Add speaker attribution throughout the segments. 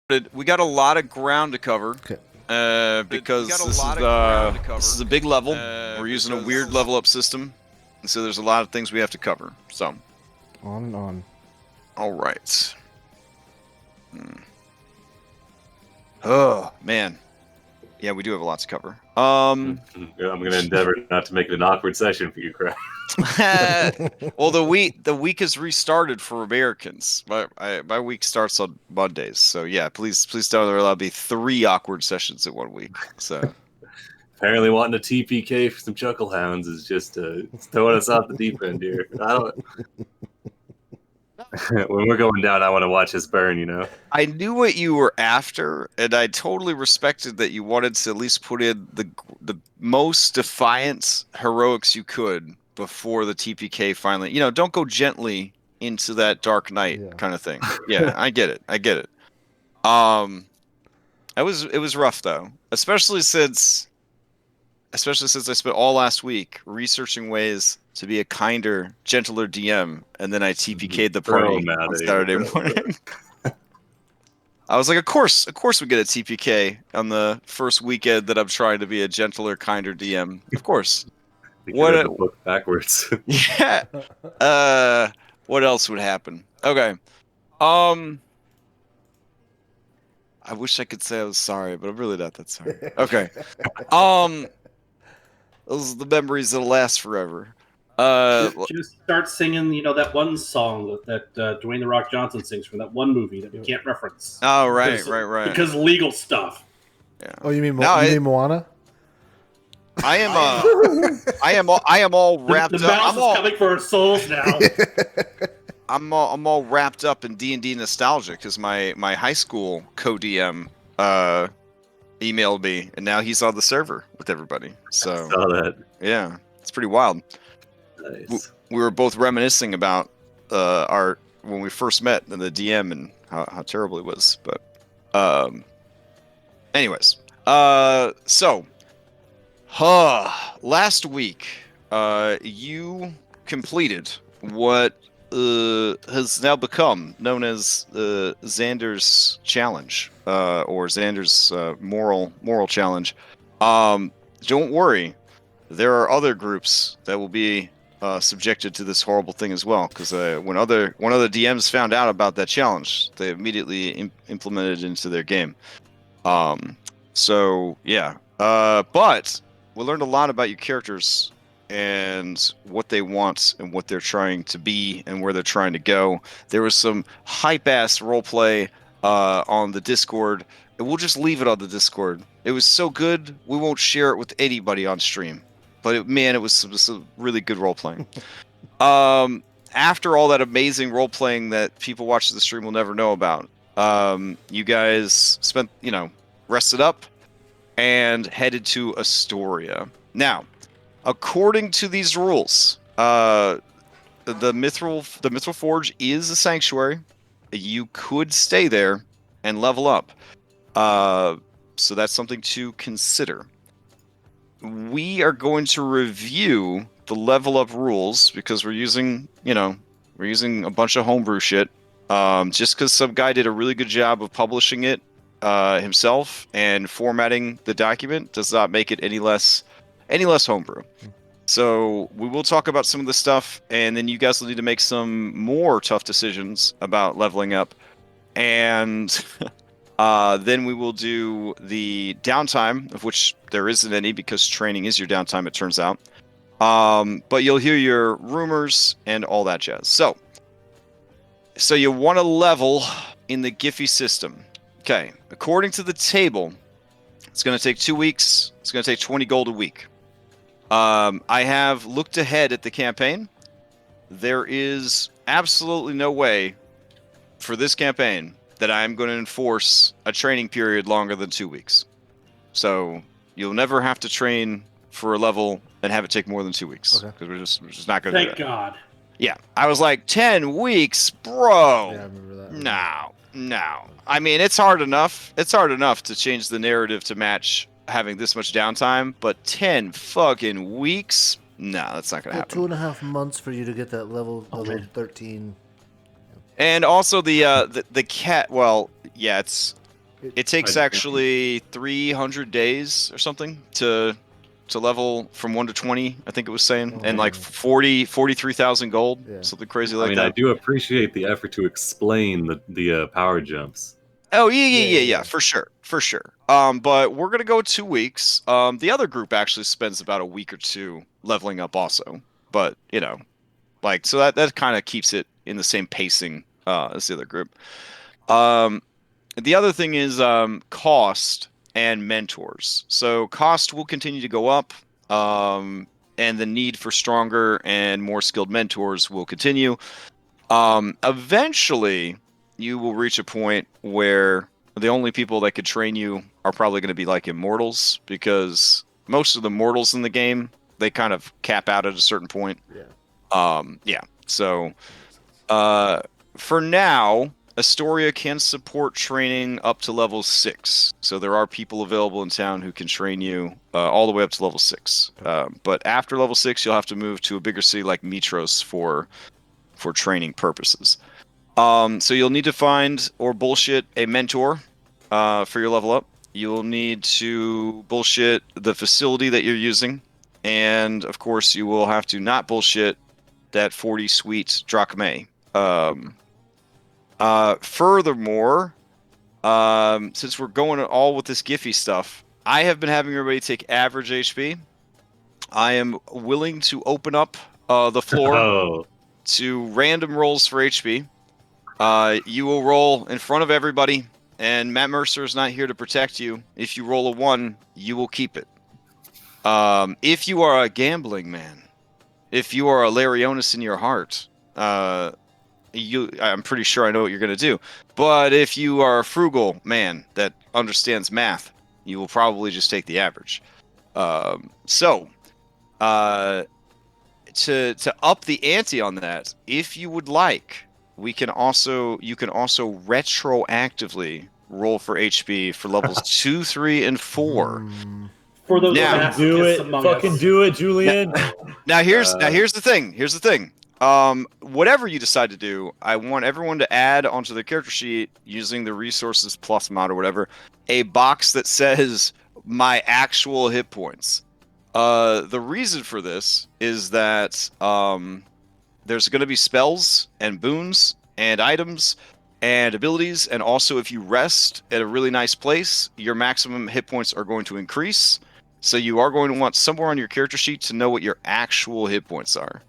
Speaker 1: We got a lot of ground to cover.
Speaker 2: Okay.
Speaker 1: Because this is a big level. We're using a weird level up system, and so there's a lot of things we have to cover. So,
Speaker 2: On and on.
Speaker 1: all right. Oh man, yeah, we do have a lot to cover.
Speaker 3: I'm going to endeavor not to make it an awkward session for you, Craig.
Speaker 1: Well, the week has restarted for Americans. My week starts on Mondays, so yeah, please tell me there will be 3 awkward sessions in 1 week. So.
Speaker 3: Apparently, wanting a TPK for some Chucklehounds is just throwing us off the deep end here. When we're going down, I want to watch us burn, you know?
Speaker 1: I knew what you were after, and I totally respected that you wanted to at least put in the most defiant heroics you could before the TPK finally. You know, don't go gently into that Dark Knight kind of thing. Yeah, I get it. It was rough though, especially since I spent all last week researching ways to be a kinder, gentler DM, and then I TPK'd the party on Saturday morning. I was like, of course we get a TPK on the first weekend that I'm trying to be a gentler, kinder DM. Of course.
Speaker 3: What the book backwards?
Speaker 1: Yeah. What else would happen? Okay. I wish I could say I was sorry, but I'm really not that sorry. Okay. Those are the memories that'll last forever.
Speaker 4: Just start singing, that one song that Dwayne The Rock Johnson sings from that one movie that we can't reference.
Speaker 1: Oh, right.
Speaker 4: Because legal stuff.
Speaker 1: Yeah.
Speaker 2: Oh, you mean Moana?
Speaker 1: I am all wrapped up.
Speaker 4: The mouse is coming for our souls now.
Speaker 1: I'm all wrapped up in D&D nostalgia because my high school co-DM emailed me, and now he's on the server with everybody. So
Speaker 3: I saw that.
Speaker 1: Yeah, it's pretty wild.
Speaker 3: Nice.
Speaker 1: We were both reminiscing about our when we first met and the DM and how terrible it was. But anyways, so last week you completed what has now become known as Xander's challenge, or Xander's moral challenge. Don't worry, there are other groups that will be subjected to this horrible thing as well. Because when other DMs found out about that challenge, they immediately implemented it into their game. So yeah, but we learned a lot about your characters and what they want and what they're trying to be and where they're trying to go. There was some hype-ass roleplay on the Discord, and we'll just leave it on the Discord. It was so good, we won't share it with anybody on stream. But it was some really good role-playing. After all that amazing role-playing that people watching the stream will never know about, you guys rested up and headed to Estoria. Now, according to these rules, the Mithril Forge is a sanctuary. You could stay there and level up. So that's something to consider. We are going to review the level up rules because we're using a bunch of homebrew shit. Just because some guy did a really good job of publishing it himself and formatting the document does not make it any less homebrew. So we will talk about some of the stuff, and then you guys will need to make some more tough decisions about leveling up. And then we will do the downtime, of which there isn't any because training is your downtime, it turns out. But you'll hear your rumors and all that jazz. So you want to level in the Giphy system. Okay, according to the table, it's going to take 2 weeks. It's going to take 20 gold a week. I have looked ahead at the campaign. There is absolutely no way for this campaign that I'm going to enforce a training period longer than 2 weeks. So you'll never have to train for a level and have it take more than 2 weeks. Okay. Because we're just not going to do that.
Speaker 4: Thank God.
Speaker 1: Yeah. I was like, 10 weeks? Bro.
Speaker 2: Yeah, I remember that.
Speaker 1: No. I mean, it's hard enough. It's hard enough to change the narrative to match having this much downtime, but 10 fucking weeks? No, that's not going to happen.
Speaker 2: 2.5 months for you to get that level 13.
Speaker 1: And also the cat. Well, yeah, it's It takes actually 300 days or something to level from 1 to 20, I think it was saying, and like 43,000 gold, something crazy like that.
Speaker 3: I do appreciate the effort to explain the power jumps.
Speaker 1: Oh yeah, for sure. But we're gonna go 2 weeks. The other group actually spends about a week or two leveling up also, but so that kind of keeps it in the same pacing as the other group. The other thing is cost and mentors. So cost will continue to go up, and the need for stronger and more skilled mentors will continue. Eventually, you will reach a point where the only people that could train you are probably going to be like immortals, because most of the mortals in the game, they kind of cap out at a certain point. So for now, Estoria can support training up to level 6. So there are people available in town who can train you all the way up to level 6. But after level 6, you'll have to move to a bigger city like Mitros for training purposes. So you'll need to find or bullshit a mentor for your level up. You'll need to bullshit the facility that you're using. And, of course, you will have to not bullshit that 40 sweet drachmae. Furthermore, since we're going all with this Giphy stuff, I have been having everybody take average HP. I am willing to open up the floor to random rolls for HP. You will roll in front of everybody, and Matt Mercer is not here to protect you. If you roll a 1, you will keep it. If you are a gambling man, if you are a Larionis in your heart, I'm pretty sure I know what you're going to do. But if you are a frugal man that understands math, you will probably just take the average. To up the ante on that, if you would like, you can also retroactively roll for HP for levels 2, 3, and 4.
Speaker 4: For those
Speaker 5: do it, Julian.
Speaker 1: Now here's the thing. Whatever you decide to do, I want everyone to add onto the character sheet using the resources plus mod or whatever, a box that says my actual hit points. The reason for this is that there's going to be spells and boons and items and abilities, and also if you rest at a really nice place, your maximum hit points are going to increase. So you are going to want somewhere on your character sheet to know what your actual hit points are.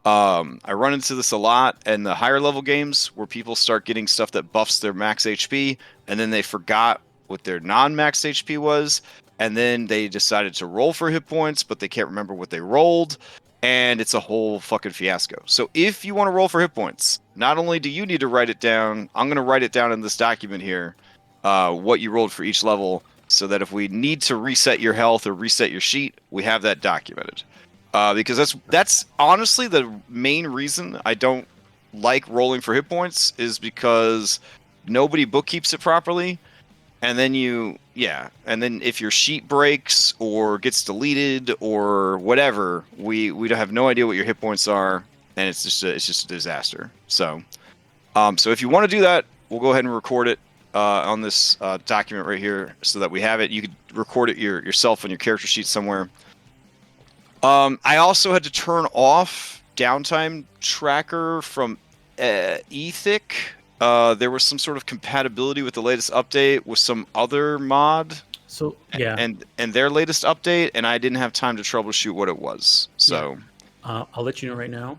Speaker 1: I run into this a lot in the higher level games where people start getting stuff that buffs their max HP, and then they forgot what their non-max HP was, and then they decided to roll for hit points, but they can't remember what they rolled, and it's a whole fucking fiasco. So if you want to roll for hit points, not only do you need to write it down, I'm going to write it down in this document here, what you rolled for each level, so that if we need to reset your health or reset your sheet, we have that documented. Because that's honestly the main reason I don't like rolling for hit points, is because nobody bookkeeps it properly, and then if your sheet breaks or gets deleted or whatever, we don't have no idea what your hit points are, and it's just a disaster. So if you want to do that, we'll go ahead and record it on this document right here so that we have it. You could record it yourself on your character sheet somewhere. I also had to turn off downtime tracker from Ethic. There was some sort of compatibility with the latest update with some other mod.
Speaker 5: So yeah,
Speaker 1: and their latest update, and I didn't have time to troubleshoot what it was. So
Speaker 5: I'll let you know right now.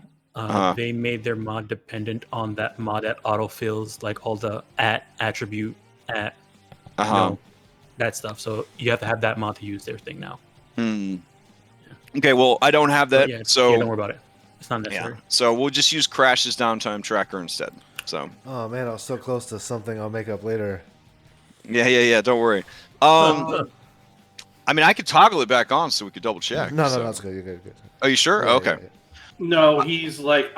Speaker 5: They made their mod dependent on that mod that autofills like all the attribute that stuff. So you have to have that mod to use their thing now.
Speaker 1: Okay, well, I don't have that, so
Speaker 5: don't worry about it. It's not necessary.
Speaker 1: Yeah. So we'll just use Crash's downtime tracker instead. So.
Speaker 2: Oh man, I was so close to something I'll make up later.
Speaker 1: Yeah. Don't worry. I mean, I could toggle it back on so we could double check.
Speaker 2: No, that's good. You're good.
Speaker 1: Are you sure?
Speaker 2: Yeah,
Speaker 1: okay.
Speaker 2: Yeah.
Speaker 4: No, he's like,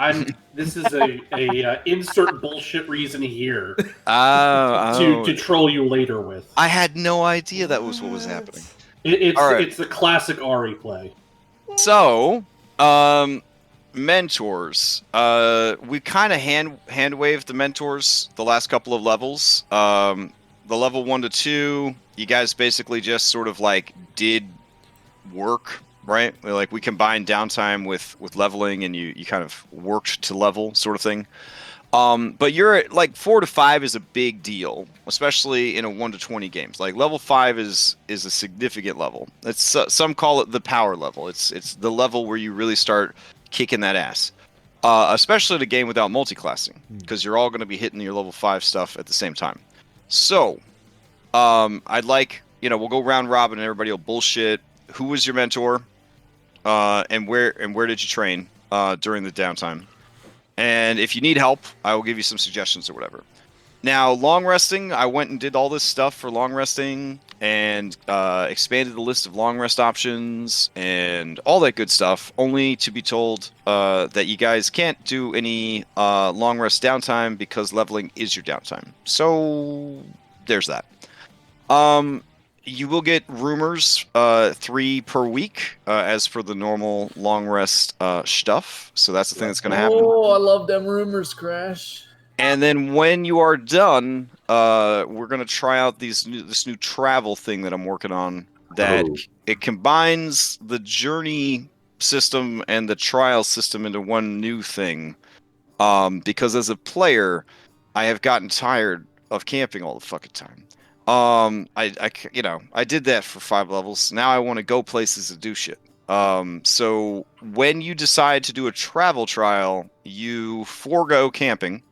Speaker 4: this is a insert bullshit reason here to troll you later with.
Speaker 1: I had no idea that was what was happening.
Speaker 4: It's the classic Ari play.
Speaker 1: So, mentors. We kind of hand waved the mentors the last couple of levels. the level 1 to 2, you guys basically just sort of like did work, right? Like we combined downtime with leveling, and you kind of worked to level, sort of thing. But you're at, like 4 to 5 is a big deal, especially in a 1 to 20 games. Like level 5 is a significant level. It's some call it the power level. It's the level where you really start kicking that ass. Especially in a game without multi-classing, because you're all going to be hitting your level 5 stuff at the same time. So, I'd like, we'll go round robin and everybody will bullshit. Who was your mentor? And where did you train during the downtime? And if you need help, I will give you some suggestions or whatever. Now, long resting, I went and did all this stuff for long resting and expanded the list of long rest options and all that good stuff, only to be told that you guys can't do any long rest downtime because leveling is your downtime. So there's that. You will get rumors 3 per week as for the normal long rest stuff. So that's the thing that's going to happen.
Speaker 6: Oh, I love them rumors, Crash.
Speaker 1: And then when you are done, we're going to try out this new travel thing that I'm working on. That it combines the journey system and the trial system into one new thing. Because as a player, I have gotten tired of camping all the fucking time. I did that for 5 levels. Now I want to go places to do shit. So when you decide to do a travel trial, you forego camping,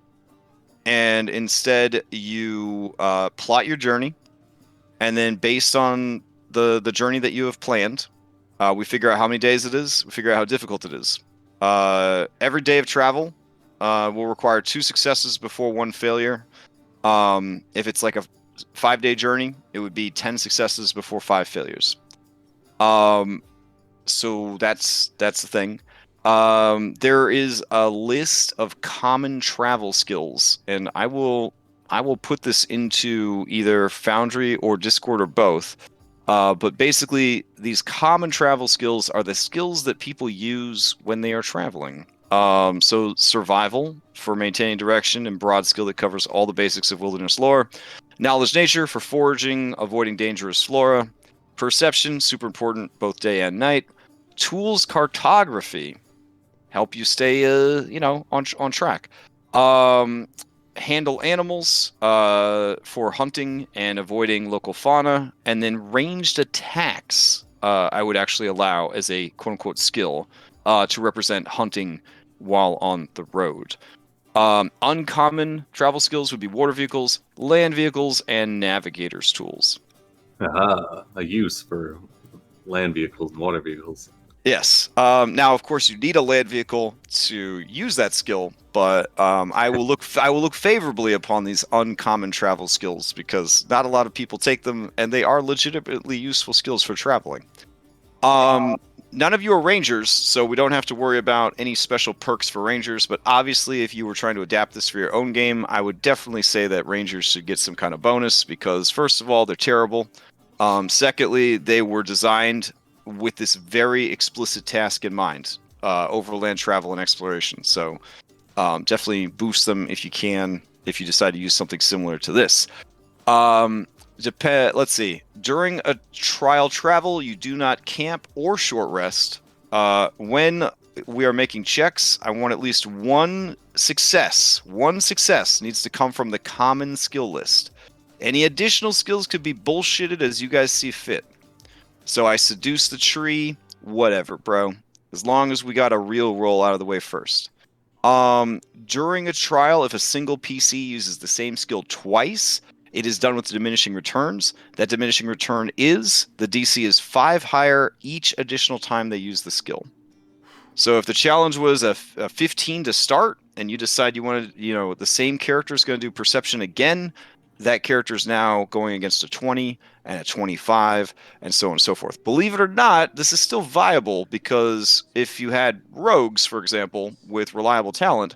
Speaker 1: and instead you plot your journey, and then based on the journey that you have planned, we figure out how many days it is. We figure out how difficult it is. Every day of travel will require 2 successes before 1 failure. If it's like a 5-day journey, it would be 10 successes before 5 failures. So that's the thing. There is a list of common travel skills, and I will put this into either Foundry or Discord or both. But basically, these common travel skills are the skills that people use when they are traveling. So survival for maintaining direction and broad skill that covers all the basics of wilderness lore. Knowledge nature for foraging, avoiding dangerous flora. Perception, super important both day and night. Tools cartography, help you stay on track. Handle animals for hunting and avoiding local fauna. And then ranged attacks I would actually allow as a quote-unquote skill to represent hunting while on the road. Uncommon travel skills would be water vehicles, land vehicles, and navigator's tools.
Speaker 3: A use for land vehicles and water vehicles.
Speaker 1: Yes. Now, of course, you need a land vehicle to use that skill, but I will look favorably upon these uncommon travel skills because not a lot of people take them, and they are legitimately useful skills for traveling. None of you are rangers, so we don't have to worry about any special perks for rangers, but obviously if you were trying to adapt this for your own game, I would definitely say that rangers should get some kind of bonus because, first of all, they're terrible. Secondly, they were designed with this very explicit task in mind, overland travel and exploration. So definitely boost them if you can, if you decide to use something similar to this. Let's see. During a trial travel, you do not camp or short rest. When we are making checks, I want at least one success. One success needs to come from the common skill list. Any additional skills could be bullshitted as you guys see fit. So I seduce the tree, whatever, bro. As long as we got a real roll out of the way first. During a trial, if a single PC uses the same skill twice, it is done with diminishing returns. That diminishing return is the DC is 5 higher each additional time they use the skill. So if the challenge was a 15 to start, and you decide you wanted, the same character is going to do perception again, that character is now going against a 20 and a 25, and so on and so forth. Believe it or not, this is still viable because if you had rogues, for example, with reliable talent,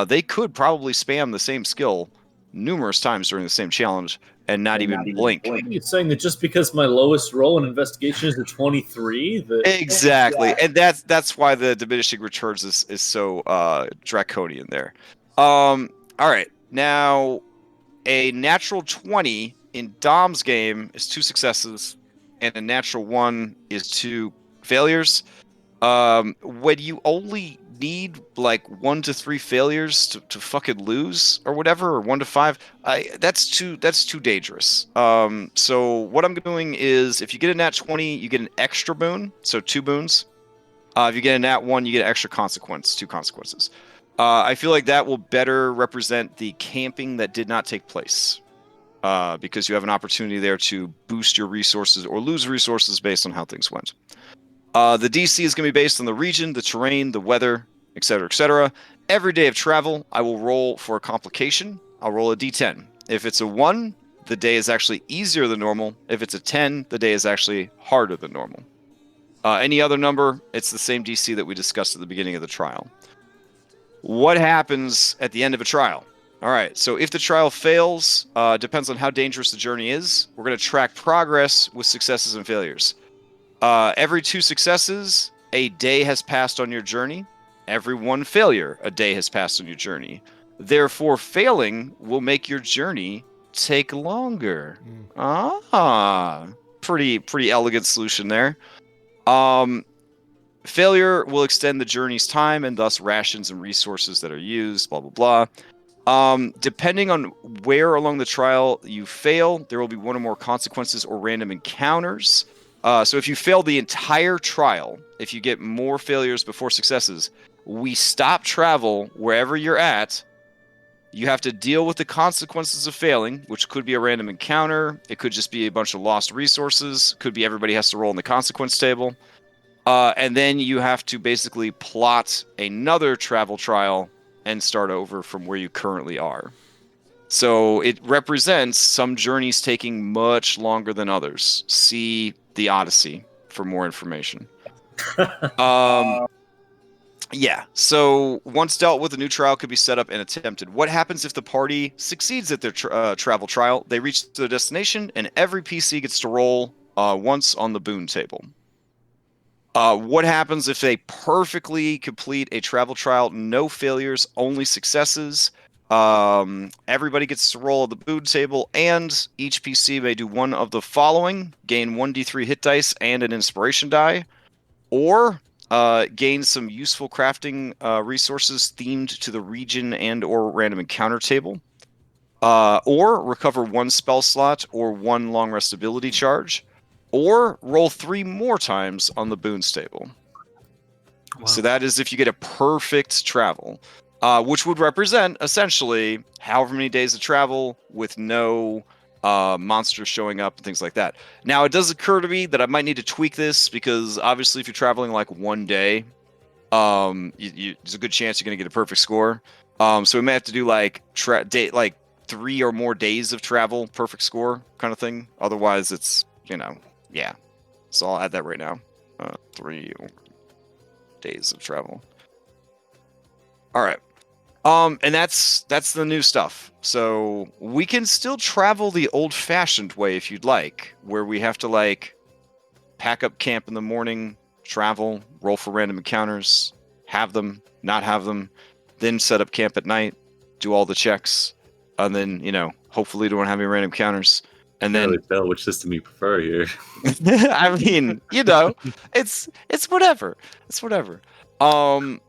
Speaker 1: they could probably spam the same skill numerous times during the same challenge and not even blink.
Speaker 6: You're saying that just because my lowest roll in investigation is a 23?
Speaker 1: Exactly. And that's why the diminishing returns is so draconian there. All right. Now, a natural 20 in Dom's game is 2 successes, and a natural 1 is 2 failures. When you only need like 1 to 3 failures to fucking lose or whatever, or 1 to 5, that's too dangerous. So what I'm doing is, if you get a nat 20, you get an extra boon, so 2 boons. If you get a nat 1, you get an extra consequence, 2 consequences. I feel like that will better represent the camping that did not take place, because you have an opportunity there to boost your resources or lose resources based on how things went. The DC is going to be based on the region, the terrain, the weather, etc., etc. Every day of travel, I will roll for a complication. I'll roll a d10. If it's a 1, the day is actually easier than normal. If it's a 10, the day is actually harder than normal. Any other number, it's the same DC that we discussed at the beginning of the trial. What happens at the end of a trial? All right, so if the trial fails, depends on how dangerous the journey is. We're going to track progress with successes and failures. Every 2 successes, a day has passed on your journey. Every 1 failure, a day has passed on your journey. Therefore, failing will make your journey take longer. Pretty elegant solution there. Failure will extend the journey's time and thus rations and resources that are used, blah, blah, blah. Depending on where along the trial you fail, there will be 1 or more consequences or random encounters. So if you fail the entire trial, if you get more failures before successes, we stop travel wherever you're at. You have to deal with the consequences of failing, which could be a random encounter. It could just be a bunch of lost resources. Could be everybody has to roll in the consequence table. And then you have to basically plot another travel trial and start over from where you currently are. So it represents some journeys taking much longer than others. See the Odyssey for more information. Yeah, so once dealt with, a new trial could be set up and attempted. What happens if the party succeeds at their travel trial? They reach their destination, and every PC gets to roll once on the boon table. What happens if they perfectly complete a travel trial? No failures, only successes. Everybody gets to roll at the boon table, and each PC may do one of the following: gain 1d3 hit dice and an inspiration die, or gain some useful crafting resources themed to the region and or random encounter table, or recover 1 spell slot or 1 long rest ability charge, or roll 3 more times on the boons table. Wow. So that is if you get a perfect travel, which would represent essentially however many days of travel with no monsters showing up and things like that. Now, it does occur to me that I might need to tweak this, because obviously if you're traveling like 1 day, there's a good chance you're going to get a perfect score. So we may have to do like 3 or more days of travel, perfect score kind of thing. Otherwise, it's, yeah. So I'll add that right now. 3 days of travel. All right. And that's the new stuff. So we can still travel the old-fashioned way if you'd like, where we have to like pack up camp in the morning, travel, roll for random encounters, have them, not have them, then set up camp at night, do all the checks, and then hopefully don't have any random encounters. And then
Speaker 3: really tell which system you prefer here.
Speaker 1: I mean, it's whatever. It's whatever. I'm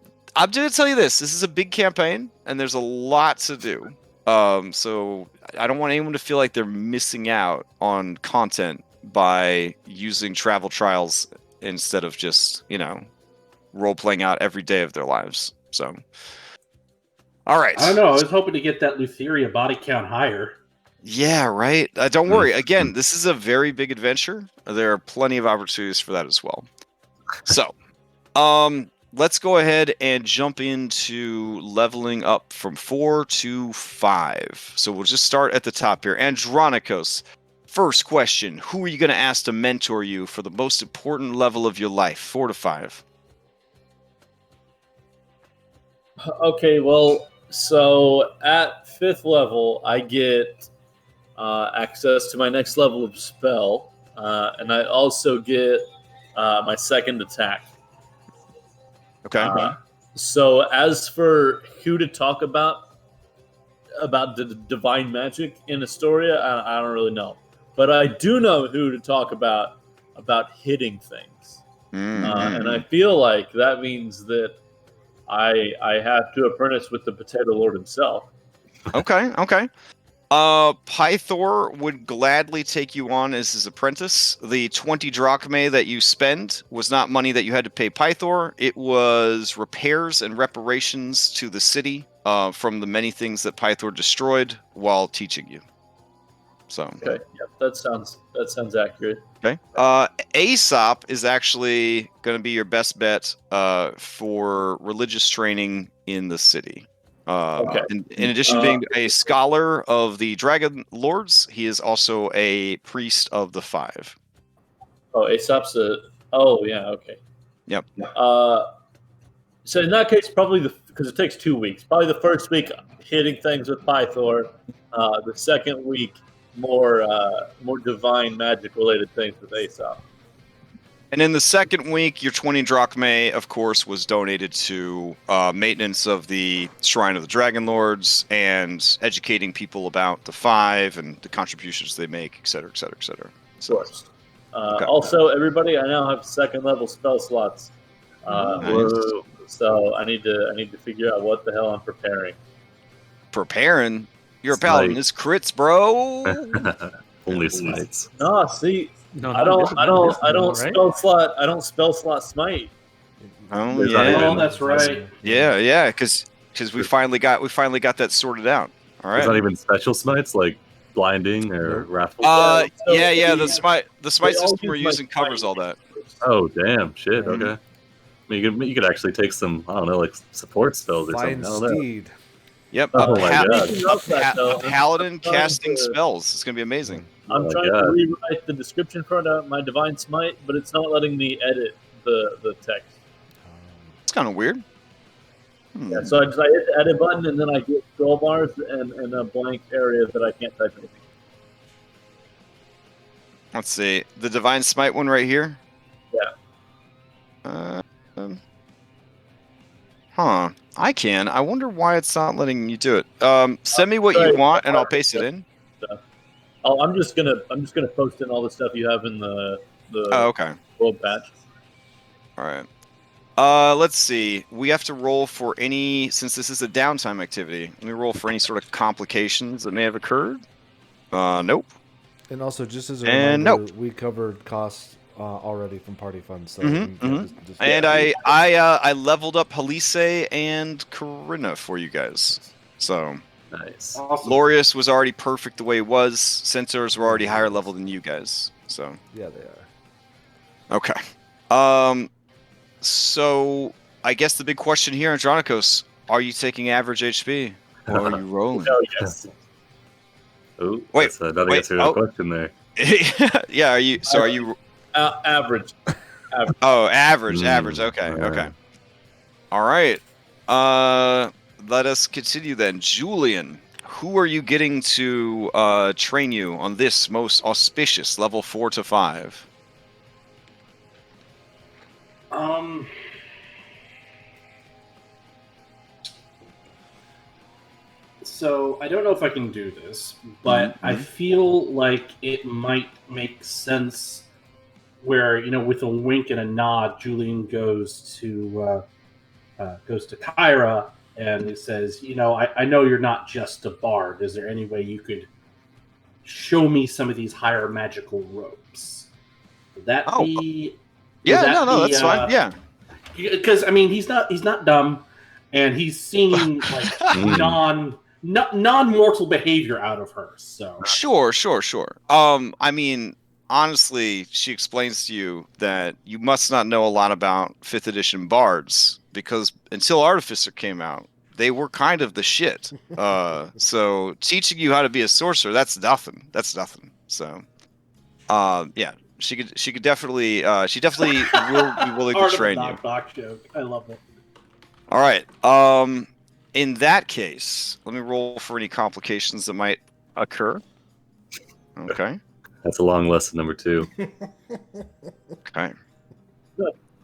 Speaker 1: going to tell you this is a big campaign, and there's a lot to do. So I don't want anyone to feel like they're missing out on content by using travel trials instead of just, role-playing out every day of their lives. So, all right.
Speaker 4: I don't know. I was hoping to get that Lutheria body count higher.
Speaker 1: Yeah, right. Don't worry. Again, this is a very big adventure. There are plenty of opportunities for that as well. So, let's go ahead and jump into leveling up from 4 to 5. So we'll just start at the top here. Andronikos, first question. Who are you going to ask to mentor you for the most important level of your life, 4 to 5?
Speaker 6: Okay, well, so at 5th level, I get access to my next level of spell, and I also get my 2nd attack.
Speaker 1: Okay.
Speaker 6: So as for who to talk about, about the divine magic in Estoria, I don't really know. But I do know who to talk about hitting things. And I feel like that means that I have to apprentice with the Potato Lord himself.
Speaker 1: Okay. Pythor would gladly take you on as his apprentice. The 20 drachmae that you spend was not money that you had to pay Pythor. It was repairs and reparations to the city from the many things that Pythor destroyed while teaching you. So
Speaker 6: okay, yeah, that sounds accurate.
Speaker 1: Okay. Aesop is actually going to be your best bet for religious training in the city.
Speaker 6: Okay.
Speaker 1: In addition to being a scholar of the Dragonlords, he is also a priest of the Five.
Speaker 6: Oh, Aesop's okay.
Speaker 1: Yep.
Speaker 6: So in that case, probably because it takes 2 weeks. Probably the first week hitting things with Pythor. The second week more divine magic related things with Aesop.
Speaker 1: And in the second week, your 20 drachmae, of course, was donated to maintenance of the Shrine of the Dragonlords and educating people about the Five and the contributions they make, et cetera, et cetera, et cetera.
Speaker 6: Of course. Also, everybody, I now have second level spell slots.
Speaker 1: Nice.
Speaker 6: So I need to figure out what the hell I'm preparing.
Speaker 1: Preparing? You're a paladin. It's crits, bro.
Speaker 3: Only smites.
Speaker 6: No, see.
Speaker 5: No,
Speaker 6: I don't spell slot smite.
Speaker 1: Oh yeah,
Speaker 4: that's right.
Speaker 1: Yeah, because we finally got that sorted out. All right.
Speaker 3: It's not even special smites like blinding or wrathful.
Speaker 1: The smite system we're using covers all that.
Speaker 3: Oh damn, shit. Okay. I mean, you could actually take some, I don't know, like support spells or
Speaker 2: Find
Speaker 3: something.
Speaker 2: Steed.
Speaker 1: Yep.
Speaker 3: Oh my God.
Speaker 1: A paladin casting spells. It's gonna be amazing.
Speaker 6: I'm trying to rewrite the description for my divine smite, but it's not letting me edit the text.
Speaker 1: It's kind of weird.
Speaker 6: Yeah, so I hit the edit button and then I get scroll bars and a blank area that I can't type anything.
Speaker 1: Let's see. The divine smite one right here.
Speaker 6: Yeah.
Speaker 1: I can. I wonder why it's not letting you do it. Send me what you want and I'll paste it in.
Speaker 6: I'm just gonna post in all the stuff you have in the
Speaker 1: okay.
Speaker 6: world patch.
Speaker 1: All right. Let's see. We have to roll for any, since this is a downtime activity. Let me roll for any sort of complications that may have occurred. Nope.
Speaker 2: And also, just as a reminder, we covered costs already from party funds. So
Speaker 1: I leveled up Halise and Corinna for you guys. So
Speaker 3: nice.
Speaker 4: Awesome.
Speaker 1: Lorius was already perfect the way he was. Centaurs were already higher level than you guys. So
Speaker 2: yeah, they are.
Speaker 1: Okay. So I guess the big question here, Andronikos, are you taking average HP or are you rolling?
Speaker 6: Oh yes.
Speaker 3: Oh,
Speaker 1: wait,
Speaker 3: that's another answer to the question there.
Speaker 1: Yeah, are you? So are you?
Speaker 6: Average.
Speaker 1: Oh, average. Okay. All right. Let us continue then. Julian, who are you getting to train you on this most auspicious level 4 to 5?
Speaker 4: So I don't know if I can do this, but I feel like it might make sense where, with a wink and a nod, Julian goes to Kyra and he says, I know you're not just a bard. Is there any way you could show me some of these higher magical ropes? Would that be?
Speaker 1: Yeah, that's fine. Yeah,
Speaker 4: because he's not dumb, and he's seeing like non-mortal behavior out of her. So
Speaker 1: sure. Honestly, she explains to you that you must not know a lot about 5th edition bards because until Artificer came out, they were kind of the shit. So teaching you how to be a sorcerer, that's nothing. So, yeah, she could definitely will be willing to train you.
Speaker 4: Knock joke. I love it.
Speaker 1: All right. In that case, let me roll for any complications that might occur. Okay.
Speaker 3: That's a long lesson number 2.
Speaker 1: Okay.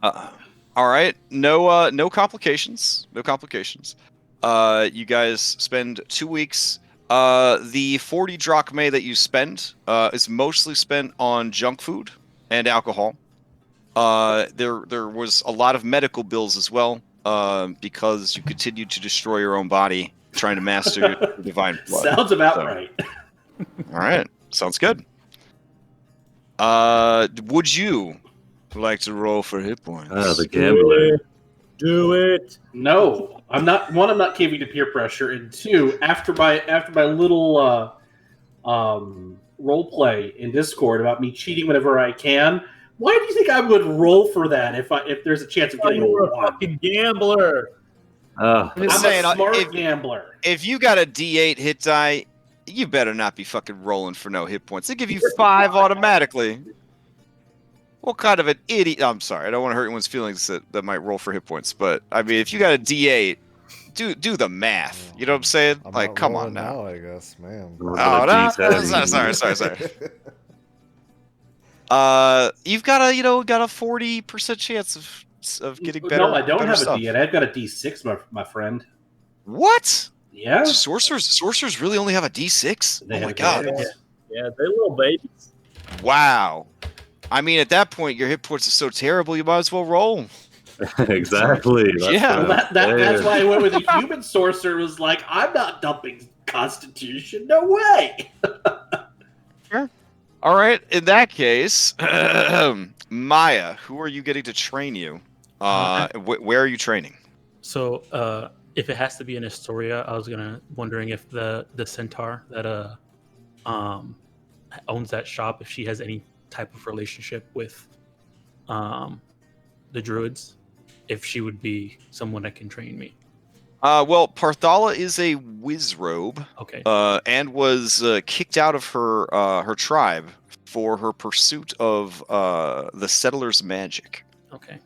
Speaker 1: All right. No complications. You guys spend 2 weeks The 40 drachmae that you spend is mostly spent on junk food and alcohol. There was a lot of medical bills as well, because you continued to destroy your own body trying to master your divine blood.
Speaker 4: Sounds about right.
Speaker 1: All right, sounds good. Would you like to roll for hit points?
Speaker 3: The gambler.
Speaker 6: Do it.
Speaker 4: No, I'm not. One, I'm not caving to peer pressure, and two, after my little role play in Discord about me cheating whenever I can. Why do you think I would roll for that if there's a chance of getting
Speaker 6: You're a
Speaker 4: one?
Speaker 6: fucking gambler.
Speaker 1: I'm just saying,
Speaker 4: a smart gambler.
Speaker 1: If you got a D8 hit die, you better not be fucking rolling for no hit points. They give you 5 automatically. What kind of an idiot? I'm sorry, I don't want to hurt anyone's feelings that might roll for hit points, but I mean, if you got a D8, do the math. You know what I'm saying?
Speaker 2: I'm
Speaker 1: like,
Speaker 2: not
Speaker 1: come on
Speaker 2: rolling
Speaker 1: now.
Speaker 2: I guess, man.
Speaker 1: Oh, no, sorry. You've got a 40% chance of getting better.
Speaker 4: No, I don't have
Speaker 1: stuff.
Speaker 4: a D8. I've got a D6, my friend.
Speaker 1: What?
Speaker 4: Yeah.
Speaker 1: Sorcerers really only have a D6?
Speaker 4: They
Speaker 1: Oh
Speaker 4: have
Speaker 1: my
Speaker 4: a
Speaker 1: god.
Speaker 4: D6.
Speaker 6: Yeah, they're little babies.
Speaker 1: Wow. I mean, at that point, your hit points are so terrible, you might as well roll.
Speaker 3: Exactly.
Speaker 1: Yeah.
Speaker 4: That's why I went with a human sorcerer. Was like, I'm not dumping Constitution. No way.
Speaker 1: Sure. All right. In that case, Maya, who are you getting to train you? Where are you training?
Speaker 5: So, if it has to be in Estoria, I was wondering if the centaur that owns that shop, if she has any type of relationship with the druids, if she would be someone that can train me.
Speaker 1: Well, Parthala is a wizrobe.
Speaker 5: Okay.
Speaker 1: And was kicked out of her tribe for her pursuit of the settler's magic.
Speaker 5: Okay.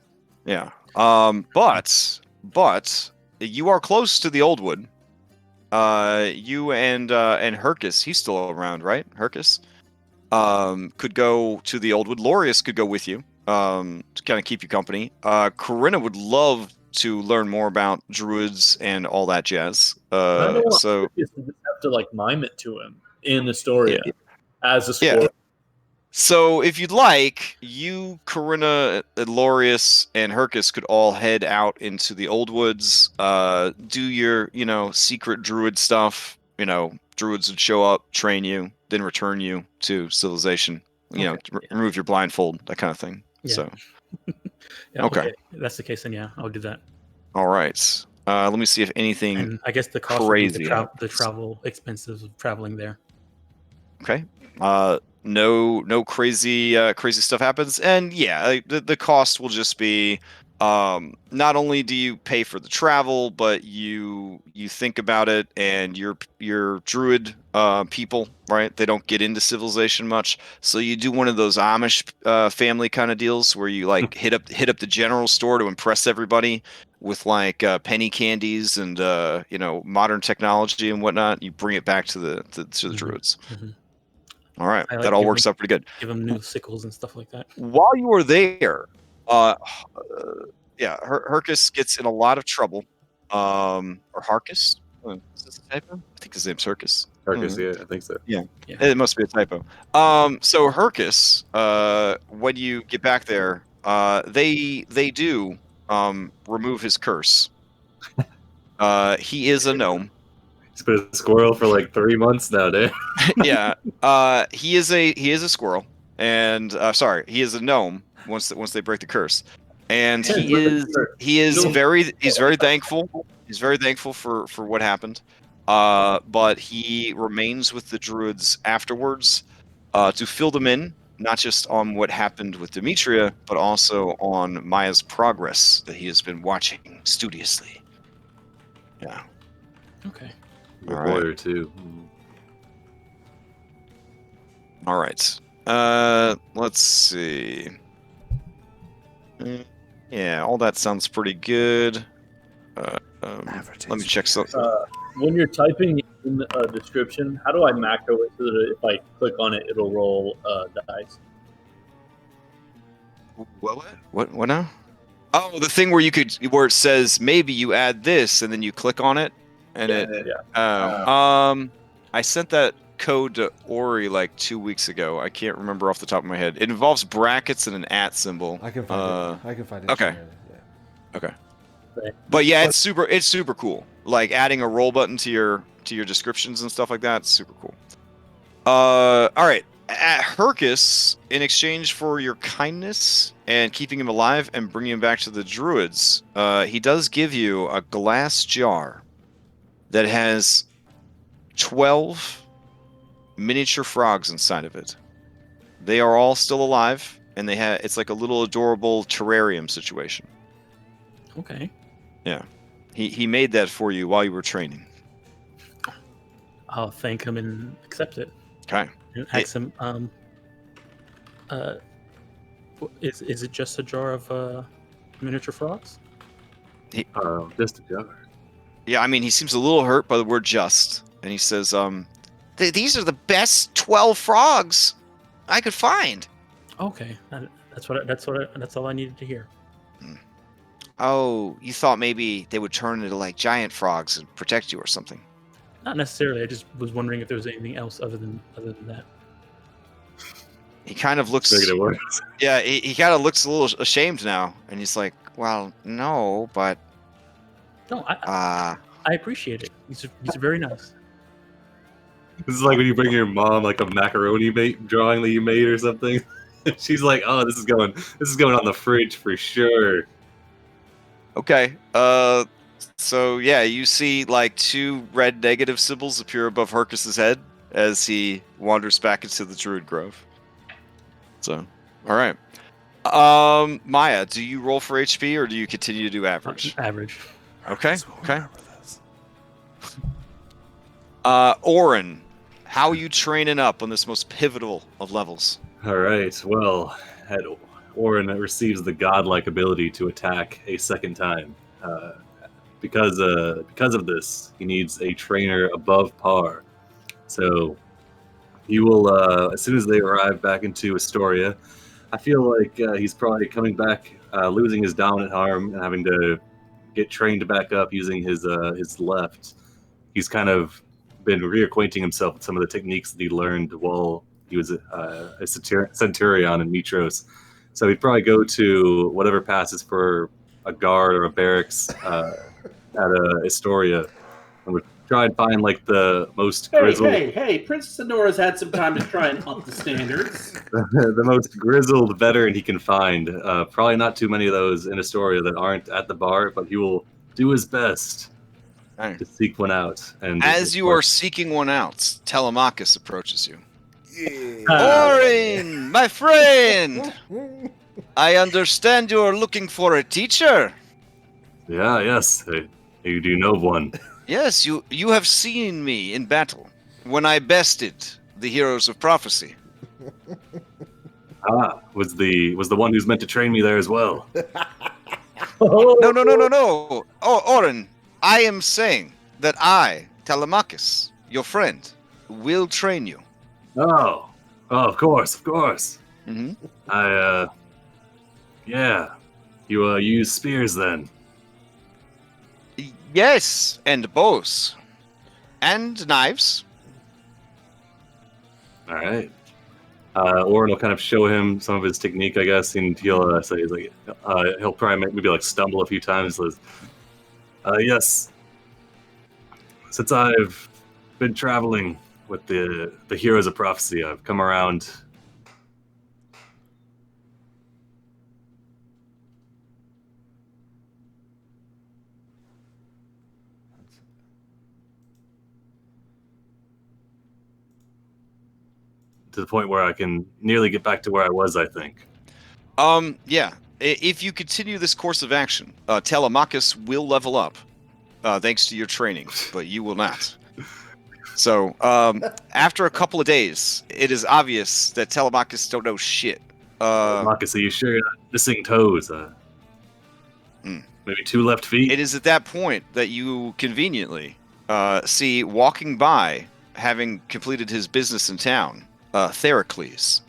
Speaker 1: Yeah. But you are close to the Old Wood. You and Hercus, he's still around, right? Hercus could go to the Old Wood. Lorius could go with you to kind of keep you company. Corinna would love to learn more about druids and all that jazz. So
Speaker 6: you just have to mime it to him in Estoria as a sport.
Speaker 1: Yeah. So if you'd like, you, Corinna, Lorius, and Hercus could all head out into the Old Woods, do your, secret druid stuff. Druids would show up, train you, then return you to civilization. Remove your blindfold, that kind of thing.
Speaker 5: Yeah.
Speaker 1: So,
Speaker 5: yeah,
Speaker 1: okay.
Speaker 5: If that's the case, then yeah, I'll do that.
Speaker 1: All right. Let me see if anything.
Speaker 5: And I guess the cost
Speaker 1: crazy
Speaker 5: of the travel expenses of traveling there.
Speaker 1: Okay. No crazy stuff happens, and yeah, the cost will just be not only do you pay for the travel, but you think about it, and your druid people, right? They don't get into civilization much, so you do one of those Amish family kind of deals where you hit up the general store to impress everybody with penny candies and modern technology and whatnot. You bring it back to the druids.
Speaker 5: Mm-hmm.
Speaker 1: All right, that all works out pretty good.
Speaker 5: Give them new sickles and stuff like that.
Speaker 1: While you were there, Hercus gets in a lot of trouble. Or Harcus? Is this a typo? I think his name's Hercus.
Speaker 3: Hercus, yeah, I think so.
Speaker 1: Yeah, it must be a typo. So Hercus, when you get back there, they do remove his curse. He is a gnome.
Speaker 3: He's been a squirrel for 3 months now, dude.
Speaker 1: Yeah, he is a squirrel, and he is a gnome. Once they break the curse, and he's very thankful. He's very thankful for what happened, but he remains with the druids afterwards to fill them in, not just on what happened with Demetria, but also on Maya's progress that he has been watching studiously. Yeah.
Speaker 5: Okay.
Speaker 3: All right. Or two.
Speaker 1: All right. Let's see. Yeah, all that sounds pretty good. Let me check something.
Speaker 6: When you're typing in a description, how do I macro it so that if I click on it, it'll roll dice?
Speaker 1: What now? Oh, the thing where it says maybe you add this and then you click on it and I I sent that code to Ori like 2 weeks ago. I can't remember off the top of my head. It involves brackets and an @ symbol.
Speaker 2: I can find it. I can find it.
Speaker 1: Okay.
Speaker 2: Yeah.
Speaker 1: Okay.
Speaker 5: Right.
Speaker 1: But yeah, it's super cool. Like adding a roll button to your descriptions and stuff like that. It's super cool. All right. At Hercus, in exchange for your kindness and keeping him alive and bringing him back to the druids, he does give you a glass jar that has 12 miniature frogs inside of it. They are all still alive, and it's like a little adorable terrarium situation.
Speaker 5: Okay.
Speaker 1: Yeah. He made that for you while you were training.
Speaker 5: I'll thank him and accept it.
Speaker 1: Okay.
Speaker 5: And ask him, is it just a jar of miniature frogs?
Speaker 3: Just a jar.
Speaker 1: Yeah, I mean, he seems a little hurt by the word "just," and he says, these are the best 12 frogs I could find."
Speaker 5: Okay, that's all I needed to hear.
Speaker 1: Oh, you thought maybe they would turn into like giant frogs and protect you or something?
Speaker 5: Not necessarily. I just was wondering if there was anything else other than that.
Speaker 1: He kind of looks.
Speaker 3: Making it worse.
Speaker 1: Yeah, he kind of looks a little ashamed now, and he's like, "Well, no, but
Speaker 5: No, I appreciate it. He's very nice.
Speaker 3: This is like when you bring your mom like a macaroni drawing that you made or something. She's like, "Oh, this is going on the fridge for sure."
Speaker 1: Okay. So yeah, you see like 2 red negative symbols appear above Hercus's head as he wanders back into the Druid Grove. So, all right. Maya, do you roll for HP or do you continue to do average?
Speaker 5: Average.
Speaker 1: Okay. Okay. Oren, how are you training up on this most pivotal of levels?
Speaker 3: All right. Well, Orin receives the godlike ability to attack a second time. Because of this, he needs a trainer above par. So he will, as soon as they arrive back into Estoria, I feel like he's probably coming back, losing his dominant arm and having to get trained back up using his left. He's kind of been reacquainting himself with some of the techniques that he learned while he was a centurion in Mitros. So he'd probably go to whatever passes for a guard or a barracks at Estoria, and would try and find like the most grizzled.
Speaker 4: Hey! Princess Sonora's had some time to try and up the standards.
Speaker 3: The most grizzled veteran he can find. Probably not too many of those in Estoria that aren't at the bar, but he will do his best to seek one out. And
Speaker 1: as you are seeking one out, Telemachus approaches you. Orin, my friend! I understand you are looking for a teacher.
Speaker 3: Yes, you do know of one.
Speaker 1: Yes, you have seen me in battle when I bested the heroes of prophecy.
Speaker 3: Was the one who's meant to train me there as well.
Speaker 1: No. Oh, Orin, I am saying that I, Telemachus, your friend, will train you.
Speaker 3: Oh, of course.
Speaker 1: Mm-hmm.
Speaker 3: You use spears then?
Speaker 1: Yes, and bows. And knives.
Speaker 3: All right. Orin will kind of show him some of his technique, I guess, and he'll say, he'll probably maybe like stumble a few times. Yes. Since I've been traveling with the heroes of prophecy, I've come around. To the point where I can nearly get back to where I was, I think.
Speaker 1: Yeah. If you continue this course of action, Telemachus will level up, thanks to your training, but you will not. So, after a couple of days, it is obvious that Telemachus don't know shit.
Speaker 3: Telemachus, are you sure you're not missing toes? Maybe 2 left feet?
Speaker 1: It is at that point that you conveniently see walking by, having completed his business in town, Theracles.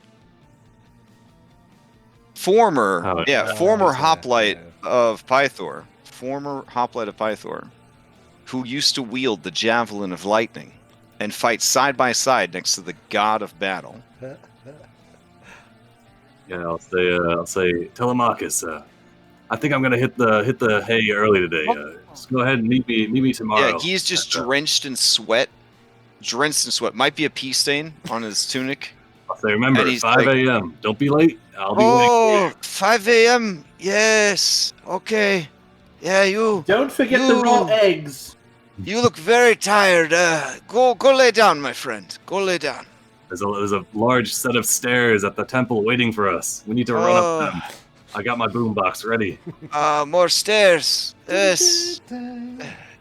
Speaker 1: Former hoplite of Pythor. Former hoplite of Pythor, who used to wield the javelin of lightning and fight side by side next to the god of battle.
Speaker 3: Yeah, I'll say, Telemachus. I think I'm gonna hit the hay early today. Just go ahead and meet me tomorrow.
Speaker 1: Yeah, he's just drenched in sweat. Might be a pee stain on his tunic.
Speaker 3: I'll say, remember, 5 a.m. Don't be late. I'll be
Speaker 1: late. 5 a.m. Yes. Okay. Yeah, you.
Speaker 4: Don't forget the raw eggs.
Speaker 1: You look very tired. Go lay down, my friend. Go lay down.
Speaker 3: There's a large set of stairs at the temple waiting for us. We need to run up them. I got my boombox ready.
Speaker 1: More stairs. Yes.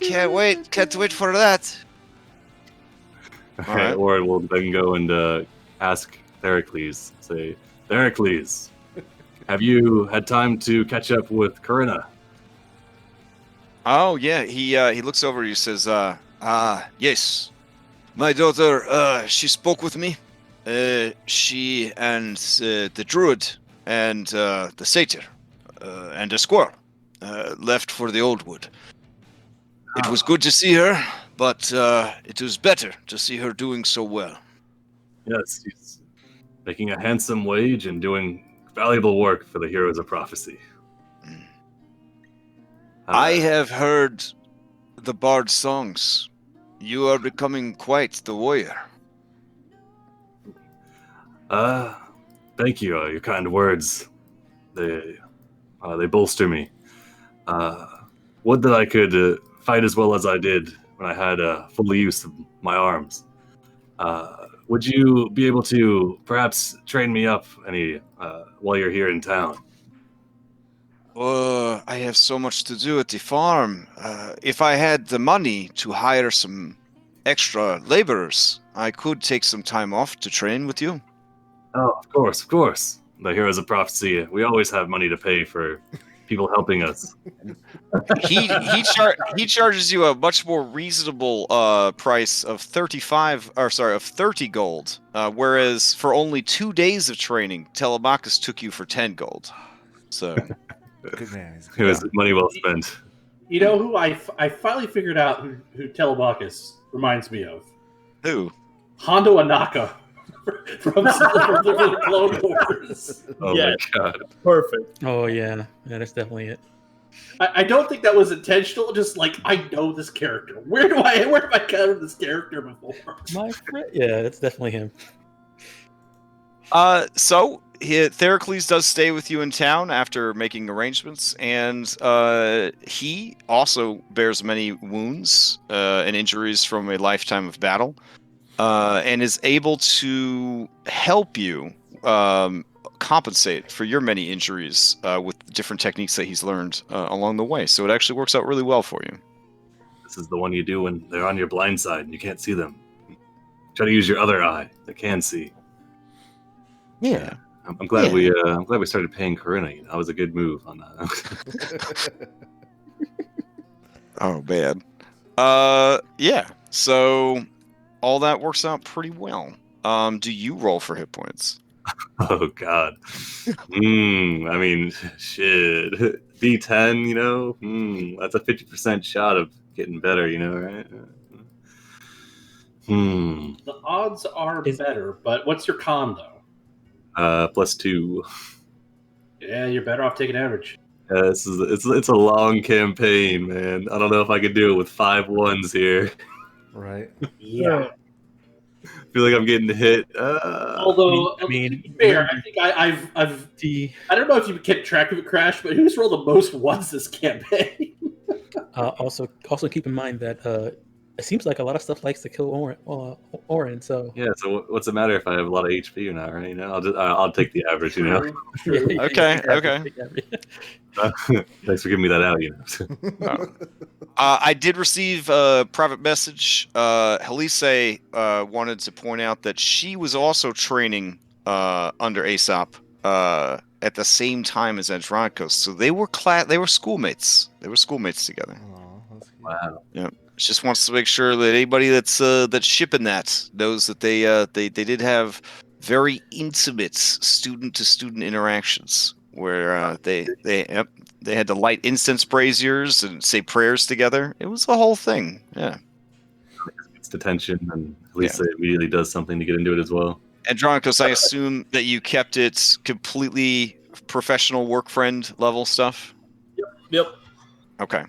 Speaker 1: Can't wait for that.
Speaker 3: Okay, or we'll then go and ask Theracles. Say, Theracles, have you had time to catch up with Corinna?
Speaker 1: Oh yeah, he looks over. He says, yes, my daughter. She spoke with me. She and the druid and the satyr and the squirrel left for the old wood. It was good to see her, but it was better to see her doing so well.
Speaker 3: Yes, she's making a handsome wage and doing valuable work for the Heroes of Prophecy.
Speaker 1: I have heard the bard's songs. You are becoming quite the warrior.
Speaker 3: Thank you. Your kind words. They bolster me. Would that I could fight as well as I did when I had full use of my arms. Would you be able to perhaps train me up any while you're here in town?
Speaker 1: I have so much to do at the farm. If I had the money to hire some extra laborers, I could take some time off to train with you.
Speaker 3: Oh, of course. The Heroes of Prophecy, we always have money to pay for people helping us.
Speaker 1: He charges you a much more reasonable price of 30 gold. Whereas for only 2 days of training, Telemachus took you for 10 gold. So
Speaker 2: good man.
Speaker 3: It was money well spent.
Speaker 4: You know who I finally figured out who Telemachus reminds me of?
Speaker 1: Who?
Speaker 4: Hondo Anaka from the Clone Wars.
Speaker 3: Oh my god.
Speaker 6: Perfect.
Speaker 5: Oh yeah, that's definitely it.
Speaker 4: I don't think that was intentional. Just like I know this character. Where have I covered this character before?
Speaker 5: My friend, yeah, that's definitely him.
Speaker 1: So Theracles does stay with you in town after making arrangements, and he also bears many wounds and injuries from a lifetime of battle, and is able to help you compensate for your many injuries with different techniques that he's learned along the way. So it actually works out really well for you.
Speaker 3: This is the one you do when they're on your blind side and you can't see them. Try to use your other eye that can see.
Speaker 1: Yeah.
Speaker 3: I'm glad we started paying Corinna. That was a good move on that.
Speaker 1: Oh man. Yeah. So all that works out pretty well. Do you roll for hit points?
Speaker 3: Oh god. I mean, shit. D10, that's a 50% shot of getting better, right?
Speaker 4: The odds are better, but what's your con though?
Speaker 3: +2.
Speaker 4: Yeah, you're better off taking average.
Speaker 3: It's a long campaign, man. I don't know if I could do it with 5 ones here.
Speaker 2: Right.
Speaker 4: Yeah.
Speaker 3: I feel like I'm getting hit.
Speaker 4: Although, to be fair, I think I don't know if you kept track of it, Crash, but who's rolled the most ones this campaign?
Speaker 5: Also keep in mind that it seems like a lot of stuff likes to kill Orin. So
Speaker 3: yeah. So what's the matter if I have a lot of HP now, right? I'll take the average.
Speaker 1: Okay.
Speaker 3: Thanks for giving me that out.
Speaker 1: I did receive a private message. Helise wanted to point out that she was also training under Aesop at the same time as Andronicos. So they were schoolmates. They were schoolmates together.
Speaker 2: Oh, that's cute.
Speaker 3: Wow.
Speaker 1: Yeah. She just wants to make sure that anybody that's shipping that knows that they did have very intimate student-to-student interactions where they had to light incense braziers and say prayers together. It was the whole thing. Yeah.
Speaker 3: its detention, and Lisa immediately does something to get into it as well.
Speaker 1: Andronicus, I assume that you kept it completely professional work friend level stuff?
Speaker 6: Yep.
Speaker 1: Okay.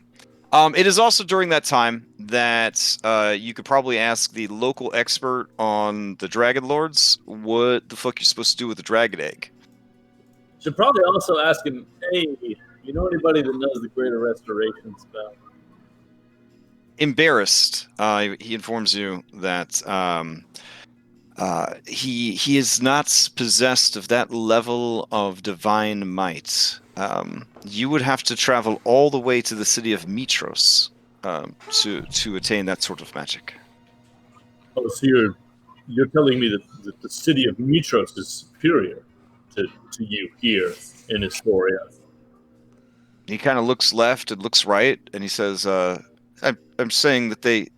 Speaker 1: It is also during that time that you could probably ask the local expert on the Dragonlords what the fuck you're supposed to do with the dragon egg.
Speaker 6: Should probably also ask him, hey, you know anybody that knows the Greater Restoration spell?
Speaker 1: Embarrassed, he informs you that he is not possessed of that level of divine might. You would have to travel all the way to the city of Mitros to attain that sort of magic.
Speaker 6: Oh, so you're telling me that the city of Mitros is superior to you here in Estoria?
Speaker 1: He kind of looks left and looks right, and he says, I'm saying that they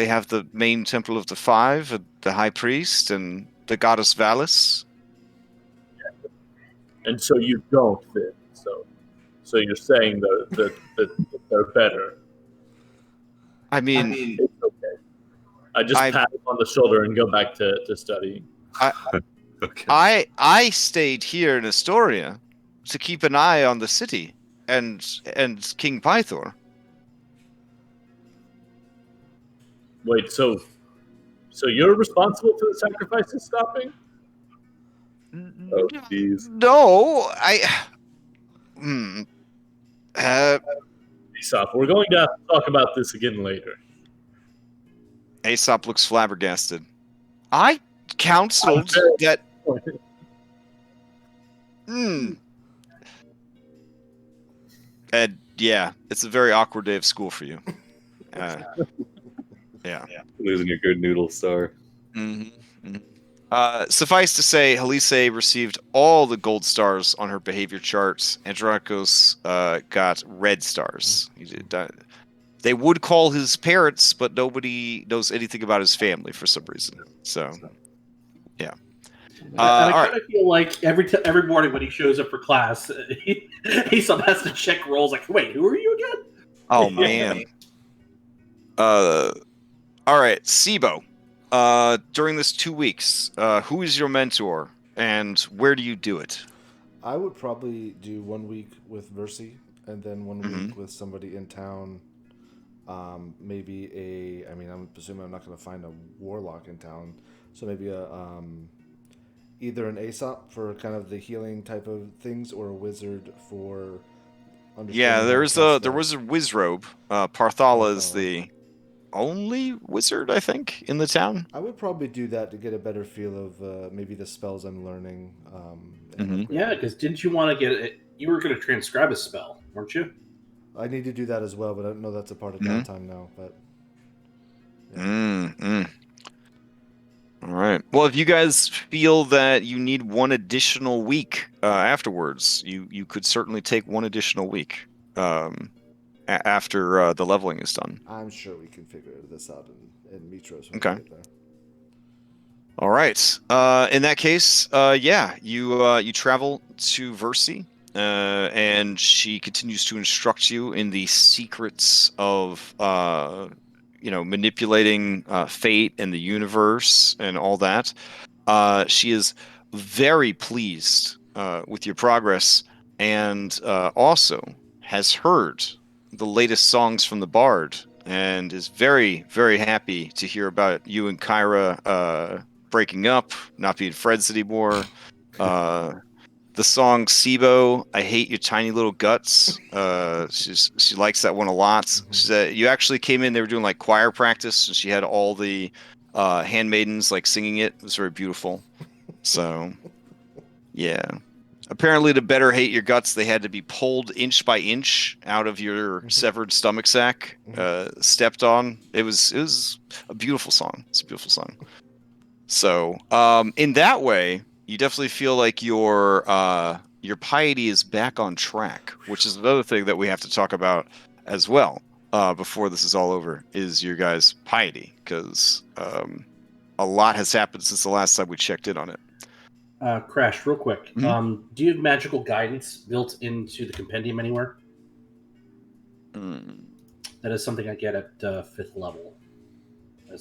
Speaker 1: have the main temple of the Five, the High Priest, and the goddess Valis.
Speaker 6: And so you don't then. So you're saying that they're better.
Speaker 1: I mean,
Speaker 6: It's okay. I just pat him on the shoulder and go back to studying.
Speaker 3: Okay.
Speaker 1: I stayed here in Estoria to keep an eye on the city and King Pythor.
Speaker 6: Wait, so you're responsible for the sacrifices stopping? Oh, jeez.
Speaker 1: No,
Speaker 6: Aesop, we're going to have to talk about this again later.
Speaker 1: Aesop looks flabbergasted. I counseled that. And yeah, it's a very awkward day of school for you. Yeah.
Speaker 3: Losing your good noodle star.
Speaker 1: Suffice to say, Halise received all the gold stars on her behavior charts. Andronicos got red stars. They would call his parents, but nobody knows anything about his family for some reason. So, yeah.
Speaker 4: I kind of feel like every morning when he shows up for class, he somehow has to check rolls. Like, wait, who are you again?
Speaker 1: Oh man. All right, Sibo. During this 2 weeks, who is your mentor, and where do you do it?
Speaker 2: I would probably do 1 week with Versi, and then 1 week with somebody in town. Maybe I'm assuming I'm not going to find a warlock in town, so maybe either an Aesop for kind of the healing type of things, or a wizard for.
Speaker 1: Yeah, there was a wizrobe. Parthala is the only wizard, I think, in the town.
Speaker 2: I would probably do that to get a better feel of maybe the spells I'm learning.
Speaker 4: Yeah, because didn't you want to get it? You were going to transcribe a spell, weren't you?
Speaker 2: I need to do that as well, but I don't know that's a part of downtime now. But
Speaker 1: all right. Well, if you guys feel that you need one additional week afterwards, you could certainly take one additional week after the leveling is done.
Speaker 2: I'm sure we can figure this out in Mitros when we
Speaker 1: Okay.
Speaker 2: get there.
Speaker 1: All right. In that case, you travel to Versi, and she continues to instruct you in the secrets of manipulating fate and the universe and all that. She is very pleased with your progress, and also has heard the latest songs from the Bard, and is very, very happy to hear about you and Kyra breaking up, not being friends anymore. The song Sibo, I Hate Your Tiny Little Guts. She likes that one a lot. She said you actually came in, they were doing like choir practice, and she had all the handmaidens like singing it. It was very beautiful. So yeah. Apparently to better hate your guts, they had to be pulled inch by inch out of your severed stomach sack, stepped on. It was a beautiful song. It's a beautiful song. So in that way, you definitely feel like your piety is back on track, which is another thing that we have to talk about as well before this is all over, is your guys' piety, because a lot has happened since the last time we checked in on it.
Speaker 4: Crash, real quick. Do you have magical guidance built into the compendium anywhere? That is something I get at 5th level.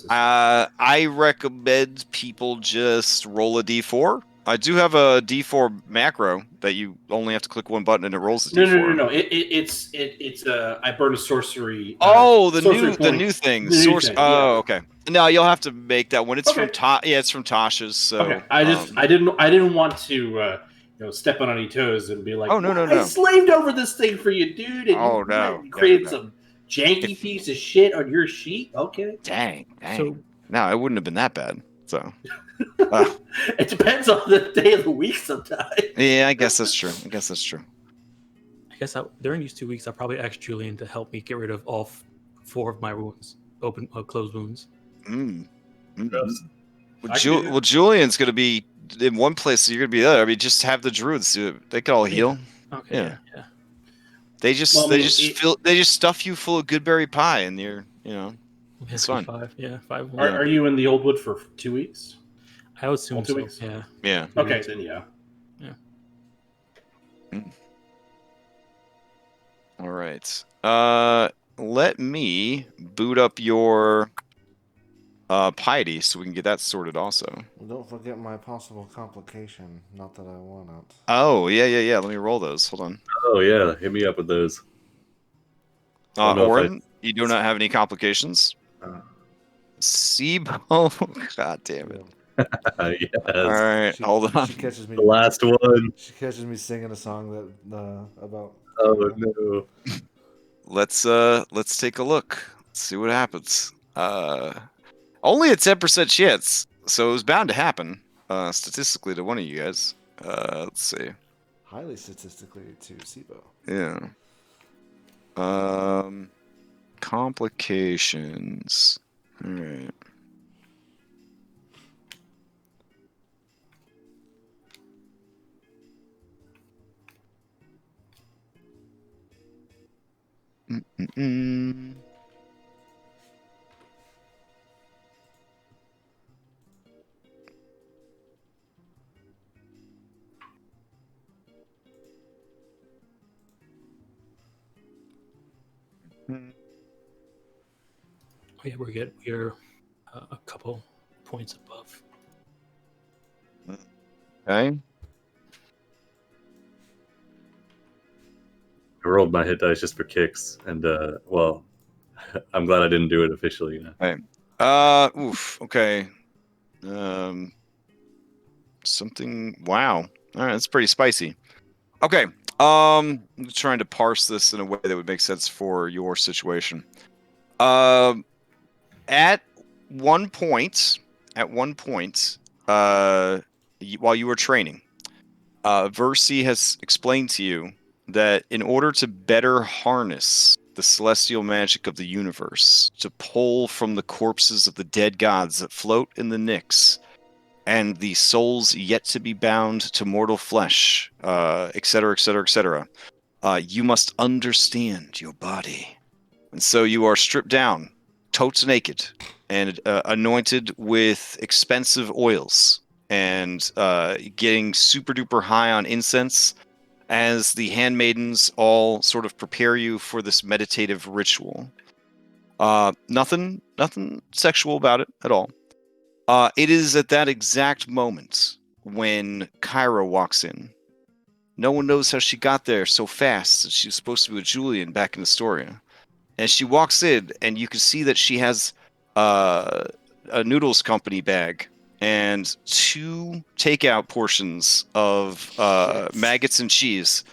Speaker 1: I recommend people just roll a d4. I do have a d4 macro that you only have to click one button and it rolls the d4.
Speaker 4: No. It's I burn a sorcery.
Speaker 1: The
Speaker 4: sorcery
Speaker 1: new thing.
Speaker 4: The new thing, yeah.
Speaker 1: Okay. No, you'll have to make that one. It's
Speaker 4: Okay.
Speaker 1: from it's from Tasha's. So
Speaker 4: Okay. I didn't want to step on any toes and be like,
Speaker 1: Oh, no.
Speaker 4: I slaved over this thing for you, dude. And you created some janky piece of shit on your sheet. Okay.
Speaker 1: Dang.
Speaker 5: So
Speaker 1: No, it wouldn't have been that bad. So
Speaker 4: it depends on the day of the week sometimes.
Speaker 1: yeah, I guess that's true.
Speaker 5: I guess during these 2 weeks, I'll probably ask Julian to help me get rid of all 4 of my wounds, closed wounds.
Speaker 1: Well, Julian's going to be in one place, so you're going to be the other. I mean, just have the druids do it. They could all heal.
Speaker 5: Okay. Yeah.
Speaker 1: They just stuff you full of goodberry pie, and you're it's fun.
Speaker 5: 5. Yeah, 5.
Speaker 4: Are you in the Old Wood for 2 weeks?
Speaker 5: I would assume
Speaker 4: 2
Speaker 5: so.
Speaker 4: weeks?
Speaker 5: Yeah.
Speaker 1: Yeah.
Speaker 4: Okay, then yeah.
Speaker 1: All right. Let me boot up your piety so we can get that sorted also.
Speaker 2: Don't forget my possible complication. Not that I want it.
Speaker 1: Oh, yeah. Let me roll those. Hold on.
Speaker 3: Oh yeah, hit me up with those.
Speaker 1: Oren, you do not have any complications? Sibo? God damn it.
Speaker 3: Yes.
Speaker 1: All right, hold on.
Speaker 2: She catches me.
Speaker 3: The last one.
Speaker 2: She catches me singing a song that about.
Speaker 3: Oh no.
Speaker 1: Let's take a look. Let's see what happens. Only a 10% chance, so it was bound to happen. Statistically to one of you guys. Let's see.
Speaker 2: Highly statistically to SIBO.
Speaker 1: Yeah. Complications. All right.
Speaker 5: Oh, yeah, we're good. We're a couple points above.
Speaker 1: Okay.
Speaker 3: I rolled my hit dice just for kicks, and well, I'm glad I didn't do it officially.
Speaker 1: Okay. Something. Wow. All right, that's pretty spicy. Okay. I'm trying to parse this in a way that would make sense for your situation. At one point, while you were training, Versi has explained to you that in order to better harness the celestial magic of the universe, to pull from the corpses of the dead gods that float in the Nyx, and the souls yet to be bound to mortal flesh, etc., you must understand your body. And so you are stripped down, totes naked, and anointed with expensive oils, and getting super duper high on incense as the handmaidens all sort of prepare you for this meditative ritual. Nothing sexual about it at all. It is at that exact moment when Kyra walks in. No one knows how she got there so fast. She was supposed to be with Julian back in Estoria. And she walks in, and you can see that she has a noodles company bag and 2 takeout portions of maggots and cheese.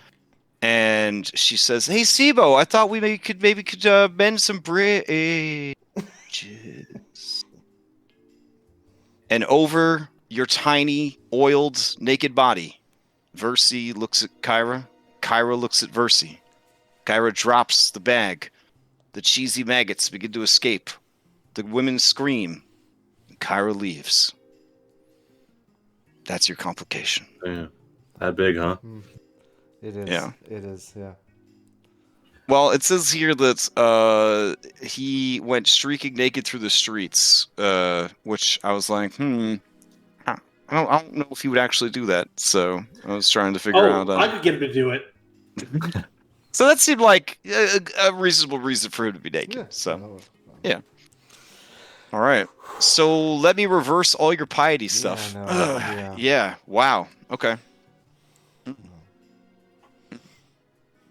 Speaker 1: And she says, "Hey, Sibo, I thought we maybe could bend some bridges." And over your tiny, oiled, naked body, Versi looks at Kyra. Kyra looks at Versi. Kyra drops the bag. The cheesy maggots begin to escape. The women scream. And Kyra leaves. That's your complication.
Speaker 3: Yeah. That big, huh?
Speaker 2: It is.
Speaker 1: Yeah.
Speaker 2: It is, yeah.
Speaker 1: Well, it says here that he went streaking naked through the streets, which I was like, I don't know if he would actually do that. So I was trying to figure out.
Speaker 4: I could get him to do it.
Speaker 1: So that seemed like a reasonable reason for him to be naked.
Speaker 2: Yeah.
Speaker 1: So,
Speaker 2: No.
Speaker 1: yeah. All right. So let me reverse all your piety stuff.
Speaker 2: no,
Speaker 1: Ugh,
Speaker 2: yeah.
Speaker 1: Wow. Okay.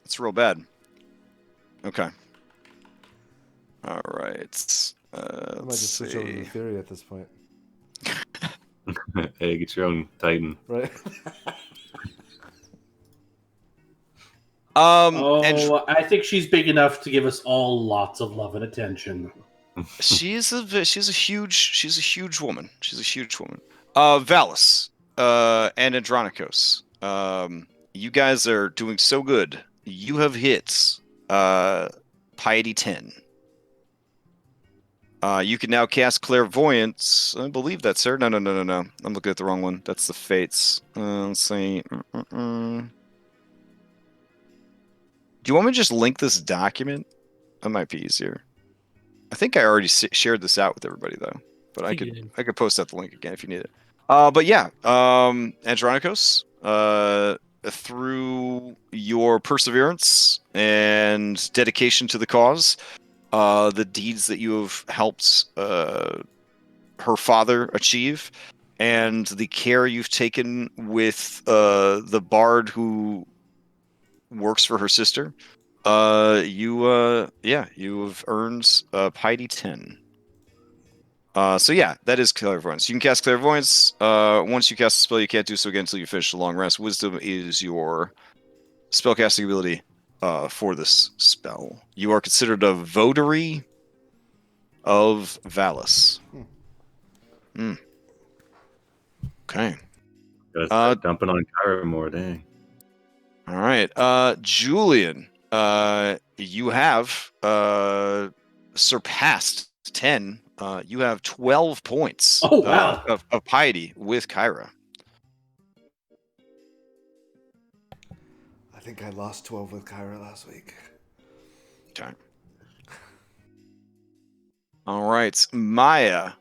Speaker 1: That's real bad. Okay. All right.
Speaker 2: I might just switch over to the theory at this point.
Speaker 3: Hey, get your own Titan.
Speaker 2: Right?
Speaker 4: I think she's big enough to give us all lots of love and attention.
Speaker 1: she's a huge woman. She's a huge woman. Valis, and Andronikos. You guys are doing so good. You have hit Piety 10. You can now cast Clairvoyance. I believe that's her. No. I'm looking at the wrong one. That's the Fates. Let's see. Do you want me to just link this document? That might be easier. I think I already shared this out with everybody though, but I could post out the link again if you need it. But yeah, Andronikos, through your perseverance and dedication to the cause, the deeds that you have helped her father achieve, and the care you've taken with the bard who works for her sister, you have earned Piety 10. So yeah, that is Clairvoyance. You can cast Clairvoyance. Once you cast a spell, you can't do so again until you finish the long rest. Wisdom is your spellcasting ability for this spell. You are considered a votary of Valis. Okay.
Speaker 3: Gotta start dumping on Kyra more, dang.
Speaker 1: All right, Julian, you have surpassed 10. You have 12 points of piety with Kyra.
Speaker 2: I think I lost 12 with Kyra last week.
Speaker 1: Okay. All right, Maya,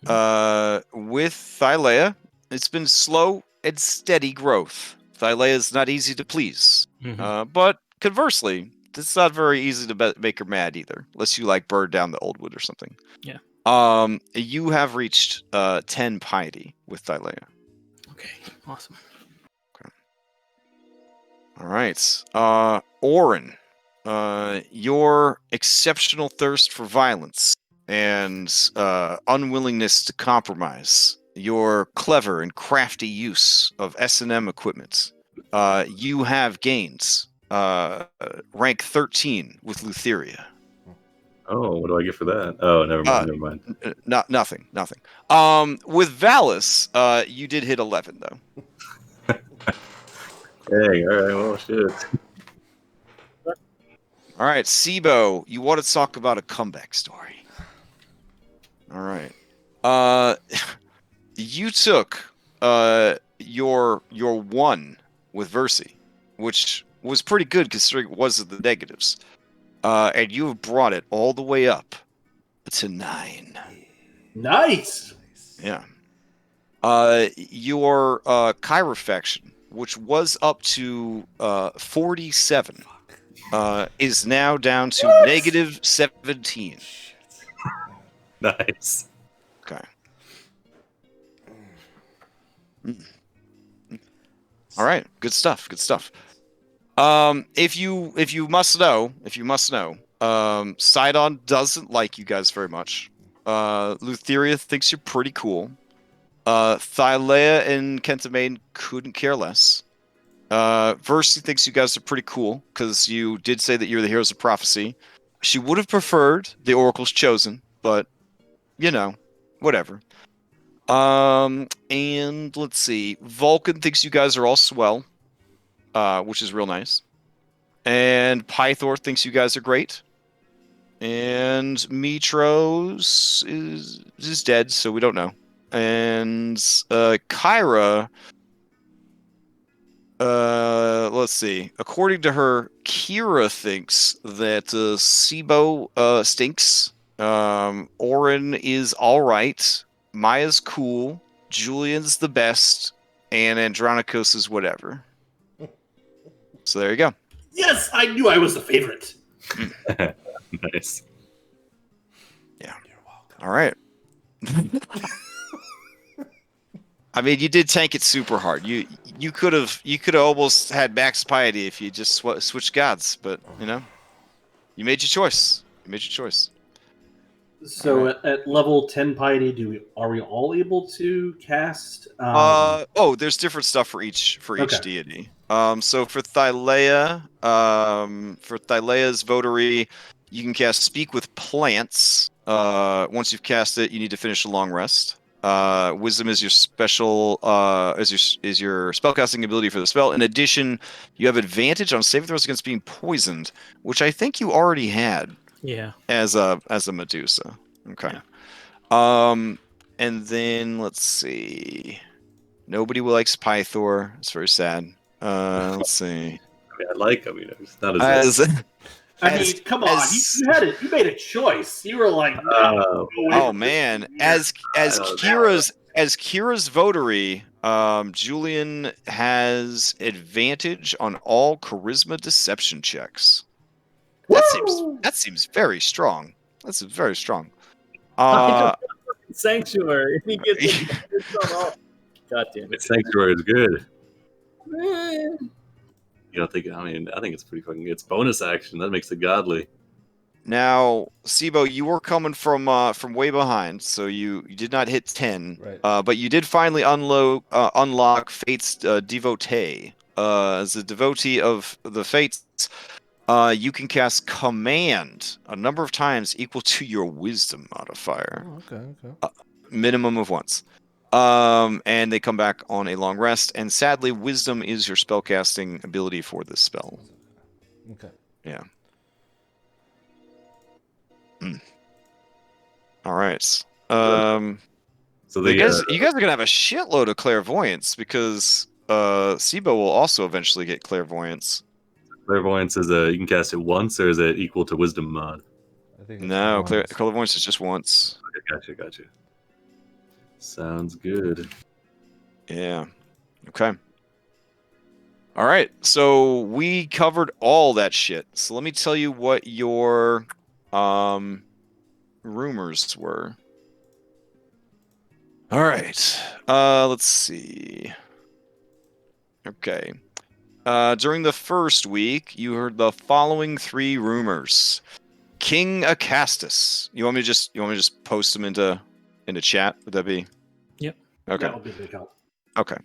Speaker 1: with Thylea, it's been slow and steady growth. Thylea is not easy to please, but conversely, it's not very easy to make her mad either, unless you like burn down the old wood or something.
Speaker 5: Yeah.
Speaker 1: You have reached 10 piety with Thylea.
Speaker 5: Okay, awesome.
Speaker 1: Okay. All right, Orin, your exceptional thirst for violence and unwillingness to compromise, your clever and crafty use of S&M equipment, you have gained rank 13 with Lutheria.
Speaker 3: Oh, what do I get for that? Oh, never mind.
Speaker 1: Nothing. With Valis, you did hit 11 though.
Speaker 3: Dang, all right, well, shit.
Speaker 1: All right, Sibo, you want to talk about a comeback story. All right. You took your 1 with Versi, which was pretty good considering it was the negatives. And you have brought it all the way up to 9.
Speaker 4: Nice.
Speaker 1: Yeah. Your Kyra faction, which was up to 47, is now down to negative 17.
Speaker 3: Nice.
Speaker 1: Okay. All right. Good stuff. If you must know, Sidon doesn't like you guys very much. Lutheria thinks you're pretty cool. Thylea and Kentamane couldn't care less. Versi thinks you guys are pretty cool because you did say that you're the heroes of prophecy. She would have preferred the Oracle's Chosen, but whatever. And let's see. Vulcan thinks you guys are all swell, which is real nice. And Pythor thinks you guys are great. And Mitros is dead, so we don't know. And Kyra, let's see. According to her, Kira thinks that Sibo stinks. Orin is all right. Maya's cool. Julian's the best. And Andronikos is whatever. So there you go.
Speaker 4: Yes, I knew I was the favorite.
Speaker 3: Nice.
Speaker 1: Yeah. You're welcome. All right. I mean, you did tank it super hard. You could have almost had max piety if you just switched gods, but you made your choice. You made your choice.
Speaker 4: So
Speaker 1: Alright.
Speaker 4: at level 10 piety, are we all able to cast?
Speaker 1: There's different stuff for each
Speaker 4: Okay.
Speaker 1: deity. So for Thylea's votary, you can cast Speak with Plants. Once you've cast it, you need to finish a long rest. Wisdom is your special is your spellcasting ability for the spell. In addition, you have advantage on saving throws against being poisoned, which I think you already had.
Speaker 5: Yeah.
Speaker 1: As a Medusa. Okay.
Speaker 5: Yeah.
Speaker 1: And then let's see. Nobody likes Pythor. It's very sad. Let's see.
Speaker 3: I mean, I like him. It's not
Speaker 1: As
Speaker 4: I mean, come on, you had it. You made a choice. You were like, no,
Speaker 1: oh man, as Kira's votary, Julian has advantage on all charisma deception checks. That seems very strong. That's very strong.
Speaker 6: Sanctuary. He gets God damn it.
Speaker 3: Sanctuary is good. You don't think? I mean, I think it's pretty fucking. It's bonus action that makes it godly.
Speaker 1: Now, Sibo, you were coming from way behind, so you did not hit 10.
Speaker 2: Right.
Speaker 1: But you did finally unlock Fate's devotee. As a devotee of the Fates, you can cast Command a number of times equal to your Wisdom modifier.
Speaker 2: Oh, okay.
Speaker 1: Minimum of once. And they come back on a long rest. And sadly, Wisdom is your spellcasting ability for this spell.
Speaker 2: Okay.
Speaker 1: Yeah. All right. So you guys are gonna have a shitload of clairvoyance because Sibo will also eventually get clairvoyance.
Speaker 3: Clairvoyance is you can cast it once, or is it equal to Wisdom mod?
Speaker 2: I think
Speaker 1: No, clairvoyance is just once.
Speaker 3: Okay, gotcha. Sounds good.
Speaker 1: Yeah. Okay. All right. So we covered all that shit. So let me tell you what your rumors were. All right. Let's see. Okay. During the first week, you heard the following 3 rumors. King Acastus. You want me to just post them into chat? Would that be?
Speaker 5: Yep.
Speaker 1: Okay.
Speaker 4: That would be a big help.
Speaker 1: Okay.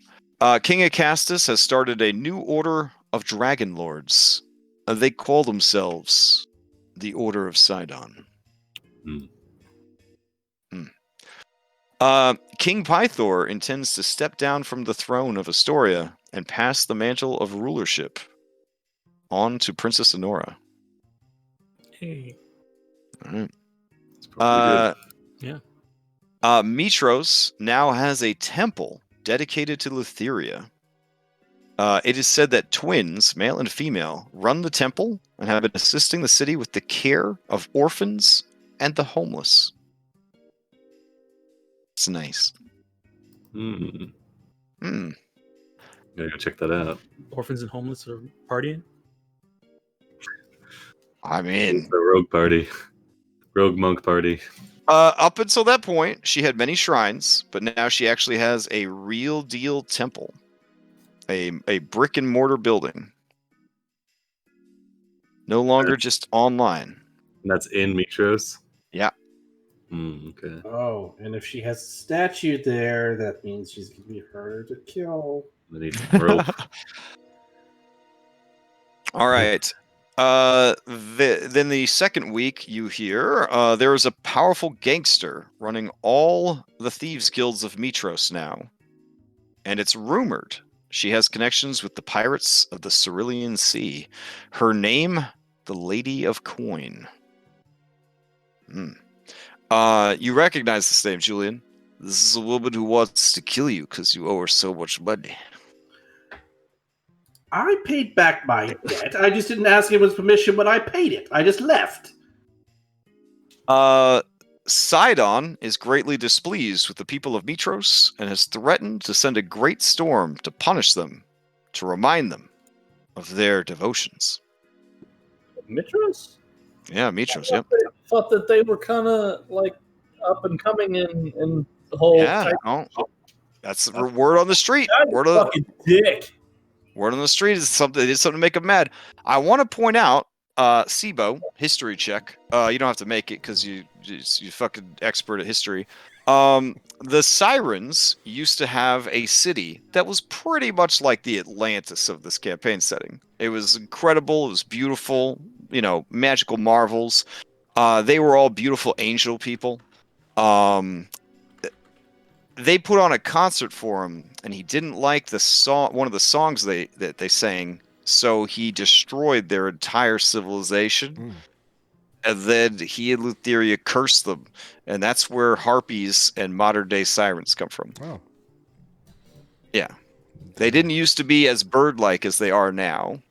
Speaker 1: King Acastus has started a new order of Dragonlords. They call themselves the Order of Sidon. King Pythor intends to step down from the throne of Estoria and pass the mantle of rulership on to Princess Sonora.
Speaker 5: Hey.
Speaker 1: All right.
Speaker 3: That's probably
Speaker 5: Yeah.
Speaker 1: Mitros now has a temple dedicated to Letheria. It is said that twins, male and female, run the temple and have been assisting the city with the care of orphans and the homeless. It's nice.
Speaker 3: good. Gotta go check that out.
Speaker 5: Orphans and homeless are partying.
Speaker 1: I mean,
Speaker 3: It's a rogue party. Rogue monk party.
Speaker 1: up until that point, she had many shrines, but now she actually has a real deal temple. A brick and mortar building. No longer just online.
Speaker 3: And that's in Mitros?
Speaker 1: Yeah.
Speaker 3: Okay.
Speaker 4: Oh, and if she has a statue there, that means she's going to be harder to kill.
Speaker 3: I need rope.
Speaker 1: All right. Then the second week, you hear there is a powerful gangster running all the thieves' guilds of Mitros now. And it's rumored she has connections with the pirates of the Cerulean Sea. Her name, the Lady of Coin. You recognize this name, Julian. This is a woman who wants to kill you because you owe her so much money.
Speaker 4: I paid back my debt. I just didn't ask anyone's permission when I paid it. I just left.
Speaker 1: Sidon is greatly displeased with the people of Mitros and has threatened to send a great storm to punish them, to remind them of their devotions.
Speaker 6: Mitros?
Speaker 1: Yeah, Mitros, yep.
Speaker 6: I thought that they were kind of like up and coming in the whole.
Speaker 1: Yeah, that's word on the street. Word on
Speaker 6: fucking dick.
Speaker 1: Word on the street is something. It's something to make him mad. I want to point out, SIBO history check. You don't have to make it because you fucking expert at history. The Sirens used to have a city that was pretty much like the Atlantis of this campaign setting. It was incredible. It was beautiful. Magical marvels. They were all beautiful angel people. They put on a concert for him, and he didn't like the song, one of the songs that they sang, so he destroyed their entire civilization. And then he and Lutheria cursed them, and that's where harpies and modern day sirens come from.
Speaker 2: Oh.
Speaker 1: Yeah. They didn't used to be as bird-like as they are now.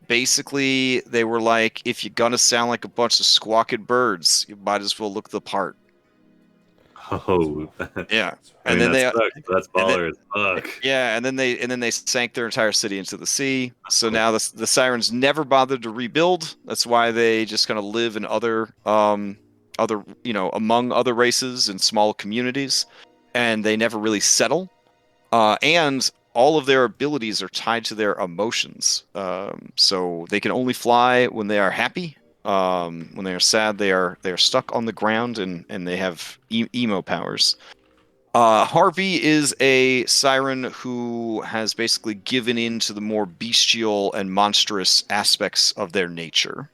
Speaker 1: Basically, they were like, if you're gonna sound like a bunch of squawking birds, you might as well look the part.
Speaker 3: Oh,
Speaker 1: Yeah.
Speaker 3: I mean, that's baller as fuck.
Speaker 1: Yeah, and then they sank their entire city into the sea. So now the sirens never bothered to rebuild. That's why they just kind of live in other among other races and small communities, and they never really settle. And all of their abilities are tied to their emotions. So they can only fly when they are happy. When they are sad, they are stuck on the ground, and they have emo powers. Harpy is a siren who has basically given in to the more bestial and monstrous aspects of their nature.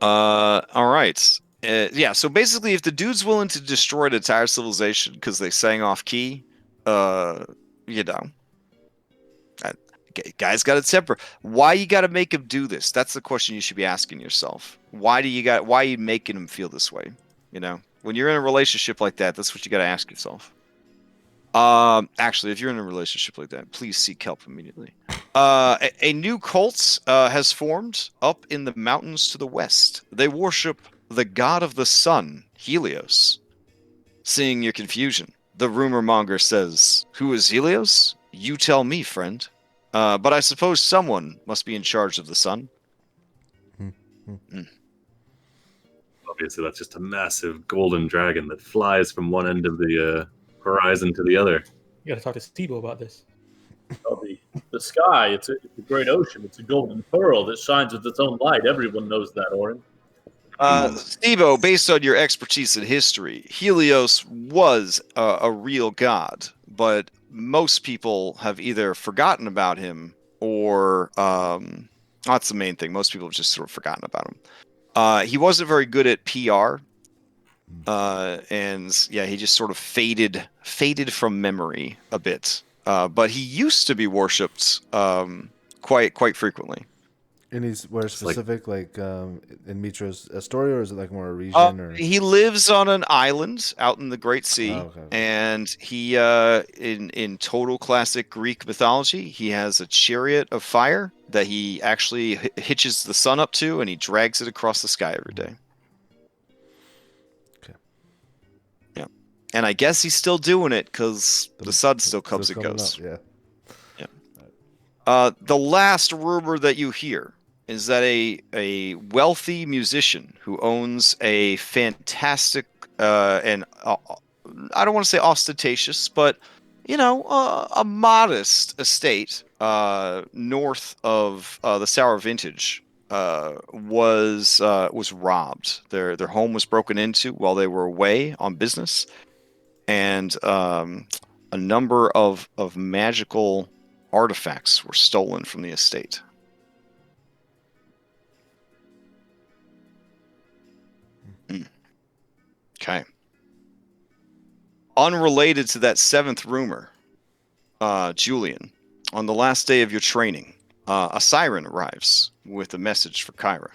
Speaker 1: All right. Yeah, so basically, if the dude's willing to destroy the entire civilization because they sang off key, guy's got a temper. Why you got to make him do this? That's the question you should be asking yourself. Why are you making him feel this way? When you're in a relationship like that, that's what you got to ask yourself. Actually, if you're in a relationship like that, please seek help immediately. A new cult has formed up in the mountains to the west. They worship the god of the sun, Helios. Seeing your confusion, the rumor monger says, "Who is Helios? You tell me, friend. But I suppose someone must be in charge of the sun."
Speaker 3: Obviously, that's just a massive golden dragon that flies from one end of the horizon to the other.
Speaker 5: You gotta talk to Steve about this.
Speaker 6: Oh, the sky, it's a great ocean. It's a golden pearl that shines with its own light. Everyone knows that, Oren.
Speaker 1: Steve-O, based on your expertise in history, Helios was a real god, but most people have either forgotten about him or that's the main thing. Most people have just sort of forgotten about him. He wasn't very good at PR, and yeah, he just sort of faded from memory a bit. But he used to be worshipped quite frequently.
Speaker 2: And he's where specific, like in Mitra's Estoria, or is it like more a region? Or
Speaker 1: he lives on an island out in the Great Sea,
Speaker 2: okay.
Speaker 1: And he, in total classic Greek mythology, he has a chariot of fire that he actually hitches the sun up to, and he drags it across the sky every day.
Speaker 2: Okay.
Speaker 1: Yeah, and I guess he's still doing it because the sun still comes and goes.
Speaker 2: Up, yeah.
Speaker 1: The last rumor that you hear is that a wealthy musician who owns a fantastic and I don't want to say ostentatious, but a modest estate north of the Sour Vintage was robbed. Their home was broken into while they were away on business, and a number of magical artifacts were stolen from the estate. Okay. Unrelated to that seventh rumor, Julian, on the last day of your training, a siren arrives with a message for Kyra.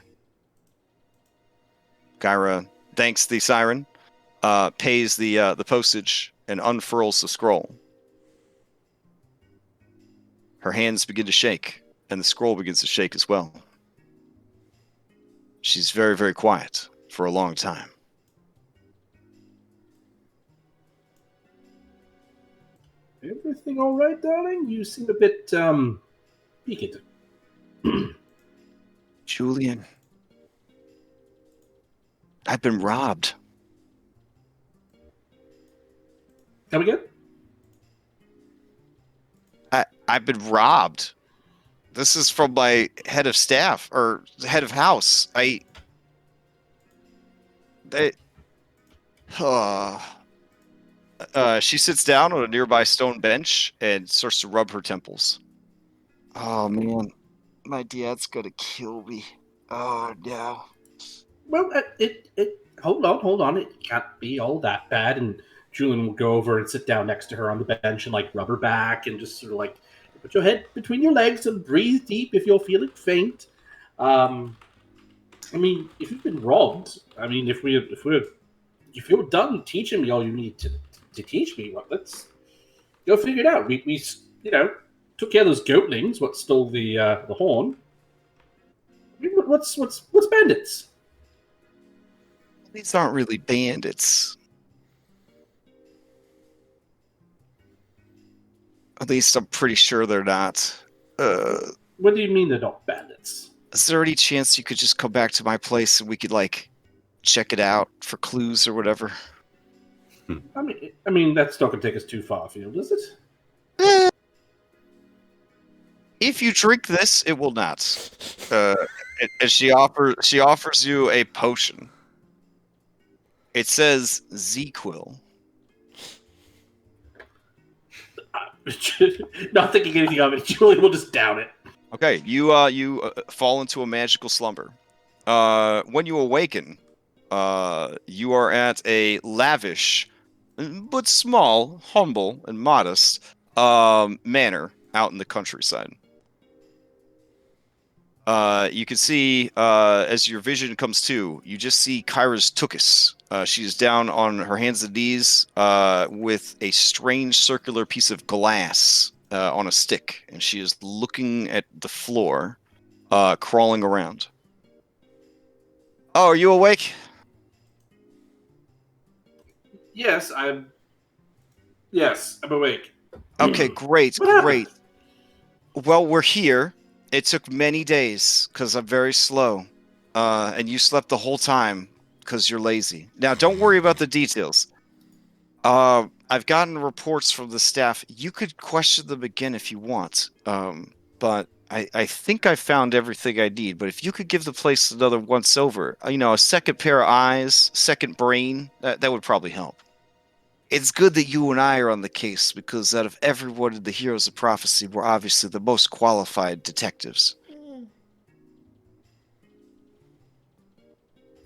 Speaker 1: Kyra thanks the siren, pays the postage, and unfurls the scroll. Her hands begin to shake, and the scroll begins to shake as well. She's very, very quiet for a long time.
Speaker 4: Everything all right, darling? You seem a bit peaked.
Speaker 1: Julian, I've been robbed.
Speaker 4: Come again?
Speaker 1: I've been robbed. This is from my head of staff or head of house. She sits down on a nearby stone bench and starts to rub her temples. Oh man, my dad's gonna kill me. Oh no.
Speaker 4: Well, hold on. It can't be all that bad. And Julian will go over and sit down next to her on the bench and like rub her back and just sort of like put your head between your legs and breathe deep if you're feeling faint. I mean, if you've been robbed, I mean, if you're done teaching me all you need to teach me, well, let's go figure it out. We took care of those goatlings. What stole the horn? I mean, what's bandits?
Speaker 1: These aren't really bandits. At least I'm pretty sure they're not.
Speaker 4: What do you mean they're not bandits?
Speaker 1: Is there any chance you could just come back to my place and we could like check it out for clues or whatever?
Speaker 4: I mean that's not going to take us too far afield, is it?
Speaker 1: If you drink this, it will not. And she offers you a potion. It says ZQuil.
Speaker 4: Not thinking anything of it. Julian will just down it.
Speaker 1: Okay, you fall into a magical slumber. When you awaken, you are at a lavish, but small, humble, and modest manor out in the countryside. You can see, as your vision comes to, you just see Kyra's Tukis. She's down on her hands and knees with a strange circular piece of glass on a stick, and she is looking at the floor, crawling around. Oh, are you awake?
Speaker 4: Yes, I'm awake.
Speaker 1: Okay, great,
Speaker 4: What
Speaker 1: great. Well, we're here. It took many days because I'm very slow, and you slept the whole time because you're lazy. Now, don't worry about the details. I've gotten reports from the staff. You could question them again if you want, but I think I found everything I need. But if you could give the place another once over, a second pair of eyes, second brain, that would probably help. It's good that you and I are on the case because out of everyone in the Heroes of Prophecy, we're obviously the most qualified detectives.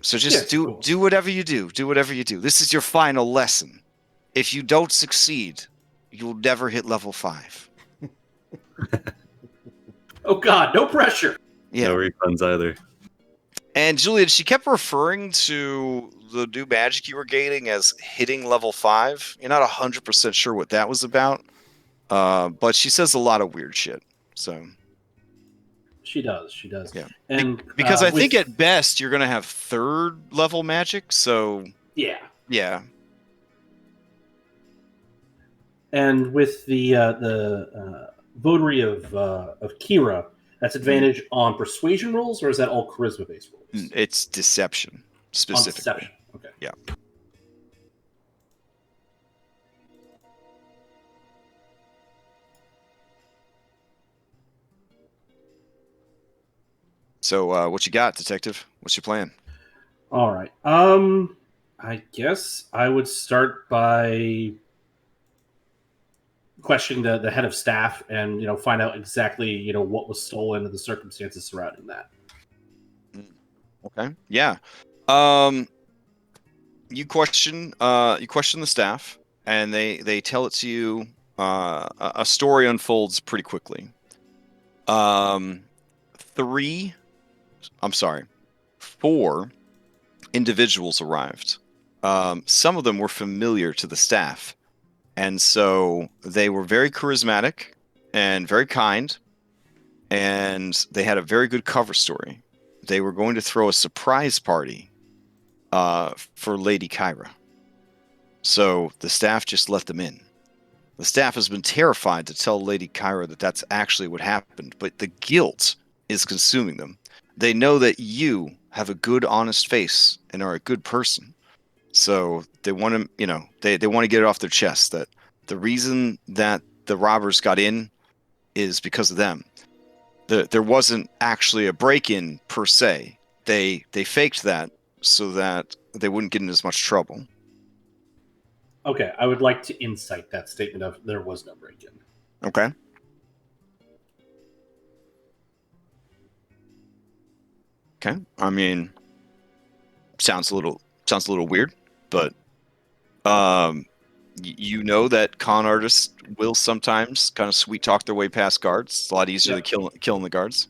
Speaker 1: So just do whatever you do. Do whatever you do. This is your final lesson. If you don't succeed, you'll never hit level 5.
Speaker 4: Oh God, no pressure.
Speaker 1: Yeah.
Speaker 3: No refunds either.
Speaker 1: And Julian, she kept referring to the new magic you were gaining as hitting level 5. You're not 100% sure what that was about, but she says a lot of weird shit. So
Speaker 4: She does.
Speaker 1: yeah,
Speaker 4: And
Speaker 1: because I think at best you're gonna have 3rd level magic. So
Speaker 4: yeah. And with the votary of Kira, that's advantage on persuasion rolls, or is that all charisma based rolls?
Speaker 1: It's deception specifically.
Speaker 4: On deception. Okay.
Speaker 1: Yeah. So, what you got, detective? What's your plan?
Speaker 4: All right. I guess I would start by questioning the head of staff and find out exactly what was stolen and the circumstances surrounding that.
Speaker 1: Okay. Yeah. You question the staff, and they tell it to you. A story unfolds pretty quickly. 4 individuals arrived. Some of them were familiar to the staff, and so they were very charismatic and very kind, and they had a very good cover story. They were going to throw a surprise party for Lady Kyra. So the staff just let them in. The staff has been terrified to tell Lady Kyra that that's actually what happened, but the guilt is consuming them. They know that you have a good, honest face and are a good person. So they want to, they want to get it off their chest that the reason that the robbers got in is because of them. There wasn't actually a break-in per se. They faked that so that they wouldn't get in as much trouble.
Speaker 4: Okay, I would like to incite that statement of there was no break-in.
Speaker 1: Okay. Okay. I mean, sounds a little weird, but you know that con artists will sometimes kind of sweet talk their way past guards. It's a lot easier than killing the guards.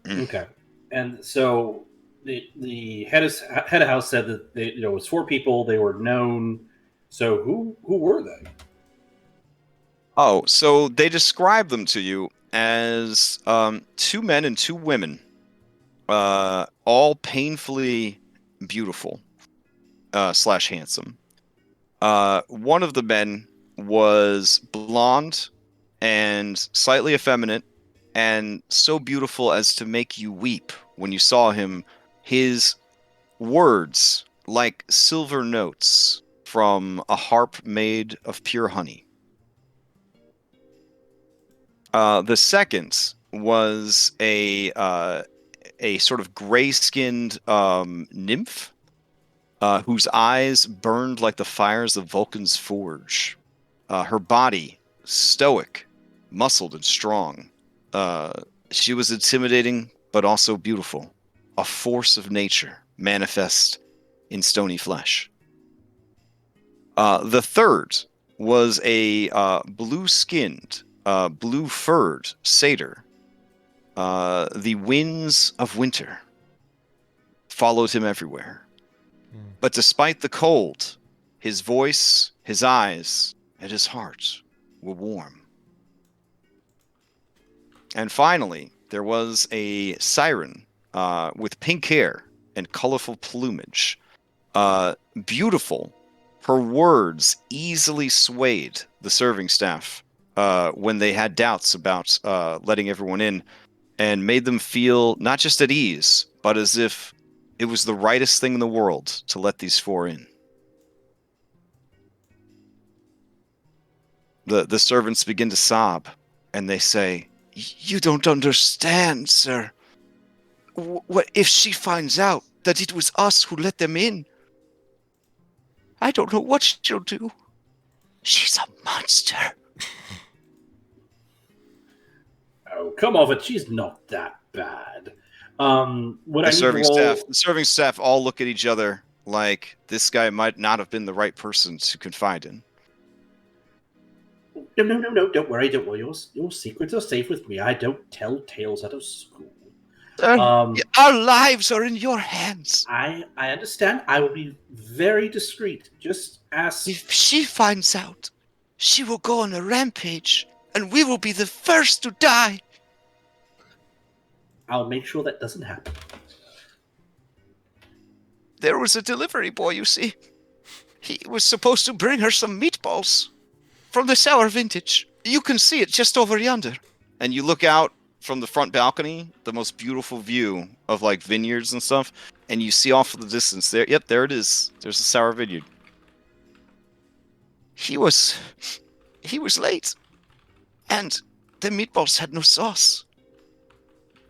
Speaker 4: Okay, and so the head of house said that it was 4 people. They were known. So who were they?
Speaker 1: Oh, so they describe them to you as 2 men and 2 women, all painfully beautiful / handsome. One of the men was blonde and slightly effeminate, and so beautiful as to make you weep when you saw him. His words like silver notes from a harp made of pure honey. The second was a sort of gray-skinned nymph whose eyes burned like the fires of Vulcan's forge. Her body, stoic, muscled, and strong. She was intimidating, but also beautiful. A force of nature, manifest in stony flesh. The third was a blue-skinned, blue-furred satyr. The winds of winter followed him everywhere. But despite the cold, his voice, his eyes, and his heart were warm. And finally, there was a siren with pink hair and colorful plumage. Beautiful. Her words easily swayed the serving staff when they had doubts about letting everyone in, and made them feel not just at ease, but as if it was the rightest thing in the world to let these 4 in. The servants begin to sob, and they say, "You don't understand, sir. What if she finds out that it was us who let them in? I don't know what she'll do. She's a monster."
Speaker 4: Oh, come off it. She's not that bad.
Speaker 1: The serving staff all look at each other like this guy might not have been the right person to confide in.
Speaker 4: No. Don't worry. Your secrets are safe with me. I don't tell tales out of school.
Speaker 1: Our lives are in your hands.
Speaker 4: I understand. I will be very discreet. Just ask.
Speaker 1: If she finds out, she will go on a rampage, and we will be the first to die.
Speaker 4: I'll make sure that doesn't happen.
Speaker 1: There was a delivery boy, you see. He was supposed to bring her some meatballs from the sour vintage. You can see it just over yonder. And you look out from the front balcony, the most beautiful view of like vineyards and stuff, and you see off in the distance there. Yep, there it is. There's a sour vineyard. He was late, and the meatballs had no sauce.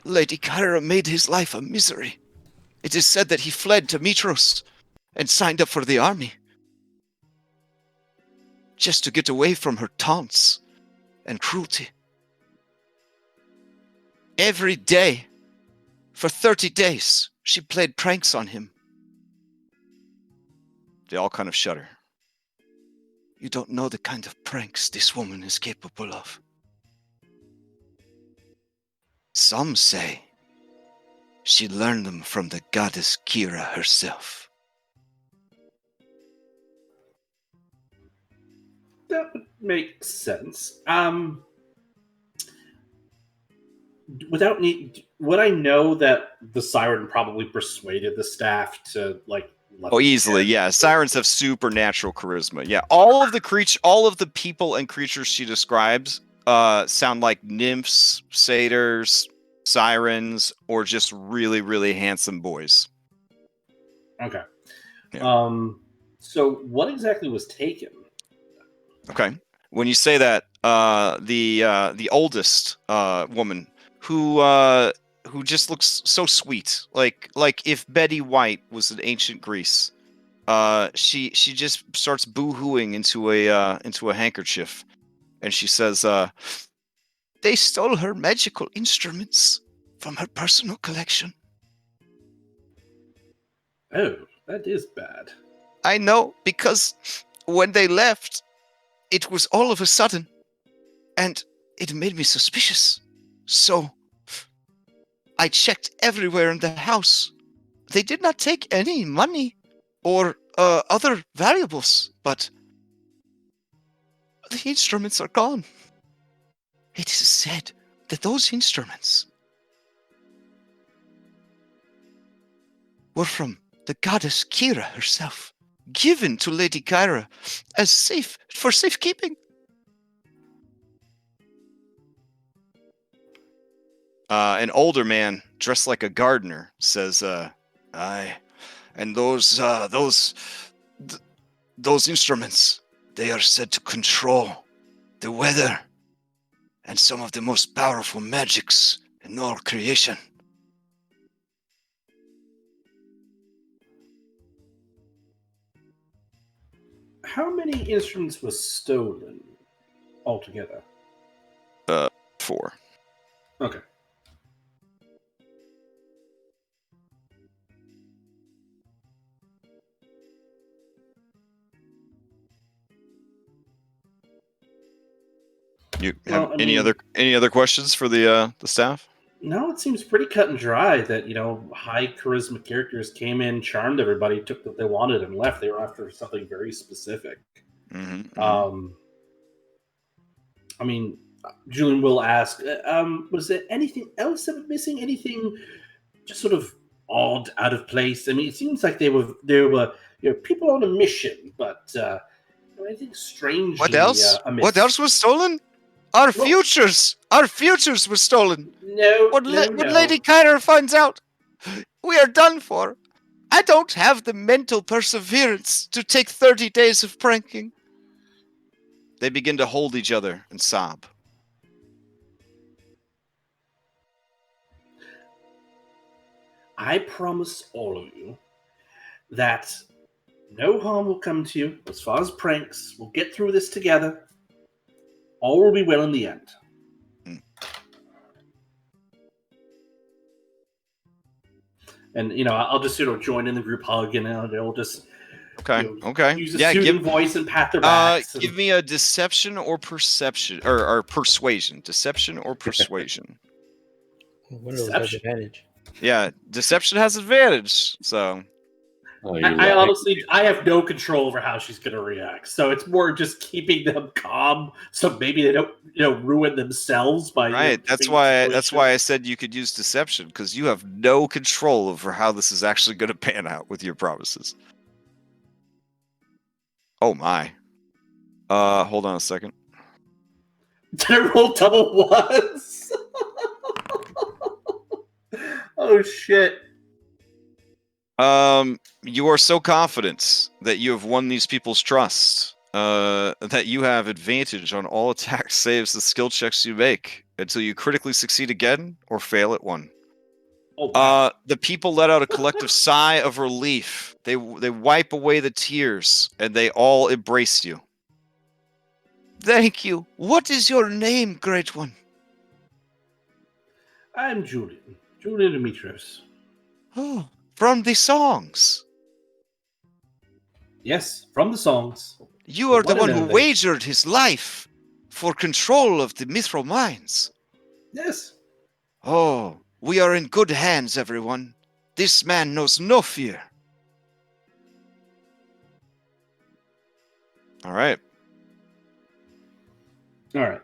Speaker 1: Lady Kyra made his life a misery. It is said that he fled to Mitros and signed up for the army, just to get away from her taunts and cruelty. Every day, for 30 days, she played pranks on him. They all kind of shudder. You don't know the kind of pranks this woman is capable of. Some say she learned them from the goddess Kyra herself.
Speaker 4: That would make sense. Would I know that the siren probably persuaded the staff to let
Speaker 1: easily, yeah. Sirens have supernatural charisma. Yeah, all of the people and creatures she describes sound like nymphs, satyrs, sirens, or just really, really handsome boys.
Speaker 4: Okay.
Speaker 1: Yeah.
Speaker 4: So what exactly was taken?
Speaker 1: Okay. When you say that, the oldest woman who just looks so sweet, like if Betty White was in ancient Greece, she just starts boo-hooing into a handkerchief, and she says, "They stole her magical instruments from her personal collection."
Speaker 4: Oh, that is bad.
Speaker 1: I know, because when they left, it was all of a sudden, and it made me suspicious. So I checked everywhere in the house. They did not take any money or other valuables, but the instruments are gone. It is said that those instruments were from the goddess Kira herself, given to Lady Kyra as for safekeeping. An older man dressed like a gardener says, "Aye, and those instruments, they are said to control the weather and some of the most powerful magics in all creation."
Speaker 4: How many instruments was stolen altogether?
Speaker 1: 4.
Speaker 4: Okay.
Speaker 1: You have
Speaker 4: Well, I
Speaker 1: any
Speaker 4: mean-
Speaker 1: other questions for the staff?
Speaker 4: No, it seems pretty cut and dry that, high charisma characters came in, charmed everybody, took what they wanted, and left. They were after something very specific.
Speaker 1: Mm-hmm.
Speaker 4: I mean, Julian will ask, was there anything else that was missing? Anything just sort of odd, out of place? I mean, it seems like they were people on a mission, but anything strangely
Speaker 1: What else?
Speaker 4: amiss?
Speaker 1: What else was stolen? Our
Speaker 4: Well-
Speaker 1: futures! Our futures were stolen!
Speaker 4: No,
Speaker 1: When
Speaker 4: no.
Speaker 1: Lady Kyra finds out, we are done for. I don't have the mental perseverance to take 30 days of pranking. They begin to hold each other and sob.
Speaker 4: I promise all of you that no harm will come to you as far as pranks. We'll get through this together. All will be well in the end. And I'll just join in the group hug, and they'll just
Speaker 1: Okay.
Speaker 4: use a
Speaker 1: Yeah,
Speaker 4: soothing voice and pat their backs.
Speaker 1: give me a deception or perception or persuasion. Deception or persuasion.
Speaker 5: One of those has
Speaker 4: Deception.
Speaker 5: advantage.
Speaker 1: Yeah, deception has advantage. So
Speaker 3: Oh, you're
Speaker 4: I
Speaker 3: lying.
Speaker 4: honestly, I have no control over how she's going to react. So it's more just keeping them calm, so maybe they don't, ruin themselves by.
Speaker 1: right. That's why I said you could use deception, because you have no control over how this is actually going to pan out with your promises. Oh my. Hold on a second.
Speaker 4: Did I roll double ones? Oh shit.
Speaker 1: You are so confident that you have won these people's trust, that you have advantage on all attack saves and skill checks you make until you critically succeed again or fail at one.
Speaker 4: Oh, wow.
Speaker 1: The people let out a collective sigh of relief. They wipe away the tears and they all embrace you. Thank you. What is your name, Great One?
Speaker 4: I'm Julian Demetrios.
Speaker 1: Oh, from the songs.
Speaker 4: Yes, from the songs.
Speaker 1: You are the
Speaker 4: One
Speaker 1: one
Speaker 4: and
Speaker 1: who
Speaker 4: only.
Speaker 1: wagered his life for control of the mithril mines.
Speaker 4: Yes.
Speaker 1: Oh, we are in good hands, everyone. This man knows no fear. All right.
Speaker 4: All right.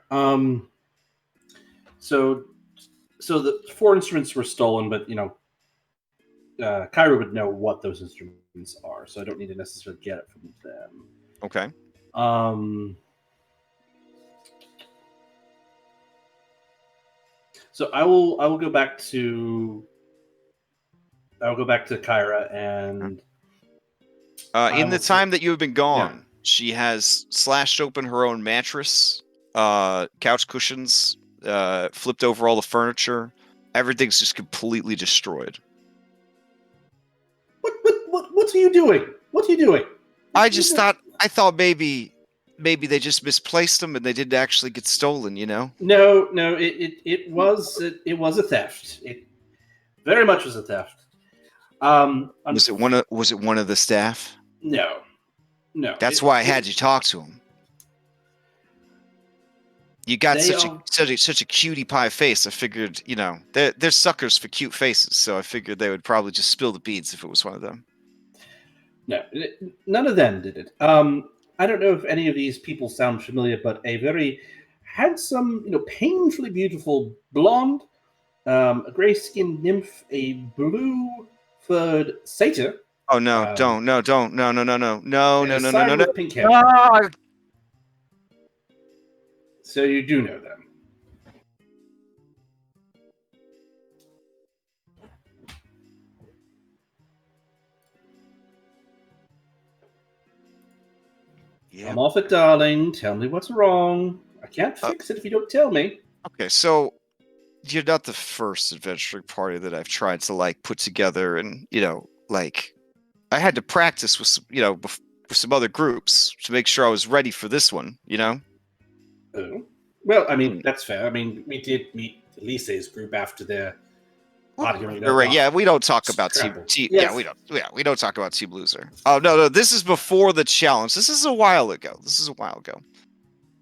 Speaker 4: So the 4 instruments were stolen, but Kyra would know what those instruments are, so I don't need to necessarily get it from them.
Speaker 1: Okay.
Speaker 4: So I will go back to Kyra and
Speaker 1: In the time that you have been gone,
Speaker 4: Yeah.
Speaker 1: she has slashed open her own mattress, couch cushions, flipped over all the furniture. Everything's just completely destroyed.
Speaker 4: What are you doing? What are you doing?
Speaker 1: I thought maybe they just misplaced them and they didn't actually get stolen, you know?
Speaker 4: No, it was a theft. It very much was a theft.
Speaker 1: Was it one of the staff?
Speaker 4: No.
Speaker 1: That's why I had you talk to him. You got
Speaker 4: They
Speaker 1: such a cutie pie face. I figured, you know, they're suckers for cute faces, so I figured they would probably just spill the beans if it was one of them.
Speaker 4: No, none of them did it. I don't know if any of these people sound familiar, but a very handsome, painfully beautiful blonde, a gray-skinned nymph, a blue-furred satyr.
Speaker 1: Oh no!
Speaker 4: Um,
Speaker 1: don't no!
Speaker 4: and a siren with pink hair.
Speaker 1: No!
Speaker 4: So you do know them.
Speaker 1: Yeah.
Speaker 4: I'm off it, darling. Tell me what's wrong. I can't fix it if you don't tell me.
Speaker 1: Okay, so you're not the first adventuring party that I've tried to put together, and I had to practice with some, with some other groups to make sure I was ready for this one.
Speaker 4: Oh. Well, I mean, that's fair. I mean, we did meet Elise's group after their arguing.
Speaker 1: Right? Yeah, we don't talk about team.
Speaker 4: Yes.
Speaker 1: Yeah, we don't. Yeah, we don't talk about Team Loser. Oh no! This is before the challenge. This is a while ago.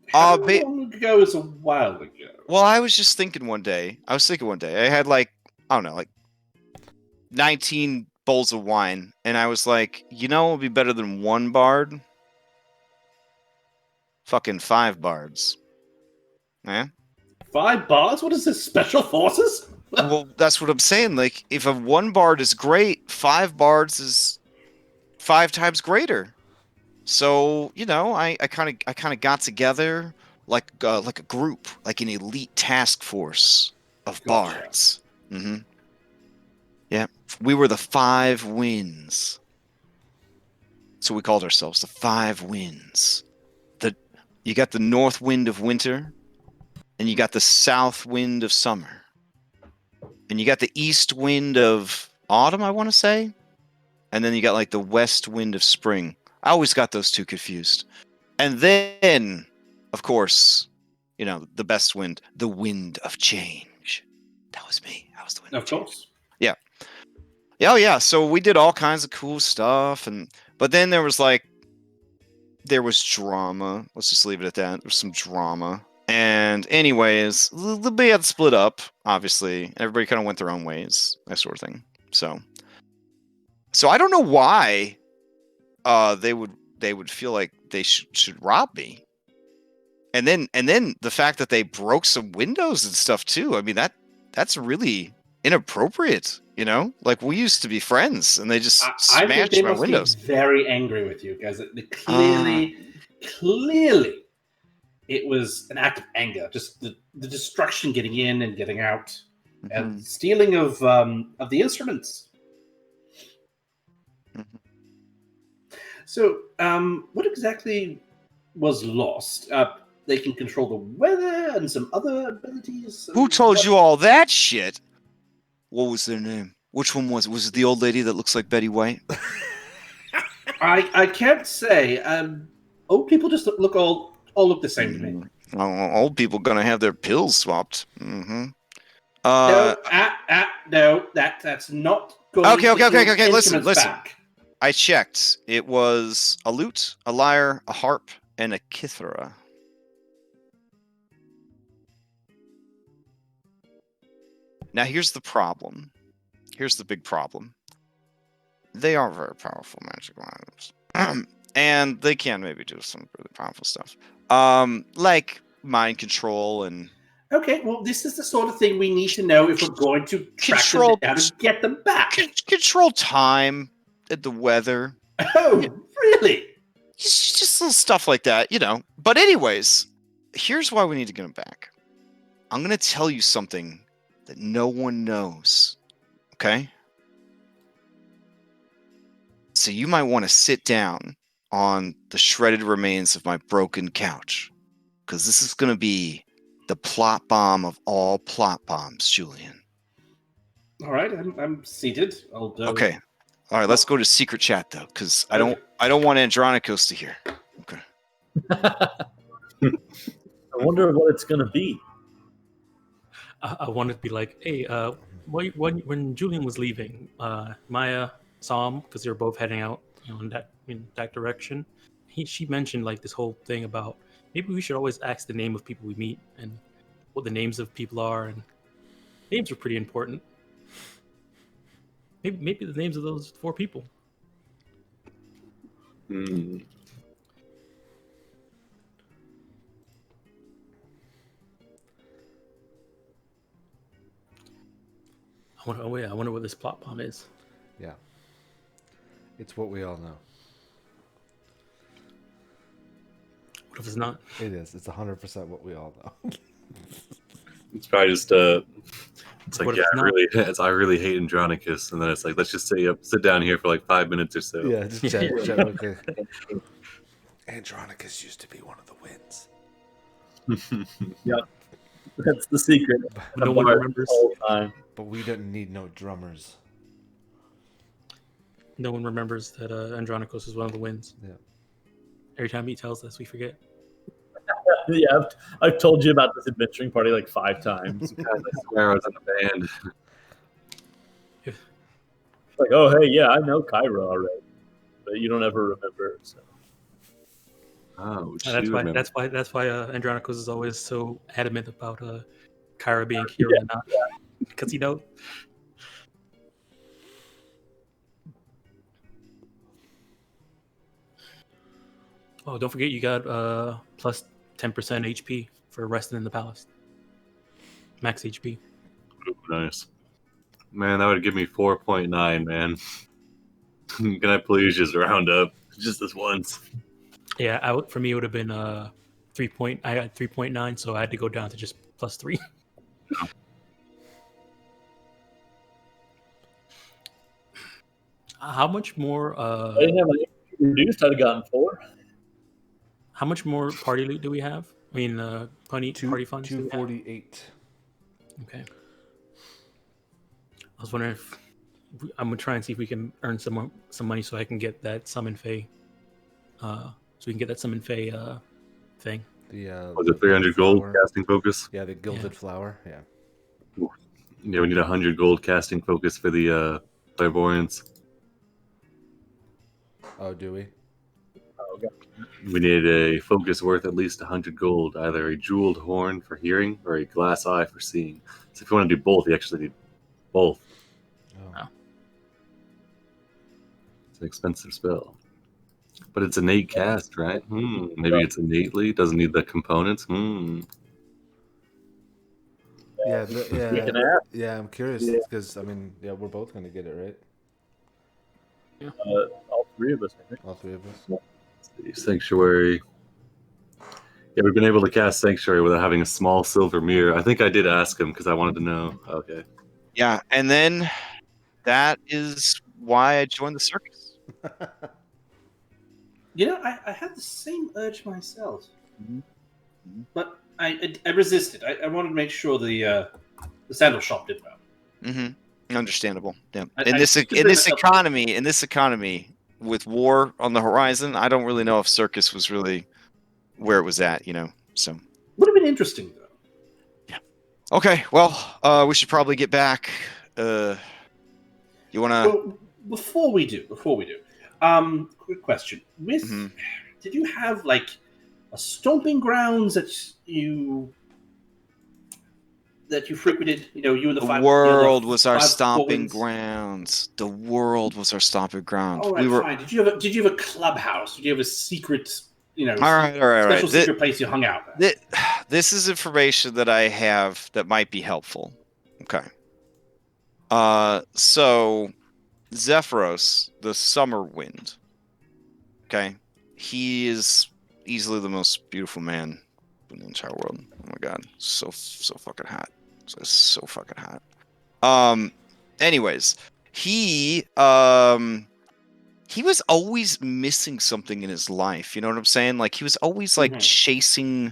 Speaker 4: How long ago is a while ago?
Speaker 1: Well, I was thinking one day. I had I don't know, 19 bowls of wine, and I was like, it would be better than one bard. Fucking 5 bards. Yeah.
Speaker 4: 5 bards? What is this? Special forces?
Speaker 1: Well, that's what I'm saying. If a 1 bard is great, 5 bards is 5 times greater. So, I kind of got together like a group, like an elite task force of bards. Mm-hmm. Yeah, we were the 5 winds. So we called ourselves the 5 winds. You got the north wind of winter, and you got the south wind of summer, and you got the east wind of autumn, I want to say, and then you got the west wind of spring. I always got those two confused. And then, of course, the best wind, the wind of change. That was me. I was the wind of change. Of course. Yeah. Oh yeah. So we did all kinds of cool stuff, but then there was drama. Let's just leave it at that. There was some drama. And anyways, the band split up, obviously. Everybody kind of went their own ways, that sort of thing. So I don't know why they would feel like they should rob me. And then the fact that they broke some windows and stuff too. I mean, that's really inappropriate, we used to be friends and they just smashed
Speaker 4: I think they
Speaker 1: my
Speaker 4: must
Speaker 1: windows.
Speaker 4: Be very angry with you guys. Clearly it was an act of anger, just the destruction getting in and getting out, and stealing of the instruments.
Speaker 1: Mm-hmm.
Speaker 4: So, what exactly was lost? They can control the weather and some other abilities.
Speaker 1: Who told you all that shit? What was their name? Which one was it? Was it the old lady that looks like Betty White?
Speaker 4: I can't say. Old people just all look the same to me.
Speaker 1: Old people gonna have their pills swapped. Mm-hmm.
Speaker 4: No, that's not going.
Speaker 1: Okay. Listen.
Speaker 4: Back.
Speaker 1: I checked. It was a lute, a lyre, a harp, and a kithara. Now here's the problem. Here's the big problem. They are very powerful magical items. And they can maybe do some really powerful stuff. Like mind control and...
Speaker 4: Okay, well, this is the sort of thing we need to know if we're going to track them down and get them back.
Speaker 1: Control time and the weather.
Speaker 4: Oh, really?
Speaker 1: Just little stuff like that, But anyways, here's why we need to get them back. I'm going to tell you something that no one knows. Okay? So you might want to sit down on the shredded remains of my broken couch, because this is going to be the plot bomb of all plot bombs, Julian.
Speaker 4: All right, I'm seated. I'll do.
Speaker 1: Okay. All right, let's go to secret chat though, because I
Speaker 4: Okay.
Speaker 1: don't want Andronicos to hear. Okay.
Speaker 6: I wonder what it's gonna be.
Speaker 5: I wanted to be like, hey, when Julian was leaving, Maya saw him because they were both heading out, in that direction. She mentioned like this whole thing about maybe we should always ask the name of people we meet and what the names of people are, and names are pretty important. Maybe the names of those 4 people.
Speaker 3: Hmm.
Speaker 5: I wonder what this plot bomb is.
Speaker 2: Yeah. It's what we all know.
Speaker 5: What if it's not?
Speaker 2: It is. It's 100% what we all know.
Speaker 3: It's probably just it's like,
Speaker 5: What if
Speaker 3: yeah,
Speaker 5: it's not?
Speaker 3: I really hate Andronicus, and then it's like, let's just sit down here for like 5 minutes or so.
Speaker 2: Yeah, just chat. Okay. Andronicus used to be one of the winds.
Speaker 6: That's the secret.
Speaker 5: No one remembers.
Speaker 6: All the time.
Speaker 2: But we didn't need no drummers.
Speaker 5: No one remembers that Andronicos is one of the winds.
Speaker 2: Yeah.
Speaker 5: Every time he tells us, we forget.
Speaker 6: Yeah, I've told you about this adventuring party like 5 times.
Speaker 3: God, I swear I was in a band.
Speaker 6: Like, oh hey, yeah, I know Kyra already, but you don't ever remember. So.
Speaker 3: Oh,
Speaker 5: And that's why Andronicos is always so adamant about Kyra being Kira and not, because he knows. Oh, don't forget you got plus 10% HP for resting in the palace. Max HP.
Speaker 3: Nice. Man, that would give me 4.9, man. Can I please just round up? Just this once.
Speaker 5: Yeah, for me it would have been 3 point. I got 3.9, so I had to go down to just plus 3. How much more?
Speaker 6: I didn't have any reduced. I'd have gotten 4.
Speaker 5: How much more party loot do we have? I mean, party funds.
Speaker 2: 248.
Speaker 5: Okay. I was wondering if I'm gonna try and see if we can earn some money so I can get that summon Fae. So we can get that summon Fae thing.
Speaker 3: Was it 300 gold
Speaker 2: flower.
Speaker 3: casting focus?
Speaker 2: Yeah, the gilded flower. Yeah.
Speaker 3: Yeah, we need 100 gold casting focus for the clairvoyance.
Speaker 2: Oh, do we?
Speaker 6: Oh, God.
Speaker 3: We need a focus worth at least 100 gold, either a jeweled horn for hearing or a glass eye for seeing. So if you want to do both, you actually need both.
Speaker 2: Oh.
Speaker 3: It's an expensive spell. But it's innate cast, right? Maybe it's innately, doesn't need the components.
Speaker 2: Yeah,
Speaker 6: You can ask.
Speaker 2: yeah. I'm curious
Speaker 6: Yeah.
Speaker 2: because I mean, yeah, we're both gonna get it, right?
Speaker 6: All 3 of us, I think.
Speaker 2: All 3 of us.
Speaker 3: Sanctuary. Yeah, we've been able to cast Sanctuary without having a small silver mirror. I think I did ask him because I wanted to know. Okay.
Speaker 1: Yeah, and then that is why I joined the circus.
Speaker 4: You know, I had the same urge myself, but I resisted. I wanted to make sure the sandal shop did well.
Speaker 1: Mm-hmm. Understandable. Yeah.
Speaker 4: I-
Speaker 1: In
Speaker 4: I
Speaker 1: this
Speaker 4: consider myself-
Speaker 1: economy, with war on the horizon, I don't really know if circus was really where it was at. So.
Speaker 4: Would have been interesting though.
Speaker 1: Okay. Well, we should probably get back. You wanna?
Speaker 4: Well, before we do, quick question: did you have like a stomping grounds that you frequented? You and the
Speaker 1: The
Speaker 4: five.
Speaker 1: world was our
Speaker 4: 5
Speaker 1: stomping
Speaker 4: boys?
Speaker 1: grounds. The world was our stomping ground.
Speaker 4: All right, fine. Did you have a clubhouse? Did you have a secret?
Speaker 1: All right.
Speaker 4: Special secret place you hung out at?
Speaker 1: This is information that I have that might be helpful. Okay. So Zephyros, the summer wind. Okay. He is easily the most beautiful man in the entire world. Oh my god. So fucking hot. It's so fucking hot. Anyways, he was always missing something in his life. You know what I'm saying? Like he was always like chasing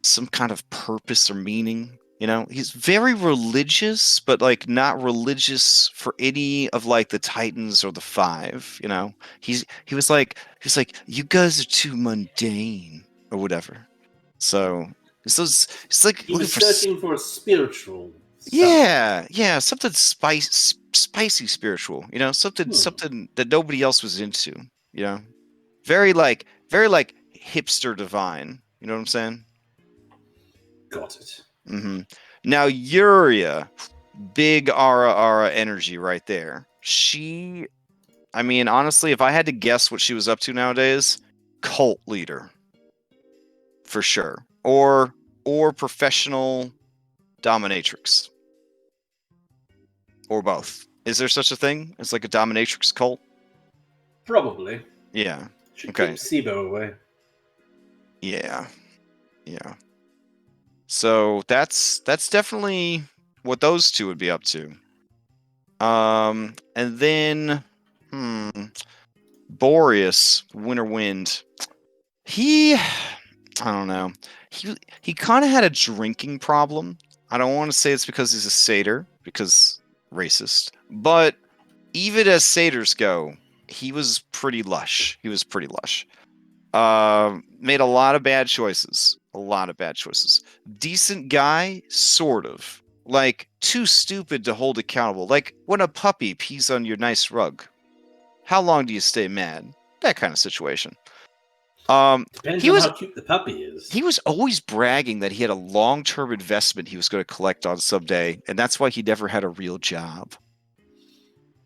Speaker 1: some kind of purpose or meaning. You know, he's very religious, but like not religious for any of like the Titans or the Five. You know, he was like you guys are too mundane or whatever. So it's like
Speaker 4: He
Speaker 1: looking
Speaker 4: was
Speaker 1: for
Speaker 4: searching for a spiritual.
Speaker 1: yeah, something spicy spiritual. You know, something that nobody else was into. You know, very like hipster divine. You know what I'm saying?
Speaker 4: Got it.
Speaker 1: Mm-hmm. Now Yuria, big Ara energy right there. I mean, honestly, if I had to guess what she was up to nowadays, cult leader, for sure, or professional dominatrix, or both. Is there such a thing as like a dominatrix cult?
Speaker 4: Probably.
Speaker 1: Yeah.
Speaker 4: Should
Speaker 1: Okay.
Speaker 4: keep SIBO away.
Speaker 1: Yeah. So that's definitely what those two would be up to. And then, Boreas, Winter Wind. I don't know. He kind of had a drinking problem. I don't want to say it's because he's a satyr, because racist. But even as satyrs go, he was pretty lush. Made a lot of bad choices. Decent guy, sort of. Like, too stupid to hold accountable. Like, when a puppy pees on your nice rug. How long do you stay mad? That kind of situation.
Speaker 4: Depends
Speaker 1: He
Speaker 4: on
Speaker 1: was
Speaker 4: how cute the puppy is.
Speaker 1: he was always bragging that he had a long-term investment he was going to collect on someday, and that's why he never had a real job.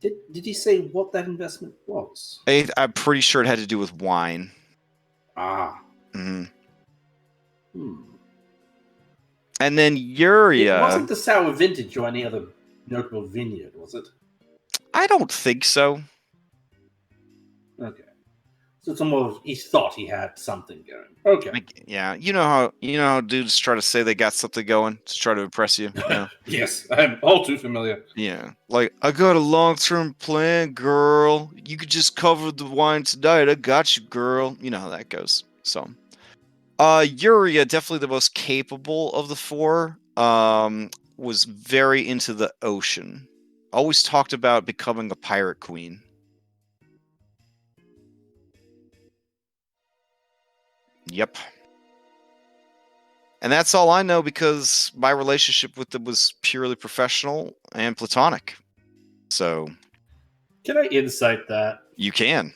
Speaker 4: Did he say what that investment was?
Speaker 1: I'm pretty sure it had to do with wine.
Speaker 4: Ah.
Speaker 1: Mm-hmm.
Speaker 4: Hmm.
Speaker 1: And then
Speaker 4: It
Speaker 1: Yuria.
Speaker 4: wasn't the Sour Vintage or any other notable vineyard, was it?
Speaker 1: I don't think so.
Speaker 4: Okay. So it's almost he thought he had something going. Okay.
Speaker 1: Yeah, you know how dudes try to say they got something going to try to impress you. You know?
Speaker 4: Yes, I'm all too familiar.
Speaker 1: Yeah, like I got a long-term plan, girl. You could just cover the wine tonight. I got you, girl. You know how that goes. So, Yuria, definitely the most capable of the four. Was very into the ocean. Always talked about becoming a pirate queen. Yep. And that's all I know because my relationship with them was purely professional and platonic. So
Speaker 4: Can I insight that?
Speaker 1: you can.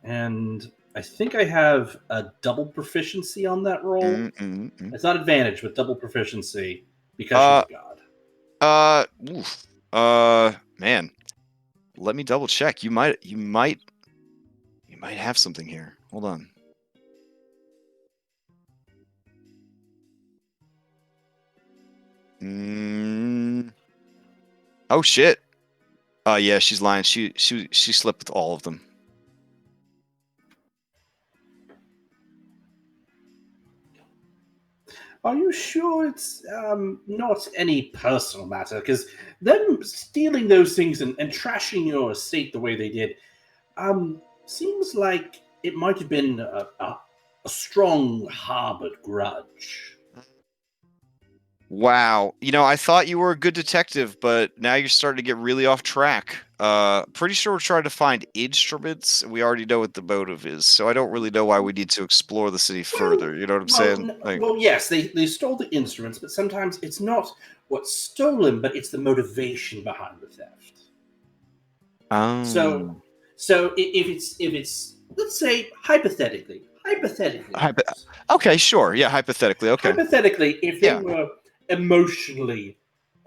Speaker 4: And I think I have a double proficiency on that roll. It's not advantage, but double proficiency because she's a god.
Speaker 1: Man. Let me double check. You might have something here. Hold on. Oh shit. Yeah, she's lying. She slept with all of them.
Speaker 4: Are you sure it's not any personal matter? Because them stealing those things and trashing your estate the way they did seems like it might have been a strong harbored grudge.
Speaker 1: Wow. You know, I thought you were a good detective, but now you're starting to get really off track. Pretty sure we're trying to find instruments, and we already know what the motive is, so I don't really know why we need to explore the city further. You know what I'm saying?
Speaker 4: Well, yes, they stole the instruments, but sometimes it's not what's stolen, but it's the motivation behind the theft. So if it's let's say hypothetically.
Speaker 1: Okay, sure. Yeah, hypothetically. Okay.
Speaker 4: Hypothetically, if they were emotionally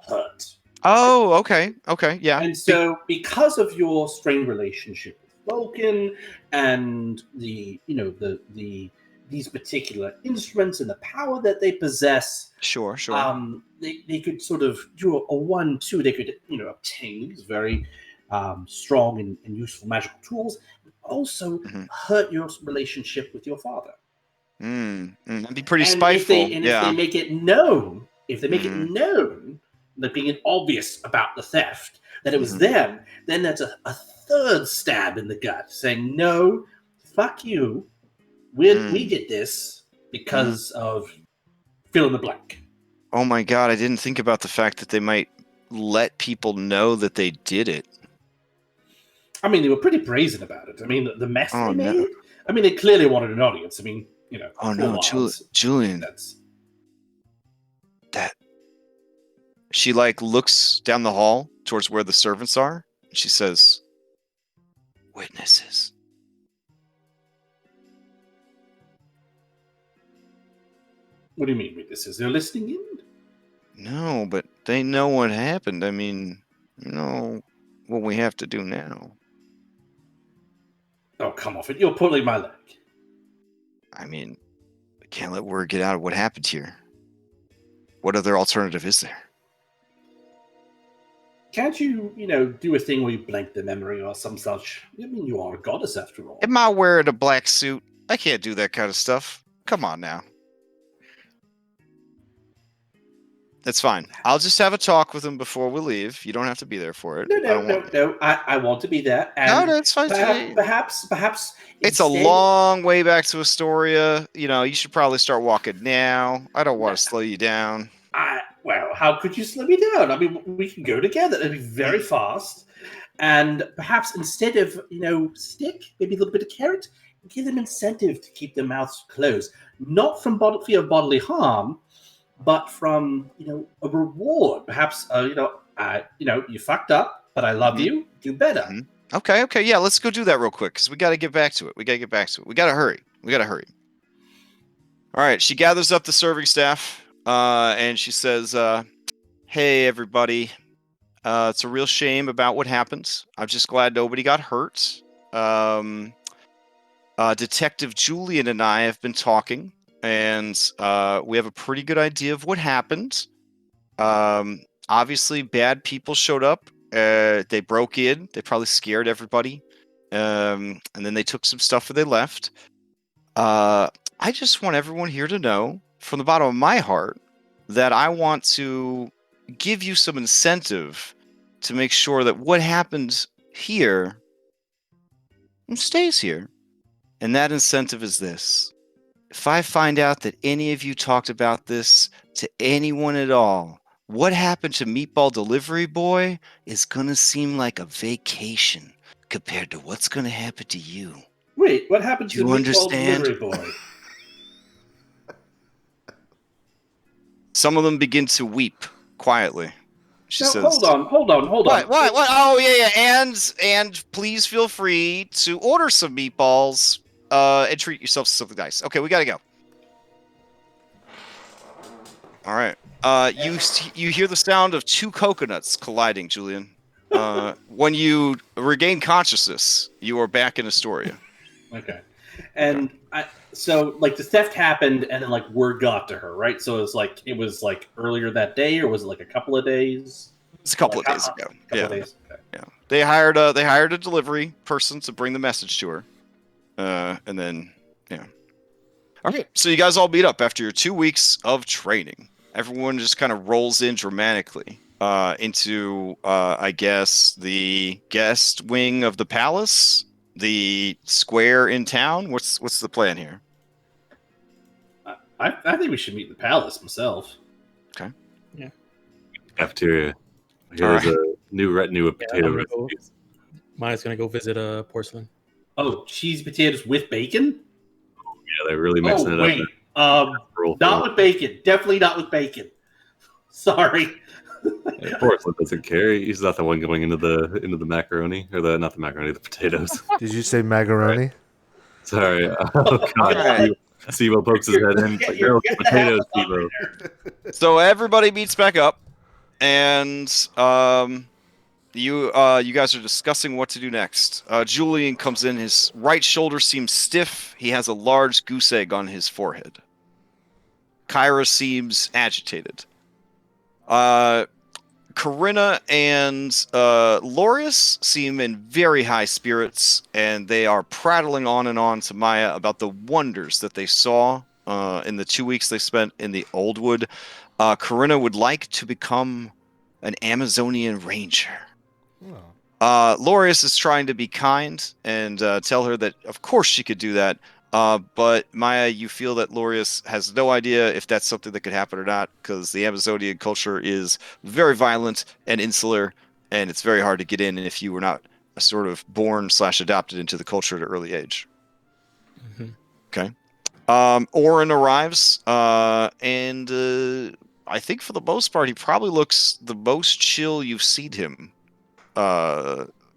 Speaker 4: hurt.
Speaker 1: Oh, okay. Yeah.
Speaker 4: And so, because of your strained relationship with Vulcan and these particular instruments and the power that they possess,
Speaker 1: sure.
Speaker 4: They could sort of do a 1-2. They could obtain these very strong and useful magical tools. also
Speaker 1: Mhm.
Speaker 4: hurt your relationship with your father.
Speaker 1: That'd be pretty
Speaker 4: And
Speaker 1: spiteful.
Speaker 4: if they make it known, like being obvious about the theft, that it was
Speaker 1: Mhm.
Speaker 4: them, then that's a third stab in the gut, saying, no, fuck you. We did this because of fill in the blank.
Speaker 1: Oh my god, I didn't think about the fact that they might let people know that they did it.
Speaker 4: I mean, they were pretty brazen about it. I mean, the mess
Speaker 1: Oh,
Speaker 4: they
Speaker 1: no.
Speaker 4: made. I mean, they clearly wanted an audience. I mean,
Speaker 1: Oh no,
Speaker 4: full odds.
Speaker 1: Julian.
Speaker 4: That's
Speaker 1: That she like looks down the hall towards where the servants are. And she says, "Witnesses."
Speaker 4: what do you mean witnesses? They're listening in.
Speaker 1: No, but they know what happened. I mean, you know what we have to do now.
Speaker 4: Oh, come off it! You're pulling my leg.
Speaker 1: I mean, we can't let word get out of what happened here. What other alternative is there?
Speaker 4: Can't you, do a thing where you blank the memory or some such? I mean, you are a goddess after all.
Speaker 1: Am I wearing a black suit? I can't do that kind of stuff. Come on now. That's fine. I'll just have a talk with him before we leave. You don't have to be there for it.
Speaker 4: No. I want to be there.
Speaker 1: No,
Speaker 4: And
Speaker 1: that's fine.
Speaker 4: perhaps
Speaker 1: It's a
Speaker 4: instead-
Speaker 1: long way back to Astoria. You should probably start walking now. I don't want to slow you down.
Speaker 4: Well, how could you slow me down? I mean, we can go together. It'll be very fast. And perhaps instead of, stick, maybe a little bit of carrot, give them incentive to keep their mouths closed. Not from fear of bodily harm, but from, a reward. Perhaps, you fucked up, but I love you. Do better.
Speaker 1: Okay. Yeah, let's go do that real quick because we got to get back to it. We got to hurry. All right. She gathers up the serving staff and she says, hey, everybody. It's a real shame about what happened. I'm just glad nobody got hurt. Detective Julian and I have been talking, and we have a pretty good idea of what happened. Obviously, bad people showed up. They broke in. They probably scared everybody. And then they took some stuff and they left. I just want everyone here to know, from the bottom of my heart, that I want to give you some incentive to make sure that what happens here stays here. And that incentive is this. If I find out that any of you talked about this to anyone at all, what happened to Meatball Delivery Boy is going to seem like a vacation compared to what's going to happen to you.
Speaker 4: Wait, what happened
Speaker 1: Do
Speaker 4: to
Speaker 1: you
Speaker 4: the Meatball
Speaker 1: understand?
Speaker 4: Delivery Boy?
Speaker 1: Some of them begin to weep quietly. She says,
Speaker 4: hold on.
Speaker 1: What? Oh, yeah. And please feel free to order some meatballs and treat yourself to something nice. Okay, we got to go. All right. You hear the sound of two coconuts colliding, Julian. When you regain consciousness, you are back in Astoria.
Speaker 4: Okay. And so the theft happened and then word got to her, right? So it was earlier that day, or was it a couple of days?
Speaker 1: It's a couple of days ago.
Speaker 4: Of days? Okay.
Speaker 1: Yeah. They hired a delivery person to bring the message to her. And then Okay, so you guys all meet up after your 2 weeks of training. Everyone just kind of rolls in dramatically into, I guess, the guest wing of the palace, the square in town. What's the plan here?
Speaker 4: I think we should meet in the palace myself.
Speaker 1: Okay.
Speaker 5: Yeah.
Speaker 3: Cafeteria. There's a new retinue of potato recipes.
Speaker 5: Maya's gonna go visit Porcelain.
Speaker 4: Oh, cheese potatoes with bacon?
Speaker 3: Yeah, they're really mixing it up.
Speaker 4: Not with bacon. Definitely not with bacon. Sorry.
Speaker 3: Porcelain doesn't care. He's not the one going into the macaroni, or not the macaroni, the potatoes.
Speaker 2: Did you say macaroni?
Speaker 3: Sorry. Oh God. Sibo pokes his head in. Like, no, potatoes, Sibo.
Speaker 1: So everybody meets back up, and you guys are discussing what to do next. Julian comes in. His right shoulder seems stiff. He has a large goose egg on his forehead. Kyra seems agitated. Corinna and Lorius seem in very high spirits, and they are prattling on and on to Maya about the wonders that they saw in the 2 weeks they spent in the Old Wood. Corinna would like to become an Amazonian ranger. Lorius is trying to be kind and tell her that, of course, she could do that. But Maya, you feel that Lorius has no idea if that's something that could happen or not, because the Amazonian culture is very violent and insular, and it's very hard to get in if you were not sort of born/adopted into the culture at an early age.
Speaker 5: Mhm.
Speaker 1: Okay. Orin arrives, and I think for the most part, he probably looks the most chill you've seen him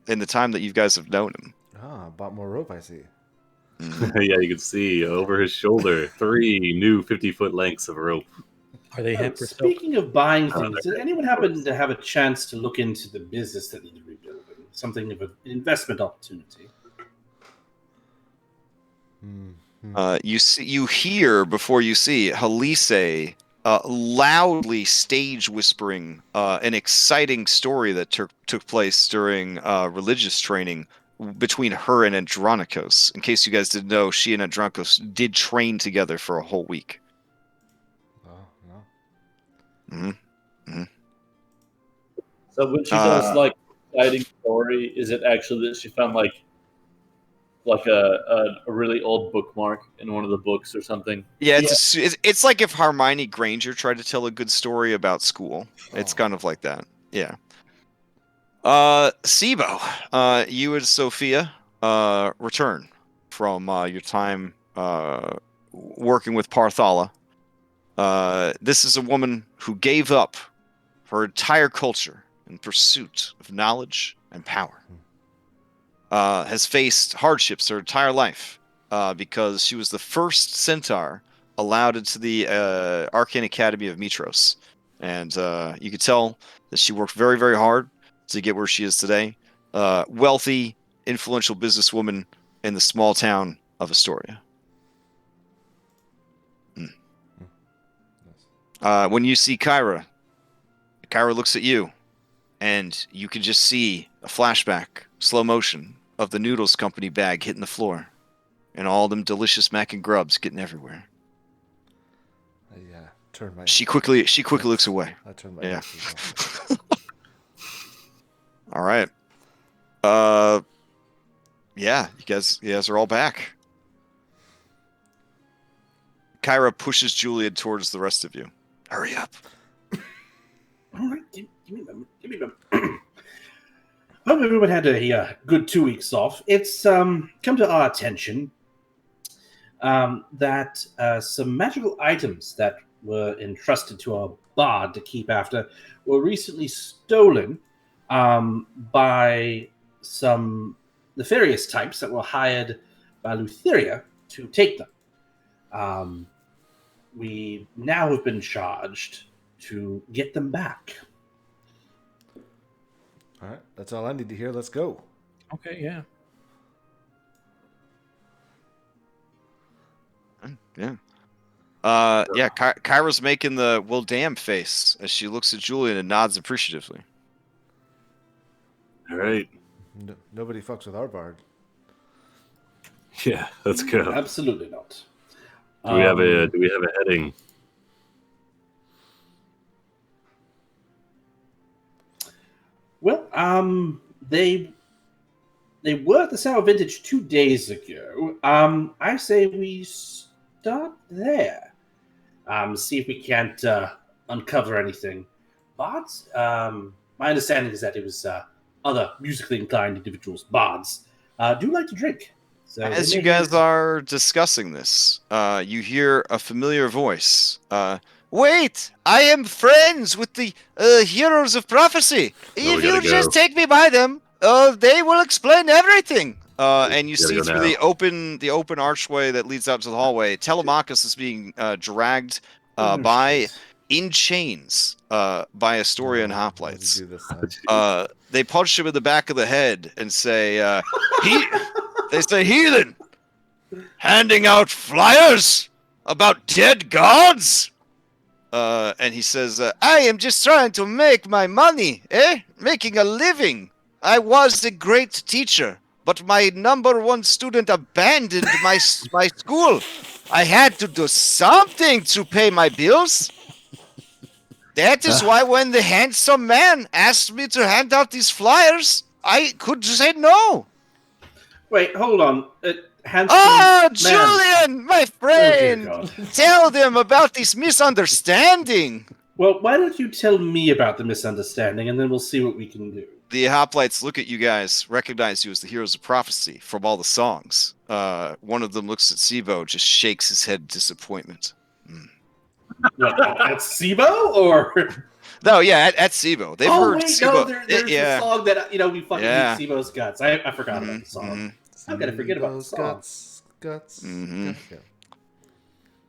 Speaker 1: in the time that you guys have known him.
Speaker 2: Bought more rope, I see.
Speaker 3: Yeah, you can see over his shoulder 3 new 50-foot lengths of rope.
Speaker 5: Are they hemp or silk?
Speaker 4: Speaking of buying things, did anyone happen to have a chance to look into the business that needed rebuilding? Something of an investment opportunity.
Speaker 1: You hear before you see Halise loudly stage whispering an exciting story that took place during religious training between her and Andronikos. In case you guys didn't know, she and Andronikos did train together for a whole week.
Speaker 2: Oh, no.
Speaker 1: Mm-hmm.
Speaker 6: So when she does like exciting story, is it actually that she found like a really old bookmark in one of the books or something?
Speaker 1: Yeah, it's like if Hermione Granger tried to tell a good story about school. It's kind of like that. Yeah. Sibo, you and Sophia return from your time working with Parthala. This is a woman who gave up her entire culture in pursuit of knowledge and power. Has faced hardships her entire life because she was the first centaur allowed into the Arcane Academy of Mitros. And you could tell that she worked very, very hard to get where she is today. Wealthy, influential businesswoman in the small town of Estoria. When you see Kyra looks at you, and you can just see a flashback, slow motion, of the Noodles Company bag hitting the floor, and all them delicious mac and grubs getting everywhere.
Speaker 2: Turn my.
Speaker 1: She quickly looks away.
Speaker 2: I turn my.
Speaker 1: Yeah.
Speaker 2: Well.
Speaker 1: All right. Yeah, you guys are all back. Kyra pushes Julian towards the rest of you. Hurry up.
Speaker 4: All right, give me a moment. Hope everyone had a good 2 weeks off. It's come to our attention that some magical items that were entrusted to our bard to keep after were recently stolen by some nefarious types that were hired by Lutheria to take them. We now have been charged to get them back.
Speaker 2: All right, that's all I need to hear. Let's go.
Speaker 5: Okay, yeah.
Speaker 1: Yeah. Kyra's making the well damn face as she looks at Julian and nods appreciatively.
Speaker 3: All right.
Speaker 2: Nobody fucks with our bard.
Speaker 3: Yeah, let's go.
Speaker 4: Absolutely not.
Speaker 3: Do we have a heading?
Speaker 4: Well, they were at the Sour Vintage 2 days ago. I say we start there. See if we can't uncover anything. But my understanding is that it was other musically inclined individuals, bards, do like to drink. So
Speaker 1: as you guys are discussing this, you hear a familiar voice. Wait, I am friends with the heroes of prophecy. If you just take me by them, they will explain everything. And you see through the open archway that leads out to the hallway, Telemachus is being dragged by in chains by Estorian hoplites. They punch him in the back of the head and say, they say, heathen, handing out flyers about dead gods. and he says, I am just trying to make my money, making a living. I was a great teacher, but my number one student abandoned my school. I had to do something to pay my bills. That is why when the handsome man asked me to hand out these flyers, I could say no.
Speaker 4: Wait, hold on. Handsome
Speaker 1: Oh,
Speaker 4: man.
Speaker 1: Julian, my
Speaker 4: Oh, dear
Speaker 1: friend!
Speaker 4: God.
Speaker 1: Tell them about this misunderstanding.
Speaker 4: Well, why don't you tell me about the misunderstanding, and then we'll see what we can do.
Speaker 1: The hoplites look at you guys, recognize you as the heroes of prophecy from all the songs. One of them looks at Sibo, just shakes his head in disappointment.
Speaker 4: What, at SIBO, or?
Speaker 1: No, yeah, at Sibo. They've heard
Speaker 4: wait,
Speaker 1: Sibo.
Speaker 4: no, there's
Speaker 1: yeah.
Speaker 4: a song that, we fucking
Speaker 1: Yeah.
Speaker 4: eat SIBO's guts. I forgot about the song. I'm gonna forget about the song.
Speaker 2: Guts.
Speaker 1: Mhm.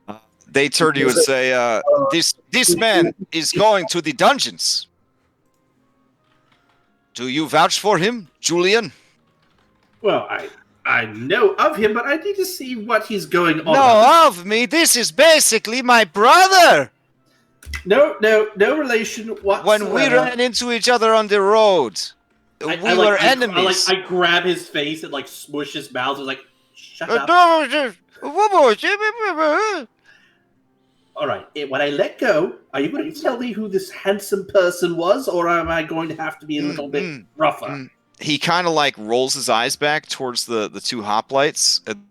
Speaker 2: Yeah.
Speaker 1: They turn to you and say, this man is going to the dungeons. Do you vouch for him, Julian?
Speaker 4: Well, I know of him, but I need to see what he's going on.
Speaker 1: No, of me. This is basically my brother.
Speaker 4: No relation whatsoever.
Speaker 1: When we ran into each other on the road, we were enemies.
Speaker 4: I grab his face and smush his mouth. And shut up. All right. When I let go, are you going to tell me who this handsome person was, or am I going to have to be a little bit rougher?
Speaker 1: He kind of rolls his eyes back towards the two hoplites and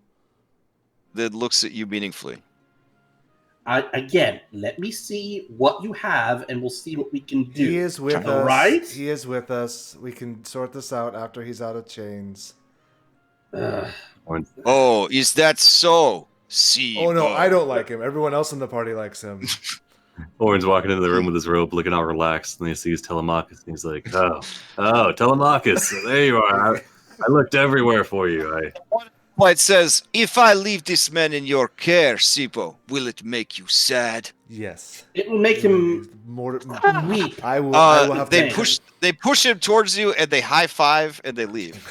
Speaker 1: then looks at you meaningfully.
Speaker 4: Again, let me see what you have, and we'll see what we can do.
Speaker 2: He is with us.
Speaker 4: Right?
Speaker 2: He is with us. We can sort this out after he's out of chains.
Speaker 1: Oh, is that so? See.
Speaker 2: Oh no, I don't like him. Everyone else in the party likes him.
Speaker 3: Orin's walking into the room with his robe, looking all relaxed, and he sees Telemachus, and he's like, "Oh, Telemachus, there you are. I looked everywhere for you.
Speaker 1: It says, if I leave this man in your care, Sipo, will it make you sad?
Speaker 2: Yes.
Speaker 4: It will make him
Speaker 2: More.
Speaker 4: weep.
Speaker 2: I will have
Speaker 1: they
Speaker 2: to.
Speaker 1: push him towards you, and they high five, and they leave.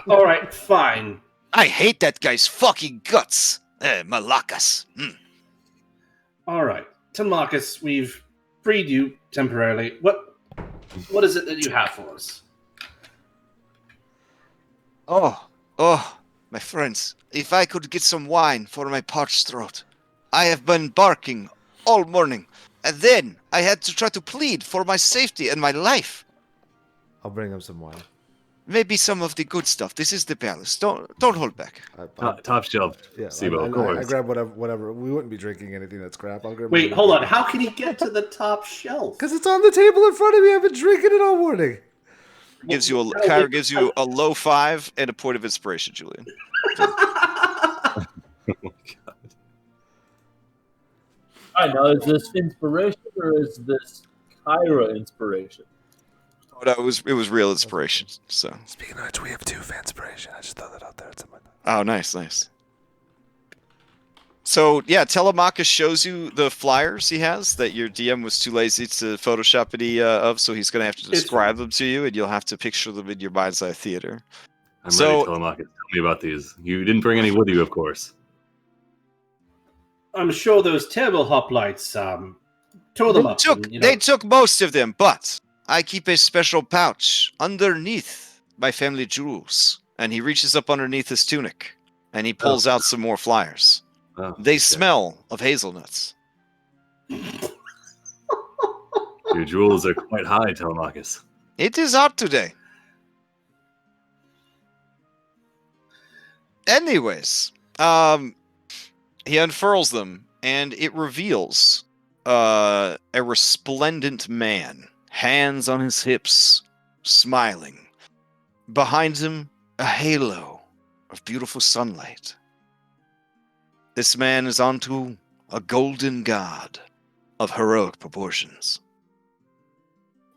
Speaker 4: All right, fine.
Speaker 1: I hate that guy's fucking guts. Malakas.
Speaker 4: All right, Telemachus, we've freed you temporarily. What is it that you have for us?
Speaker 1: Oh, my friends, if I could get some wine for my parched throat. I have been barking all morning, and then I had to try to plead for my safety and my life.
Speaker 2: I'll bring him some wine.
Speaker 1: Maybe some of the good stuff. This is the palace. Don't hold back.
Speaker 3: Top shelf,
Speaker 2: Yeah,
Speaker 3: Sibo, of
Speaker 2: I
Speaker 3: course."
Speaker 2: grab whatever. We wouldn't be drinking anything that's crap. I'll grab.
Speaker 4: Wait, hold on. How can he get to the top shelf?
Speaker 2: Because it's on the table in front of me. I've been drinking it all morning.
Speaker 1: Kyra gives you a low 5 and a point of inspiration, Julian.
Speaker 3: Oh my God.
Speaker 6: I know, is this inspiration or is this Kyra inspiration?
Speaker 1: Oh, no, it was real inspiration. So.
Speaker 2: Speaking of which, we have 2 inspiration. I just throw that out there. It's in my notes.
Speaker 1: Oh, nice. So, yeah, Telemachus shows you the flyers he has that your DM was too lazy to Photoshop any of, so he's going to have to describe them to you, and you'll have to picture them in your mind's eye theater.
Speaker 3: I'm ready, Telemachus. Tell me about these. You didn't bring any with you, of course.
Speaker 4: I'm sure those terrible hoplites tore them up.
Speaker 1: They took most of them, but I keep a special pouch underneath my family jewels. And he reaches up underneath his tunic, and he pulls out some more flyers.
Speaker 3: Oh,
Speaker 1: They smell of hazelnuts.
Speaker 3: Your jewels are quite high, Telemachus.
Speaker 1: It is hot today. Anyways, he unfurls them, and it reveals a resplendent man, hands on his hips, smiling. Behind him, a halo of beautiful sunlight. This man is onto a golden god of heroic proportions.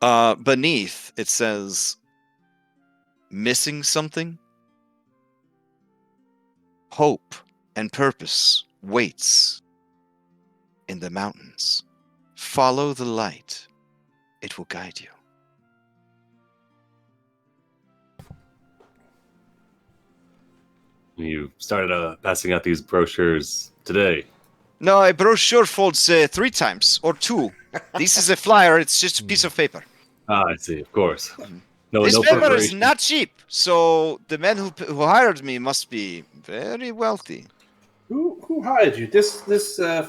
Speaker 1: Beneath, it says, missing something? Hope and purpose waits in the mountains. Follow the light. It will guide you.
Speaker 3: You started passing out these brochures today.
Speaker 1: No, a brochure folds 3 times or 2. This is a flyer. It's just a piece of paper.
Speaker 3: Ah, I see. Of course. No,
Speaker 1: This
Speaker 3: no
Speaker 1: paper is
Speaker 3: preparation.
Speaker 1: not cheap. So the man who hired me must be very wealthy.
Speaker 4: Who hired you? This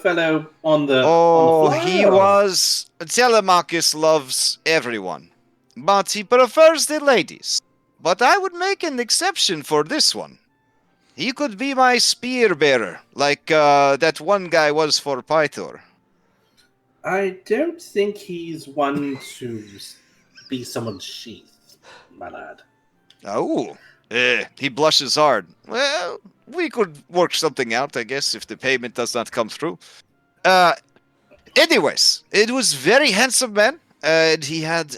Speaker 4: fellow on the
Speaker 1: Oh,
Speaker 4: flyer,
Speaker 1: he
Speaker 4: or-
Speaker 1: was. Telemachus loves everyone, but he prefers the ladies. But I would make an exception for this one. He could be my spear bearer, like that one guy was for Pythor.
Speaker 4: I don't think he's one to be someone's sheath, my lad.
Speaker 1: Oh, he blushes hard. Well, we could work something out, I guess, if the payment does not come through. Anyways, it was very handsome man, and he had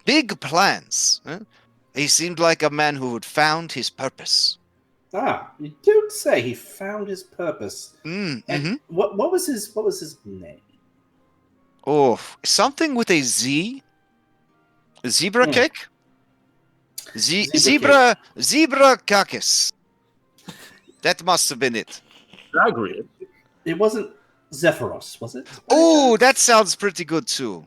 Speaker 1: big plans. He seemed like a man who had found his purpose.
Speaker 4: Ah, you don't say. He found his purpose.
Speaker 1: Mm,
Speaker 4: And
Speaker 1: hmm
Speaker 4: what was his name?
Speaker 1: Oh, something with a Z? Zebra
Speaker 4: Hmm.
Speaker 1: cake?
Speaker 4: Zebra
Speaker 1: Zebra kakis. That must have been it.
Speaker 6: Agreed.
Speaker 4: It wasn't Zephyros, was it?
Speaker 1: Oh, that sounds pretty good too.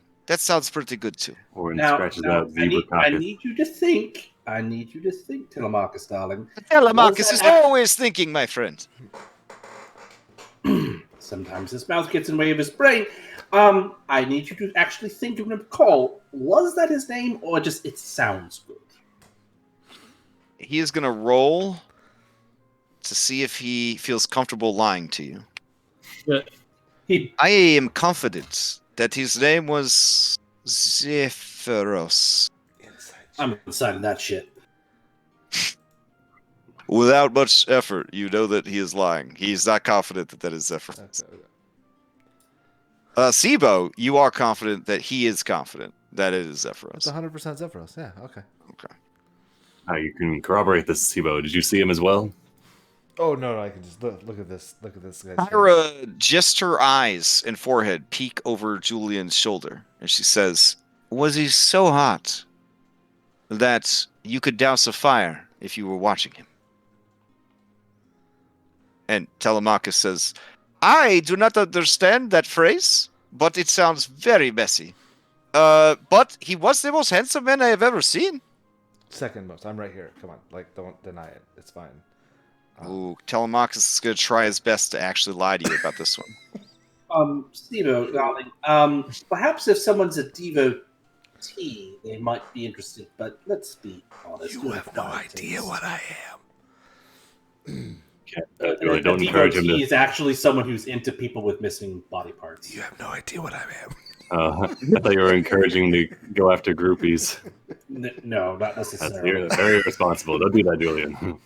Speaker 3: Orin
Speaker 4: Now,
Speaker 3: scratches
Speaker 4: now
Speaker 3: out
Speaker 4: I, need,
Speaker 3: zebra
Speaker 4: I
Speaker 3: cockets.
Speaker 4: need you to think. I need you to think, Telemachus, darling.
Speaker 1: Telemachus
Speaker 4: Was
Speaker 1: is
Speaker 4: that
Speaker 1: always thinking, my friend.
Speaker 4: Sometimes his mouth gets in the way of his brain. I need you to actually think and recall. Was that his name, or just it sounds good?
Speaker 1: He is going to roll to see if he feels comfortable lying to you.
Speaker 4: He
Speaker 1: I am confident that his name was Zephyros.
Speaker 4: I'm inside of that shit.
Speaker 1: Without much effort, you know that he is lying. He is not confident that that is Zephyros.
Speaker 2: Okay.
Speaker 1: Sibo, you are confident that he is confident that it is
Speaker 2: It's
Speaker 1: Zephyros.
Speaker 2: 100% Zephyros. Yeah, okay.
Speaker 3: You can corroborate this, Sibo. Did you see him as well?
Speaker 2: Oh, no, I can just look at this. Look at this guy's face.
Speaker 1: Kyra, just her eyes and forehead peek over Julian's shoulder, and she says, "Was he so hot that you could douse a fire if you were watching him?" And Telemachus says, "I do not understand that phrase, but it sounds very messy. But he was the most handsome man I have ever seen."
Speaker 2: Second most. I'm right here. Come on. Like, don't deny it. It's fine.
Speaker 1: Ooh, Telemachus is going to try his best to actually lie to you about this one.
Speaker 4: Stevo, darling. Perhaps if someone's a devotee, they might be interested. But let's be honest.
Speaker 7: You have no idea what I am.
Speaker 3: Really
Speaker 4: A
Speaker 3: don't encourage him
Speaker 4: devotee
Speaker 3: to.
Speaker 4: is actually someone who's into people with missing body parts.
Speaker 7: You have no idea what I am.
Speaker 3: I thought you were encouraging to go after groupies.
Speaker 4: No, not
Speaker 3: That's
Speaker 4: necessarily.
Speaker 3: very irresponsible. Don't do that, Julian.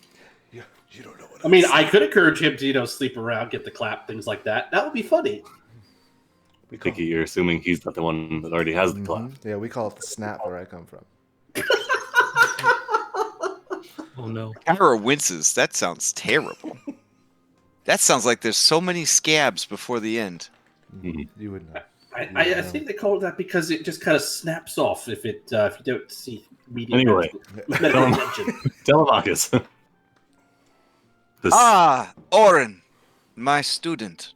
Speaker 7: You don't know what
Speaker 4: I mean, I could encourage him to, sleep around, get the clap, things like that. That would be funny.
Speaker 2: We
Speaker 3: I think you're assuming he's not the one that already has the clap.
Speaker 2: Mhm. Yeah, we call it the snap where I come from.
Speaker 5: Oh no.
Speaker 1: Kyra winces. That sounds terrible. That sounds like there's so many scabs before the end.
Speaker 3: Mhm.
Speaker 2: You would know.
Speaker 4: I think they call it that because it just kind of snaps off if you don't see media
Speaker 3: Anyway.
Speaker 4: medical attention.
Speaker 3: Telemachus. This,
Speaker 1: Oren, my student.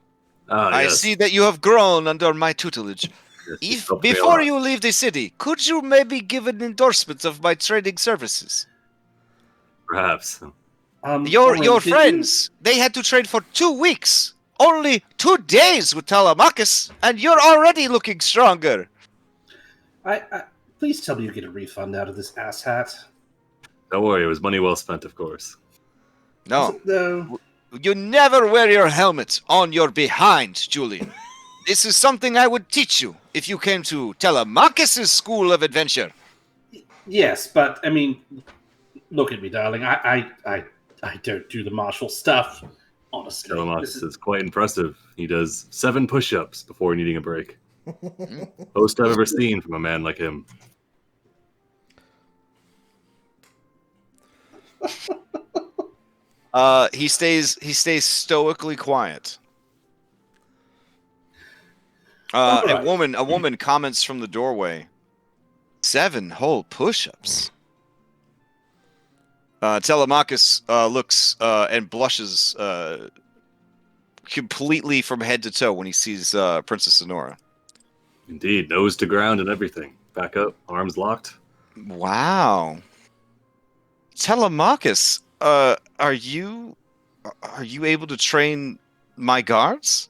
Speaker 1: I
Speaker 3: yes.
Speaker 1: see that you have grown under my tutelage.
Speaker 3: Yes,
Speaker 1: If
Speaker 3: helped me a
Speaker 1: before
Speaker 3: lot.
Speaker 1: you leave the city, could you maybe give an endorsement of my trading services?
Speaker 3: Perhaps.
Speaker 1: Your
Speaker 4: Oren, did you-
Speaker 1: friends, they had to trade for 2 weeks. Only 2 days with Telemachus, and you're already looking stronger.
Speaker 4: I please tell me you get a refund out of this asshat.
Speaker 3: Don't worry, it was money well spent, of course.
Speaker 1: No,
Speaker 4: No.
Speaker 1: you never wear your helmet on your behind, Julian. This is something I would teach you if you came to Telemachus' school of adventure.
Speaker 4: Yes, but I mean, look at me, darling. I don't do the martial stuff. Honestly,
Speaker 3: Telemachus
Speaker 4: This
Speaker 3: is quite impressive. He does 7 push-ups before needing a break. Most I've ever seen from a man like him.
Speaker 1: He stays stoically quiet.
Speaker 4: All
Speaker 1: A
Speaker 4: right.
Speaker 1: woman comments from the doorway. 7 whole push-ups. Telemachus looks and blushes completely from head to toe when he sees Princess Sonora.
Speaker 3: Indeed, nose to ground and everything. Back up, arms locked.
Speaker 1: Wow. Telemachus, are you able to train my guards?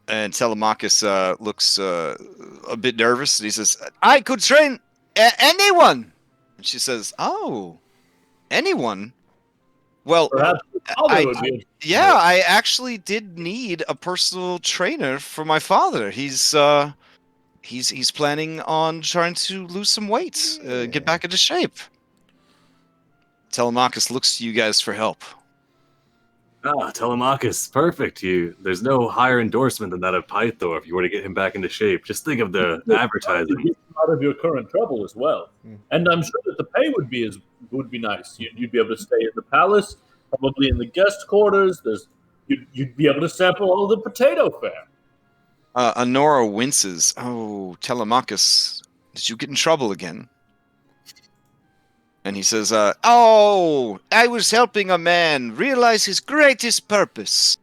Speaker 1: And Telemachus looks a bit nervous, and he says, "I could train anyone." And she says, "Oh, anyone? Well,
Speaker 6: Perhaps your father would be
Speaker 1: yeah, I actually did need a personal trainer for my father. He's planning on trying to lose some weight, get back into shape." Telemachus looks to you guys for help.
Speaker 3: Ah, Telemachus, perfect. There's no higher endorsement than that of Pythor if you were to get him back into shape. Just think of the advertising.
Speaker 6: out of your current trouble as well. And I'm sure that the pay would be nice. You'd be able to stay in the palace, probably in the guest quarters. You'd be able to sample all the potato fare.
Speaker 1: Honora winces. "Oh, Telemachus, did you get in trouble again?" And he says, "Oh, I was helping a man realize his greatest purpose.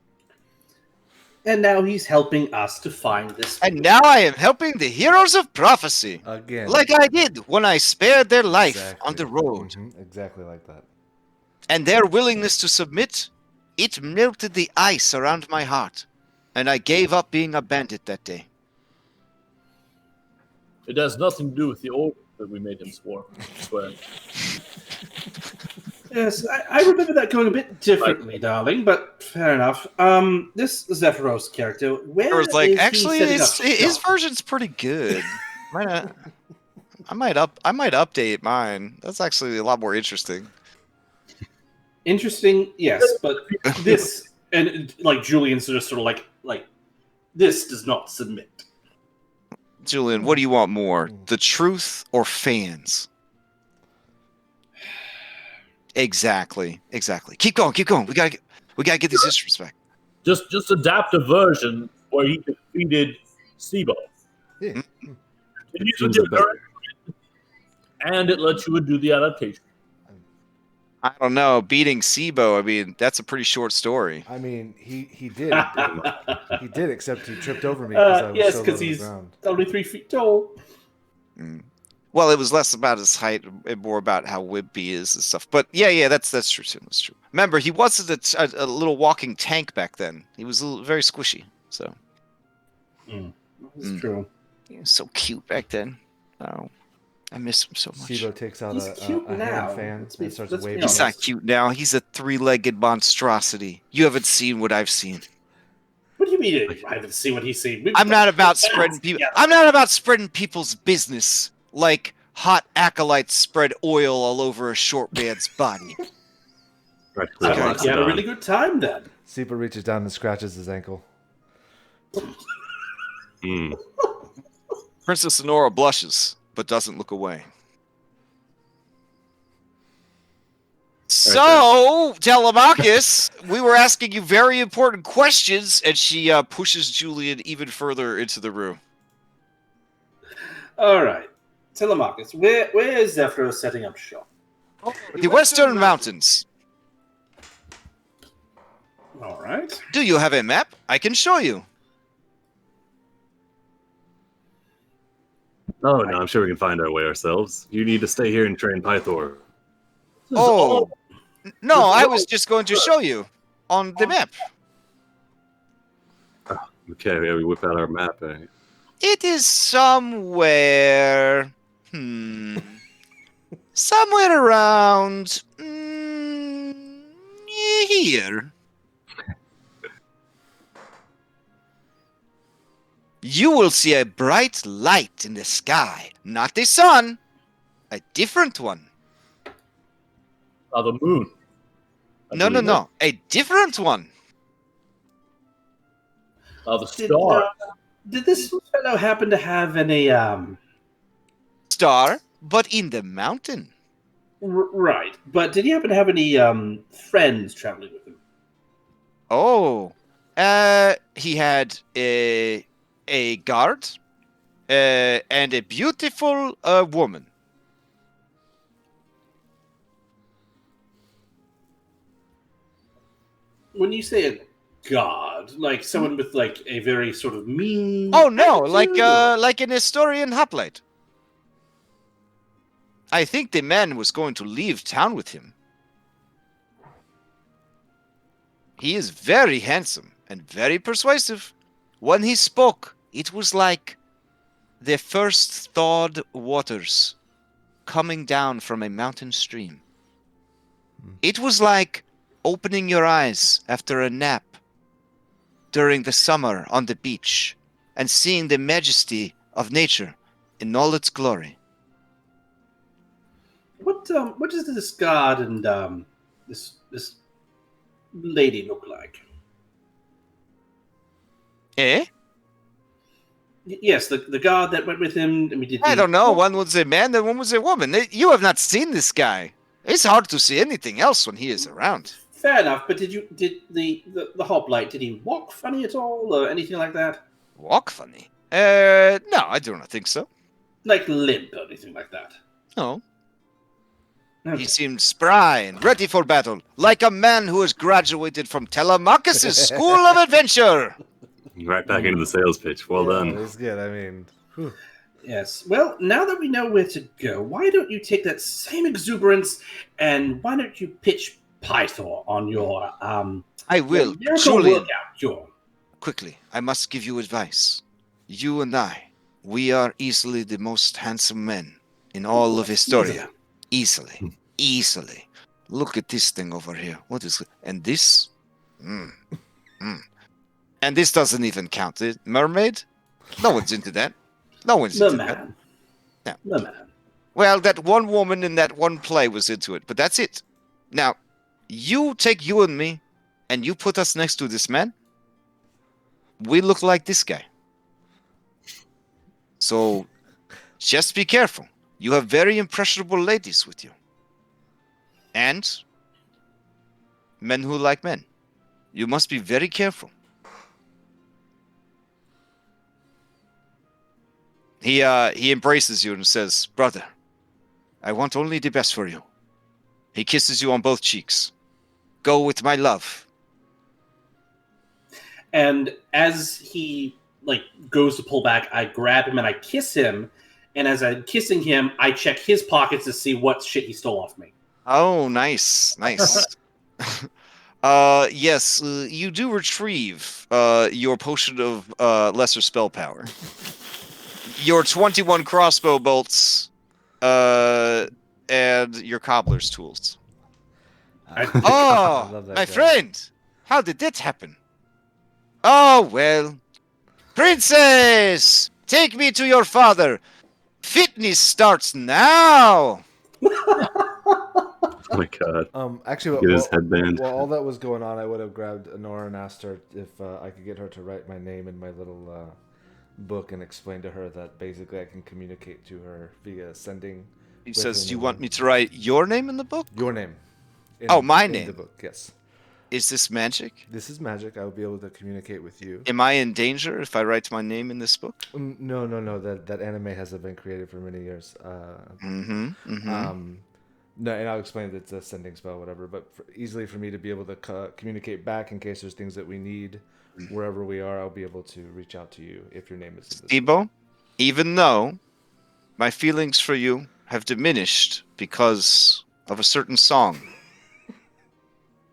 Speaker 4: And now he's helping us to find this.
Speaker 1: And now I am helping the heroes of prophecy.
Speaker 2: Again.
Speaker 1: Like I did when I spared their life on the road.
Speaker 2: Mhm, exactly like that.
Speaker 1: And their willingness to submit, it melted the ice around my heart. And I gave up being a bandit that day."
Speaker 6: It has nothing to do with the order that we made him swear.
Speaker 4: Yes, I remember that going a bit differently, darling, but fair enough. This Zephyros character, where
Speaker 1: I was like,
Speaker 4: is
Speaker 1: actually,
Speaker 4: he setting up
Speaker 1: his
Speaker 4: shop?
Speaker 1: version's pretty good. I might update mine. That's actually a lot more interesting.
Speaker 4: Interesting, yes, but this and like Julian's just sort of like this does not submit.
Speaker 1: Julian, what do you want more? The truth or fans? Exactly. Keep going. We gotta get these instruments back.
Speaker 6: Just adapt a version where he defeated Sibo.
Speaker 2: Yeah.
Speaker 6: Continues with your current, and it lets you do the adaptation.
Speaker 1: I don't know. Beating Sibo, I mean, that's a pretty short story.
Speaker 2: I mean, he did. He did, except he tripped over me
Speaker 4: Yes,
Speaker 2: so
Speaker 4: because
Speaker 2: low to the
Speaker 4: he's
Speaker 2: ground.
Speaker 4: only 3 feet tall.
Speaker 1: Well, it was less about his height and more about how wimpy he is and stuff. But yeah, that's true, Tim. That's true. Remember, he wasn't a little walking tank back then. He was very squishy. So
Speaker 4: That's true.
Speaker 1: he was so cute back then. Oh, I miss him so much.
Speaker 2: Sibo takes out
Speaker 4: He's cute
Speaker 2: a
Speaker 4: now.
Speaker 2: hand fan
Speaker 4: Let's be-
Speaker 2: and starts
Speaker 4: let's be
Speaker 2: waving.
Speaker 1: He's not cute now. He's a 3-legged monstrosity. You haven't seen what I've seen.
Speaker 4: What do you mean? I haven't seen what he's seen.
Speaker 1: I'm not about spreading people.
Speaker 4: Yeah.
Speaker 1: I'm not about spreading people's business like hot acolytes spread oil all over a short man's body.
Speaker 3: Practically
Speaker 1: Okay.
Speaker 3: locked
Speaker 4: You had a
Speaker 3: on.
Speaker 4: really good time then.
Speaker 2: Sibo reaches down and scratches his ankle.
Speaker 3: Mm.
Speaker 1: Princess Sonora blushes, but doesn't look away. So, Telemachus, we were asking you very important questions, and she pushes Julian even further into the room.
Speaker 4: All right, Telemachus, where is Zephyros setting up shop?
Speaker 1: The Western Mountains.
Speaker 4: All right.
Speaker 1: Do you have a map? I can show you.
Speaker 3: Oh, no, I'm sure we can find our way ourselves. You need to stay here and train Pythor.
Speaker 1: Oh, no, I was just going to show you on the map.
Speaker 3: Okay, yeah, we whip out our map.
Speaker 1: It is somewhere. Somewhere around here. You will see a bright light in the sky. Not the sun, a different one.
Speaker 6: The moon.
Speaker 1: No. A different one.
Speaker 6: The star.
Speaker 4: Did this fellow happen to have any
Speaker 1: Star, but in the mountain.
Speaker 4: right? But did he happen to have any friends traveling with him?
Speaker 1: Oh, he had a guard and a beautiful woman.
Speaker 4: when you say a god, like someone with like a very sort of mean.
Speaker 1: Oh no,
Speaker 4: attitude, or-
Speaker 1: like an Estorian hoplite. I think the man was going to leave town with him. He is very handsome and very persuasive. When he spoke, it was like the first thawed waters coming down from a mountain stream. It was like opening your eyes after a nap during the summer on the beach and seeing the majesty of nature in all its glory.
Speaker 4: What does this god and this lady look like?
Speaker 1: Eh?
Speaker 4: Yes, the god that went with him. I mean, did
Speaker 1: I
Speaker 4: he-
Speaker 1: don't know. One was a man, and one was a woman. You have not seen this guy. It's hard to see anything else when he is around.
Speaker 4: Fair enough, but did the hoplite, did he walk funny at all or anything like that?
Speaker 1: Walk funny? No, I do not think so.
Speaker 4: Like limp or anything like that?
Speaker 1: No.
Speaker 4: Okay.
Speaker 1: He seemed spry and ready for battle, like a man who has graduated from Telemachus' School of Adventure.
Speaker 3: Right back into the sales pitch. Well
Speaker 2: Yeah,
Speaker 3: done.
Speaker 2: It was good. I mean, whew.
Speaker 4: Yes. Well, now that we know where to go, why don't you take that same exuberance and why don't you pitch Pythor on your
Speaker 1: I will,
Speaker 4: miracle
Speaker 1: truly.
Speaker 4: workout cure?
Speaker 1: Quickly, I must give you advice. You and I, we are easily the most handsome men in all of Estoria. Easily. Easily. Look at this thing over here. What is it? And this? And this doesn't even count. The mermaid? No one's into that. No one's
Speaker 4: The
Speaker 1: into that.
Speaker 4: man.
Speaker 1: Yeah.
Speaker 4: The man.
Speaker 1: Well, that one woman in that one play was into it, but that's it. Now, you take you and me, and you put us next to this man. We look like this guy. So, just be careful. You have very impressionable ladies with you. And men who like men. You must be very careful. He embraces you and says, "Brother, I want only the best for you." He kisses you on both cheeks. Go with my love.
Speaker 4: And as he like goes to pull back, I grab him and I kiss him. And as I'm kissing him, I check his pockets to see what shit he stole off me.
Speaker 1: Oh, nice, nice. Yes, you do retrieve your potion of lesser spell power. Your 21 crossbow bolts, and your cobbler's tools.
Speaker 2: I
Speaker 1: Oh,
Speaker 2: love that
Speaker 1: my
Speaker 2: guy.
Speaker 1: friend! How did that happen? Oh, well. Princess! Take me to your father! Fitness starts now!
Speaker 3: Oh my god.
Speaker 2: Actually,
Speaker 3: Get his headband.
Speaker 2: while all that was going on, I would have grabbed Honora and asked her if I could get her to write my name in my little book and explain to her that basically I can communicate to her via sending.
Speaker 1: He
Speaker 2: with
Speaker 1: says,
Speaker 2: her
Speaker 1: "You
Speaker 2: name.
Speaker 1: want me to write your name in the book?
Speaker 2: Your name.
Speaker 1: Oh, my
Speaker 2: in
Speaker 1: name.
Speaker 2: the book, yes.
Speaker 1: Is this magic?
Speaker 2: This is magic. I will be able to communicate with you.
Speaker 1: Am I in danger if I write my name in this book?"
Speaker 2: No. That anime hasn't been created for many years. No, and I'll explain that it's a sending spell, whatever. But easily for me to be able to communicate back in case there's things that we need wherever we are, I'll be able to reach out to you if your name is in this.
Speaker 1: Stebo, even though my feelings for you have diminished because of a certain song,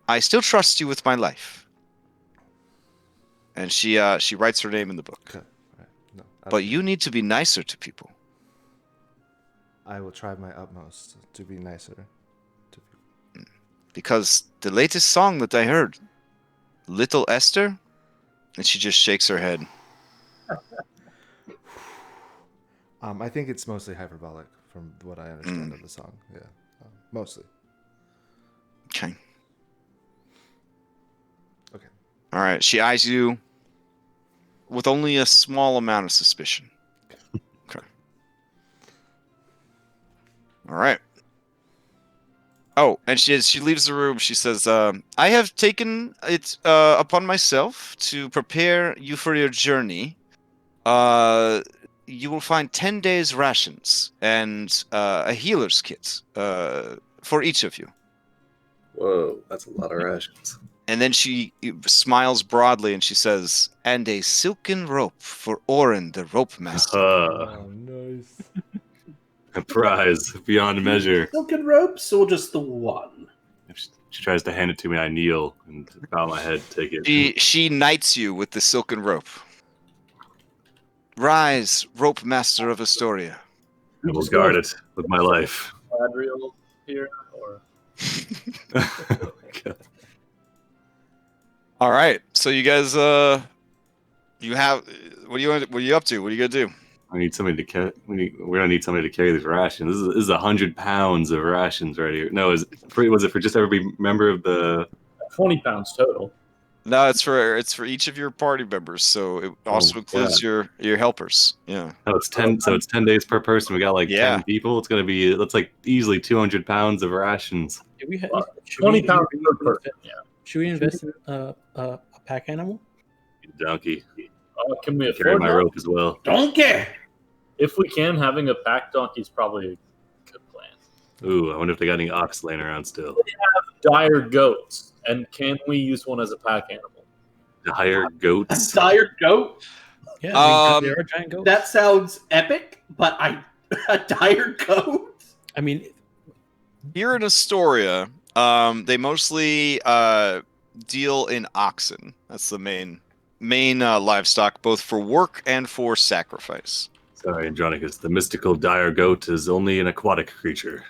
Speaker 1: I still trust you with my life. And she writes her name in the book.
Speaker 2: Okay. All right. No,
Speaker 1: But you need to be nicer to people.
Speaker 2: I will try my utmost to be nicer to people.
Speaker 1: Because the latest song that I heard, Little Esther, and she just shakes her head.
Speaker 2: I think it's mostly hyperbolic from what I understand of the song. Yeah, mostly.
Speaker 1: Okay.
Speaker 2: Okay.
Speaker 1: All right. She eyes you with only a small amount of suspicion. Okay. All right. Oh, and she leaves the room. She says, "I have taken it upon myself to prepare you for your journey. You will find 10 days rations and a healer's kit for each of you."
Speaker 3: Whoa, that's a lot of rations.
Speaker 1: And then she smiles broadly and she says, "And a silken rope for Oren, the rope master."
Speaker 2: Oh, nice.
Speaker 3: A prize beyond measure.
Speaker 4: Silken ropes or just the one?
Speaker 3: If she tries to hand it to me, I kneel and bow my head, take it.
Speaker 1: She knights you with the silken rope. "Rise, rope master of Estoria."
Speaker 3: I will guard it with my life.
Speaker 6: Adriel here, or
Speaker 3: God.
Speaker 1: All right, so you guys, you have what are you up to? What are you gonna do?
Speaker 3: I need somebody to carry. We're gonna need somebody to carry these rations. This is 100 pounds of rations right here. No, was it for just every member of the?
Speaker 6: 20 pounds total.
Speaker 1: No, it's for each of your party members, so it also includes your helpers. Yeah.
Speaker 3: Oh, it's 10. So it's 10 days per person. We got like 10 people. It's gonna be. That's like easily 200 pounds of rations.
Speaker 5: Do we have
Speaker 6: 20 pounds per person. Yeah.
Speaker 5: Should we invest in a pack animal?
Speaker 3: Donkey.
Speaker 6: Can we
Speaker 3: Carry
Speaker 6: afford
Speaker 3: my
Speaker 6: that?
Speaker 3: rope as well.
Speaker 4: Donkey!
Speaker 6: If we can, having a pack donkey is probably a good plan.
Speaker 3: Ooh, I wonder if they got any ox laying around still.
Speaker 6: Dire goats, and can we use one as a pack animal?
Speaker 3: Dire goats.
Speaker 4: Dire goat?
Speaker 5: Yeah, I mean, there are giant goats.
Speaker 4: That sounds epic, but a dire goat?
Speaker 5: I mean,
Speaker 1: Here in Astoria, they mostly deal in oxen. That's the main livestock, both for work and for sacrifice.
Speaker 3: Sorry, Andronicus. The mystical dire goat is only an aquatic creature.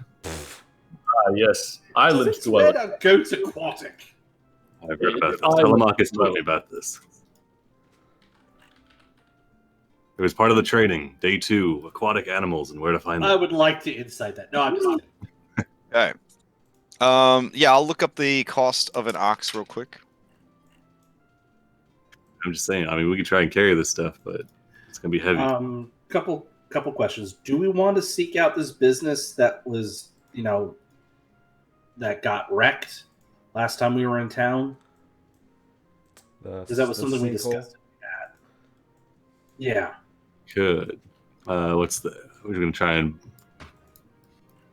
Speaker 6: Yes, island
Speaker 4: Since when
Speaker 6: dweller.
Speaker 4: are goats aquatic?
Speaker 3: I've heard about this.
Speaker 6: Island
Speaker 3: Telemachus told
Speaker 6: dweller.
Speaker 3: me about this. It was part of the training. Day 2, aquatic animals and where to find
Speaker 4: I
Speaker 3: them.
Speaker 4: would like to insight that. No, I'm just kidding.
Speaker 1: Okay. Yeah, I'll look up the cost of an ox real quick.
Speaker 3: I'm just saying. I mean, we could try and carry this stuff, but it's gonna be heavy.
Speaker 4: Couple questions. Do we want to seek out this business that was, that got wrecked last time we were in town? Because that was something we discussed. Yeah.
Speaker 3: Good. We're gonna try and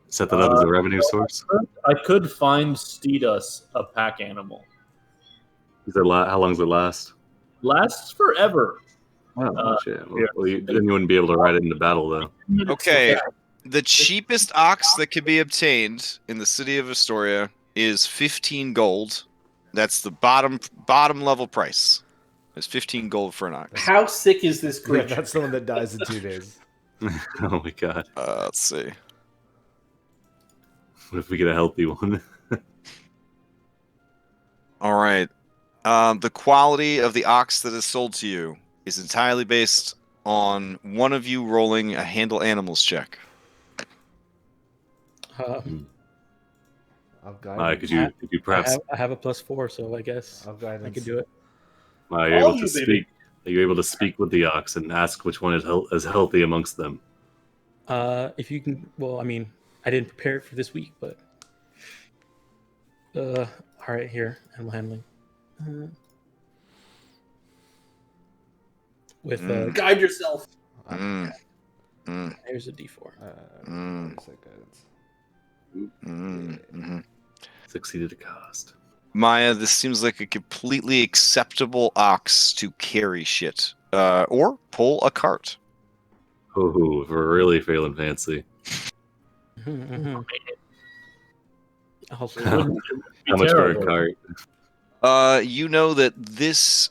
Speaker 3: set that up as a revenue source.
Speaker 6: I could find Steedus a pack animal.
Speaker 3: How long does it last?
Speaker 6: Lasts forever.
Speaker 3: Oh, shit. Well, then you wouldn't be able to ride it into battle, though.
Speaker 1: Okay. The cheapest ox that can be obtained in the city of Astoria is 15 gold. That's the bottom level price. It's 15 gold for an ox.
Speaker 4: How sick is this
Speaker 2: Yeah,
Speaker 4: creature?
Speaker 2: that's the one that dies in 2 days.
Speaker 3: Oh my god.
Speaker 1: Let's see.
Speaker 3: What if we get a healthy one?
Speaker 1: All right. The quality of the ox that is sold to you is entirely based on one of you rolling a handle animals check.
Speaker 2: I'll guide
Speaker 3: Could you perhaps
Speaker 5: I have a +4, so I guess
Speaker 2: I'll guide
Speaker 5: I could do it.
Speaker 3: are you
Speaker 4: All
Speaker 3: able to
Speaker 4: you,
Speaker 3: speak?
Speaker 4: baby.
Speaker 3: Are you able to speak with the ox and ask which one is healthy amongst them?
Speaker 5: If you can, well, I mean, I didn't prepare it for this week, but all right, here, animal handling. With
Speaker 4: Guide yourself.
Speaker 1: Mm. Mm.
Speaker 5: here's a D4.
Speaker 2: where's that guidance?
Speaker 1: Mhm.
Speaker 3: Succeeded a cost.
Speaker 1: Maya, this seems like a completely acceptable ox to carry shit. Or pull a cart.
Speaker 3: Oh, if we're really feeling fancy.
Speaker 5: Also,
Speaker 3: How much for a cart?
Speaker 1: You know that this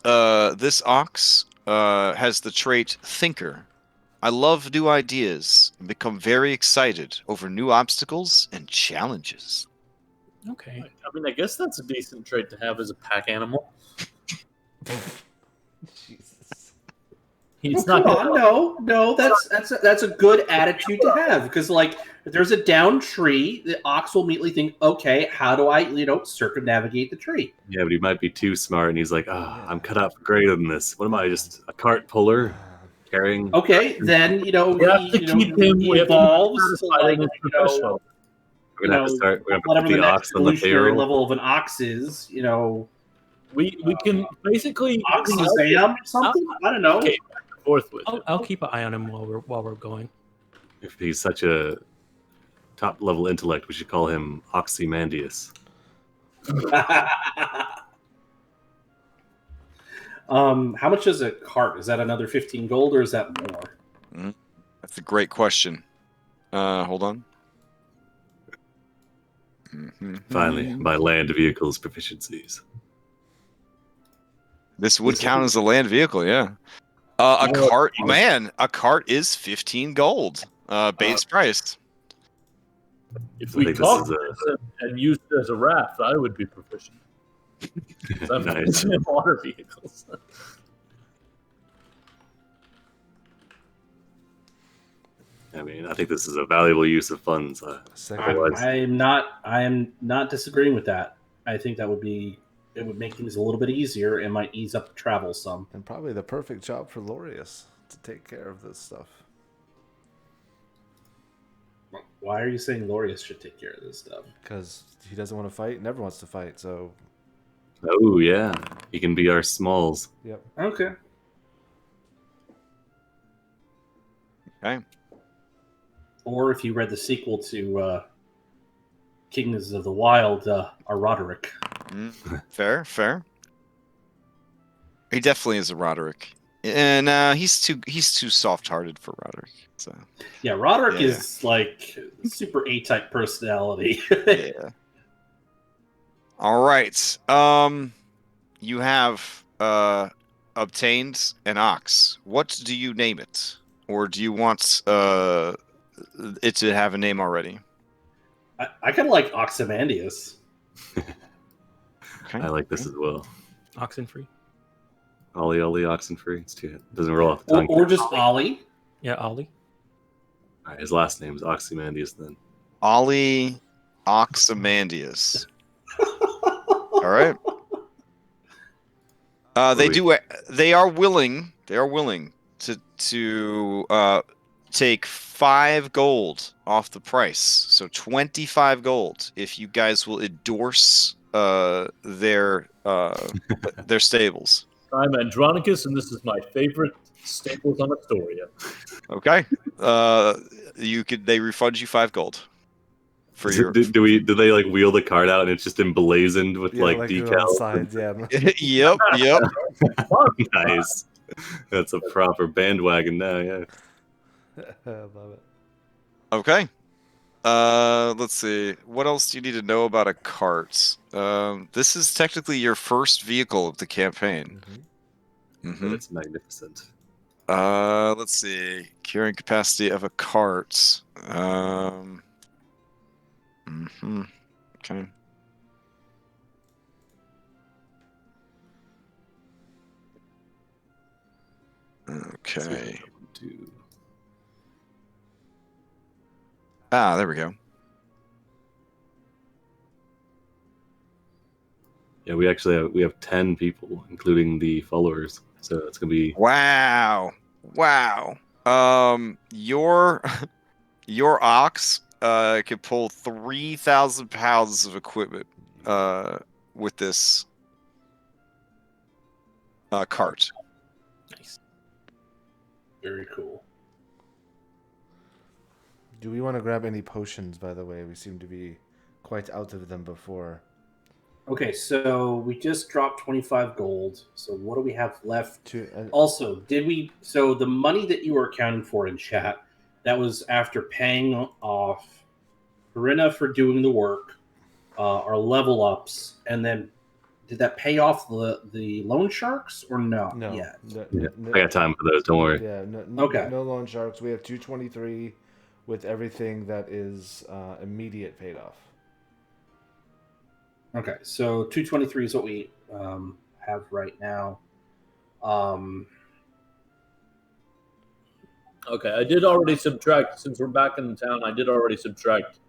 Speaker 1: ox has the trait Thinker. I love new ideas and become very excited over new obstacles and challenges.
Speaker 5: okay.
Speaker 6: I mean, I guess that's a decent trait to have as a pack animal.
Speaker 2: Jesus.
Speaker 6: He's
Speaker 4: Come
Speaker 6: not
Speaker 4: on, no, that's a good attitude to have because if there's a down tree, the ox will immediately think, okay, how do I circumnavigate the tree?
Speaker 3: Yeah, but he might be too smart, and he's like, I'm cut out for greater than this. What am I, just a cart puller carrying?
Speaker 4: Okay, then
Speaker 6: We have to keep him.
Speaker 4: he
Speaker 6: We have to
Speaker 4: evolves to
Speaker 6: satisfy him as professional.
Speaker 3: We're gonna have to start. We're gonna
Speaker 4: whatever
Speaker 3: put
Speaker 4: the
Speaker 3: the
Speaker 4: next
Speaker 3: ox on the
Speaker 4: evolutionary
Speaker 3: payroll.
Speaker 4: level of an ox is,
Speaker 6: We can basically
Speaker 4: ox exam or something. I don't know.
Speaker 6: Okay. Forth with him.
Speaker 5: I'll keep an eye on him while we're going.
Speaker 3: If he's such a top level intellect, we should call him Oxymandius.
Speaker 4: How much is a cart? Is that another 15 gold or is that more?
Speaker 1: That's a great question. Hold on.
Speaker 3: Finally, by land vehicles proficiencies.
Speaker 1: This would count as a land vehicle, yeah. A cart, man, a cart is 15 gold. Base price.
Speaker 6: If
Speaker 3: I
Speaker 6: we
Speaker 3: think
Speaker 6: talked
Speaker 3: this
Speaker 6: this and used it as a raft, I would be proficient. I'm
Speaker 3: Nice.
Speaker 6: proficient in water vehicles.
Speaker 3: I mean, I think this is a valuable use of funds. Otherwise,
Speaker 4: I am not disagreeing with that. I think it would make things a little bit easier and might ease up travel some.
Speaker 2: And probably the perfect job for Lorius to take care of this stuff.
Speaker 4: Why are you saying Lorius should take care of this stuff?
Speaker 2: Because he doesn't want to fight, never wants to fight, so...
Speaker 3: oh yeah, he can be our Smalls.
Speaker 2: Yep.
Speaker 4: Okay.
Speaker 1: Okay.
Speaker 4: Or if you read the sequel to Kings of the Wild, our Roderick.
Speaker 1: Fair. He definitely is a Roderick, and he's too soft-hearted for Roderick. So
Speaker 4: Yeah, Roderick is like super A-type personality.
Speaker 1: yeah. All right. You have obtained an ox. What do you name it, or do you want it to have a name already?
Speaker 4: I kind of like Oxymandias.
Speaker 1: Okay.
Speaker 3: I like this as well.
Speaker 5: Oxen free.
Speaker 3: Ollie Oxenfree. It doesn't roll off the tongue.
Speaker 4: Or just Ollie.
Speaker 5: Yeah, Ollie.
Speaker 3: All right, his last name is Oxymandias then.
Speaker 1: Ollie Oxymandias. All right. They are willing to take 5 gold off the price. So 25 gold if you guys will endorse their stables.
Speaker 6: I'm Andronicus, and this is my favorite staples on Estoria.
Speaker 1: Okay. They refund you 5 gold. For your
Speaker 3: Do they like wheel the card out and it's just emblazoned with like
Speaker 2: on
Speaker 3: decals?
Speaker 2: sides, yeah.
Speaker 1: Yep.
Speaker 3: Nice. That's a proper bandwagon now, yeah.
Speaker 2: I love it.
Speaker 1: Okay. Let's see. What else do you need to know about a cart? This is technically your first vehicle of the campaign.
Speaker 3: That's magnificent.
Speaker 1: Let's see. Carrying capacity of a cart. Okay. Okay. There we go.
Speaker 3: Yeah, we have 10 people, including the followers. So it's gonna be
Speaker 1: Wow. Your ox can pull 3,000 pounds of equipment with this cart.
Speaker 5: Nice.
Speaker 4: Very cool.
Speaker 2: Do we want to grab any potions, by the way? We seem to be quite out of them before.
Speaker 4: Okay, so we just dropped 25 gold. So what do we have left?
Speaker 2: To
Speaker 4: Also, so the money that you were accounting for in chat, that was after paying off Corinna for doing the work, our level ups, and then did that pay off the loan sharks or no?
Speaker 2: No.
Speaker 4: Yeah.
Speaker 3: I got time for those, don't worry.
Speaker 2: Yeah,
Speaker 4: Okay.
Speaker 2: No loan sharks. We have 223 with everything that is immediate paid off.
Speaker 4: Okay, so 223 is what we have right now.
Speaker 6: Okay, I did already subtract, since we're back in town, I did already subtract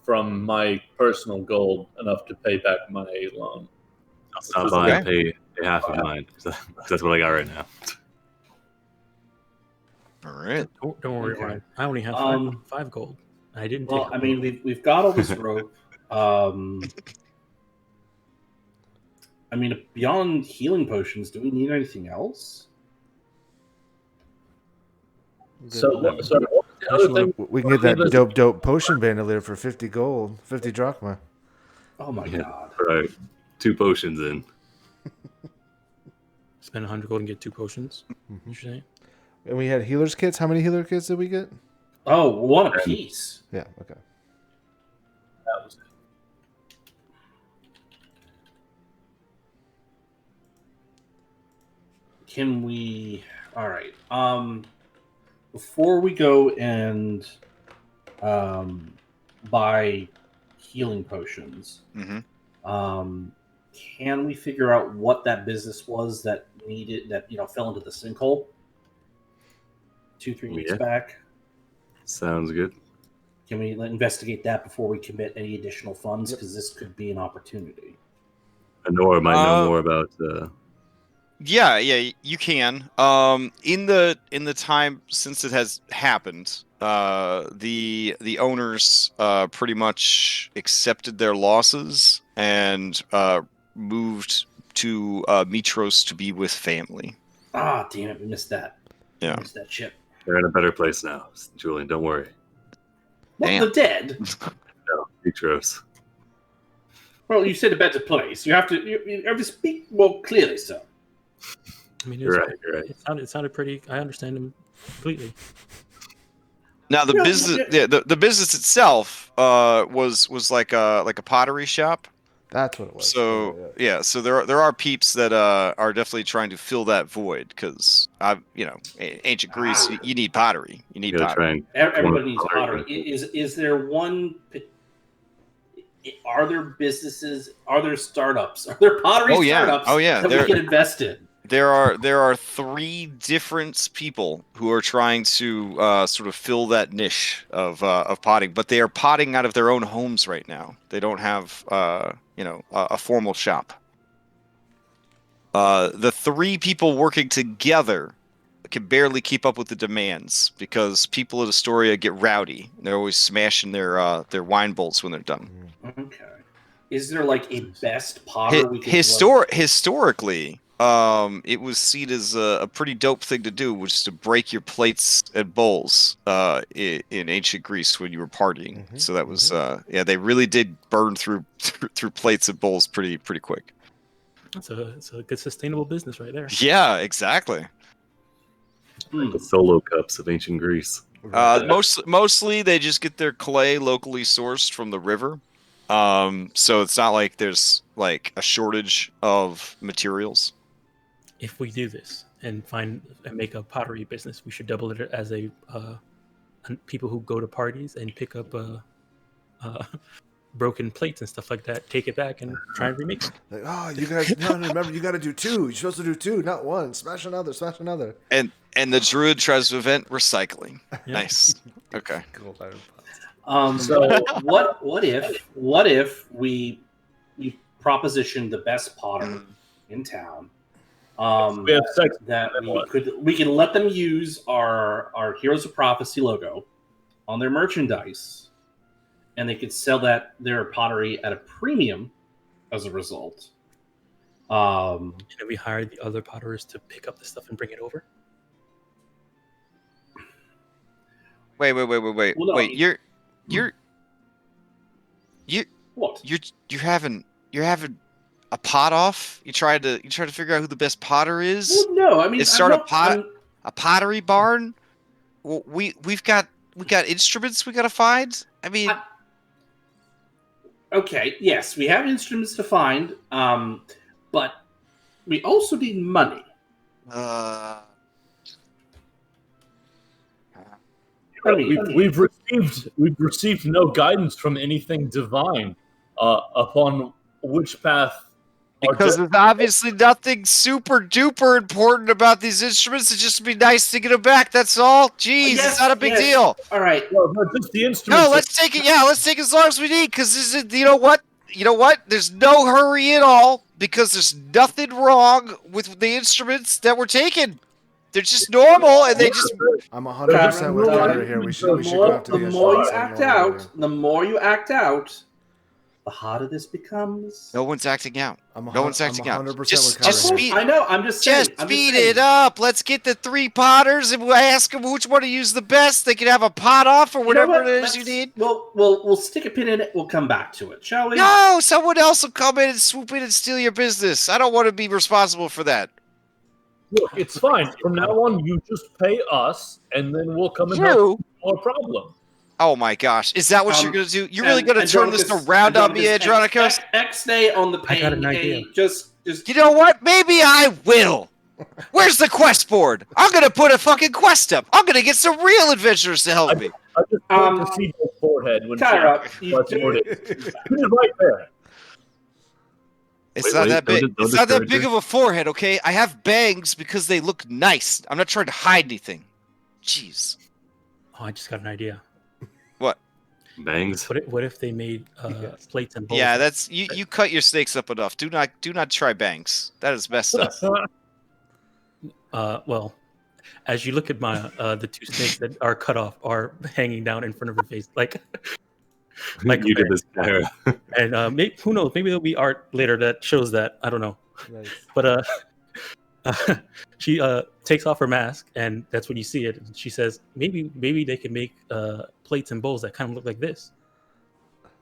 Speaker 6: from my personal gold enough to pay back my loan.
Speaker 3: I'll stop by and pay half of mine. That's what I got right now.
Speaker 1: All right.
Speaker 5: Don't worry,
Speaker 4: Okay.
Speaker 5: Ryan. I only have 5 gold. I didn't
Speaker 4: Well,
Speaker 5: take.
Speaker 4: I mean, we've got all this rope. I mean, beyond healing potions, do we need anything else?
Speaker 6: So what was the other thing?
Speaker 2: We can get that dope potion bandolier for 50 gold, 50 drachma.
Speaker 4: Oh my god.
Speaker 3: Right. 2 potions in.
Speaker 5: Spend 100 gold and get 2 potions.
Speaker 2: Mm-hmm.
Speaker 5: What you're saying?
Speaker 2: And we had healers kits. How many healer kits did we get?
Speaker 4: Oh, one apiece.
Speaker 2: Yeah. Okay.
Speaker 6: That was
Speaker 4: Can we? All right. Before we go and buy healing potions, can we figure out what that business was that fell into the sinkhole 2-3 weeks back?
Speaker 3: Sounds good.
Speaker 4: Can we investigate that before we commit any additional funds? Because this could be an opportunity.
Speaker 3: Honora might know more about.
Speaker 1: Yeah, you can. In the time since it has happened, the owners pretty much accepted their losses and moved to Mitros to be with family.
Speaker 4: Ah, damn it, we missed that.
Speaker 1: Yeah,
Speaker 4: We missed that ship.
Speaker 3: They're in a better place now, Julian. Don't worry.
Speaker 4: What,
Speaker 1: Damn.
Speaker 4: the dead?
Speaker 3: No, Mitros.
Speaker 4: Well, you said a better place. You have to speak more clearly, sir.
Speaker 5: I mean,
Speaker 3: You're right. You're right.
Speaker 5: It sounded pretty. I understand him completely.
Speaker 1: Now the
Speaker 4: No,
Speaker 1: business,
Speaker 4: yeah.
Speaker 1: the business itself, was like a pottery shop.
Speaker 2: That's what it was.
Speaker 1: So yeah, so there are peeps that are definitely trying to fill that void because ancient Greece, you need pottery. You need
Speaker 3: You gotta
Speaker 1: pottery.
Speaker 3: try and
Speaker 4: Everybody needs pottery. Is there one? Are there businesses? Are there startups? Are there pottery startups?
Speaker 1: Oh yeah,
Speaker 4: that we can invest in?
Speaker 1: There are 3 different people who are trying to sort of fill that niche of potting, but they are potting out of their own homes right now. They don't have a formal shop. The 3 people working together can barely keep up with the demands because people at Estoria get rowdy. They're always smashing their wine bowls when they're done.
Speaker 4: Okay. Is there like a best potter we can
Speaker 1: Historically, it was seen as a pretty dope thing to do, which is to break your plates and bowls in ancient Greece when you were partying. So that was they really did burn through plates and bowls pretty quick.
Speaker 5: It's a good sustainable business right there.
Speaker 1: Yeah, exactly.
Speaker 3: the solo cups of ancient Greece.
Speaker 1: Mostly they just get their clay locally sourced from the river. So it's not like there's like a shortage of materials.
Speaker 5: If we do this and make a pottery business, we should double it as a people who go to parties and pick up broken plates and stuff like that, take it back and try and remake it.
Speaker 2: Like, oh, you guys, no, remember, you got to do 2. You're supposed to do 2, not 1. Smash another, smash another.
Speaker 1: And the druid tries to prevent recycling.
Speaker 5: Yeah.
Speaker 1: Nice. Okay.
Speaker 2: Cool.
Speaker 4: So what if we proposition the best potter in town?
Speaker 6: We have sex
Speaker 4: That we can let them use our Heroes of Prophecy logo on their merchandise, and they could sell their pottery at a premium as a result.
Speaker 5: And we hire the other potters to pick up the stuff and bring it over.
Speaker 1: Wait.
Speaker 4: Well, no,
Speaker 1: Wait, you're
Speaker 4: what?
Speaker 1: you're having a pot off? You try to figure out who the best potter is?
Speaker 4: Well, no, I mean,
Speaker 1: Start a pottery barn? Well, we've got instruments we gotta find. I mean,
Speaker 4: okay, yes, we have instruments to find, but we also need money.
Speaker 6: We've received no guidance from anything divine upon which path.
Speaker 1: because there's obviously nothing super duper important about these instruments. It'd just be nice to get them back. That's all. Jeez,
Speaker 4: Yes,
Speaker 1: it's not a big
Speaker 4: yes.
Speaker 1: deal.
Speaker 4: All right.
Speaker 6: Well, not just the instruments.
Speaker 1: No, let's take it. Yeah, let's take as long as we need. Because this is, you know what? There's no hurry at all because there's nothing wrong with the instruments that we're taking. They're just normal, and they just.
Speaker 2: I'm 100% with Tyler here. We should go after the
Speaker 4: The more you
Speaker 2: instruments.
Speaker 4: act out, the harder this becomes.
Speaker 1: No one's acting out. No one's acting out.
Speaker 2: 100%
Speaker 1: Just
Speaker 2: with Kyler.
Speaker 1: speed.
Speaker 4: I know. I'm just saying.
Speaker 1: Just speed it up. Let's get the 3 potters, and we'll ask them which one to use the best. They can have a pot off or whatever it is you need.
Speaker 4: We'll stick a pin in it. We'll come back to it, shall we?
Speaker 1: No, someone else will come in and swoop in and steal your business. I don't want to be responsible for that.
Speaker 6: Look, it's fine. From now on, you just pay us, and then we'll come and
Speaker 1: You?
Speaker 6: help you. No problem.
Speaker 1: Oh my gosh, is that what you're gonna do? You're really gonna turn this
Speaker 4: Andronicus-
Speaker 1: around on me, Andronicus?
Speaker 4: X-nay on the
Speaker 5: I got an
Speaker 4: paying.
Speaker 5: idea.
Speaker 4: Hey, just
Speaker 1: You know what? Maybe I will. Where's the quest board? I'm gonna put a fucking quest up. I'm gonna get some real adventurers to help me.
Speaker 6: I just want to see your forehead when
Speaker 4: Kyra,
Speaker 6: she was ordered. It is right there.
Speaker 1: It's
Speaker 3: Wait,
Speaker 1: not
Speaker 3: wait,
Speaker 1: that big.
Speaker 3: don't
Speaker 1: It's not that
Speaker 3: discourage
Speaker 1: big
Speaker 3: her.
Speaker 1: of a forehead, okay? I have bangs because they look nice. I'm not trying to hide anything. Jeez.
Speaker 5: Oh, I just got an idea.
Speaker 1: What?
Speaker 3: Bangs.
Speaker 5: What if they made plates and bowls?
Speaker 1: Yeah, that's you cut your snakes up enough. Do not try bangs. That is messed up.
Speaker 5: Well, as you look at my the two snakes that are cut off are hanging down in front of her face, like
Speaker 3: You did this, Kyra.
Speaker 5: and who knows? Maybe there'll be art later that shows that. I don't know.
Speaker 2: Nice.
Speaker 5: But she takes off her mask, and that's when you see it. And she says, "Maybe they can make plates and bowls that kind of look like this."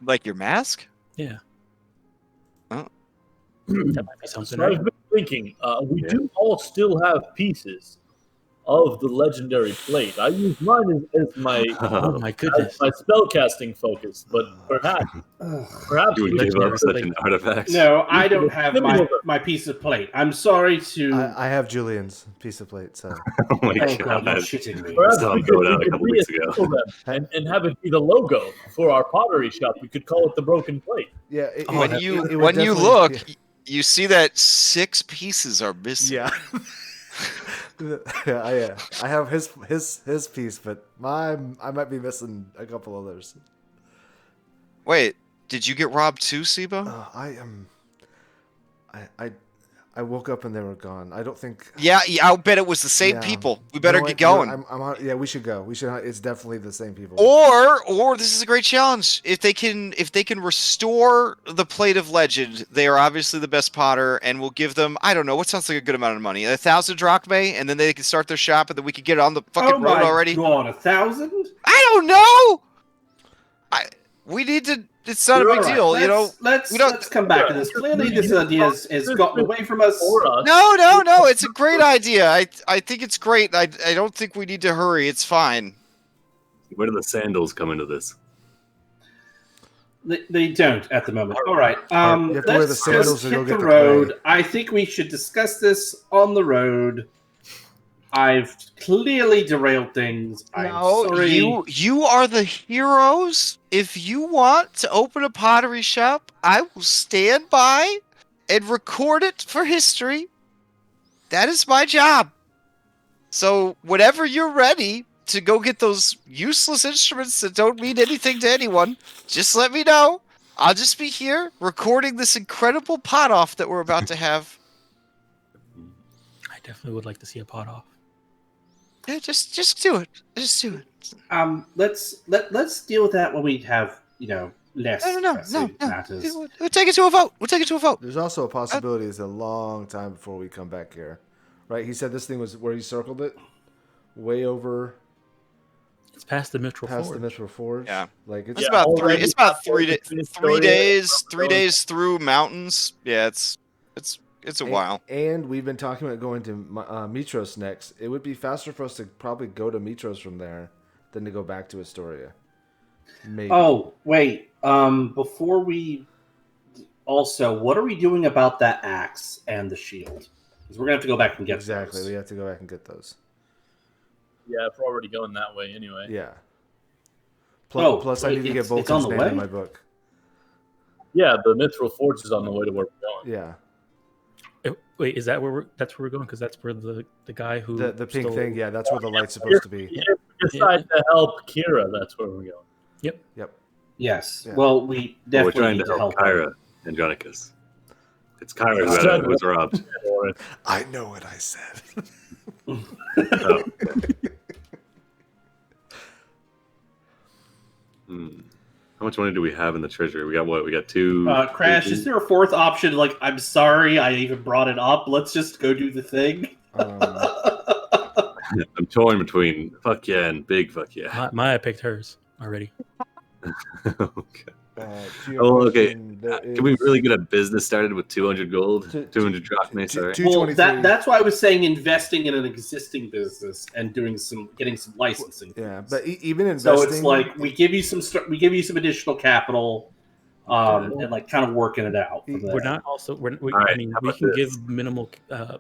Speaker 1: Like your mask?
Speaker 5: Yeah.
Speaker 1: Oh.
Speaker 5: That might be something.
Speaker 6: So I've been thinking, we do all still have pieces of the legendary plate. I use mine as my
Speaker 5: Oh my goodness!
Speaker 6: my spellcasting focus, but perhaps
Speaker 3: You would
Speaker 6: we
Speaker 3: give
Speaker 6: can
Speaker 3: up such an artifact.
Speaker 4: no, I don't have my piece of plate. I'm sorry to.
Speaker 2: I have Julian's piece of plate, so
Speaker 3: Oh my
Speaker 4: Oh God,
Speaker 3: god.
Speaker 4: you're shitting me.
Speaker 6: Perhaps
Speaker 3: Saw
Speaker 6: we
Speaker 3: him
Speaker 6: could,
Speaker 3: go down
Speaker 6: we
Speaker 3: a
Speaker 6: could
Speaker 3: couple weeks ago.
Speaker 6: reassemble them and have it be the logo for our pottery shop. We could call it the Broken Plate.
Speaker 2: yeah.
Speaker 1: When
Speaker 2: it
Speaker 1: you
Speaker 2: would
Speaker 1: when you
Speaker 2: definitely-
Speaker 1: look, you see that 6 pieces are missing.
Speaker 2: yeah. yeah, I have his piece, but I might be missing a couple others.
Speaker 1: Wait, did you get robbed too, Sibo?
Speaker 2: I am. I woke up and they were gone. I don't think.
Speaker 1: Yeah, I'll bet it was the same
Speaker 2: Yeah.
Speaker 1: people. We better
Speaker 2: You know
Speaker 1: get
Speaker 2: what?
Speaker 1: going.
Speaker 2: Yeah, we should go. We should. It's definitely the same people.
Speaker 1: Or this is a great challenge. If they can restore the plate of legend, they are obviously the best potter, and we'll give them, I don't know, what sounds like a good amount of money, 1,000 drachmae, and then they can start their shop, and then we can get on the fucking
Speaker 4: Oh
Speaker 1: road
Speaker 4: my
Speaker 1: already.
Speaker 4: God, 1,000?
Speaker 1: I don't know. We need to. It's not a
Speaker 4: You're
Speaker 1: big
Speaker 4: all right.
Speaker 1: deal, you know.
Speaker 4: Let's come back to this. Clearly, this idea has gotten away from us.
Speaker 6: For us.
Speaker 1: No. It's a great idea. I think it's great. I don't think we need to hurry. It's fine.
Speaker 3: Where do the sandals come into this?
Speaker 4: They don't at the moment. All right.
Speaker 2: You have to wear the
Speaker 4: Let's
Speaker 2: sandals
Speaker 4: just
Speaker 2: or go
Speaker 4: hit
Speaker 2: get
Speaker 4: the
Speaker 2: the
Speaker 4: road.
Speaker 2: clay.
Speaker 4: I think we should discuss this on the road. I've clearly derailed things. I'm sorry.
Speaker 1: you are the heroes. If you want to open a pottery shop, I will stand by and record it for history. That is my job. So whenever you're ready to go get those useless instruments that don't mean anything to anyone, just let me know. I'll just be here recording this incredible pot off that we're about to have.
Speaker 5: I definitely would like to see a pot off.
Speaker 1: Yeah, just do it. Just do it.
Speaker 4: Let's deal with that when we have less
Speaker 1: No.
Speaker 4: pressing matters.
Speaker 1: We'll take it to a vote.
Speaker 2: There's also a possibility it's a long time before we come back here, right? He said this thing was where he circled it, way over
Speaker 5: It's past the Mithril
Speaker 2: past
Speaker 5: Forge.
Speaker 2: the Mithril Forge.
Speaker 1: Yeah.
Speaker 2: like it's
Speaker 1: It's about three.
Speaker 6: already
Speaker 1: It's about three
Speaker 6: Estoria,
Speaker 1: days. 3 days through mountains. Yeah, it's a while.
Speaker 2: And we've been talking about going to Mitros next. It would be faster for us to probably go to Mitros from there than to go back to Estoria. Maybe.
Speaker 4: Oh, wait. Before we also, what are we doing about that axe and the shield? Because we're gonna have to go back and get
Speaker 2: exactly.
Speaker 4: those.
Speaker 2: We have to go back and get those.
Speaker 6: Yeah, if we're already going that way anyway.
Speaker 2: Yeah.
Speaker 4: Oh,
Speaker 2: Plus I need to get
Speaker 4: it's on
Speaker 2: Vulcan's
Speaker 4: the
Speaker 2: name
Speaker 4: way?
Speaker 2: in my book.
Speaker 6: Yeah, the Mithril Forge is on the way to where we're going.
Speaker 2: Yeah.
Speaker 5: Wait, is that where that's where we're going? Because that's where the guy who
Speaker 2: The pink
Speaker 5: stole-
Speaker 2: thing. Yeah, that's where the light's supposed to be.
Speaker 6: If we decide to help Kira, that's where we're going.
Speaker 2: Yep.
Speaker 4: Yes.
Speaker 2: Yeah.
Speaker 4: Well, we
Speaker 3: Well, we're
Speaker 4: definitely
Speaker 3: trying
Speaker 4: need
Speaker 3: to help
Speaker 4: her.
Speaker 3: Kyra, Andronicus. It's Kyra who was robbed.
Speaker 7: I know what I said.
Speaker 3: Oh. How much money do we have in the treasury? We got what? We got two.
Speaker 4: Crash, is there a fourth option? Like, I'm sorry, I even brought it up. Let's just go do the thing.
Speaker 3: I'm torn between fuck yeah and big fuck yeah.
Speaker 5: Maya picked hers already.
Speaker 3: Okay.
Speaker 2: To your
Speaker 3: Oh, okay.
Speaker 2: question, there
Speaker 3: Can we
Speaker 2: is
Speaker 3: really get a business started with 200 gold? 200 drachmae, sorry.
Speaker 2: 223.
Speaker 4: Well, that's why I was saying investing in an existing business and getting some licensing.
Speaker 2: Yeah,
Speaker 4: fees.
Speaker 2: but even investing.
Speaker 4: So it's like we give you some additional capital, and like kind of working it out. From
Speaker 5: We're
Speaker 4: there.
Speaker 5: not also. I
Speaker 3: right,
Speaker 5: mean,
Speaker 3: how
Speaker 5: we
Speaker 3: about
Speaker 5: can
Speaker 3: this?
Speaker 5: give minimal. I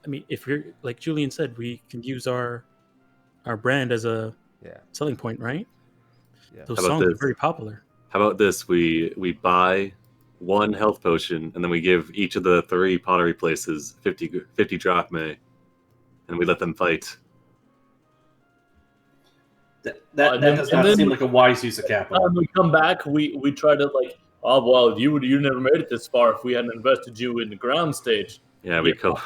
Speaker 5: mean, if you're like Julian said, we can use our brand as a
Speaker 2: Yeah.
Speaker 5: selling point, right?
Speaker 2: Yeah.
Speaker 5: Those
Speaker 3: How about
Speaker 5: songs are
Speaker 3: this?
Speaker 5: very popular.
Speaker 3: How about this? We buy one health potion, and then we give each of the 3 pottery places 50 drachmae, and we let them fight.
Speaker 4: That
Speaker 6: And then-
Speaker 4: does
Speaker 6: and
Speaker 4: not
Speaker 6: then-
Speaker 4: seem like a wise use of capital.
Speaker 6: When we come back, we try to like, oh well, you never made it this far if we hadn't invested you in the ground stage.
Speaker 3: Yeah, we go.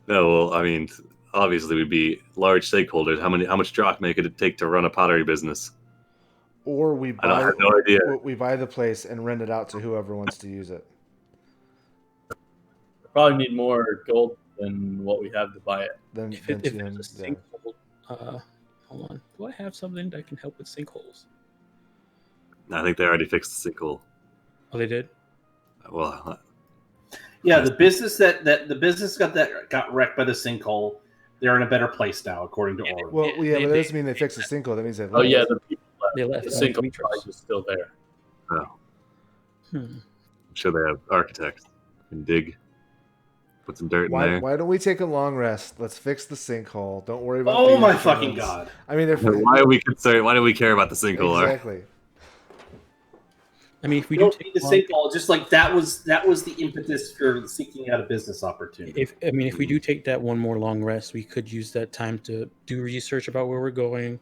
Speaker 3: No, well, I mean, obviously we'd be large stakeholders. How much drachmae could it take to run a pottery business?
Speaker 2: Or we
Speaker 3: I don't
Speaker 2: buy
Speaker 3: have no idea.
Speaker 2: we buy the place and rent it out to whoever wants to use it.
Speaker 6: Probably need more gold than what we have to buy it.
Speaker 2: Then,
Speaker 5: If
Speaker 2: then
Speaker 5: there's a
Speaker 2: yeah.
Speaker 5: sinkhole, hold on. Do I have something that can help with sinkholes?
Speaker 3: I think they already fixed the sinkhole.
Speaker 5: Oh, they did.
Speaker 3: Well,
Speaker 4: Yeah, the business that got wrecked by the sinkhole, they're in a better place now, according to Order.
Speaker 2: Well, yeah,
Speaker 5: They-
Speaker 2: but that doesn't mean they fixed the sinkhole. That means they.
Speaker 6: Oh yeah, the people
Speaker 5: They left.
Speaker 6: the
Speaker 5: Like
Speaker 6: single
Speaker 5: Demetrius.
Speaker 6: price is still there.
Speaker 3: I'm sure they have architects can dig, put some dirt in
Speaker 2: Why
Speaker 3: there.
Speaker 2: don't we take a long rest? Let's fix the sinkhole. Don't worry about.
Speaker 4: Oh
Speaker 2: the
Speaker 4: my
Speaker 2: insurance.
Speaker 4: fucking god!
Speaker 2: I mean, if
Speaker 3: Why are we concerned? Why do we care about the sinkhole?
Speaker 2: exactly.
Speaker 5: I mean, if we
Speaker 4: We
Speaker 5: do
Speaker 4: don't
Speaker 5: take
Speaker 4: need the
Speaker 5: long-
Speaker 4: sinkhole. Just like that was the impetus for seeking out a business opportunity.
Speaker 5: if we do take that one more long rest, we could use that time to do research about where we're going,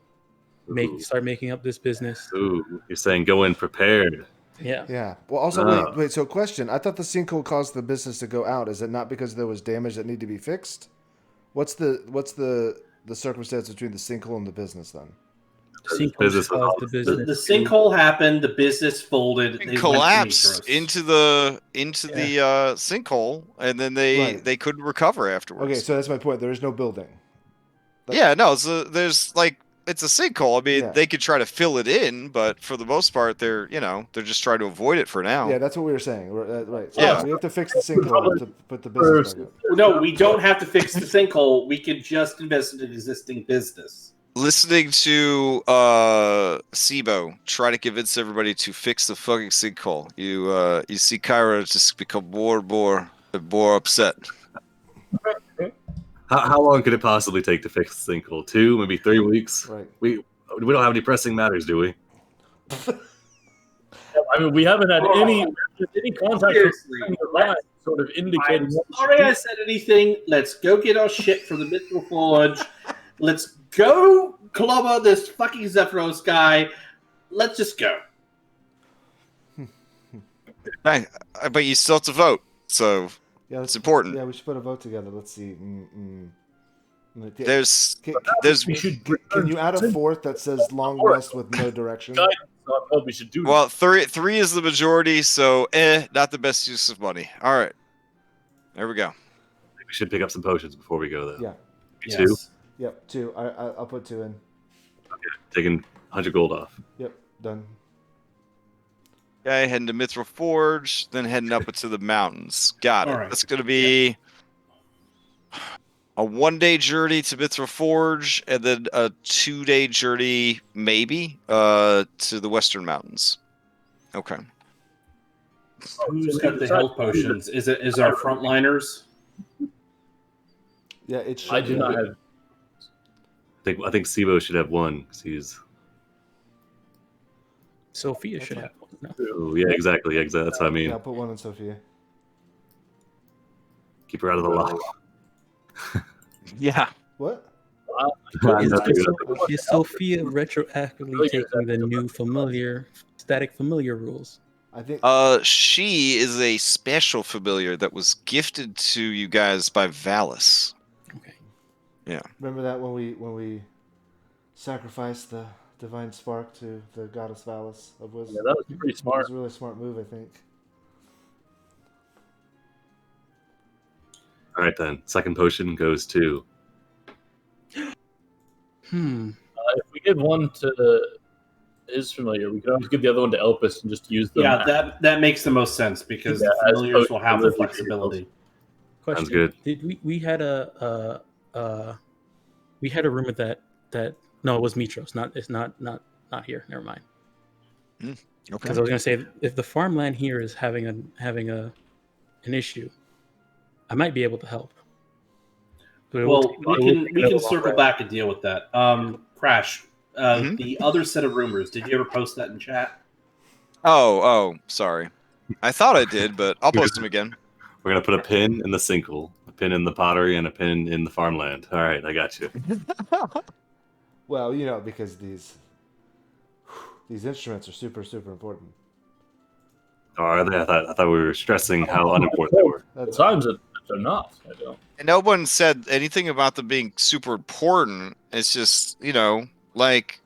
Speaker 3: Ooh.
Speaker 5: start making up this business.
Speaker 3: Ooh, you're saying go in prepared.
Speaker 5: Yeah.
Speaker 2: Yeah. Well, also
Speaker 3: Oh.
Speaker 2: wait. So question. I thought the sinkhole caused the business to go out. Is it not because there was damage that need to be fixed? What's the circumstance between the sinkhole and the business then?
Speaker 5: Sinkhole
Speaker 3: Business was
Speaker 5: caused the
Speaker 3: awesome.
Speaker 4: The
Speaker 5: business.
Speaker 4: sinkhole happened. The business folded.
Speaker 1: And
Speaker 4: They went
Speaker 1: collapsed
Speaker 4: Demetrius.
Speaker 1: into the sinkhole, and then
Speaker 2: Right.
Speaker 1: they couldn't recover afterwards.
Speaker 2: Okay, so that's my point. There is no building.
Speaker 1: Yeah, no, there's like it's a sinkhole. I mean,
Speaker 2: Yeah.
Speaker 1: they could try to fill it in, but for the most part, they're just trying to avoid it for now.
Speaker 2: Yeah, that's what we were saying. Right. So
Speaker 1: Yeah.
Speaker 2: we have to fix the sinkhole to put the business back up.
Speaker 4: No, we don't have to fix the sinkhole. We can just invest in an existing business.
Speaker 1: Listening to Sibo try to convince everybody to fix the fucking sinkhole, you see Kyra just become more and more upset.
Speaker 3: How long could it possibly take to fix the sinkhole? 2, maybe 3 weeks?
Speaker 2: Right.
Speaker 3: We don't have any pressing matters, do we?
Speaker 6: I mean, we haven't had any contact
Speaker 4: Seriously.
Speaker 6: from the line sort of indicating.
Speaker 4: I'm
Speaker 6: what we
Speaker 4: sorry
Speaker 6: should
Speaker 4: I said anything. Let's go get our shit from the Mythical Forge. Let's go clobber this fucking Zephyros guy. Let's just go.
Speaker 1: But you still have to vote, so
Speaker 2: Yeah,
Speaker 1: it's important.
Speaker 2: Yeah, we should put a vote together. Let's see. Yeah,
Speaker 1: There's
Speaker 2: can,
Speaker 6: we should
Speaker 2: can you add a fourth that says long rest with no direction?
Speaker 6: Guidance on what we should do.
Speaker 1: well, three is the majority, so not the best use of money. All right, there we go.
Speaker 3: We should pick up some potions before we go, though.
Speaker 2: Yeah.
Speaker 3: Me too.
Speaker 2: Yep. 2. I'll put 2 in.
Speaker 3: Taking 100 gold off.
Speaker 2: Yep. Done.
Speaker 1: Okay, heading to Mithril Forge, then heading up into the mountains. Got it.
Speaker 4: All right.
Speaker 1: That's going to be a 1-day journey to Mithril Forge, and then a 2-day journey, maybe, to the Western Mountains. Okay.
Speaker 4: Who's got the health potions? Is our frontliners?
Speaker 2: Yeah, it should.
Speaker 6: I do not have.
Speaker 3: I think Sibo should have 1 because he's.
Speaker 5: Sophia should have one. No?
Speaker 3: Oh, yeah, exactly. That's what I mean.
Speaker 2: Yeah, I'll put 1 in Sophia.
Speaker 3: Keep her out of the lock.
Speaker 1: Yeah.
Speaker 2: What?
Speaker 5: Is Sophia retroactively taking the new static familiar rules?
Speaker 2: I think.
Speaker 1: She is a special familiar that was gifted to you guys by Valis.
Speaker 5: Okay.
Speaker 2: Remember that when we sacrificed the divine spark to the goddess Valis of wisdom.
Speaker 6: Yeah, that was pretty
Speaker 2: It
Speaker 6: smart.
Speaker 2: was a really smart move, I think.
Speaker 3: All right, then. Second potion goes to.
Speaker 5: Hmm.
Speaker 6: If we give one to is familiar. We could always give the other one to Elpis and just use them.
Speaker 4: Yeah, that makes the most sense because the familiars will have the flexibility.
Speaker 5: Question.
Speaker 3: Sounds good.
Speaker 5: Did we had a rumor that no, it was Mitros. It's not here. Never mind.
Speaker 1: Okay.
Speaker 5: Because I was gonna say if the farmland here is having an issue, I might be able to help. But
Speaker 4: Well, we can circle back and deal with that. Crash, the other set of rumors. Did you ever post that in chat?
Speaker 1: Oh, sorry. I thought I did, but I'll post them again.
Speaker 3: We're gonna put a pin in the sinkhole, a pin in the pottery, and a pin in the farmland. All right, I got you.
Speaker 2: Well, because these instruments are super, super important.
Speaker 3: Oh, are they? I thought we were stressing how unimportant they were.
Speaker 6: At times they're not. I don't.
Speaker 1: And no one said anything about them being super important. It's just, like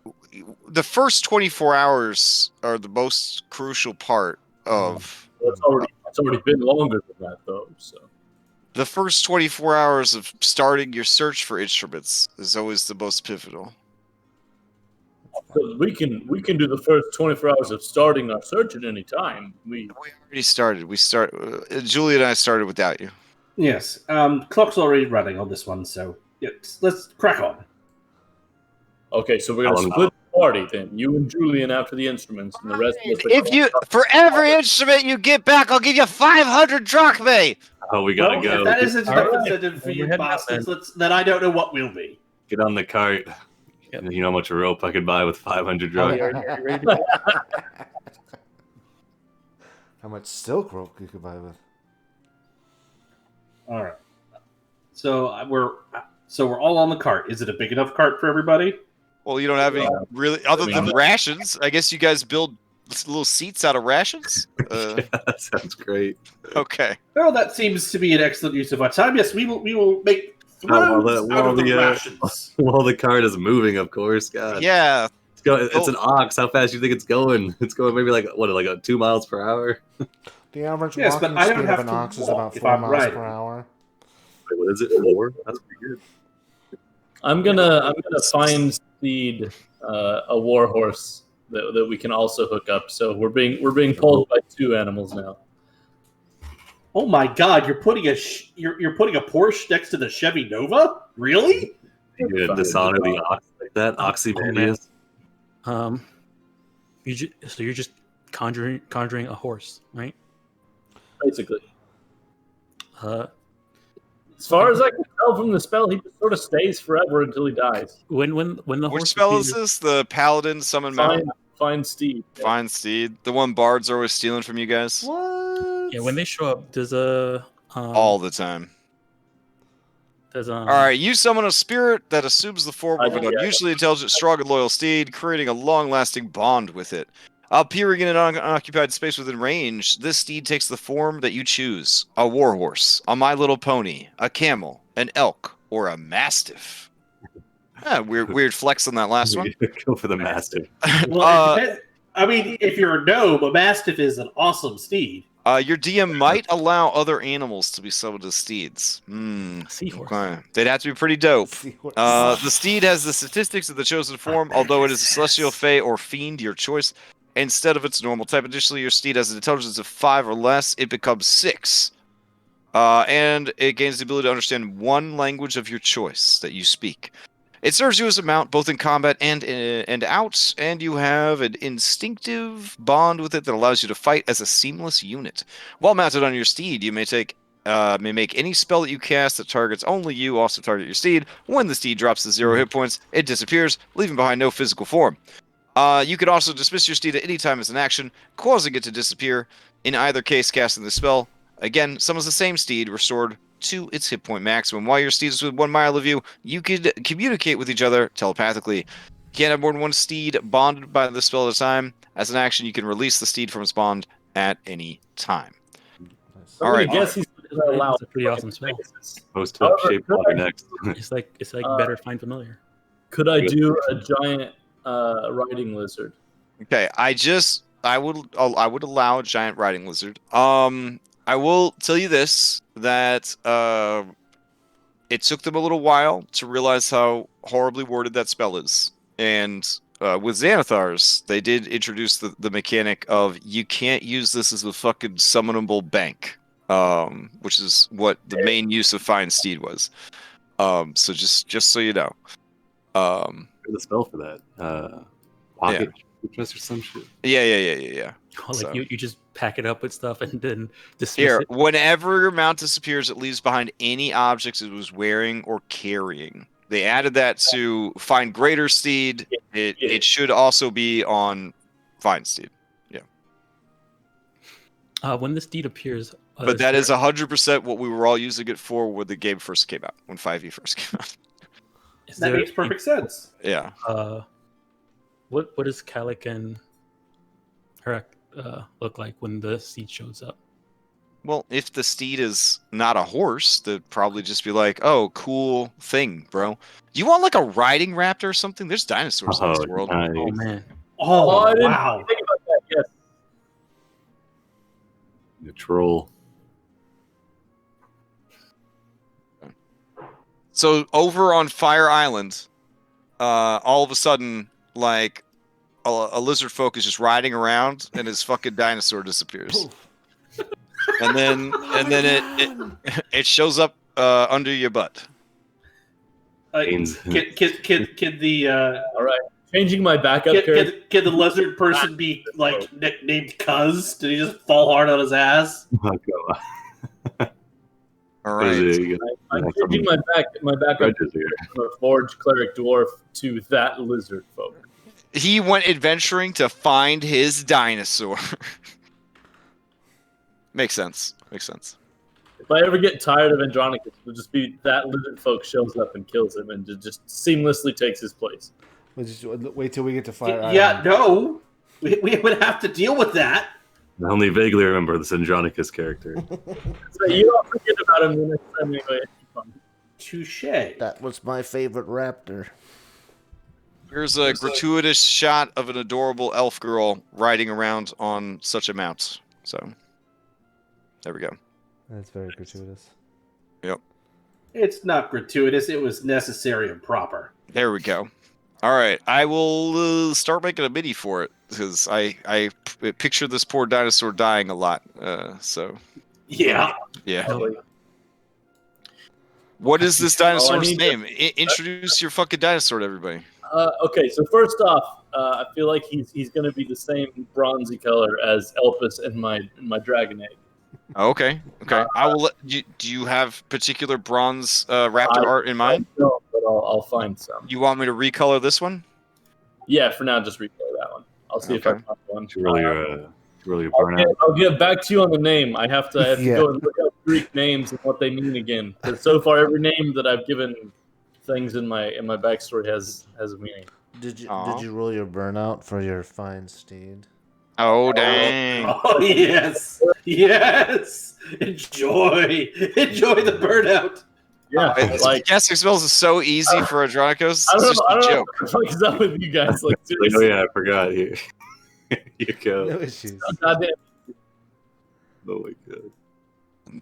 Speaker 1: the first 24 hours are the most crucial part of.
Speaker 6: It's already been longer than that, though. So
Speaker 1: the first 24 hours of starting your search for instruments is always the most pivotal.
Speaker 6: we can do the first 24 hours of starting our search at any time. We
Speaker 1: already started. Julie and I started without you.
Speaker 4: Yes. Clock's already running on this one, so let's crack on.
Speaker 6: Okay, so we're gonna split the party then. You and Julian after the instruments, and the rest of us.
Speaker 1: For every instrument you get back, I'll give you 500 drachmae.
Speaker 3: Oh, we gotta go.
Speaker 4: If that isn't enough incentive for you bastards, then I don't know what will be.
Speaker 3: Get on the cart. Yep. You know how much rope I could buy with 500 drachmae?
Speaker 2: How much silk rope you could buy with?
Speaker 4: All right. So we're all on the cart. Is it a big enough cart for everybody?
Speaker 1: Well, you don't have any really other than rations. I guess you guys build little seats out of rations.
Speaker 3: Yeah, that sounds great.
Speaker 1: Okay.
Speaker 4: Well, that seems to be an excellent use of our time. Yes, we will make throws out of the rations.
Speaker 3: While the cart is moving, of course. God.
Speaker 1: Yeah.
Speaker 3: It's an ox. How fast do you think it's going? It's going maybe like 2 miles per hour.
Speaker 2: The average walking speed of an ox is about 4 miles per hour.
Speaker 3: Wait, what is it? 4? That's pretty good.
Speaker 6: I'm gonna find Steed a war horse that we can also hook up. So we're being pulled by 2 animals now.
Speaker 4: Oh my God! You're putting a Porsche next to the Chevy Nova? Really?
Speaker 3: You're gonna dishonor the ox like that, Oxymanius.
Speaker 5: You're just conjuring a horse, right?
Speaker 6: Basically. As far as I can tell from the spell, he just sort of stays forever until he dies.
Speaker 5: When the horse
Speaker 1: Which spell is this? The Paladin Summon Mount?
Speaker 6: Find Steed.
Speaker 1: Yeah. Find Steed. The one bards are always stealing from you guys?
Speaker 2: What?
Speaker 5: Yeah, when they show up, there's a...
Speaker 1: all the time.
Speaker 5: There's
Speaker 1: all right, you summon a spirit that assumes the form of an unusually intelligent, strong, and loyal steed, creating a long-lasting bond with it. Appearing in an unoccupied space within range, this steed takes the form that you choose. A warhorse, a My Little Pony, a camel, an elk, or a mastiff. Weird flex on that last one.
Speaker 3: Go for the mastiff.
Speaker 4: Well, I mean, if you're a gnome, a mastiff is an awesome steed.
Speaker 1: Your DM might allow other animals to be summoned as steeds.
Speaker 5: Seahorse.
Speaker 1: Okay. They'd have to be pretty dope. The steed has the statistics of the chosen form, although it is a celestial, fey, or fiend, your choice. Instead of its normal type, additionally, your steed has an intelligence of 5 or less. It becomes 6. And it gains the ability to understand one language of your choice that you speak. It serves you as a mount, both in combat and out, and you have an instinctive bond with it that allows you to fight as a seamless unit. While mounted on your steed, you may make any spell that you cast that targets only you also target your steed. When the steed drops to 0 hit points, it disappears, leaving behind no physical form. You could also dismiss your steed at any time as an action, causing it to disappear. In either case, casting the spell, again, summons the same steed, restored to its hit point maximum. While your steed is within 1 mile of you, you could communicate with each other telepathically. You can't have more than one steed bonded by the spell at a time. As an action, you can release the steed from its bond at any time.
Speaker 6: All right. I guess he's allowed.
Speaker 5: It's a pretty awesome spell.
Speaker 3: Post up shape on next.
Speaker 5: It's like better find familiar.
Speaker 6: Could I do a giant riding lizard?
Speaker 1: Okay, I would allow a giant riding lizard. I will tell you this, that it took them a little while to realize how horribly worded that spell is. And with Xanathars, they did introduce the mechanic of you can't use this as a fucking summonable bank, which is what the main use of Find Steed was. So just so you know.
Speaker 3: The spell for that. Pocket Fortress or some shit.
Speaker 1: Yeah.
Speaker 5: Like
Speaker 1: So.
Speaker 5: you just pack it up with stuff and then dismiss
Speaker 1: Here,
Speaker 5: it.
Speaker 1: whenever your mount disappears, it leaves behind any objects it was wearing or carrying. They added that to Find Greater Steed. It should also be on Find Steed. Yeah.
Speaker 5: When the steed appears,
Speaker 1: But that is 100% what we were all using it for when the game first came out, when 5e first came out.
Speaker 4: That makes perfect sense.
Speaker 1: Yeah.
Speaker 5: What does Kalik and Herrick look like when the steed shows up?
Speaker 1: Well, if the steed is not a horse, they'd probably just be like, "Oh, cool thing, bro. You want like a riding raptor or something? There's dinosaurs in this world."
Speaker 3: Nice.
Speaker 5: Oh man,
Speaker 4: Oh,
Speaker 6: I didn't
Speaker 4: wow.
Speaker 6: think about that. Yes.
Speaker 3: The troll.
Speaker 1: So over on Fire Island, all of a sudden, like a lizard folk is just riding around, and his fucking dinosaur disappears. and then it shows up under your butt.
Speaker 4: Can the
Speaker 6: All right. Changing my backup character.
Speaker 4: can the lizard person be like nicknamed Cuz? Did he just fall hard on his ass?
Speaker 3: Oh, God.
Speaker 1: All
Speaker 3: What is
Speaker 1: right.
Speaker 3: it? You got-
Speaker 6: I'm
Speaker 3: you got
Speaker 6: changing
Speaker 3: some
Speaker 6: my backup
Speaker 3: grudges here.
Speaker 6: from a forged cleric dwarf to that lizard folk.
Speaker 1: He went adventuring to find his dinosaur. Makes sense.
Speaker 6: If I ever get tired of Andronicus, it'll just be that lizard folk shows up and kills him and just seamlessly takes his place.
Speaker 2: We'll just wait till we get to Fire Island.
Speaker 4: Yeah, no. We would have to deal with that.
Speaker 3: I only vaguely remember this Andronicus character.
Speaker 6: So you don't forget about him the next time anyway.
Speaker 4: Touche.
Speaker 2: That was my favorite raptor.
Speaker 1: Here's a gratuitous shot of an adorable elf girl riding around on such a mount. So, there we go.
Speaker 2: That's very gratuitous.
Speaker 1: Yep.
Speaker 4: It's not gratuitous. It was necessary and proper.
Speaker 1: There we go. All right, I will start making a mini for it because I picture this poor dinosaur dying a lot. So
Speaker 4: Yeah.
Speaker 1: yeah.
Speaker 6: Probably.
Speaker 1: What is this dinosaur's
Speaker 6: need
Speaker 1: name? Introduce your fucking dinosaur to everybody.
Speaker 6: Okay, so first off, I feel like he's going to be the same bronzy color as Elpis in my dragon egg.
Speaker 1: Oh, okay. I will. Do you have particular bronze raptor art in mind?
Speaker 6: No, but I'll find some.
Speaker 1: You want me to recolor this one?
Speaker 6: Yeah, for now, just replay that one. I'll see if I
Speaker 1: Okay.
Speaker 6: find one.
Speaker 3: It's really a burnout.
Speaker 6: I'll get back to you on the name. I have to
Speaker 2: Yeah.
Speaker 6: go and look up Greek names and what they mean again. Because so far, every name that I've given things in my backstory has a meaning.
Speaker 2: Did you
Speaker 1: Aw.
Speaker 2: roll your burnout for your fine steed?
Speaker 1: Oh dang!
Speaker 4: Oh, yes. Yes. Enjoy the burnout.
Speaker 6: Yeah, like
Speaker 1: Casting spells is so easy for Andronicus.
Speaker 6: I
Speaker 1: It's
Speaker 6: don't
Speaker 1: just
Speaker 6: know
Speaker 1: a
Speaker 6: what
Speaker 1: joke.
Speaker 6: the fuck is up with you guys. Like
Speaker 3: Oh
Speaker 6: seriously,
Speaker 3: yeah, I forgot. Here you go.
Speaker 2: No issues.
Speaker 6: goddamn.
Speaker 3: Oh my god.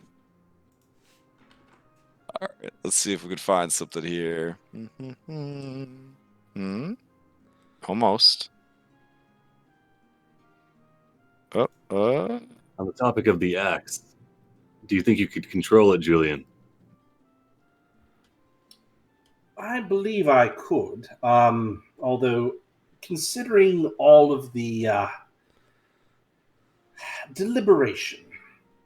Speaker 1: All right, let's see if we can find something here. Almost.
Speaker 3: On the topic of the axe, do you think you could control it, Julian?
Speaker 4: I believe I could. Although, considering all of the deliberation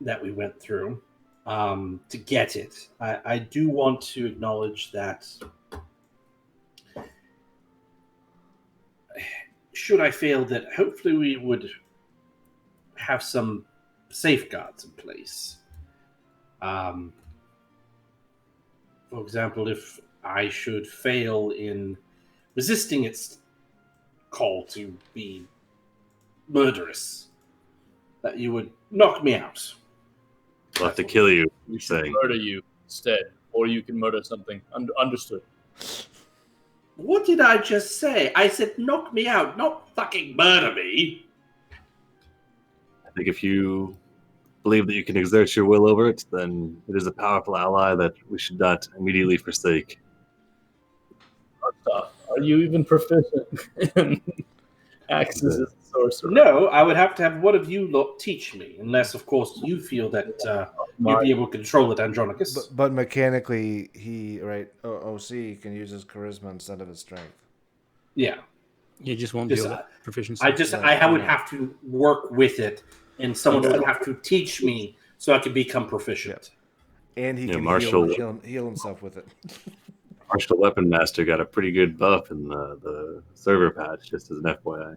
Speaker 4: that we went through to get it, I do want to acknowledge that should I fail, that hopefully we would have some safeguards in place. For example, if I should fail in resisting its call to be murderous, that you would knock me out.
Speaker 3: I'll have to kill you.
Speaker 6: We
Speaker 3: You're
Speaker 6: should
Speaker 3: saying.
Speaker 6: murder you instead, or you can murder something. Understood.
Speaker 4: What did I just say? I said knock me out, not fucking murder me.
Speaker 3: I think if you believe that you can exert your will over it, then it is a powerful ally that we should not immediately forsake.
Speaker 6: First off, Are you even proficient in axes as a sorcerer?
Speaker 4: No, I would have to have one of you lot teach me, unless, of course, you feel that you'd be able to control it, Andronicus.
Speaker 2: But mechanically, he OC can use his charisma instead of his strength.
Speaker 4: Yeah.
Speaker 5: You just won't be
Speaker 4: Just,
Speaker 5: able to proficiency.
Speaker 4: I would have to work with it, and someone would have to teach me so I could become proficient.
Speaker 2: And he
Speaker 3: Yeah,
Speaker 2: can
Speaker 3: Marshall-
Speaker 2: heal himself with it.
Speaker 3: Martial Weapon Master got a pretty good buff in the server patch, just as an FYI.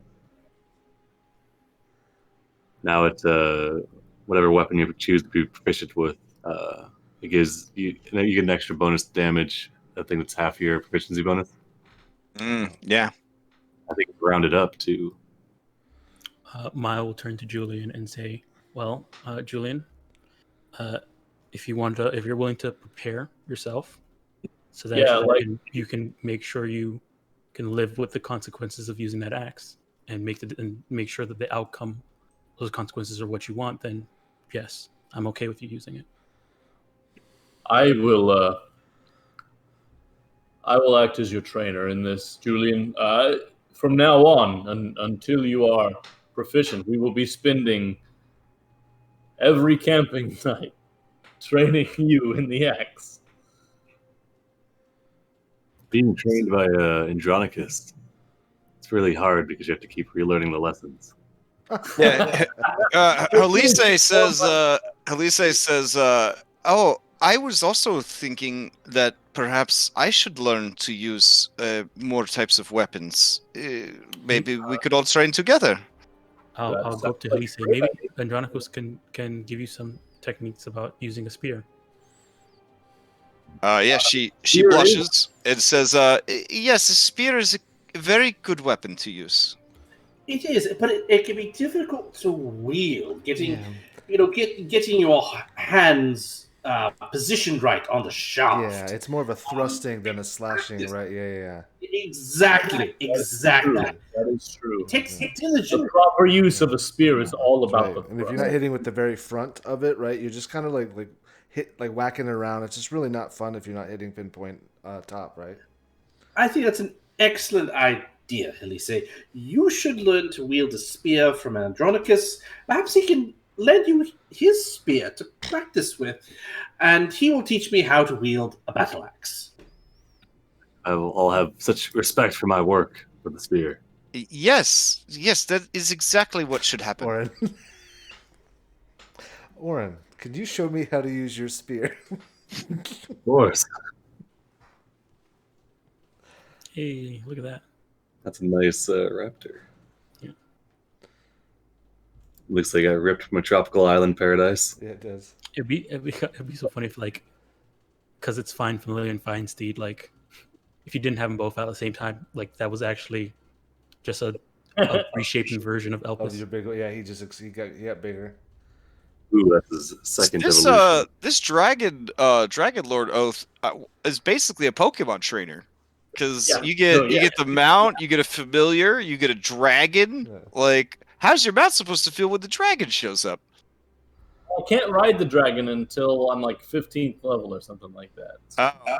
Speaker 3: Now it's whatever weapon you choose to be proficient with, it gives you get an extra bonus damage. I think that's half your proficiency bonus.
Speaker 1: Yeah.
Speaker 3: I think it's rounded up to.
Speaker 5: Maya will turn to Julian and say, "Well, Julian, if you're willing to prepare yourself, so that you can make sure you can live with the consequences of using that axe, and make sure that the outcome, those consequences are what you want, then yes, I'm okay with you using it."
Speaker 6: I will act as your trainer in this, Julian. From now on, until you are proficient, we will be spending every camping night training you in the axe.
Speaker 3: Being trained by Andronicus, it's really hard because you have to keep relearning the lessons.
Speaker 1: Yeah. Halise says, "Oh, I was also thinking that perhaps I should learn to use more types of weapons. Maybe we could all train together."
Speaker 5: I'll go up to Elise. Maybe Andronicus can give you some techniques about using a spear.
Speaker 1: Yeah, she
Speaker 6: Spear
Speaker 1: blushes and says, "Yes, a spear is a very good weapon to use."
Speaker 4: It is, but it can be difficult to wield. Getting your hands positioned right on the shaft.
Speaker 2: Yeah, it's more of a thrusting than a slashing, right? Yeah.
Speaker 4: Exactly.
Speaker 6: That is true.
Speaker 4: It takes
Speaker 6: The
Speaker 4: intelligence.
Speaker 6: proper use of a spear is all about the
Speaker 2: And if you're not hitting with the very front of it, right, you're just kind of like whacking it around. It's just really not fun if you're not hitting pinpoint top, right?
Speaker 4: I think that's an excellent idea, Elise. You should learn to wield a spear from Andronicus. Perhaps he can lend you his spear to practice with, and he will teach me how to wield a battle axe.
Speaker 3: I'll have such respect for my work with the spear.
Speaker 1: Yes, that is exactly what should happen.
Speaker 2: Oren, could you show me how to use your spear?
Speaker 3: Of course.
Speaker 5: Hey, look at that.
Speaker 3: That's a nice raptor.
Speaker 5: Yeah.
Speaker 3: Looks like I ripped from a tropical island paradise.
Speaker 2: Yeah, it does.
Speaker 5: It'd be so funny if, like, because it's Fine Familiar and Fine Steed, like, if you didn't have them both out at the same time, like, that was actually just a reshaping version of
Speaker 2: Oh,
Speaker 5: Elpis.
Speaker 2: you're big. Yeah, he got bigger.
Speaker 3: Ooh, that's his second
Speaker 1: This
Speaker 3: evolution.
Speaker 1: this Dragonlord oath is basically a Pokemon trainer, because you get the mount, you get a familiar, you get a dragon.
Speaker 2: Yeah.
Speaker 1: Like, how's your mount supposed to feel when the dragon shows up?
Speaker 6: I can't ride the dragon until I'm like 15th level or something like that.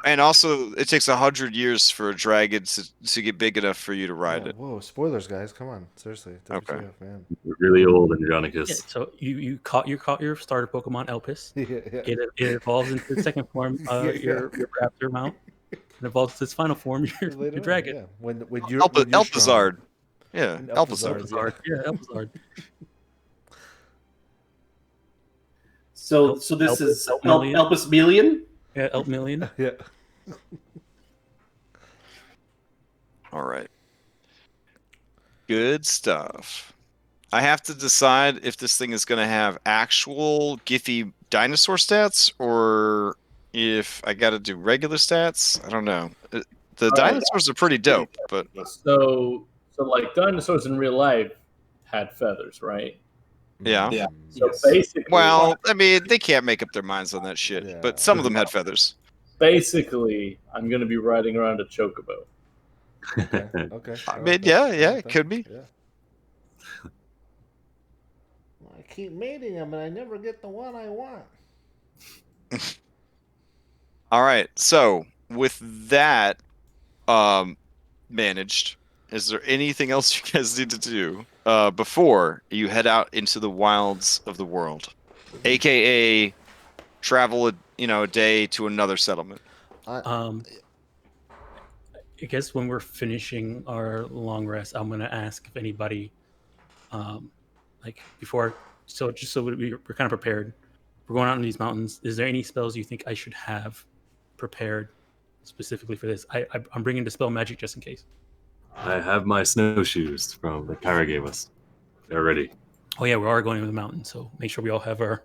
Speaker 1: And also, it takes 100 years for a dragon to get big enough for you to ride it.
Speaker 2: Whoa, spoilers, guys! Come on, seriously.
Speaker 1: Okay.
Speaker 2: WTF, man.
Speaker 3: You're really old, Andronicus.
Speaker 5: Yeah, so you caught your starter Pokemon Elpis.
Speaker 2: Yeah.
Speaker 5: It evolves into its second form, your Raptor mount. It evolves to its final form, your
Speaker 2: Later on,
Speaker 5: dragon.
Speaker 2: yeah. When you're strong.
Speaker 1: Elpazard. Yeah,
Speaker 2: And
Speaker 1: Elpazard.
Speaker 2: Elpazard,
Speaker 5: Yeah, Elpazard.
Speaker 4: So this is
Speaker 5: Elpmillion.
Speaker 4: Elpis Million?
Speaker 5: Yeah, Elpmillion.
Speaker 2: Yeah.
Speaker 1: All right. Good stuff. I have to decide if this thing is going to have actual Giphy dinosaur stats or if I got to do regular stats. I don't know. The dinosaurs are pretty dope, but
Speaker 6: So like dinosaurs in real life had feathers, right?
Speaker 1: yeah.
Speaker 6: So
Speaker 4: Yes.
Speaker 6: basically,
Speaker 1: Well, I mean, they can't make up their minds on that shit,
Speaker 2: Yeah.
Speaker 1: but some of them had feathers.
Speaker 6: basically, I'm going to be riding around a chocobo.
Speaker 2: Okay.
Speaker 1: I mean, yeah, it could be.
Speaker 2: Yeah. I keep mating them, and I never get the one I want.
Speaker 1: All right. So with that, managed, is there anything else you guys need to do before you head out into the wilds of the world, aka travel a day to another settlement?
Speaker 5: I guess when we're finishing our long rest, I'm gonna ask if anybody, like before, so just so we're kind of prepared. We're going out in these mountains. Is there any spells you think I should have prepared specifically for this? I'm bringing dispel magic just in case.
Speaker 3: I have my snowshoes from that Kyra gave us. They're ready.
Speaker 5: Oh yeah, we are going to the mountains, so make sure we all have our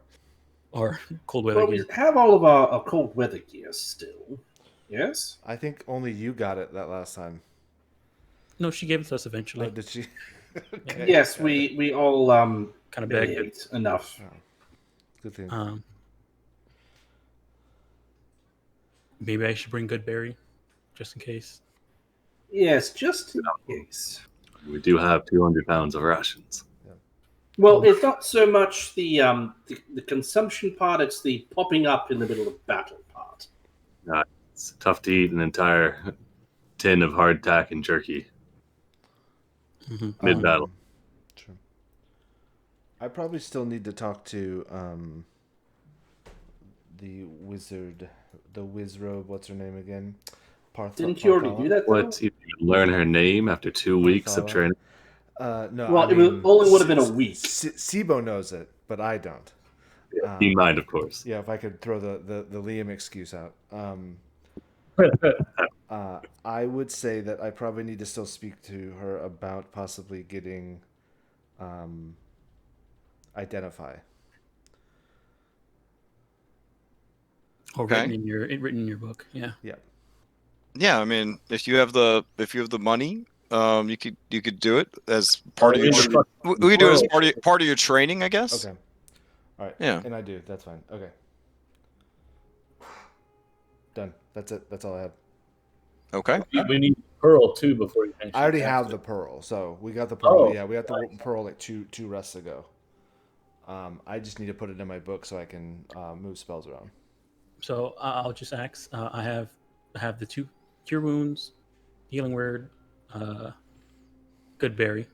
Speaker 5: cold weather
Speaker 4: Well, we
Speaker 5: gear.
Speaker 4: have all of our cold weather gear still. Yes?
Speaker 2: I think only you got it that last time.
Speaker 5: No, she gave it to us eventually.
Speaker 2: Oh, did she? Okay.
Speaker 4: Yes, we all
Speaker 5: Kind of begged.
Speaker 4: ate enough.
Speaker 2: Good thing.
Speaker 5: Maybe I should bring Goodberry, just in case.
Speaker 4: Yes, just in case.
Speaker 3: We do have 200 pounds of rations.
Speaker 4: Well, it's not so much the consumption part; it's the popping up in the middle of battle part.
Speaker 3: It's tough to eat an entire tin of hardtack and jerky mid-battle.
Speaker 2: True. I probably still need to talk to the wizard, the wizrobe. What's her name again?
Speaker 4: Didn't you already do that? Though?
Speaker 3: What? You learn her name after 2 weeks of training?
Speaker 2: No.
Speaker 4: Well, only would have been a week.
Speaker 2: Sibo knows it, but I don't.
Speaker 3: Keep in mind, of course.
Speaker 2: Yeah, if I could throw the Liam excuse out. I would say that I probably need to still speak to her about possibly getting identify.
Speaker 5: Or
Speaker 1: Okay.
Speaker 5: written in your book, yeah.
Speaker 2: Yeah.
Speaker 1: Yeah, I mean, if you have the money, you could do it as part of your. We could do it as part of your training, I guess.
Speaker 2: Okay. All right.
Speaker 1: Yeah.
Speaker 2: And I do. That's fine. Okay. Done. That's it. That's all I have.
Speaker 1: Okay.
Speaker 6: We need pearl too before you finish.
Speaker 2: I already have the pearl, so we got the pearl.
Speaker 6: Oh,
Speaker 2: Yeah, we got the pearl like two rests ago. I just need to put it in my book so I can move spells around.
Speaker 5: So I'll just ask. I have the 2 cure wounds, healing word, Goodberry,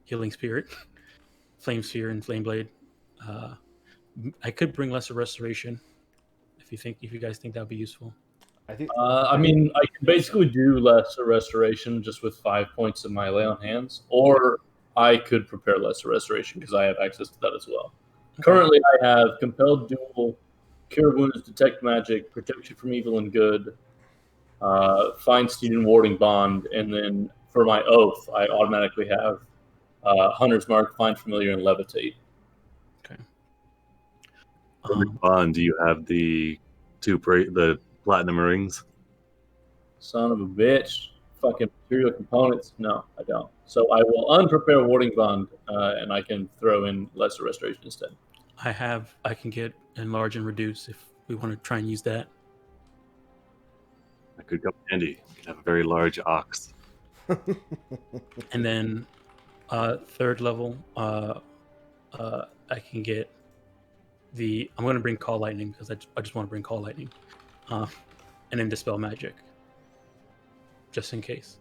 Speaker 5: healing spirit, flame sphere, and flame blade. I could bring lesser restoration if you guys think that would be useful.
Speaker 2: I think.
Speaker 6: I mean, I can basically do lesser restoration just with 5 points of my lay on hands, or I could prepare lesser restoration because I have access to that as well. Currently, I have compelled duel, cure wounds, detect magic, protection from evil and good, Feinstein and warding bond, and then for my oath, I automatically have Hunter's Mark, Find Familiar, and Levitate.
Speaker 5: Okay.
Speaker 3: Bond, do you have the the platinum rings?
Speaker 6: Son of a bitch. Fucking material components. No, I don't. So I will unprepare warding bond, and I can throw in lesser restoration instead.
Speaker 5: I can get enlarge and reduce if we want to try and use that.
Speaker 3: That could come handy. You can have a very large ox.
Speaker 5: And then 3rd level, I can get I'm going to bring Call Lightning because I just want to bring Call Lightning. And then Dispel Magic. Just in case.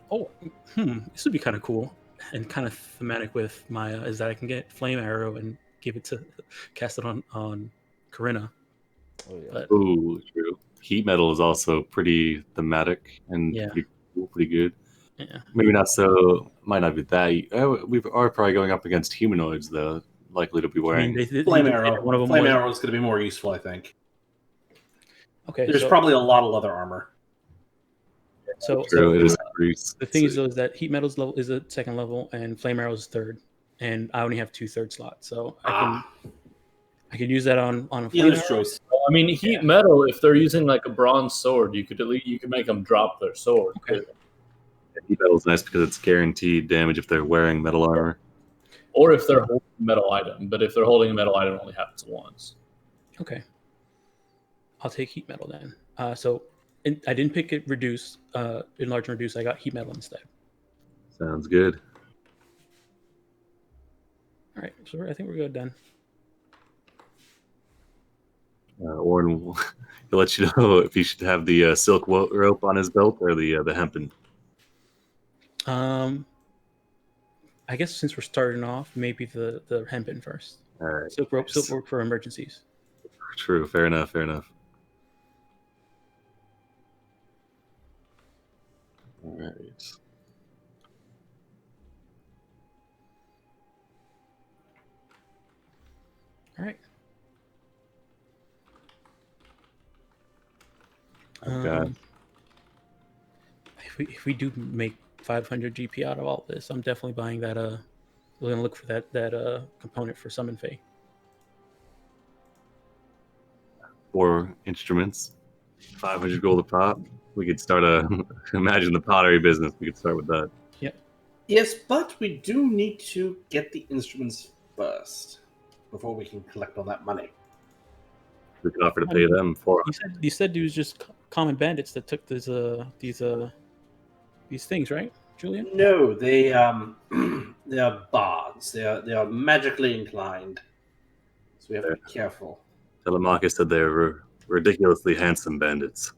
Speaker 5: Oh, this would be kind of cool and kind of thematic with Maya is that I can get Flame Arrow and cast it on Corinna.
Speaker 2: Oh yeah.
Speaker 5: But,
Speaker 3: Ooh, true. Heat metal is also pretty thematic and
Speaker 5: Yeah.
Speaker 3: pretty good.
Speaker 5: yeah.
Speaker 3: Maybe not so. Might not be that. We are probably going up against humanoids, though. Likely to be
Speaker 5: I
Speaker 3: wearing.
Speaker 5: mean,
Speaker 4: Flame
Speaker 5: did-
Speaker 4: arrow.
Speaker 5: One of them
Speaker 4: Flame
Speaker 5: was,
Speaker 4: arrow is going to be more useful, I think.
Speaker 5: Okay,
Speaker 4: There's
Speaker 5: so,
Speaker 4: probably a lot of leather armor.
Speaker 5: so
Speaker 3: True, it is grease.
Speaker 5: the thing is though is that Heat Metal's level is a 2nd level and Flame Arrow's 3rd, and I only have 2 3rd slots, so I can use that on a Flame
Speaker 4: Dealer's
Speaker 5: Arrow.
Speaker 4: choice.
Speaker 6: I mean, heat metal. If they're using like a bronze sword, you could make them drop their sword.
Speaker 5: Okay.
Speaker 6: too.
Speaker 3: Heat metal is nice because it's guaranteed damage if they're wearing metal armor.
Speaker 6: Or if they're holding a metal item, but if they're holding a metal item, it only happens once.
Speaker 5: Okay, I'll take Heat Metal then. I didn't pick it reduce, enlarge and reduce. I got Heat Metal instead.
Speaker 3: Sounds good.
Speaker 5: All right, so I think we're good then.
Speaker 3: Orin will he'll let you know if he should have the silk rope on his belt or the hempen.
Speaker 5: I guess since we're starting off, maybe the hempen first.
Speaker 3: All right.
Speaker 5: Silk rope for emergencies.
Speaker 3: True. Fair enough. All right.
Speaker 5: All right.
Speaker 3: Okay.
Speaker 5: If we do make 500 GP out of all this, I'm definitely buying that. We're gonna look for that component for Summon Fae.
Speaker 3: 4 instruments, 500 gold a pop. We could start imagine the pottery business. We could start with that.
Speaker 4: Yes, but we do need to get the instruments first before we can collect all that money.
Speaker 3: We could offer to pay them for.
Speaker 5: You said it was just common bandits that took these things, right, Julian?
Speaker 4: No, they they are bards. They are magically inclined, so we have to be careful.
Speaker 3: Telemachus said they were ridiculously handsome bandits.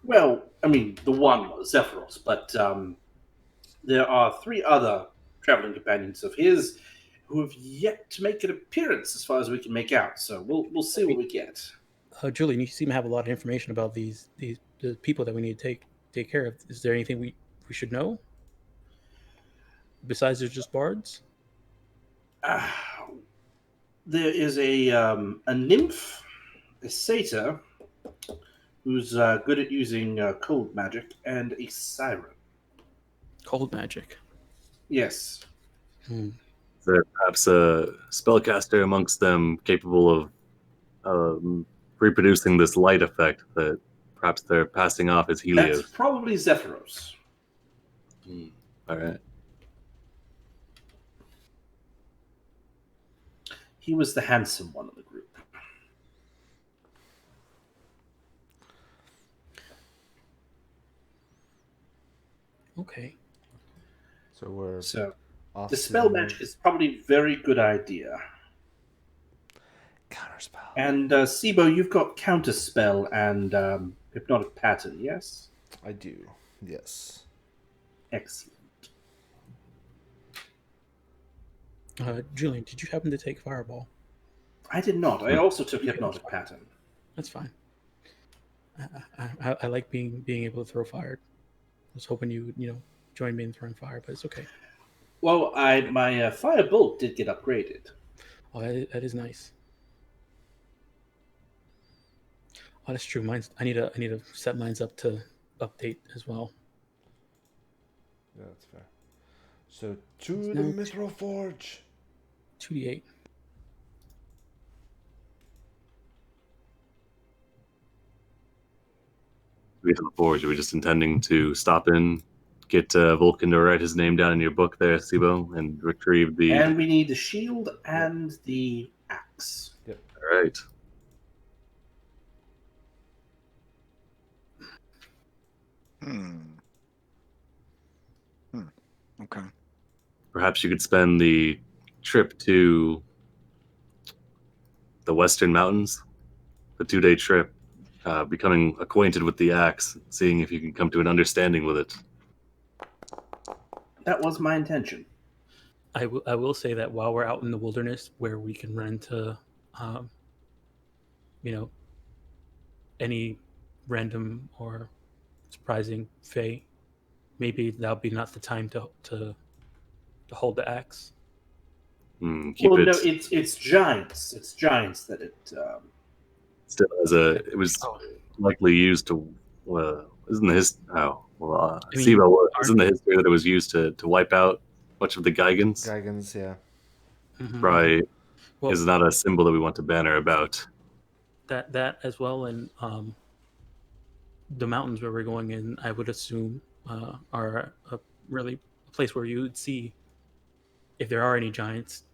Speaker 4: Well, I mean, the one was Zephyros, but there are 3 other traveling companions of his who have yet to make an appearance, as far as we can make out. So we'll see what we get.
Speaker 5: Julian, you seem to have a lot of information about the people that we need to take care of. Is there anything we should know besides they're just bards?
Speaker 4: There is a nymph, a satyr, who's good at using cold magic, and a siren.
Speaker 5: Cold magic.
Speaker 4: Yes.
Speaker 3: Is there perhaps a spellcaster amongst them capable of reproducing this light effect that perhaps they're passing off as Helios?
Speaker 4: That's probably Zephyros.
Speaker 3: All right.
Speaker 4: He was the handsome one of the group.
Speaker 5: Okay.
Speaker 2: So we're off
Speaker 4: The spell
Speaker 2: to
Speaker 4: magic is probably a very good idea.
Speaker 2: counterspell.
Speaker 4: And Sibo, you've got counterspell and hypnotic pattern, yes?
Speaker 2: I do. Yes.
Speaker 4: Excellent.
Speaker 5: Julian, did you happen to take Fireball?
Speaker 4: I did not. I also took hypnotic pattern.
Speaker 5: That's fine. I like being able to throw fire. I was hoping you join me in throwing fire, but it's okay.
Speaker 4: Well, my firebolt did get upgraded.
Speaker 5: Oh, that is nice. Oh, that's true. I need to set mines up to update as well.
Speaker 2: Yeah, that's fair. So to
Speaker 5: It's
Speaker 2: the
Speaker 5: now
Speaker 2: Mithril Forge.
Speaker 5: 2d8.
Speaker 3: We have the forge. Are we just intending to stop in, get Vulcan to write his name down in your book there, Sibo, and retrieve the...
Speaker 4: And we need the shield and the axe.
Speaker 2: Yep.
Speaker 3: All right.
Speaker 1: Okay.
Speaker 3: Perhaps you could spend the trip to the Western Mountains, the 2-day trip, becoming acquainted with the axe, seeing if you can come to an understanding with it.
Speaker 4: That was my intention.
Speaker 5: I will say that while we're out in the wilderness, where we can run into, any random or surprising fae, maybe that'll be not the time to hold the axe.
Speaker 3: No,
Speaker 4: it's giants. It's giants that it.
Speaker 3: Still it was likely used to. Isn't the Sibo isn't the history that it was used to wipe out much of the Gigans?
Speaker 2: Gigans, yeah.
Speaker 5: Mm-hmm.
Speaker 3: Right.
Speaker 5: Well,
Speaker 3: is not a symbol that we want to banner about.
Speaker 5: That as well, and the mountains where we're going in, I would assume, are a place where you would see, if there are any giants.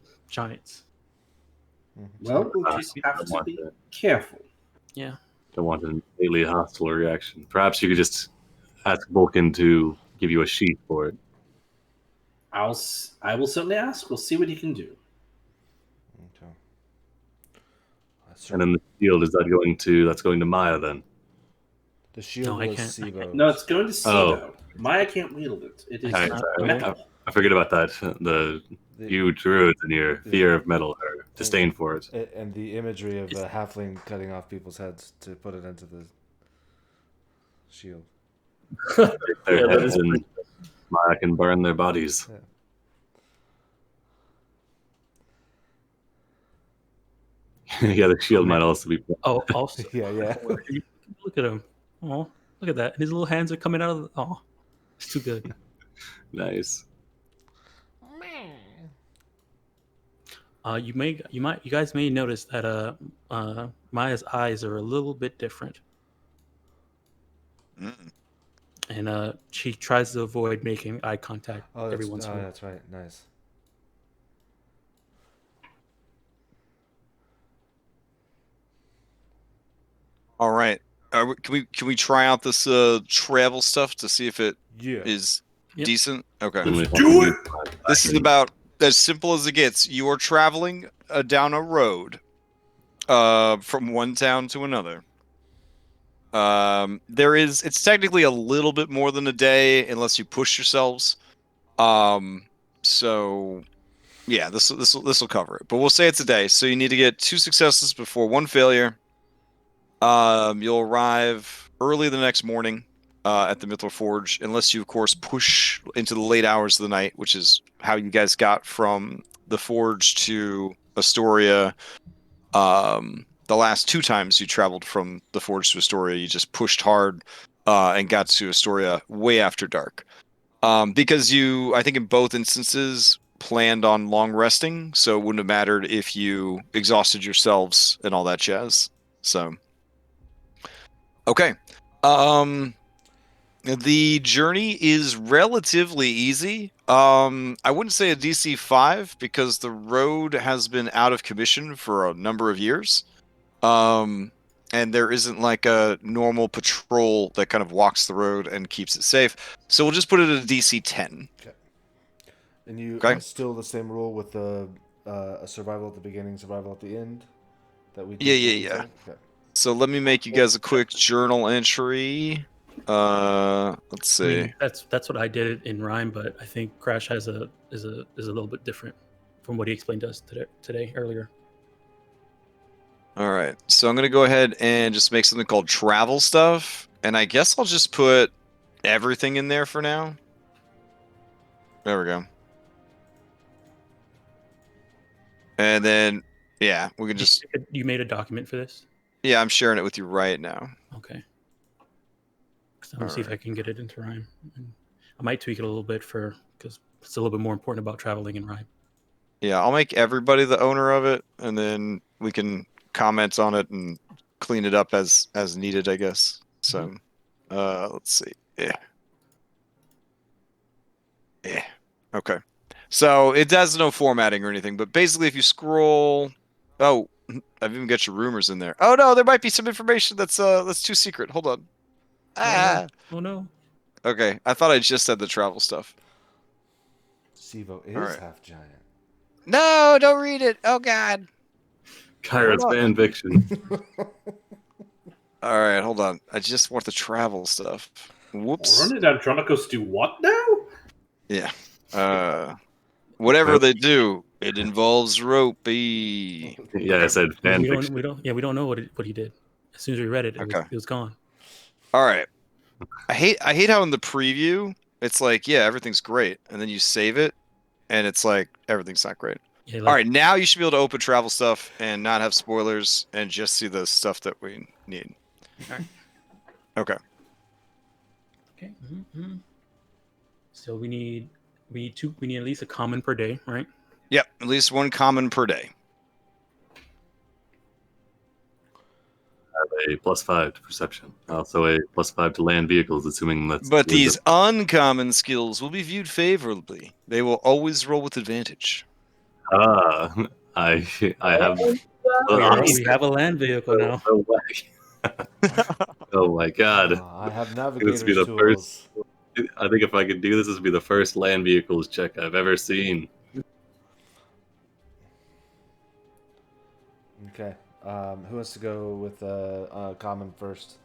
Speaker 4: Well, we'll just have to be careful.
Speaker 5: Yeah.
Speaker 3: Don't want an immediately hostile reaction. Perhaps you could just ask Vulcan to give you a sheet for it.
Speaker 4: I will certainly ask. We'll see what he can do.
Speaker 2: Okay.
Speaker 3: And then the shield, that's going to Maya then?
Speaker 2: The shield
Speaker 5: I
Speaker 2: was
Speaker 5: can't.
Speaker 2: Sivo.
Speaker 4: No, it's going to
Speaker 3: Oh.
Speaker 4: Sivo. Maya can't wield it. It is
Speaker 3: Okay,
Speaker 5: not
Speaker 3: sorry.
Speaker 4: metal.
Speaker 3: I forget about that. You druids and your fear of metal or disdain for it.
Speaker 2: And the imagery of a halfling cutting off people's heads to put it into the shield.
Speaker 3: Their
Speaker 6: Yeah, that
Speaker 3: heads
Speaker 6: is
Speaker 3: and Maya can burn their bodies. Yeah, the shield might also be.
Speaker 5: Oh, also,
Speaker 2: Yeah.
Speaker 5: look at him. Oh, look at that. And his little hands are coming out of. Oh, it's too good.
Speaker 3: Nice.
Speaker 5: You guys may notice that Maya's eyes are a little bit different, and she tries to avoid making eye contact every once in a while.
Speaker 2: That's right. Nice.
Speaker 1: All right. Can we try out this travel stuff to see if it is
Speaker 5: Yep.
Speaker 1: decent? Okay.
Speaker 3: Do it!
Speaker 1: This is about as simple as it gets. You are traveling down a road from one town to another. It's technically a little bit more than a day unless you push yourselves. So yeah, this will cover it. But we'll say it's a day. So you need to get 2 successes before 1 failure. You'll arrive early the next morning at the Mythic Forge, unless you, of course, push into the late hours of the night, which is how you guys got from the Forge to Estoria. The last 2 times you traveled from the Forge to Estoria, you just pushed hard and got to Estoria way after dark. Because you, I think in both instances, planned on long resting, so it wouldn't have mattered if you exhausted yourselves and all that jazz. So... Okay. The journey is relatively easy. I wouldn't say a DC 5 because the road has been out of commission for a number of years. And there isn't like a normal patrol that kind of walks the road and keeps it safe. So we'll just put it at a DC 10.
Speaker 2: Okay. And you
Speaker 1: Okay.
Speaker 2: still the same rule with a survival at the beginning, survival at the end that we did.
Speaker 1: Yeah.
Speaker 2: Okay.
Speaker 1: So let me make you guys a quick journal entry. Let's see.
Speaker 5: I mean, that's what I did in Rhyme, but I think Crash is a little bit different from what he explained to us today earlier.
Speaker 1: All right, so I'm gonna go ahead and just make something called travel stuff, and I guess I'll just put everything in there for now. There we go. And then, yeah, we can just...
Speaker 5: You made a document for this?
Speaker 1: Yeah, I'm sharing it with you right now.
Speaker 5: Okay. I'm gonna see if I can get it into Rhyme. I might tweak it a little bit because it's a little bit more important about traveling in Rhyme.
Speaker 1: Yeah, I'll make everybody the owner of it, and then we can comment on it and clean it up as needed, I guess. So, let's see. Yeah. Okay. So it has no formatting or anything, but basically, if you scroll, oh, I've even got your rumors in there. Oh no, there might be some information that's too secret. Hold on.
Speaker 5: Oh no.
Speaker 1: Okay, I thought I just said the travel stuff.
Speaker 2: Sivo is
Speaker 1: right.
Speaker 2: half giant.
Speaker 1: No, don't read it. Oh God.
Speaker 3: Kyra's fan fiction.
Speaker 1: All right, hold on. I just want the travel stuff. Whoops.
Speaker 4: Ornid Andronicos do what now?
Speaker 1: Yeah. Whatever they do, it involves ropey.
Speaker 3: Yeah, I said fan fiction.
Speaker 5: We don't know what he did. As soon as we read it, it was gone.
Speaker 1: All right. I hate how in the preview it's like, yeah, everything's great, and then you save it, and it's like everything's not great.
Speaker 5: Yeah,
Speaker 1: All right, now you should be able to open travel stuff and not have spoilers and just see the stuff that we need.
Speaker 5: All right.
Speaker 1: Okay.
Speaker 5: Okay. Mm-hmm. So we need at least a common per day, right?
Speaker 1: Yep, at least 1 common per day.
Speaker 3: I have a +5 to perception. Also a +5 to land vehicles, assuming that's.
Speaker 1: But these uncommon skills will be viewed favorably. They will always roll with advantage.
Speaker 3: I have.
Speaker 5: We have a land vehicle now.
Speaker 3: No way. Oh my God!
Speaker 2: I have
Speaker 3: This
Speaker 2: navigator's
Speaker 3: would be the
Speaker 2: tools.
Speaker 3: first. I think if I could do this, this would be the first land vehicles check I've ever seen.
Speaker 2: Okay. Who wants to go with common first?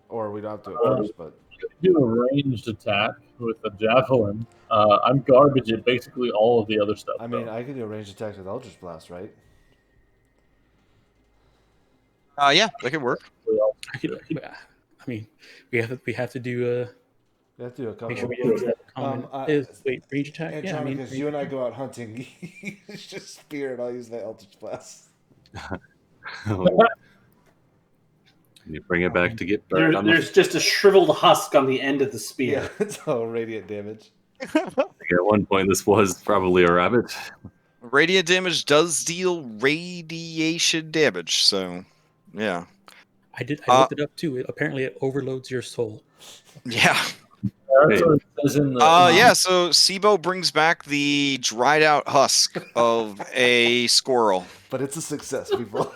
Speaker 2: Or we don't have to do it first, but
Speaker 6: Do a ranged attack with a javelin. I'm garbage at basically all of the other stuff.
Speaker 2: I mean, I could do a ranged attack with Eldritch Blast, right?
Speaker 1: Yeah, that could work.
Speaker 5: I mean, we have to do
Speaker 2: We have to do a
Speaker 5: make
Speaker 2: couple.
Speaker 5: sure we do a common. Wait, range attack.
Speaker 2: And
Speaker 5: Yeah, I mean,
Speaker 2: because you and I go out hunting, it's just spear, and I'll use the Eldritch Blast.
Speaker 3: You bring it back to get burned.
Speaker 4: There's just a shriveled husk on the end of the spear.
Speaker 2: Yeah, it's all radiant damage.
Speaker 3: At one point, this was probably a rabbit.
Speaker 1: Radiant damage does deal radiation damage, so yeah.
Speaker 5: I looked it up too. Apparently, it overloads your soul.
Speaker 1: Yeah.
Speaker 6: That's what it says in the.
Speaker 1: Yeah, so Sibo brings back the dried out husk of a squirrel.
Speaker 2: But it's a success, people.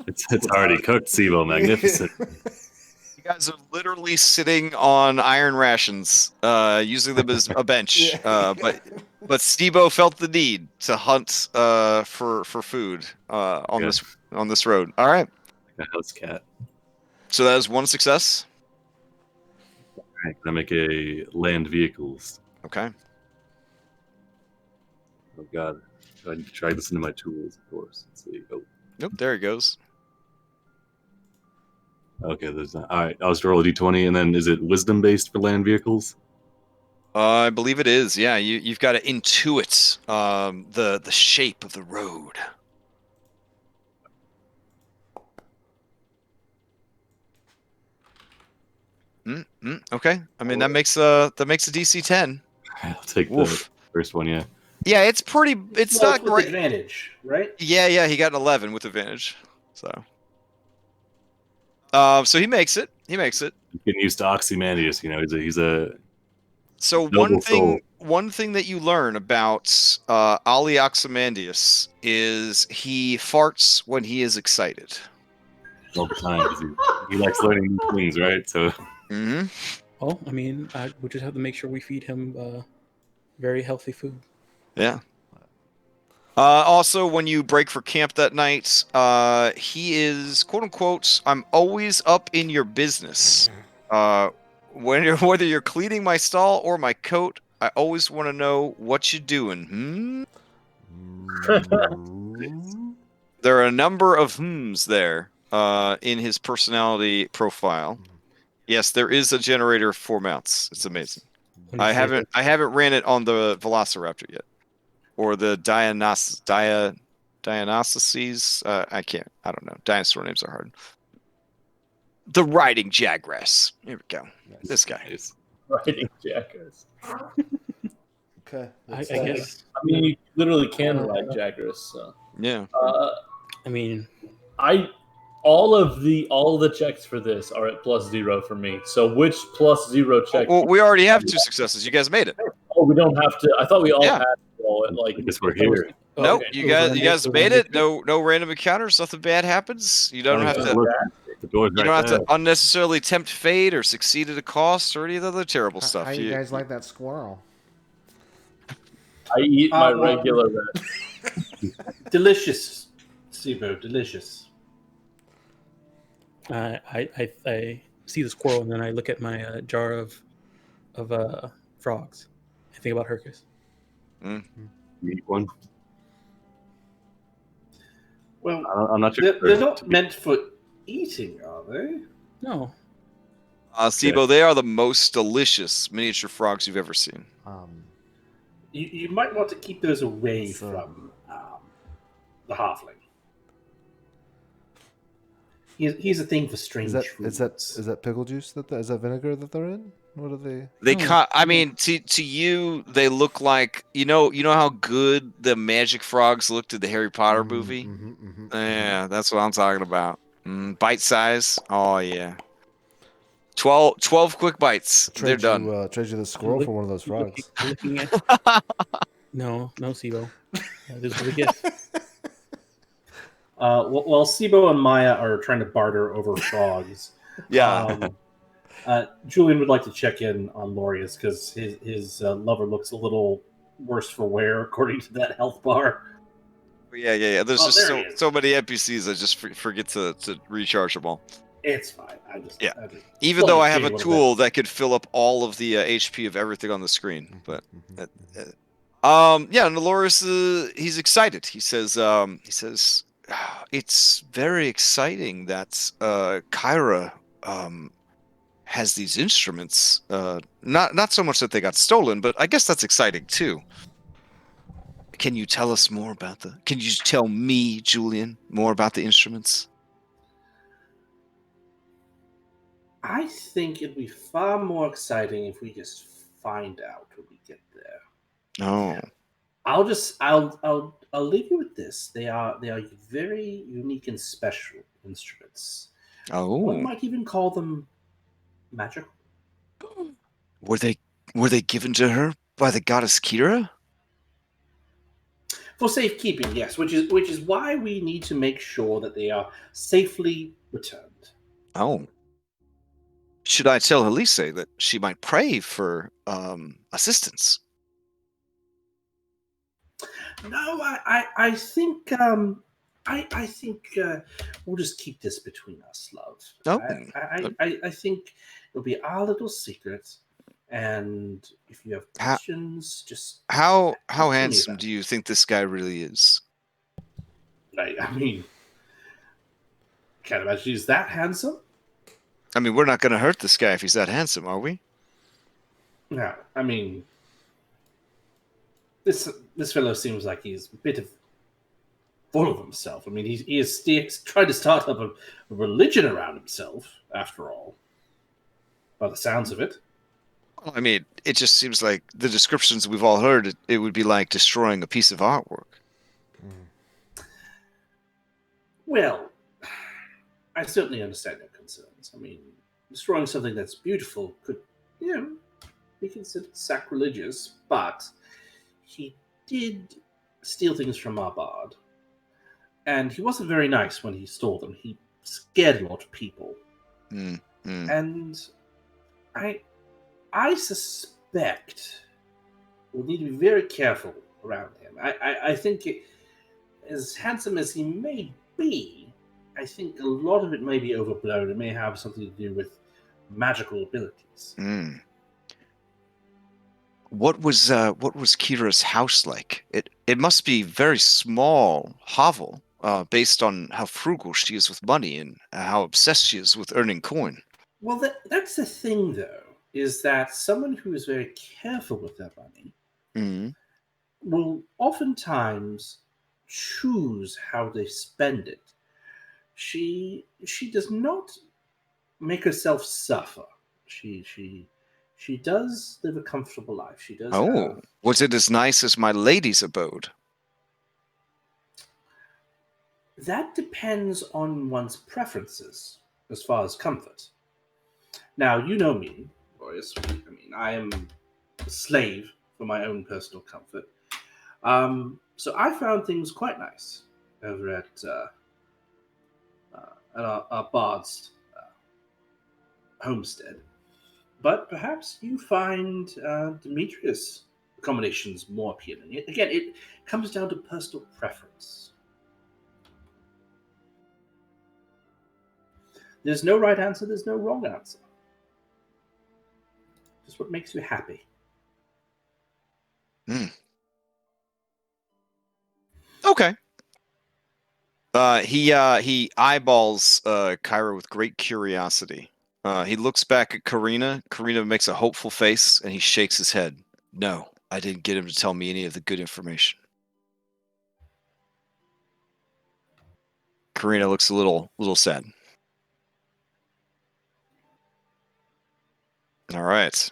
Speaker 3: It's already cooked, Sibo. Magnificent.
Speaker 1: You guys are literally sitting on iron rations, using them as a bench. But Sibo felt the need to hunt for food on this road. All right.
Speaker 3: A house cat.
Speaker 1: So that is one success.
Speaker 3: All right, can I make a land vehicles?
Speaker 1: Okay.
Speaker 3: Oh god. I need to try this into my tools, of course. Let's see. Oh,
Speaker 1: Nope, there he goes.
Speaker 3: okay. There's not. All right. I'll just roll a d20, and then is it wisdom based for land vehicles?
Speaker 1: I believe it is. Yeah, you've got to intuit the shape of the road. Okay. I mean that makes a DC 10.
Speaker 3: I'll take
Speaker 1: Oof.
Speaker 3: the first one. Yeah.
Speaker 1: Yeah, it's pretty. It's
Speaker 4: Well,
Speaker 1: not
Speaker 4: with
Speaker 1: great.
Speaker 4: advantage, right?
Speaker 1: Yeah, he got an 11 with advantage. So he makes it.
Speaker 3: Getting used to Ozymandias, you know, he's a
Speaker 1: So
Speaker 3: Noble soul.
Speaker 1: one thing that you learn about Ali Ozymandias is he farts when he is excited.
Speaker 3: all the time. 'Cause he likes learning new things, right? So
Speaker 1: Mm-hmm.
Speaker 5: Well, I mean, we just have to make sure we feed him very healthy food.
Speaker 1: Yeah. Also, when you break for camp that night, he is quote unquote, "I'm always up in your business." Whether you're cleaning my stall or my coat, I always want to know what you're doing. There are a number of hmms there in his personality profile. Yes, there is a generator for mounts. It's amazing.
Speaker 5: When he
Speaker 1: I
Speaker 5: says
Speaker 1: haven't ran it on the Velociraptor yet, or the Dionysus. I don't know. Dinosaur names are hard. The riding jaggrass. Here we go. This guy.
Speaker 3: is
Speaker 6: Riding jackers.
Speaker 2: Okay.
Speaker 5: I guess.
Speaker 6: I mean, you literally can ride jackers. So.
Speaker 1: Yeah.
Speaker 5: I mean,
Speaker 6: All of the checks for this are at +0 for me. So which +0 check?
Speaker 1: Well, we already have 2 successes. You guys made it.
Speaker 6: Oh, we don't have to. I thought we all
Speaker 1: Yeah.
Speaker 6: had to roll it. Like
Speaker 3: I guess we're here.
Speaker 1: Nope.
Speaker 6: Okay.
Speaker 1: You guys made it. No random encounters. Nothing bad happens. You don't have to.
Speaker 3: The door's
Speaker 1: You
Speaker 3: right
Speaker 1: don't have
Speaker 3: there.
Speaker 1: to unnecessarily tempt fate or succeed at a cost or any of the other terrible stuff.
Speaker 2: How you guys like that squirrel?
Speaker 6: I eat my regular red.
Speaker 4: Delicious, Sibo, delicious.
Speaker 5: I see the squirrel and then I look at my jar of frogs. I think about Hercus.
Speaker 3: You eat one.
Speaker 4: Well,
Speaker 3: I'm not sure.
Speaker 4: they're not meant for eating, are they?
Speaker 5: No,
Speaker 1: Sibo, they are the most delicious miniature frogs you've ever seen.
Speaker 4: You might want to keep those away
Speaker 2: So-
Speaker 4: from the halfling. He's a thing for strange
Speaker 2: Is that
Speaker 4: foods.
Speaker 2: pickle juice is that vinegar that they're in? What are they?
Speaker 1: I mean, to you, they look like you know how good the magic frogs looked in the Harry Potter movie. Yeah, that's what I'm talking about. Bite size. Oh yeah. 12 quick bites. They're done.
Speaker 2: Trade you the squirrel for one of those frogs.
Speaker 5: looking at. No, Sibo. This is a gift.
Speaker 4: While Sibo and Maya are trying to barter over frogs,
Speaker 1: Yeah.
Speaker 4: Julian would like to check in on Lorius because his lover looks a little worse for wear according to that health bar.
Speaker 1: Yeah. There's
Speaker 4: Oh,
Speaker 1: just
Speaker 4: there he is.
Speaker 1: so many NPCs. I just forget to recharge them all.
Speaker 4: It's fine.
Speaker 1: Yeah.
Speaker 4: I just
Speaker 1: Even
Speaker 4: thought
Speaker 1: though
Speaker 4: you'd
Speaker 1: I have
Speaker 4: be
Speaker 1: a
Speaker 4: little
Speaker 1: tool
Speaker 4: bit.
Speaker 1: that could fill up all of the HP of everything on the screen, but yeah, Noloris, he's excited. He says "Ah, it's very exciting that Kyra has these instruments. Not so much that they got stolen, but I guess that's exciting too. Can you tell us more about Can you tell me, Julian, more about the instruments?
Speaker 4: I think it'd be far more exciting if we just find out when we get there.
Speaker 1: Oh,
Speaker 4: I'll leave you with this. They are very unique and special instruments. One
Speaker 1: oh,
Speaker 4: might even call them magical.
Speaker 1: were they given to her by the goddess Kira?
Speaker 4: For safekeeping, yes, which is why we need to make sure that they are safely returned.
Speaker 1: Oh. Should I tell Elise that she might pray for assistance?
Speaker 4: No, I think I think we'll just keep this between us, love.
Speaker 1: Oh,
Speaker 4: I think it'll be our little secret, and if you have
Speaker 1: how
Speaker 4: questions, just
Speaker 1: how
Speaker 4: talk to me
Speaker 1: handsome
Speaker 4: about
Speaker 1: do you think this guy really is?
Speaker 4: it. I mean, can't imagine he's that handsome.
Speaker 1: I mean, we're not going to hurt this guy if he's that handsome, are we?
Speaker 4: No, I mean, this fellow seems like he's a bit of full of himself. I mean, he's trying to start up a religion around himself, after all, by the sounds of it.
Speaker 1: Well, I mean, it just seems like the descriptions we've all heard, it would be like destroying a piece of artwork.
Speaker 4: Well, I certainly understand your concerns. I mean, destroying something that's beautiful could, be considered sacrilegious, but he did steal things from our bard. And he wasn't very nice when he stole them. He scared a lot of people.
Speaker 1: Mm, mm.
Speaker 4: And I suspect we'll need to be very careful around him. I think as handsome as he may be, I think a lot of it may be overblown. It may have something to do with magical abilities.
Speaker 1: Mm. What was Kira's house like? It must be very small hovel, based on how frugal she is with money and how obsessed she is with earning coin.
Speaker 4: Well, that's the thing, though, is that someone who is very careful with their money
Speaker 1: Mm.
Speaker 4: will oftentimes choose how they spend it. She does not make herself suffer. She does live a comfortable life. She does
Speaker 1: Oh,
Speaker 4: have.
Speaker 1: was it as nice as my lady's abode?
Speaker 4: That depends on one's preferences as far as comfort. Now, you know me, Boris. I mean, I am a slave for my own personal comfort. So I found things quite nice over at our bard's homestead. But perhaps you find Demetrius' accommodations more appealing. Again, it comes down to personal preference. There's no right answer, there's no wrong answer. Just what makes you happy.
Speaker 1: Okay. He eyeballs Kyra with great curiosity. He looks back at Karina. Karina makes a hopeful face, and he shakes his head. No, I didn't get him to tell me any of the good information. Karina looks a little sad. All right.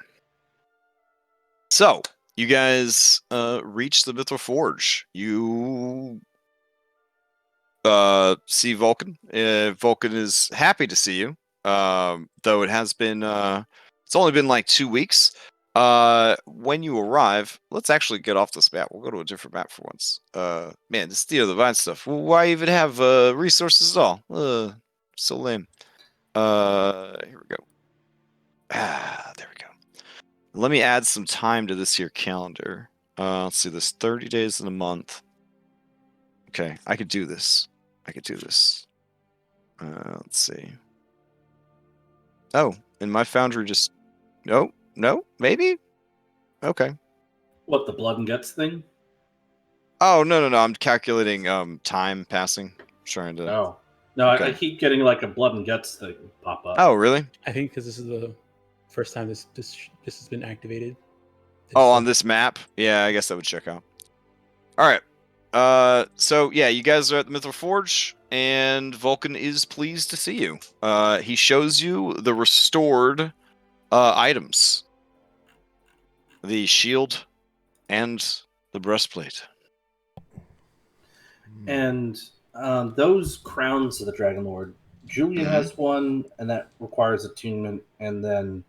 Speaker 1: So you guys reach the Mythril Forge. You see Vulcan. Vulcan is happy to see you. Though it has been it's only been like 2 weeks. When you arrive, let's actually get off this map. We'll go to a different map for once. Man, this Theater of the Vine stuff. Why even have resources at all? So lame. Here we go. There we go. Let me add some time to this here calendar. Let's see, there's 30 days in a month. Okay, I could do this. Let's see. Oh, and my Foundry just... No, maybe? Okay.
Speaker 4: What, the blood and guts thing?
Speaker 1: Oh, no. I'm calculating time passing. Trying to...
Speaker 4: Oh. No,
Speaker 1: Okay.
Speaker 4: I keep getting like a blood and guts thing pop up.
Speaker 1: Oh, really?
Speaker 5: I think because this is the first time this has been activated.
Speaker 1: Oh, on this map? Yeah, I guess that would check out. All right. So yeah, you guys are at the Mithril Forge, and Vulcan is pleased to see you. He shows you the restored items: the shield and the breastplate.
Speaker 4: And those crowns of the Dragonlord, Julian has one, and that requires attunement, and then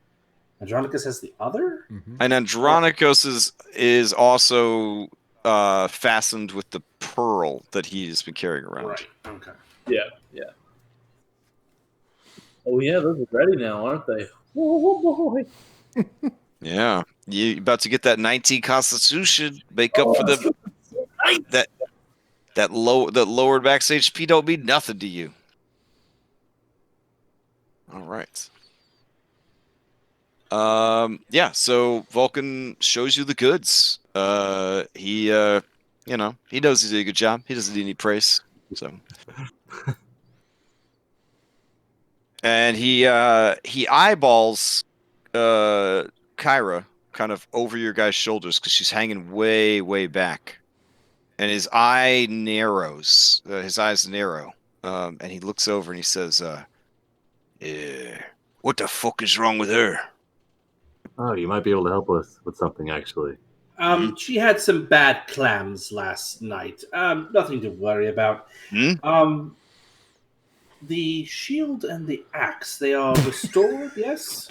Speaker 4: Andronicus has the other?
Speaker 1: And Andronicus is also fastened with the pearl that he's been carrying around.
Speaker 4: Right, okay.
Speaker 6: Yeah. Oh yeah, those are ready now, aren't they? Oh boy.
Speaker 1: Yeah, you about to get that 19 Constitution, make up for the that lowered max HP don't mean nothing to you. All right. Yeah, so Vulcan shows you the goods. He knows he did a good job. He doesn't need any praise. So and he eyeballs Kyra kind of over your guys' shoulders because she's hanging way back. And his eyes narrow, and he looks over and he says, what the fuck is wrong with her?
Speaker 3: Oh, you might be able to help us with something, actually.
Speaker 4: She had some bad clams last night. Nothing to worry about. The shield and the axe, they are restored, yes?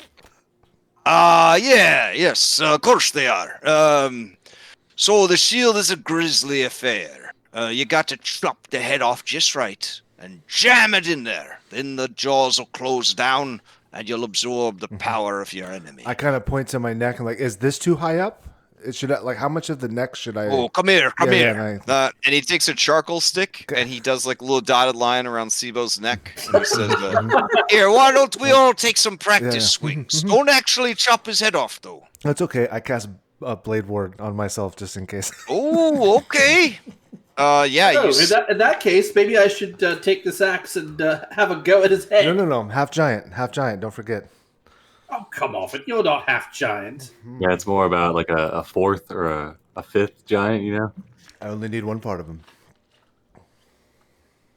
Speaker 1: Yes, of course they are. So the shield is a grisly affair. You got to chop the head off just right and jam it in there. Then the jaws will close down and you'll absorb the power of your enemy.
Speaker 2: I kind of point to my neck and like, is this too high up? Should I, like, how much of the neck should I?
Speaker 1: Oh, come here.
Speaker 2: Yeah,
Speaker 1: And he takes a charcoal stick and he does like a little dotted line around Sibo's neck. And he says, here, why don't we all take some practice swings? Don't actually chop his head off, though.
Speaker 2: That's okay. I cast Blade Ward on myself just in case.
Speaker 1: Oh, okay. Yeah.
Speaker 4: So, in that case, maybe I should take this axe and have a go at his head.
Speaker 2: No. Half giant. Don't forget.
Speaker 4: Oh, come off it. You're not half giant.
Speaker 3: Yeah, it's more about like a fourth or a fifth giant, you know?
Speaker 2: I only need one part of him.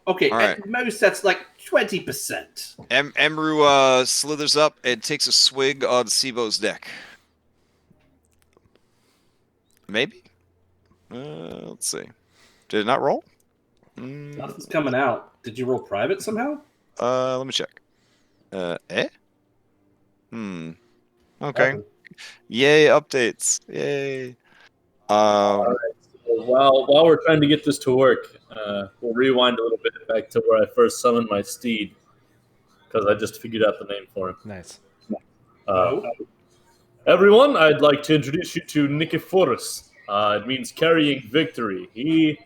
Speaker 4: Okay,
Speaker 1: All right.
Speaker 4: at most that's like 20%.
Speaker 1: Emru slithers up and takes a swig on Sibo's neck. Maybe? Let's see. Did it not roll?
Speaker 4: Nothing's coming out. Did you roll private somehow?
Speaker 1: Let me check. Okay. Yay, updates. Yay.
Speaker 6: All right. So while we're trying to get this to work, we'll rewind a little bit back to where I first summoned my steed, because I just figured out the name for him.
Speaker 2: Nice.
Speaker 6: Everyone, I'd like to introduce you to Nicephorus. It means carrying victory. He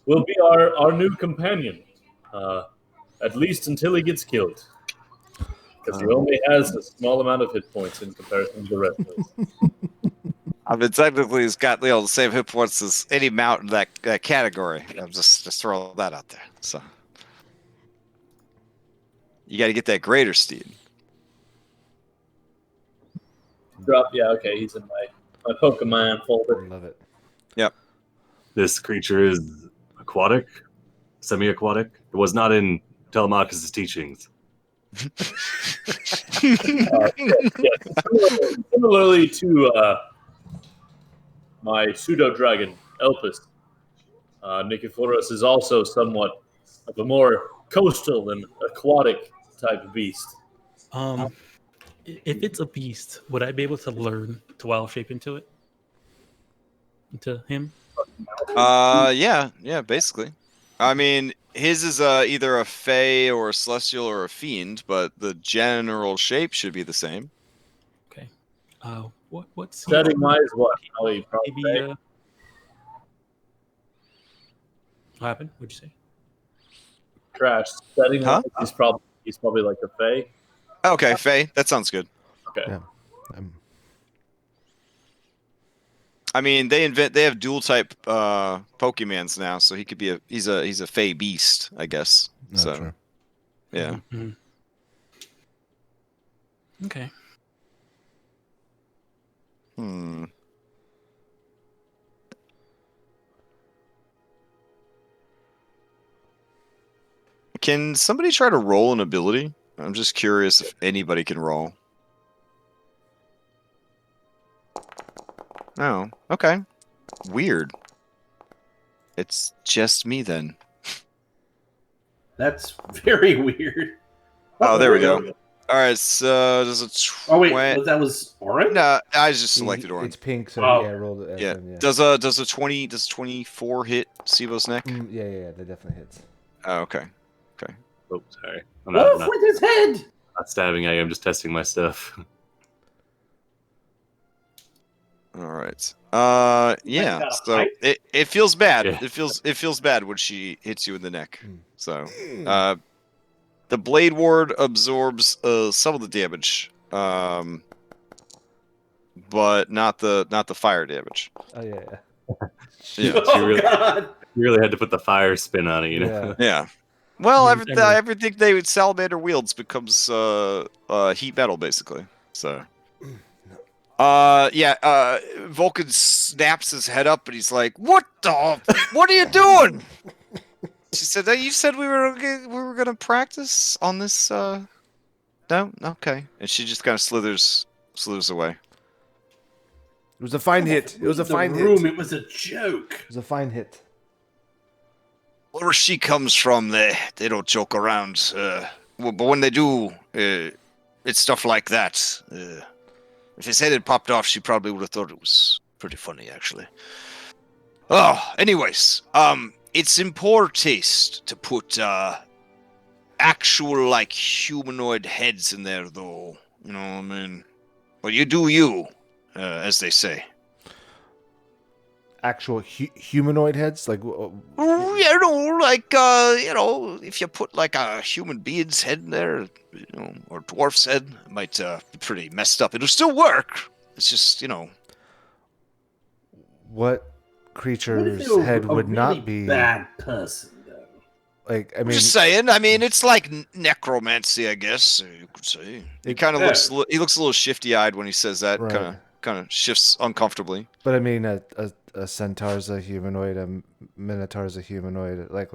Speaker 6: will be our new companion, at least until he gets killed. Because he only has a small amount of hit points in comparison to the rest of us.
Speaker 1: I mean, technically, he's got the same hit points as any mount in that category. I'm just throwing that out there. So you got to get that greater steed.
Speaker 6: Okay, he's in my Pokemon folder.
Speaker 2: Love it.
Speaker 1: Yep.
Speaker 3: This creature is aquatic, semi-aquatic. It was not in Telemachus' teachings.
Speaker 6: Similarly to my pseudo-dragon, Elpis, Nicephorus is also somewhat of a more coastal and aquatic type of beast.
Speaker 5: If it's a beast, would I be able to learn to wild shape into it? Into him?
Speaker 1: Yeah, basically. I mean, his is either a fae or a celestial or a fiend, but the general shape should be the same.
Speaker 5: Okay. What's
Speaker 6: Setting wise, what?
Speaker 5: maybe What happened? What'd you say?
Speaker 6: Trash. Setting
Speaker 1: Huh?
Speaker 6: he's probably like a fae.
Speaker 1: Okay, Faye, that sounds good.
Speaker 6: Okay.
Speaker 2: Yeah.
Speaker 1: I mean, they have dual type Pokemons now, so he could be he's a Fae beast, I guess.
Speaker 2: No,
Speaker 1: So
Speaker 2: sure.
Speaker 1: yeah.
Speaker 5: Mhm. Okay.
Speaker 1: Hmm. Can somebody try to roll an ability? I'm just curious if anybody can roll. Oh, okay. Weird. It's just me then.
Speaker 4: That's very weird.
Speaker 1: Oh, there we go. All right, so does it?
Speaker 4: Oh wait, that was orange.
Speaker 1: No, I just selected orange.
Speaker 2: It's pink, so
Speaker 4: Oh.
Speaker 2: yeah, I rolled it.
Speaker 1: Yeah.
Speaker 2: Yeah.
Speaker 1: Does a 24 hit Sibo's neck?
Speaker 2: Yeah, that definitely hits.
Speaker 1: Oh, okay.
Speaker 3: Oh, sorry. I'm
Speaker 4: Wolf
Speaker 3: not
Speaker 4: with his head.
Speaker 3: stabbing at you. I'm just testing my stuff.
Speaker 1: All right. Yeah.
Speaker 4: got a
Speaker 1: So
Speaker 4: fight?
Speaker 1: it feels bad.
Speaker 3: Yeah.
Speaker 1: It feels bad when she hits you in the neck.
Speaker 2: Mm.
Speaker 1: So, the blade ward absorbs some of the damage, but not the fire damage.
Speaker 2: Oh yeah.
Speaker 1: Yeah.
Speaker 4: Oh
Speaker 3: really-
Speaker 4: God.
Speaker 3: You really had to put the fire spin on it, you know?
Speaker 2: Yeah.
Speaker 1: Yeah. Well,
Speaker 5: Mm,
Speaker 1: everything they salamander wields becomes heat metal basically. So. Vulcan snaps his head up and he's like, What are you doing? She said, you said we were gonna practice on this, no? Okay. And she just kind of slithers away.
Speaker 2: It was a fine hit. It was a fine hit.
Speaker 4: Room. It was a joke.
Speaker 2: It was a fine hit.
Speaker 1: Where she comes from, they don't joke around. But when they do, it's stuff like that. If his head had popped off, she probably would have thought it was pretty funny, actually. Oh, anyways, it's in poor taste to put actual like humanoid heads in there, though. You know what I mean? But you do you, as they say.
Speaker 2: Actual humanoid heads, like
Speaker 1: If you put like a human being's head in there, or dwarf's head, it might be pretty messed up. It'll still work. It's just,
Speaker 2: what
Speaker 4: What if
Speaker 2: creature's
Speaker 4: they were
Speaker 2: head
Speaker 4: a
Speaker 2: would
Speaker 4: really
Speaker 2: not be
Speaker 4: bad person though?
Speaker 2: like. I
Speaker 1: I'm
Speaker 2: mean,
Speaker 1: just saying. I mean, it's like necromancy, I guess you could say. He kind of looks. He looks a little shifty-eyed when he says that.
Speaker 2: Right.
Speaker 1: Kind of shifts uncomfortably.
Speaker 2: but I mean, a centaur's a humanoid, a minotaur's a humanoid. Like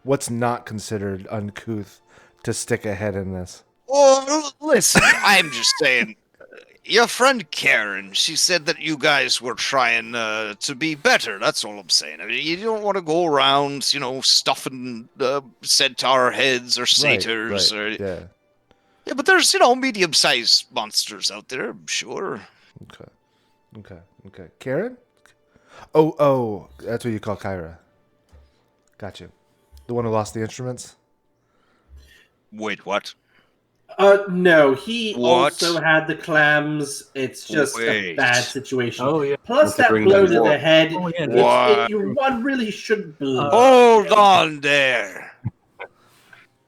Speaker 2: what's not considered uncouth to stick a head in this?
Speaker 1: Oh, listen. I'm just saying. Your friend Karen, she said that you guys were trying to be better. That's all I'm saying. I mean, you don't want to go around, stuffing centaur heads or satyrs.
Speaker 2: Right. Yeah.
Speaker 1: Yeah, but there's, medium-sized monsters out there, I'm sure.
Speaker 2: Okay. Karen? Oh, that's what you call Kyra. Got you. The one who lost the instruments?
Speaker 1: Wait, what?
Speaker 4: No, he
Speaker 1: What?
Speaker 4: also had the clams. It's just a
Speaker 1: Wait.
Speaker 4: bad situation.
Speaker 3: Oh, yeah.
Speaker 4: Plus
Speaker 3: To
Speaker 4: that
Speaker 3: bring
Speaker 4: blow
Speaker 3: them
Speaker 4: to
Speaker 1: up.
Speaker 4: the head.
Speaker 5: Oh, yeah,
Speaker 1: What?
Speaker 4: One really shouldn't blow.
Speaker 1: Hold on there.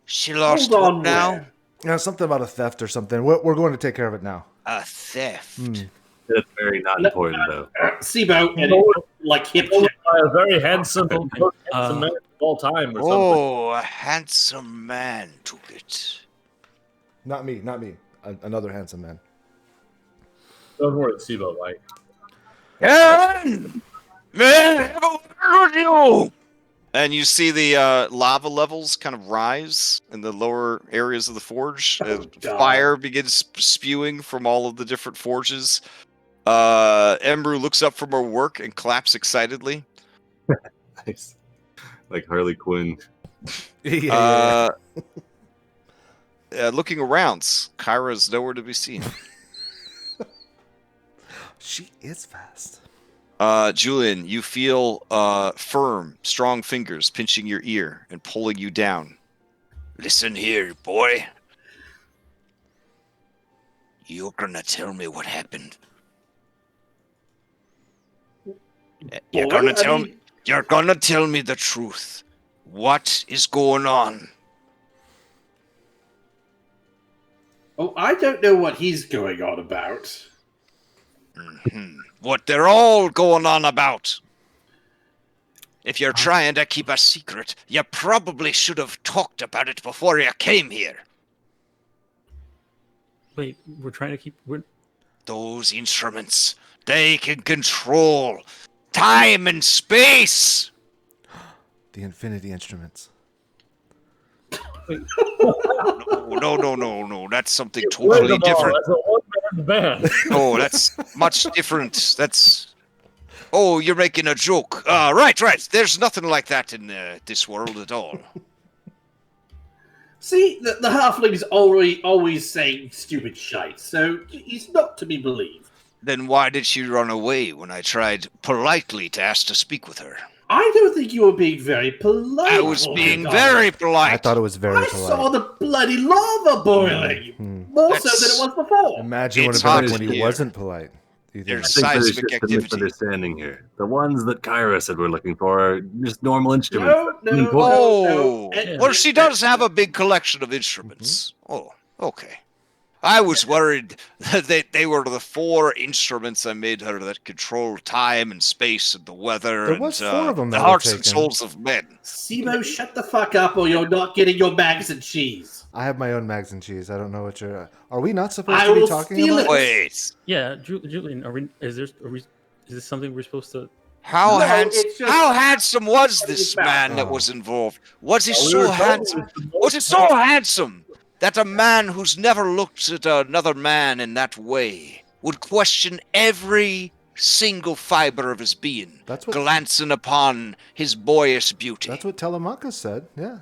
Speaker 1: She lost
Speaker 4: Hold
Speaker 1: what
Speaker 4: on
Speaker 1: now?
Speaker 2: Yeah, something about a theft or something. We're going to take care of it now.
Speaker 1: A theft.
Speaker 3: That's very not important, though.
Speaker 4: Sibo, and like hip
Speaker 6: By a very handsome,
Speaker 5: Okay.
Speaker 6: handsome man of all time or something.
Speaker 1: Oh, a handsome man took it.
Speaker 2: Not me. Another handsome man.
Speaker 6: Don't worry, Sibo, right?
Speaker 1: Aaron! Man, have a word with you! And you see the lava levels kind of rise in the lower areas of the forge.
Speaker 4: God.
Speaker 1: Fire begins spewing from all of the different forges. Embru looks up from her work and claps excitedly.
Speaker 3: Nice. Like Harley Quinn.
Speaker 1: Looking around, Kyra's nowhere to be seen.
Speaker 2: She is fast.
Speaker 1: Julian, you feel firm, strong fingers pinching your ear and pulling you down. Listen here, boy. You're gonna tell me what happened. You're gonna tell me. You're gonna tell me the truth. What is going on?
Speaker 4: Oh, I don't know what he's going on about.
Speaker 1: What they're all going on about. If you're trying to keep a secret, you probably should have talked about it before you came here.
Speaker 5: Wait, we're trying to keep.
Speaker 1: Those instruments, they can control time and space.
Speaker 2: The Infinity Instruments.
Speaker 1: No. That's something totally different.
Speaker 6: That's a one-man band.
Speaker 1: Oh, that's much different. That's. Oh, you're making a joke. Right. There's nothing like that in this world at all.
Speaker 4: See, the halfling's always saying stupid shite, so he's not to be believed.
Speaker 1: Then why did she run away when I tried politely to ask to speak with her?
Speaker 4: I don't think you were being very polite.
Speaker 1: I was being very polite.
Speaker 2: I thought it was very
Speaker 4: I
Speaker 2: polite.
Speaker 4: saw the bloody lava boiling. More so than it was before.
Speaker 2: Imagine what
Speaker 1: It's
Speaker 2: it would have
Speaker 1: hot
Speaker 2: been when he
Speaker 1: here.
Speaker 2: wasn't polite. You think?
Speaker 1: There's
Speaker 3: I think there's
Speaker 1: seismic
Speaker 3: just a
Speaker 1: activity.
Speaker 3: misunderstanding here. The ones that Kyra said we're looking for are just normal instruments.
Speaker 4: No.
Speaker 1: Oh,
Speaker 4: no.
Speaker 1: well, she does have a big collection of instruments. Oh, okay. I was worried that they were the 4 instruments I made her that control time and space and the weather
Speaker 2: There
Speaker 1: and
Speaker 2: was 4 of them
Speaker 1: the
Speaker 2: that were
Speaker 1: hearts and
Speaker 2: taken.
Speaker 1: souls of men.
Speaker 4: Sibo, shut the fuck up or you're not getting your bags and cheese.
Speaker 2: I have my own mags and cheese. I don't know what you're. Are we not supposed
Speaker 4: I
Speaker 2: to be
Speaker 4: will
Speaker 2: talking
Speaker 4: steal
Speaker 2: about?
Speaker 4: it.
Speaker 1: Wait,
Speaker 5: Yeah, Julian, is this something we're supposed to?
Speaker 1: how
Speaker 4: No,
Speaker 1: handsome?
Speaker 4: it's just-
Speaker 1: How handsome was
Speaker 4: What
Speaker 1: this
Speaker 4: is that?
Speaker 1: man that
Speaker 2: Oh.
Speaker 1: was involved? Was he
Speaker 6: We
Speaker 1: so
Speaker 6: were told
Speaker 1: handsome?
Speaker 6: it was the
Speaker 1: Was he
Speaker 6: most
Speaker 1: so handsome that a man who's never looked at another man in that way would question every single fiber of his being,
Speaker 2: That's what-
Speaker 1: glancing upon his boyish beauty?
Speaker 2: That's what Telemachus said. Yeah.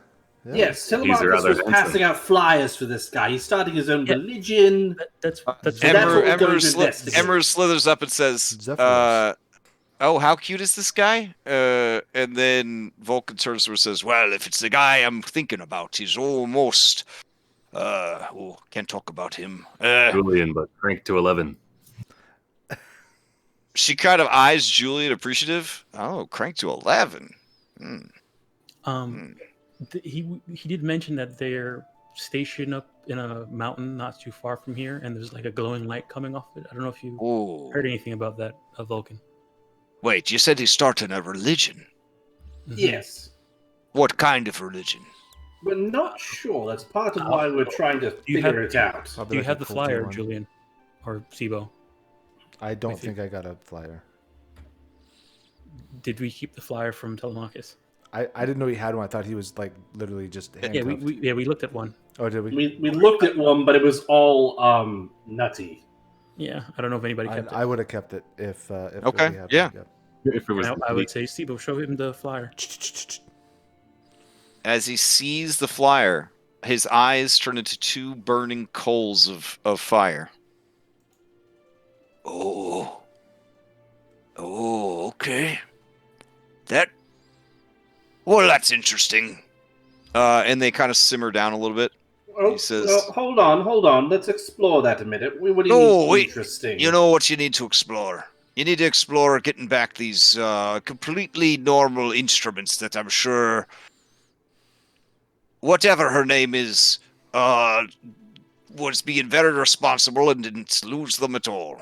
Speaker 4: Yes,
Speaker 3: These are
Speaker 4: Telemachus
Speaker 3: rather
Speaker 4: was
Speaker 3: handsome.
Speaker 4: passing out flyers for this guy. He's starting his own
Speaker 5: Yeah.
Speaker 4: religion.
Speaker 5: That's
Speaker 4: that's
Speaker 1: Emmer,
Speaker 4: what we're going to investigate.
Speaker 1: Emmer slithers up and says,
Speaker 2: Zephyros.
Speaker 1: "Oh, how cute is this guy?" And then Vulcan turns to her and says, "Well, if it's the guy I'm thinking about, he's almost. Can't talk about him."
Speaker 3: Julian, but crank to 11.
Speaker 1: She kind of eyes Julian appreciative. Oh, crank to 11.
Speaker 5: He did mention that they're stationed up in a mountain not too far from here, and there's like a glowing light coming off it. I don't know if you
Speaker 1: Oh,
Speaker 5: heard anything about that, Vulcan.
Speaker 1: wait, you said he's starting a religion.
Speaker 4: Yes.
Speaker 1: What kind of religion?
Speaker 4: We're not sure. That's part of why we're trying to
Speaker 5: you
Speaker 4: figure
Speaker 5: have-
Speaker 4: it out.
Speaker 2: Probably
Speaker 5: Do you
Speaker 2: like
Speaker 5: have
Speaker 2: a
Speaker 5: the
Speaker 2: culty
Speaker 5: flyer,
Speaker 2: one.
Speaker 5: Julian, or Sibo?
Speaker 2: I don't
Speaker 5: If you-
Speaker 2: think I got a flyer.
Speaker 5: Did we keep the flyer from Telemachus?
Speaker 2: I didn't know he had one. I thought he was like literally just
Speaker 5: Yeah,
Speaker 2: handcuffed.
Speaker 5: we looked at one.
Speaker 2: Oh, did we?
Speaker 4: We looked at one, but it was all nutty.
Speaker 5: Yeah, I don't know if anybody kept
Speaker 2: I
Speaker 5: it.
Speaker 2: would have kept it if
Speaker 1: Okay,
Speaker 2: we had
Speaker 1: yeah.
Speaker 2: one.
Speaker 3: If it was
Speaker 5: I would say, Sibo, show him the flyer.
Speaker 1: As he sees the flyer, his eyes turn into 2 burning coals of fire. Oh, okay. That's interesting. And they kind of simmer down a little bit.
Speaker 4: Oh,
Speaker 1: He says-
Speaker 4: well, hold on. Let's explore that a minute. What do you
Speaker 1: No,
Speaker 4: mean
Speaker 1: wait.
Speaker 4: interesting?
Speaker 1: You know what you need to explore? You need to explore getting back these completely normal instruments that I'm sure, whatever her name is, was being very responsible and didn't lose them at all.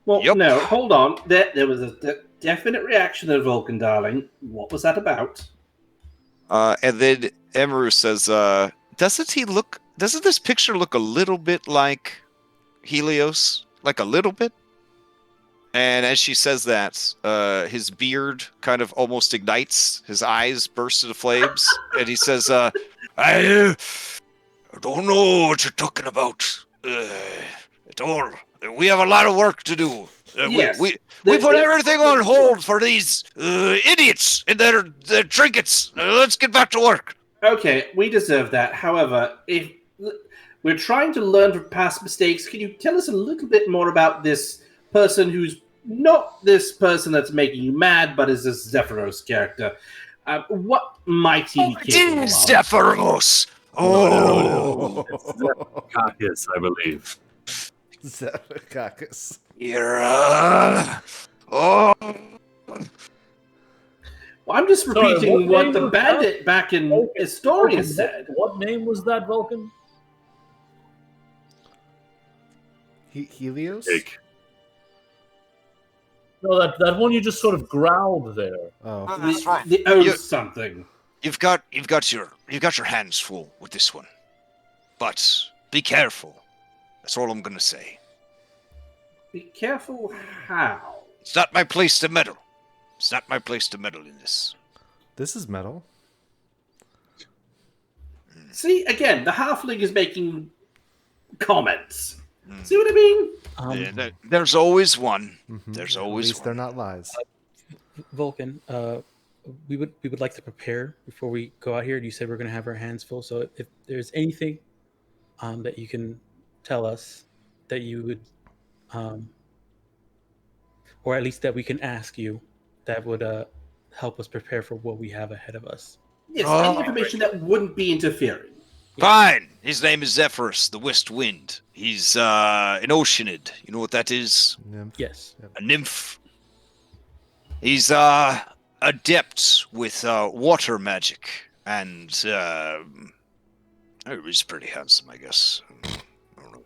Speaker 4: Well,
Speaker 1: Yep.
Speaker 4: no, hold on. There was a definite reaction there, Vulcan, darling. What was that about?
Speaker 1: And then Emeru says, doesn't this picture look a little bit like Helios? Like a little bit? And as she says that, his beard kind of almost ignites. His eyes burst into flames. And he says, I don't know what you're talking about at all. We have a lot of work to do.
Speaker 4: Yes.
Speaker 1: We put everything on hold for these idiots and their trinkets. Let's get back to work.
Speaker 4: Okay, we deserve that. However, if we're trying to learn from past mistakes, can you tell us a little bit more about this person who's not this person that's making you mad, but is this Zephyros character? What might he be capable of?
Speaker 1: Zephyros! Oh,
Speaker 3: Caucus, I believe.
Speaker 2: Zephyros.
Speaker 1: you're oh.
Speaker 4: Well, I'm just
Speaker 6: Sorry,
Speaker 4: repeating
Speaker 6: what
Speaker 4: what the
Speaker 6: name was
Speaker 4: bandit back in Estoria said.
Speaker 6: What name was that, Vulcan?
Speaker 2: Helios?
Speaker 3: Jake.
Speaker 6: No, that one you just sort of growled there.
Speaker 2: Oh,
Speaker 1: That's right.
Speaker 4: The something.
Speaker 1: You've got your hands full with this one, but be careful. That's all I'm gonna say.
Speaker 4: Be careful how.
Speaker 1: It's not my place to meddle. It's not my place to meddle in this.
Speaker 2: this is metal.
Speaker 4: See, again, the halfling is making comments. See what I mean?
Speaker 1: There's always one.
Speaker 2: Mhm.
Speaker 1: There's
Speaker 2: At
Speaker 1: always
Speaker 2: least they're
Speaker 1: one.
Speaker 2: not lies.
Speaker 5: Vulcan, we would like to prepare before we go out here. You said we're going to have our hands full, so if there's anything that you can tell us that you would, or at least that we can ask you, that would help us prepare for what we have ahead of us.
Speaker 4: Yes,
Speaker 1: Oh,
Speaker 4: any information that wouldn't be interfering.
Speaker 1: Fine. His name is Zephyrus, the West Wind. He's an Oceanid. You know what that is?
Speaker 2: Nymph.
Speaker 5: Yes.
Speaker 1: A nymph. He's adept with water magic, and he's pretty handsome, I guess. I don't know.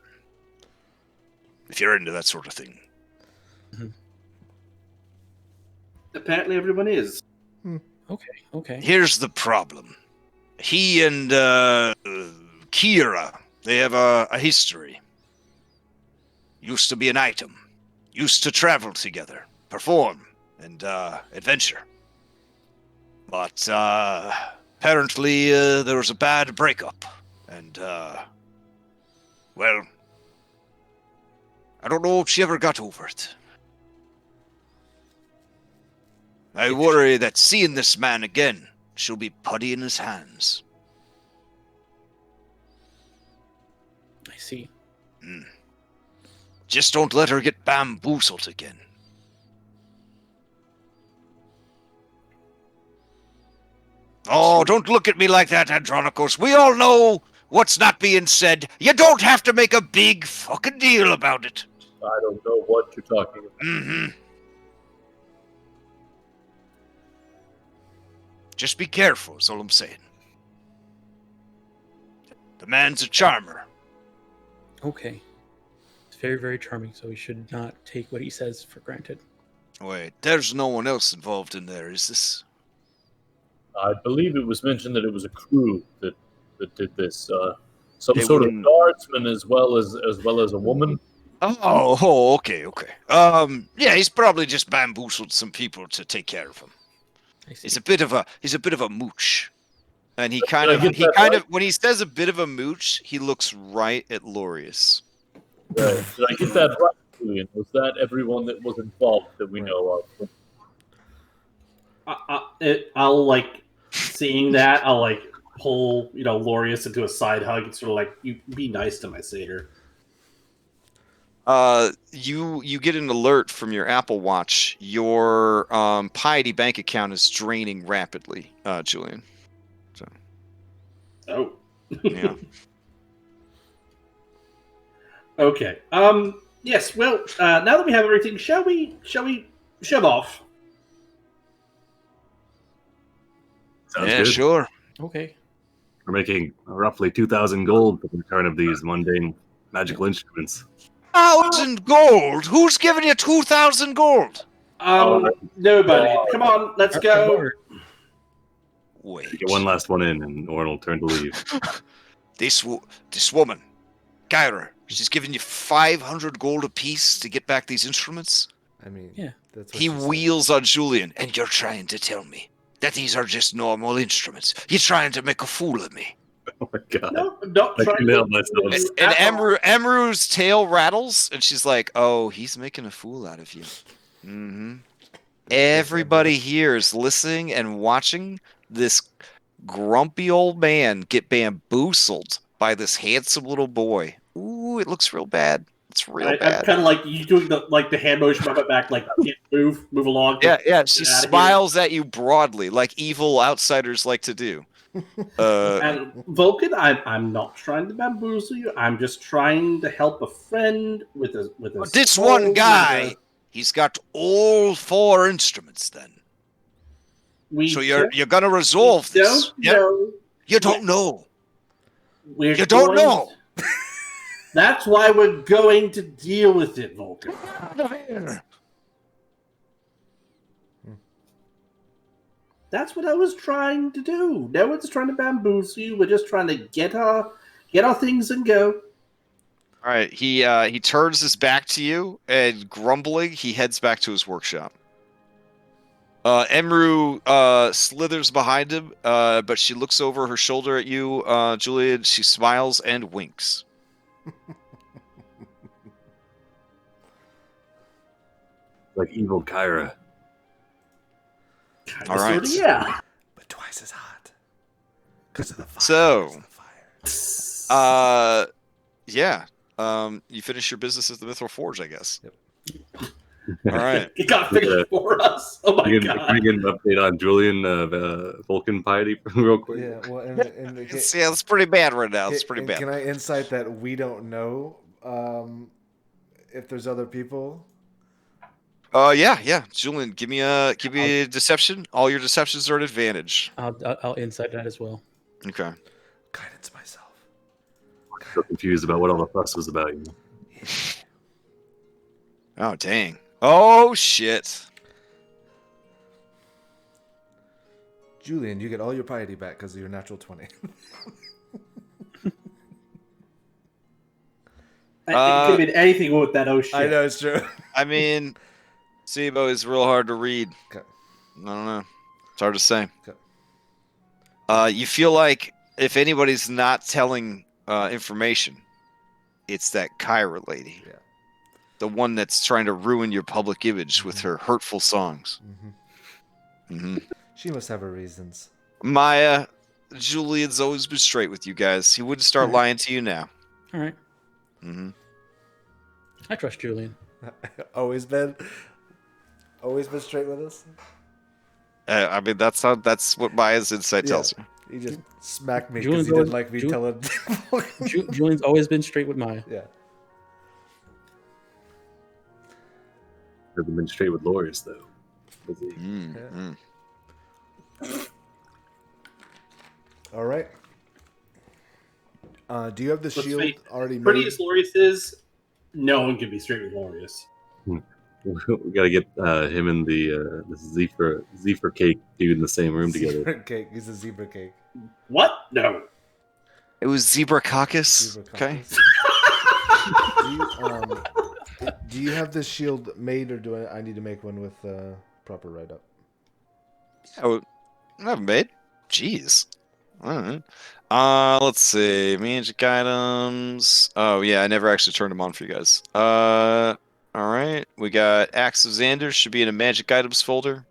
Speaker 1: If you're into that sort of thing.
Speaker 4: Apparently everyone is.
Speaker 5: Okay.
Speaker 1: Here's the problem. He and Kira, they have a history. Used to be an item. Used to travel together, perform, and adventure. But apparently there was a bad breakup. And, well, I don't know if she ever got over it. I worry that seeing this man again, she'll be putty in his hands.
Speaker 5: I see.
Speaker 1: Just don't let her get bamboozled again. Oh, don't look at me like that, Andronicus. We all know what's not being said. You don't have to make a big fucking deal about it.
Speaker 6: I don't know what you're talking about.
Speaker 1: Mm-hmm. Just be careful, is all I'm saying. The man's a charmer.
Speaker 5: Okay. It's very, very charming, so we should not take what he says for granted.
Speaker 1: Wait, there's no one else involved in there, is this?
Speaker 6: I believe it was mentioned that it was a crew that did this. Some
Speaker 1: They
Speaker 6: sort of
Speaker 1: wouldn't-
Speaker 6: guardsman as well as a woman.
Speaker 1: Oh, okay. Yeah, he's probably just bamboozled some people to take care of him.
Speaker 5: I see.
Speaker 1: He's a bit of a mooch. And he kind
Speaker 6: I
Speaker 1: of
Speaker 6: get that right?
Speaker 1: when he says a bit of a mooch, he looks right at Lorius.
Speaker 6: Right. Did I get that right, Julian? Was that everyone that was involved that we know of?
Speaker 4: I'll like seeing that. I'll like pull Lorius into a side hug and sort of like, you be nice to my satyr.
Speaker 1: You get an alert from your Apple Watch. Your Piety bank account is draining rapidly, Julian.
Speaker 4: Oh.
Speaker 1: Yeah.
Speaker 4: Okay. Yes. Well, now that we have everything, shall we shove off?
Speaker 3: Sounds
Speaker 1: Yeah,
Speaker 3: good.
Speaker 1: sure.
Speaker 5: Okay.
Speaker 3: We're making roughly 2,000 gold for the return of these mundane magical instruments.
Speaker 1: 1,000 gold. Who's giving you 2,000 gold?
Speaker 4: Nobody. Come on, let's
Speaker 5: Our
Speaker 4: go.
Speaker 5: lord.
Speaker 1: Wait.
Speaker 3: Get one last one in, and Orn will turn to leave.
Speaker 1: This woman, Kyra, she's giving you 500 gold apiece to get back these instruments.
Speaker 2: I mean,
Speaker 5: Yeah.
Speaker 2: that's what
Speaker 1: He
Speaker 2: she said.
Speaker 1: wheels on Julian, and you're trying to tell me that these are just normal instruments. You're trying to make a fool of me.
Speaker 3: Oh my god.
Speaker 4: No, not
Speaker 3: I
Speaker 4: trying
Speaker 3: can
Speaker 4: to.
Speaker 3: help myself.
Speaker 1: And
Speaker 4: At all.
Speaker 1: Emru's tail rattles, and she's like, "Oh, he's making a fool out of you." Mm-hmm. Everybody here is listening and watching this grumpy old man get bamboozled by this handsome little boy. Ooh, it looks real bad. It's real
Speaker 4: I'm
Speaker 1: bad.
Speaker 4: kind of like you doing the hand motion by my back, like can't move along.
Speaker 1: Yeah. She
Speaker 4: Get outta
Speaker 1: smiles at you broadly, like evil outsiders like to do.
Speaker 4: And Vulcan, I'm not trying to bamboozle you. I'm just trying to help a friend with a
Speaker 1: This
Speaker 4: soul
Speaker 1: one
Speaker 4: and
Speaker 1: guy, he's got all 4 instruments. Then So you're gonna resolve this?
Speaker 4: Don't know.
Speaker 1: You don't know.
Speaker 4: You
Speaker 1: don't know.
Speaker 4: That's why we're going to deal with it, Vulcan. That's what I was trying to do. No one's trying to bamboozle you. We're just trying to get our things and go.
Speaker 1: All right. He turns his back to you and grumbling, he heads back to his workshop. Emru slithers behind him, but she looks over her shoulder at you, Julian. She smiles and winks.
Speaker 3: Like evil Kyra.
Speaker 1: All right.
Speaker 4: Yeah.
Speaker 7: But twice as hot. Because of the fire.
Speaker 1: So,
Speaker 7: 'Cause of the fire.
Speaker 1: Yeah. You finish your business at the Mithril Forge, I guess.
Speaker 2: Yep.
Speaker 1: All right.
Speaker 4: It got finished for us. Oh my
Speaker 3: Can
Speaker 4: god.
Speaker 3: we get an update on Julian Vulcan piety real quick?
Speaker 2: Yeah, well,
Speaker 1: It's pretty bad right now. It's pretty bad.
Speaker 2: Can I insight that we don't know if there's other people?
Speaker 1: Yeah. Julian, give me a deception. All your deceptions are an advantage.
Speaker 5: I'll insight that as well.
Speaker 1: Okay.
Speaker 2: Guidance myself.
Speaker 3: I'm so confused about what all the fuss was about. You know?
Speaker 1: Oh dang. Oh shit.
Speaker 2: Julian, you get all your piety back because of your natural 20.
Speaker 4: It could have been anything with that. Oh shit.
Speaker 2: I know, it's true.
Speaker 1: I mean, SIBO is real hard to read.
Speaker 2: Okay.
Speaker 1: I don't know. It's hard to say.
Speaker 2: Okay.
Speaker 1: You feel like if anybody's not telling information, it's that Kyra lady.
Speaker 2: Yeah.
Speaker 1: The one that's trying to ruin your public image with her hurtful songs.
Speaker 2: She must have her reasons.
Speaker 1: Maya, Julian's always been straight with you guys. He wouldn't start lying to you now.
Speaker 5: All right.
Speaker 1: Mm-hmm.
Speaker 5: I trust Julian.
Speaker 2: always been straight with us.
Speaker 1: I mean, that's what Maya's insight tells her.
Speaker 2: He just smacked me
Speaker 5: Julian's
Speaker 2: because he didn't
Speaker 5: always-
Speaker 2: like me telling.
Speaker 5: Julian's always been straight with Maya.
Speaker 2: Yeah.
Speaker 3: Hasn't been straight with Loris though. Was he?
Speaker 1: Mm-hmm.
Speaker 2: All right. Do you have the
Speaker 4: Let's
Speaker 2: shield
Speaker 4: face it,
Speaker 2: already
Speaker 4: Pretty
Speaker 2: made?
Speaker 4: as Lorius is, no one can be straight with Lorius.
Speaker 3: We gotta get him and the Zephyr cake dude in the same room together.
Speaker 2: Zebra cake. He's a zebra cake.
Speaker 4: What? No.
Speaker 1: It was Zebra Caucus.
Speaker 2: Zebra
Speaker 1: Okay.
Speaker 2: caucus. Do you have this shield made, or do I need to make one with proper write-up?
Speaker 1: Oh, I haven't made. Jeez. All right. Let's see. Magic items. Oh yeah, I never actually turned them on for you guys. All right. We got Axe of Xander should be in a magic items folder,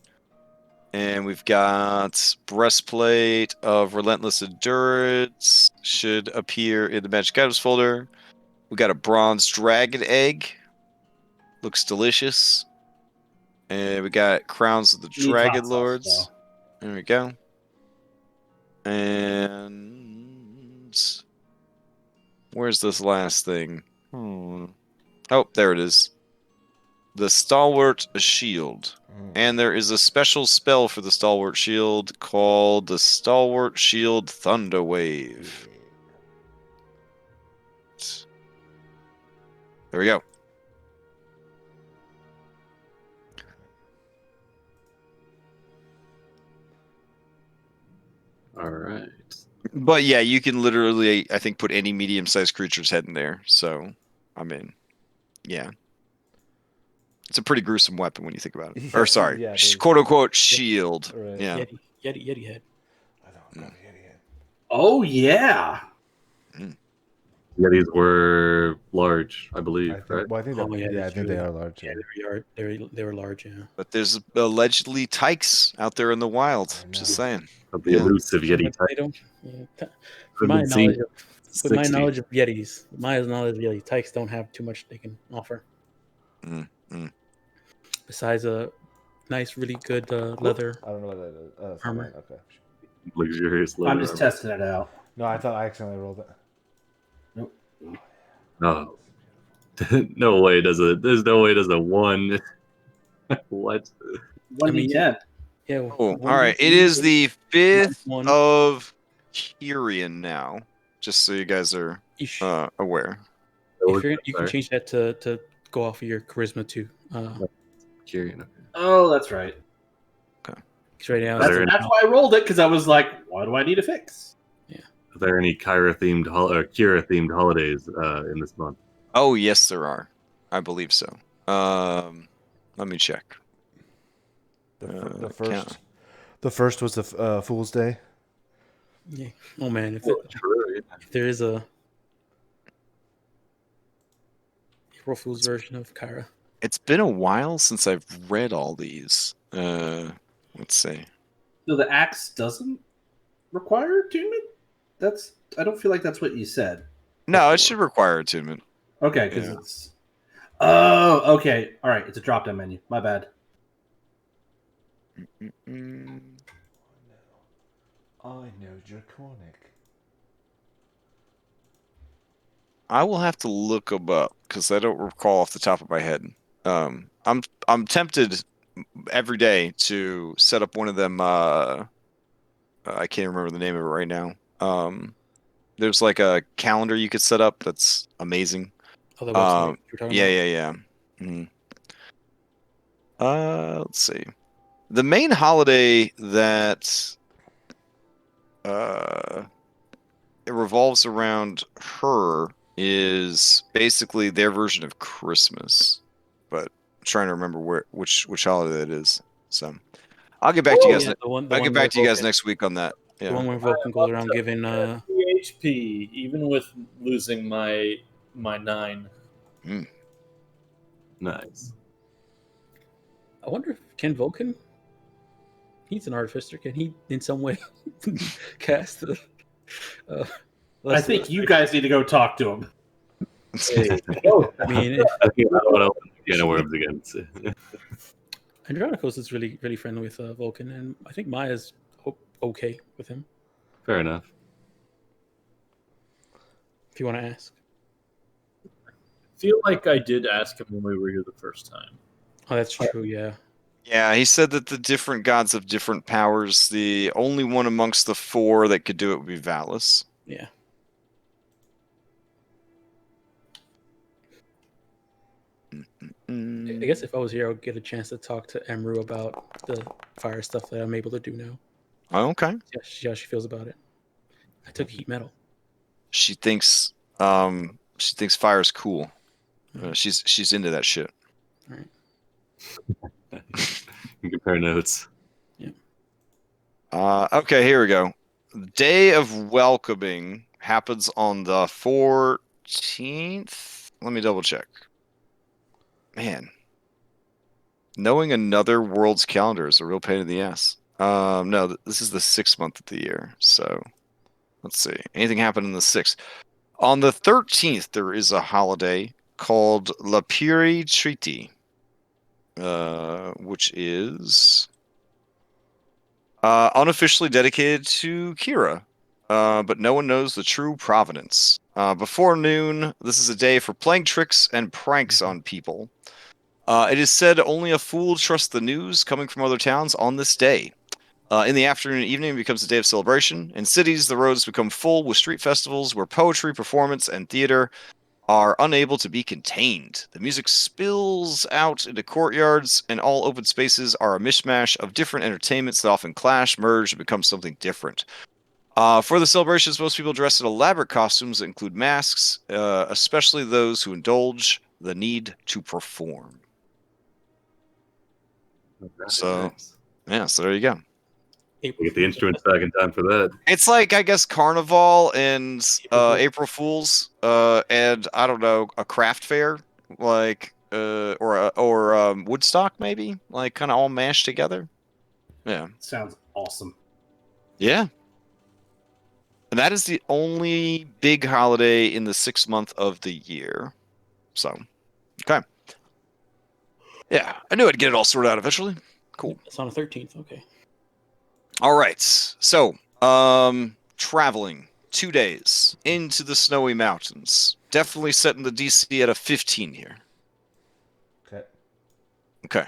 Speaker 1: and we've got Breastplate of Relentless Endurance should appear in the magic items folder. We got a bronze dragon egg. Looks delicious. And we got Crowns of the
Speaker 4: Need hot sauce,
Speaker 1: Dragonlords. There we go. And where's this last thing? Oh, there it is. The Stalwart Shield. And there is a special spell for the Stalwart Shield called the Stalwart Shield Thunderwave. There we go.
Speaker 3: All right.
Speaker 1: But yeah, you can literally, I think, put any medium-sized creature's head in there. So, I mean, yeah. It's a pretty gruesome weapon when you think about it.
Speaker 2: Yeah,
Speaker 1: Or sorry,
Speaker 2: yeah, it is.
Speaker 1: quote-unquote shield.
Speaker 2: Right.
Speaker 1: Yeah.
Speaker 5: Yeti head.
Speaker 2: I don't got it yet.
Speaker 4: Oh yeah.
Speaker 3: Yetis were large, I believe,
Speaker 2: I think,
Speaker 3: right?
Speaker 2: well, I think,
Speaker 5: Oh, yeah,
Speaker 2: I
Speaker 5: that's
Speaker 2: think they
Speaker 5: true.
Speaker 2: are large.
Speaker 5: Yeah, they were large. Yeah.
Speaker 1: But there's allegedly tykes out there in the wild.
Speaker 2: I know.
Speaker 1: Just saying.
Speaker 3: Of the
Speaker 1: Yeah.
Speaker 3: elusive Yeti
Speaker 5: But
Speaker 3: type.
Speaker 5: they don't. Yeah,
Speaker 3: Couldn't
Speaker 5: my
Speaker 3: see
Speaker 5: knowledge, with my
Speaker 3: 60.
Speaker 5: knowledge of Yetis, Maya's knowledge of Yeti tykes don't have too much they can offer. Besides a nice, really good leather.
Speaker 2: I don't know what that is. Oh, that's
Speaker 5: Armor.
Speaker 2: fine. Okay.
Speaker 3: Luxurious leather
Speaker 4: I'm just
Speaker 3: armor.
Speaker 4: testing it out.
Speaker 2: No, I thought I accidentally rolled it.
Speaker 3: No. No way does there's no way does a one. What?
Speaker 4: 1d10.
Speaker 5: Yeah.
Speaker 1: Oh, all right. It is the 5th of Kyrian now, just so you guys are aware.
Speaker 5: If you can change that to go off of your charisma too.
Speaker 3: Kyrian.
Speaker 4: Oh, that's right.
Speaker 1: Okay.
Speaker 5: Right now,
Speaker 4: That's why I rolled it, because I was like, why do I need to fix?
Speaker 3: Are there any Kyra-themed or Kira-themed holidays in this month?
Speaker 1: Oh, yes, there are. I believe so. Let me check.
Speaker 2: The first was the Fool's Day.
Speaker 5: Yeah. Oh man, if there is a April Fool's version of Kyra.
Speaker 1: It's been a while since I've read all these. Let's see.
Speaker 4: So the axe doesn't require attunement? I don't feel like that's what you said.
Speaker 1: No,
Speaker 4: before.
Speaker 1: it should require attunement.
Speaker 4: Okay, because it's. Oh, okay. All right, it's a drop-down menu. My bad.
Speaker 2: I know Draconic.
Speaker 1: I will have to look them up because I don't recall off the top of my head. I'm tempted every day to set up one of them. I can't remember the name of it right now. There's like a calendar you could set up that's amazing.
Speaker 5: Oh, the website you're talking about?
Speaker 1: Yeah. Mm-hmm. Let's see. The main holiday that it revolves around her is basically their version of Christmas, but I'm trying to remember which holiday it is. So I'll get back to you guys. I'll get back to you guys next week on that. Yeah.
Speaker 5: The one where Vulcan goes around giving
Speaker 6: HP, even with losing my 9.
Speaker 3: Nice.
Speaker 5: I wonder if Vulcan? He's an artificer. Can he, in some way, cast the?
Speaker 4: I think you guys need to go talk to him.
Speaker 6: Hey,
Speaker 5: I mean,
Speaker 3: I think I want to open the can of worms again.
Speaker 5: Andronicos is really, really friendly with Vulcan, and I think Maya's okay with him.
Speaker 3: Fair enough.
Speaker 5: If you want to ask.
Speaker 6: I feel like I did ask him when we were here the first time.
Speaker 5: Oh, that's true. Yeah.
Speaker 1: Yeah, he said that the different gods have different powers. The only one amongst the 4 that could do it would be Valis.
Speaker 5: Yeah. I guess if I was here, I would get a chance to talk to Emru about the fire stuff that I'm able to do now.
Speaker 1: Oh, okay.
Speaker 5: See how she feels about it. I took heat metal.
Speaker 1: She thinks fire's cool. She's into that shit.
Speaker 5: All right.
Speaker 3: You compare notes.
Speaker 5: Yeah.
Speaker 1: Okay, here we go. Day of Welcoming happens on the 14th. Let me double check. Man, knowing another world's calendar is a real pain in the ass. No, this is the 6th month of the year. So let's see. Anything happen in the 6th? On the 13th, there is a holiday called La Puri Triti, which is unofficially dedicated to Kira, but no one knows the true provenance. Before noon, this is a day for playing tricks and pranks on people. It is said only a fool trusts the news coming from other towns on this day. In the afternoon and evening, it becomes a day of celebration. In cities, the roads become full with street festivals where poetry, performance, and theater are unable to be contained. The music spills out into courtyards, and all open spaces are a mishmash of different entertainments that often clash, merge, and become something different. For the celebrations, most people dress in elaborate costumes that include masks, especially those who indulge the need to perform. So, yeah, so there you go.
Speaker 3: Get the instruments back in time for that.
Speaker 1: It's like, I guess, Carnival and April Fools, and I don't know, a craft fair, like, or Woodstock, maybe, like, kind of all mashed together. Yeah.
Speaker 4: Sounds awesome.
Speaker 1: Yeah. And that is the only big holiday in the 6th month of the year. So, okay. Yeah, I knew I'd get it all sorted out eventually. Cool.
Speaker 5: It's on the 13th. Okay.
Speaker 1: All right. So, traveling 2 days into the snowy mountains. Definitely setting the DC at a 15 here.
Speaker 2: Okay.
Speaker 1: Okay.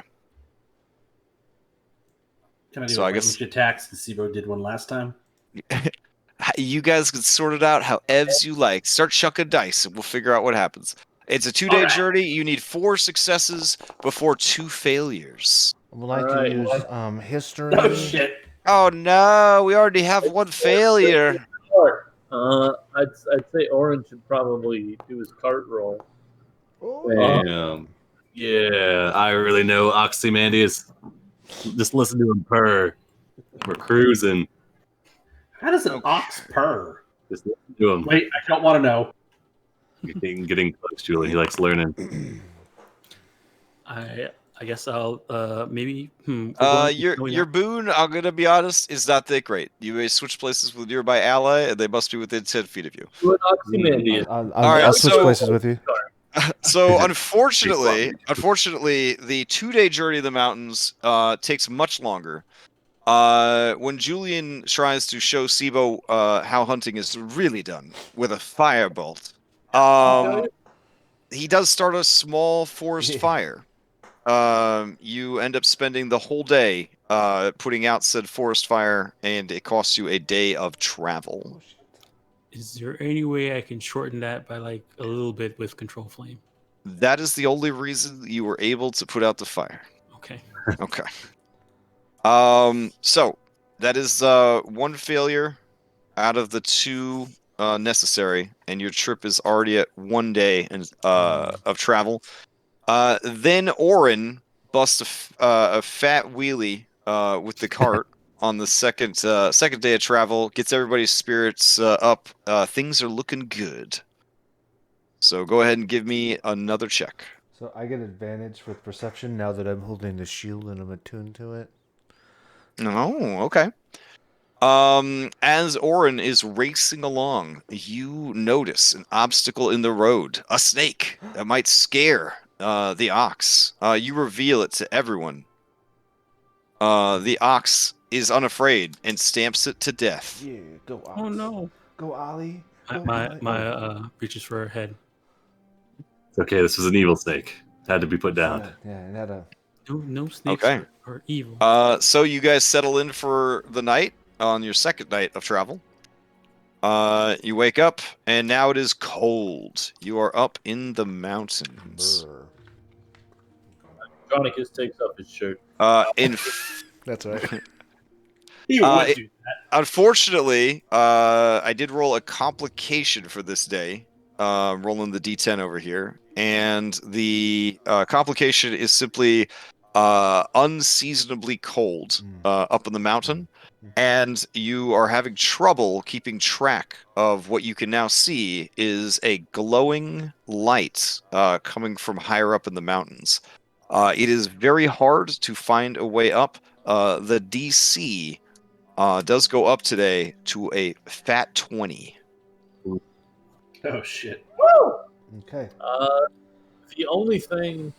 Speaker 4: Can I do
Speaker 1: So
Speaker 4: a
Speaker 1: I guess-
Speaker 4: ranged attack since Sibo did one last time?
Speaker 1: You guys can sort it out however you like. Start chucking dice, and we'll figure out what happens. It's a 2-day
Speaker 4: Alright.
Speaker 1: journey. You need 4 successes before 2 failures.
Speaker 2: I would like
Speaker 6: Alright,
Speaker 2: to use history.
Speaker 4: Oh shit!
Speaker 1: Oh no, we already have 1 failure.
Speaker 6: I'd say Oren should probably do his cart roll.
Speaker 2: Oh.
Speaker 3: Damn. Yeah, I really know Oxymandias. Just listen to him purr. We're cruising.
Speaker 4: How does an ox purr?
Speaker 3: Just listen to him.
Speaker 4: Wait, I don't want to know.
Speaker 3: Getting close, Julian. He likes learning.
Speaker 5: I guess I'll maybe.
Speaker 1: Your boon, I'm gonna be honest, is not that great. You may switch places with nearby ally, and they must be within 10 feet of you.
Speaker 6: Do an Oxymandias.
Speaker 2: I'll switch places with you.
Speaker 1: So unfortunately, the 2-day journey of the mountains takes much longer. When Julian tries to show Sibo how hunting is really done with a firebolt, he does start a small forest fire. You end up spending the whole day putting out said forest fire, and it costs you a day of travel.
Speaker 5: Is there any way I can shorten that by like a little bit with control flame?
Speaker 1: That is the only reason you were able to put out the fire.
Speaker 5: Okay.
Speaker 1: Okay. So that is 1 failure out of the 2 necessary, and your trip is already at 1 day of travel. Then Oren busts a fat wheelie with the cart on the second day of travel, gets everybody's spirits up. Things are looking good. So go ahead and give me another check.
Speaker 2: So I get advantage with perception now that I'm holding the shield and I'm attuned to it.
Speaker 1: Oh, okay. As Oren is racing along, you notice an obstacle in the road, a snake that might scare the ox. You reveal it to everyone. The ox is unafraid and stamps it to death.
Speaker 2: Yeah, go Ox.
Speaker 5: Oh no.
Speaker 2: Go Ollie. Go
Speaker 5: My
Speaker 2: Ollie.
Speaker 5: reaches for her head.
Speaker 3: It's okay. This was an evil snake. It had to be put down.
Speaker 2: Yeah, it had a.
Speaker 5: No snakes
Speaker 1: Okay.
Speaker 5: are evil.
Speaker 1: So you guys settle in for the night on your second night of travel. You wake up, and now it is cold. You are up in the mountains.
Speaker 2: Brr.
Speaker 6: Chronicus takes off his shirt.
Speaker 2: That's right.
Speaker 4: He would do
Speaker 1: Unfortunately, I did roll a complication for this day. Rolling the D10 over here, and the complication is simply unseasonably cold up in the mountain, and you are having trouble keeping track of what you can now see is a glowing light coming from higher up in the mountains. It is very hard to find a way up. The DC does go up today to a fat 20.
Speaker 4: Oh shit!
Speaker 2: Okay.
Speaker 6: The only thing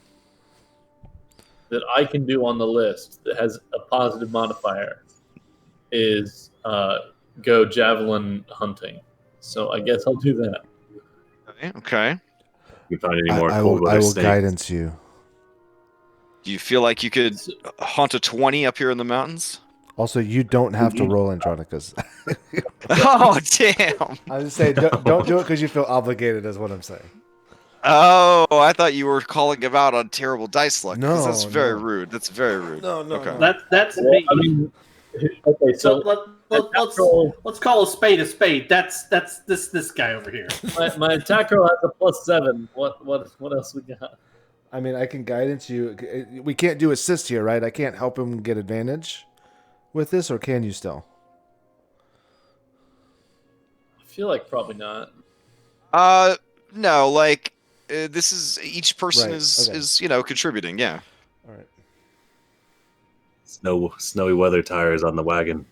Speaker 6: that I can do on the list that has a positive modifier is go javelin hunting. So I guess I'll do that.
Speaker 1: Okay.
Speaker 3: You find any more
Speaker 2: I
Speaker 3: cold
Speaker 2: will
Speaker 3: weather snakes?
Speaker 2: guidance you.
Speaker 1: Do you feel like you could hunt a 20 up here in the mountains?
Speaker 2: Also, you don't have to roll Andronicus.
Speaker 1: Oh, damn.
Speaker 2: I was just saying, don't do it because you feel obligated, is what I'm saying.
Speaker 1: Oh, I thought you were calling him out on terrible dice luck. 'cause
Speaker 2: No,
Speaker 1: that's very
Speaker 2: no.
Speaker 1: rude. That's very rude.
Speaker 2: No.
Speaker 1: Okay.
Speaker 4: That's me.
Speaker 6: I mean, okay,
Speaker 4: So
Speaker 6: so
Speaker 4: let's call a spade a spade. That's this guy over here.
Speaker 6: my attack roll has a +7. What else we got?
Speaker 2: I mean, I can guidance you. We can't do assist here, right? I can't help him get advantage with this, or can you still?
Speaker 6: I feel like probably not.
Speaker 1: No, like this is each person
Speaker 2: Right,
Speaker 1: is
Speaker 2: okay.
Speaker 1: contributing. Yeah.
Speaker 2: All right.
Speaker 3: Snowy weather tires on the wagon.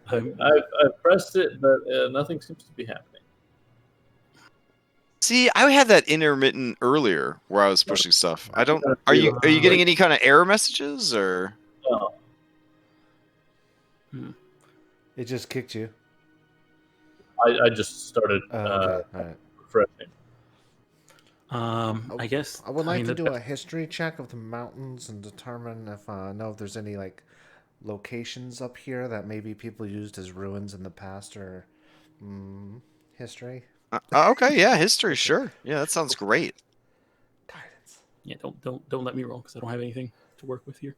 Speaker 6: I've pressed it, but nothing seems to be happening.
Speaker 1: See, I had that intermittent earlier where I was pushing stuff. I don't. Are you getting any kind of error messages or?
Speaker 6: No.
Speaker 2: It just kicked you.
Speaker 6: I just started
Speaker 2: Okay. All right.
Speaker 6: refreshing.
Speaker 5: I guess
Speaker 2: I would like
Speaker 5: mean,
Speaker 2: to
Speaker 5: the-
Speaker 2: do a history check of the mountains and determine if know if there's any like locations up here that maybe people used as ruins in the past or history?
Speaker 1: Okay, yeah, history, sure. Yeah, that sounds great.
Speaker 2: Guidance.
Speaker 5: Yeah, don't let me roll because I don't have anything to work with here.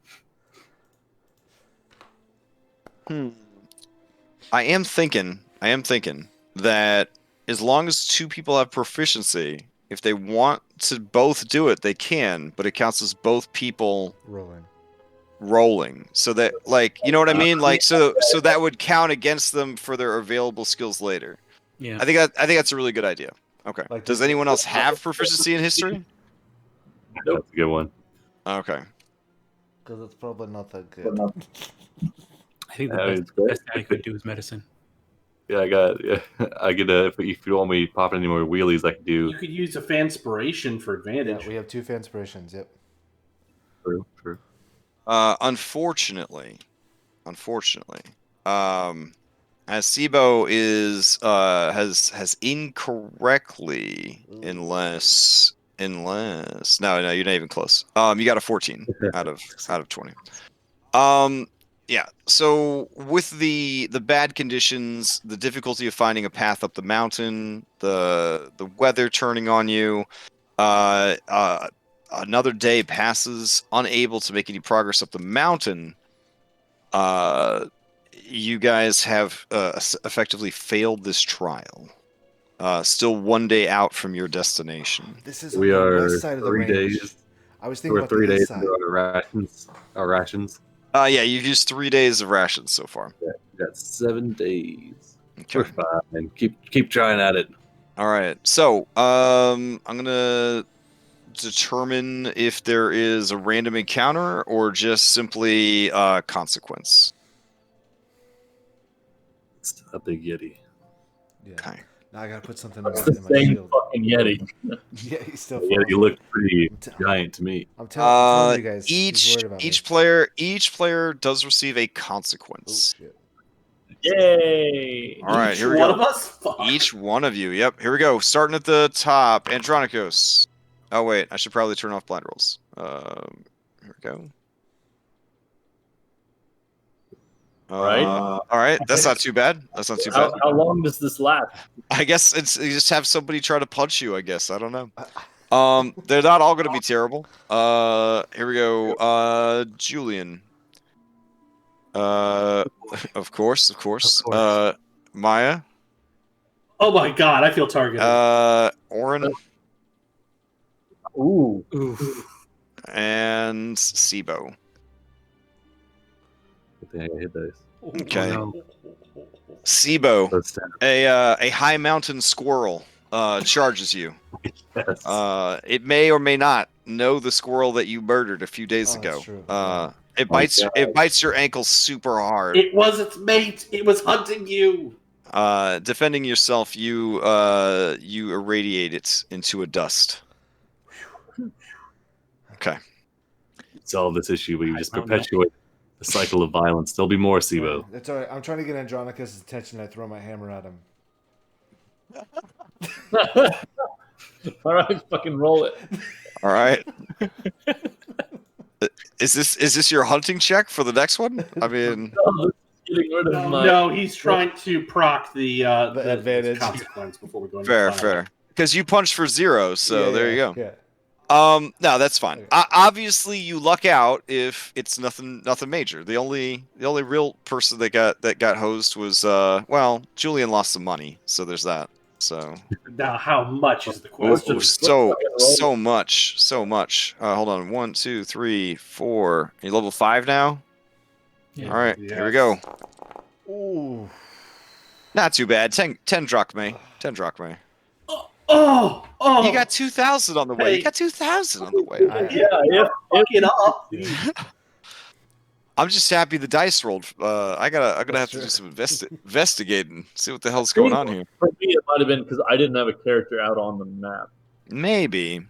Speaker 1: I am thinking that as long as two people have proficiency, if they want to both do it, they can, but it counts as both people rolling. So that, like, you know what I mean? Like, so that would count against them for their available skills later.
Speaker 5: Yeah.
Speaker 1: I think that's a really good idea. Okay.
Speaker 2: Like
Speaker 1: Does
Speaker 2: this-
Speaker 1: anyone else have proficiency in history?
Speaker 3: That's a good one.
Speaker 1: Okay.
Speaker 2: Because it's probably not that good.
Speaker 5: I think
Speaker 3: Yeah,
Speaker 5: the
Speaker 3: it's great.
Speaker 5: best thing I could do is medicine.
Speaker 3: Yeah, I get if you don't want me popping any more wheelies, I can do.
Speaker 4: You could use a fanspiration for advantage.
Speaker 2: Yeah, we have 2 fanspirations. Yep.
Speaker 3: True.
Speaker 1: Unfortunately, as Sibo is has incorrectly, unless no, you're not even close. You got a 14 out of 20. Yeah. So with the bad conditions, the difficulty of finding a path up the mountain, the weather turning on you, another day passes unable to make any progress up the mountain. You guys have effectively failed this trial. Still one day out from your destination.
Speaker 2: This is
Speaker 3: We
Speaker 2: on the
Speaker 3: are
Speaker 2: west side of the
Speaker 3: 3
Speaker 2: range.
Speaker 3: days.
Speaker 2: I was thinking
Speaker 3: We're
Speaker 2: about
Speaker 3: 3
Speaker 2: the
Speaker 3: days
Speaker 2: east side.
Speaker 3: into our rations.
Speaker 1: Yeah, you've used 3 days of rations so far.
Speaker 3: We got 7 days.
Speaker 1: Okay.
Speaker 3: We're fine. Keep trying at it.
Speaker 1: All right. So, I'm gonna determine if there is a random encounter or just simply consequence.
Speaker 3: It's a big yeti.
Speaker 2: Yeah.
Speaker 1: Okay.
Speaker 2: Now I gotta put something in my,
Speaker 6: It's the
Speaker 2: in my
Speaker 6: same
Speaker 2: shield.
Speaker 6: fucking Yeti.
Speaker 2: Yeah, he's still.
Speaker 3: Yeah, you look pretty giant to me.
Speaker 2: I'm telling you guys. he's worried about
Speaker 1: Each player does receive a
Speaker 2: me. Oh
Speaker 1: consequence.
Speaker 2: shit.
Speaker 6: Yay!
Speaker 1: All right,
Speaker 4: Each
Speaker 1: here we
Speaker 4: one
Speaker 1: go.
Speaker 4: of us? Fuck.
Speaker 1: Each one of you. Yep. Here we go. Starting at the top, Andronicos. Oh wait, I should probably turn off blind rolls. Here we go.
Speaker 6: Right.
Speaker 1: All right. That's not too bad. That's not too bad.
Speaker 6: How long does this last?
Speaker 1: I guess you just have somebody try to punch you. I guess I don't know. They're not all going to be terrible. Here we go. Julian. Of course. Maya.
Speaker 4: Oh my god, I feel targeted.
Speaker 1: Oren
Speaker 6: Ooh.
Speaker 1: and Sibo.
Speaker 3: Good thing I hit those.
Speaker 1: Okay.
Speaker 5: Oh,
Speaker 1: Sibo,
Speaker 3: That's 10.
Speaker 1: a high mountain squirrel charges you.
Speaker 3: Yes.
Speaker 1: It may or may not know the squirrel that you murdered a few days
Speaker 2: Oh,
Speaker 1: ago.
Speaker 2: that's true.
Speaker 1: It
Speaker 3: My
Speaker 1: bites
Speaker 3: God.
Speaker 1: it bites your ankle super hard.
Speaker 4: It was its mate. It was hunting you.
Speaker 1: Defending yourself, you irradiate it into a dust. Okay.
Speaker 3: Solve this issue, but you just
Speaker 5: I don't know.
Speaker 3: perpetuate the cycle of violence. There'll be more, Sibo.
Speaker 2: It's alright. I'm trying to get Andronicus' attention. I throw my hammer at him.
Speaker 6: All right, fucking roll it.
Speaker 1: All right. Is this your hunting check for the next one? I mean,
Speaker 6: Getting rid of my.
Speaker 4: No, he's trying to proc the
Speaker 2: advantage.
Speaker 4: consequence before we go into
Speaker 1: fair,
Speaker 4: the final.
Speaker 1: fair. Because you punched for 0, so
Speaker 2: Yeah,
Speaker 1: there
Speaker 2: yeah,
Speaker 1: you go.
Speaker 2: Yeah.
Speaker 1: No, that's fine.
Speaker 2: Okay.
Speaker 1: Obviously, you luck out if it's nothing major. The only real person that got hosed was Julian lost some money, so there's that. So
Speaker 4: Now, how much is the question?
Speaker 1: so much. Hold on, 1, 2, 3, 4. You're level 5 now.
Speaker 5: Yeah.
Speaker 1: All right,
Speaker 4: Yes.
Speaker 1: here we go.
Speaker 2: Ooh.
Speaker 1: Not too bad. 10 drachmae. 10 drachmae.
Speaker 4: Oh!
Speaker 1: You got 2,000 on the way.
Speaker 4: Hey.
Speaker 1: You got 2,000 on the way.
Speaker 6: Yeah,
Speaker 4: Fuck it up.
Speaker 1: I'm just happy the dice rolled. I gotta have to do some investigating. See what the hell's going on here.
Speaker 6: For me, it might have been because I didn't have a character out on the map.
Speaker 1: Maybe.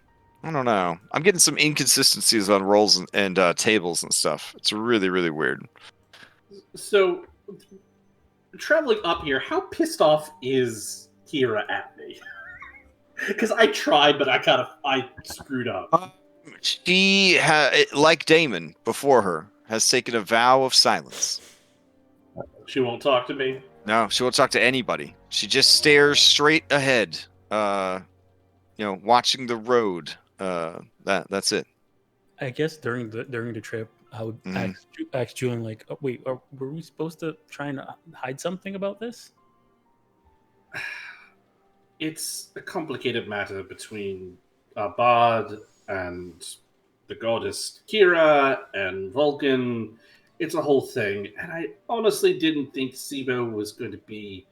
Speaker 1: I don't know. I'm getting some inconsistencies on rolls and tables and stuff. It's really, really weird.
Speaker 4: So, traveling up here, how pissed off is Kira at me? Because I tried, but I screwed up.
Speaker 1: She like Damon before her, has taken a vow of silence.
Speaker 4: She won't talk to me.
Speaker 1: No, she won't talk to anybody. She just stares straight ahead, watching the road. That's it.
Speaker 5: I guess during the trip, I would ask Julian like, oh, wait, were we supposed to try and hide something about this?
Speaker 4: It's a complicated matter between Bard and the goddess Kira and Vulcan. It's a whole thing, and I honestly didn't think Sibo was going to be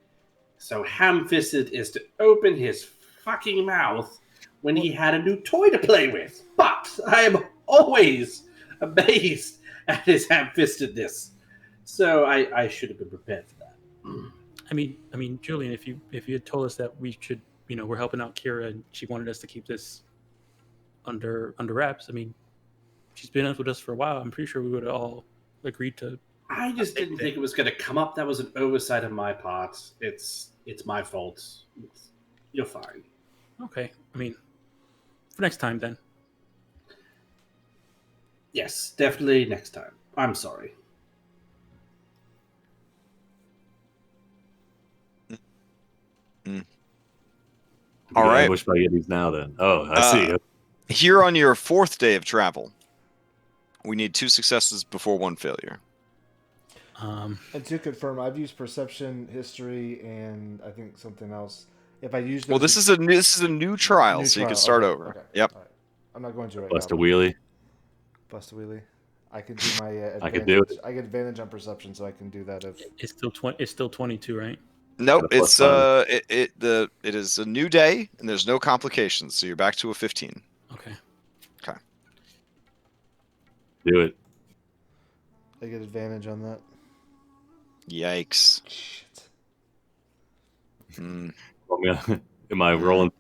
Speaker 4: so ham-fisted as to open his fucking mouth when he had a new toy to play with. But I am always amazed at his ham-fistedness, so I should have been prepared for that.
Speaker 5: I mean, Julian, if you had told us that we should, we're helping out Kira and she wanted us to keep this under wraps. I mean, she's been with us for a while. I'm pretty sure we would have all agreed to.
Speaker 4: I just didn't think it was going to come up. That was an oversight on my part. It's my fault. You're fine.
Speaker 5: Okay. I mean, for next time then.
Speaker 4: Yes, definitely next time. I'm sorry.
Speaker 1: All right.
Speaker 3: Ambush by Yetis now then. Oh, I see.
Speaker 1: Here on your 4th day of travel, we need 2 successes before 1 failure.
Speaker 2: And to confirm, I've used perception, history, and I think something else. If I use
Speaker 1: Well, this is a new trial, so you can start over.
Speaker 2: Okay.
Speaker 1: Yep.
Speaker 2: All right. I'm not going to right
Speaker 3: Bust
Speaker 2: now.
Speaker 3: a wheelie.
Speaker 2: Bust a wheelie. I can do my advantage.
Speaker 3: I can do it.
Speaker 2: I get advantage on perception, so I can do that. If
Speaker 5: It's still 22, right?
Speaker 1: Nope,
Speaker 3: Got a
Speaker 1: it's
Speaker 3: +5.
Speaker 1: it is a new day and there's no complications, so you're back to a 15.
Speaker 5: Okay.
Speaker 3: Do it.
Speaker 2: I get advantage on that.
Speaker 1: Yikes.
Speaker 2: Shit.
Speaker 1: Hmm.
Speaker 3: Am I rolling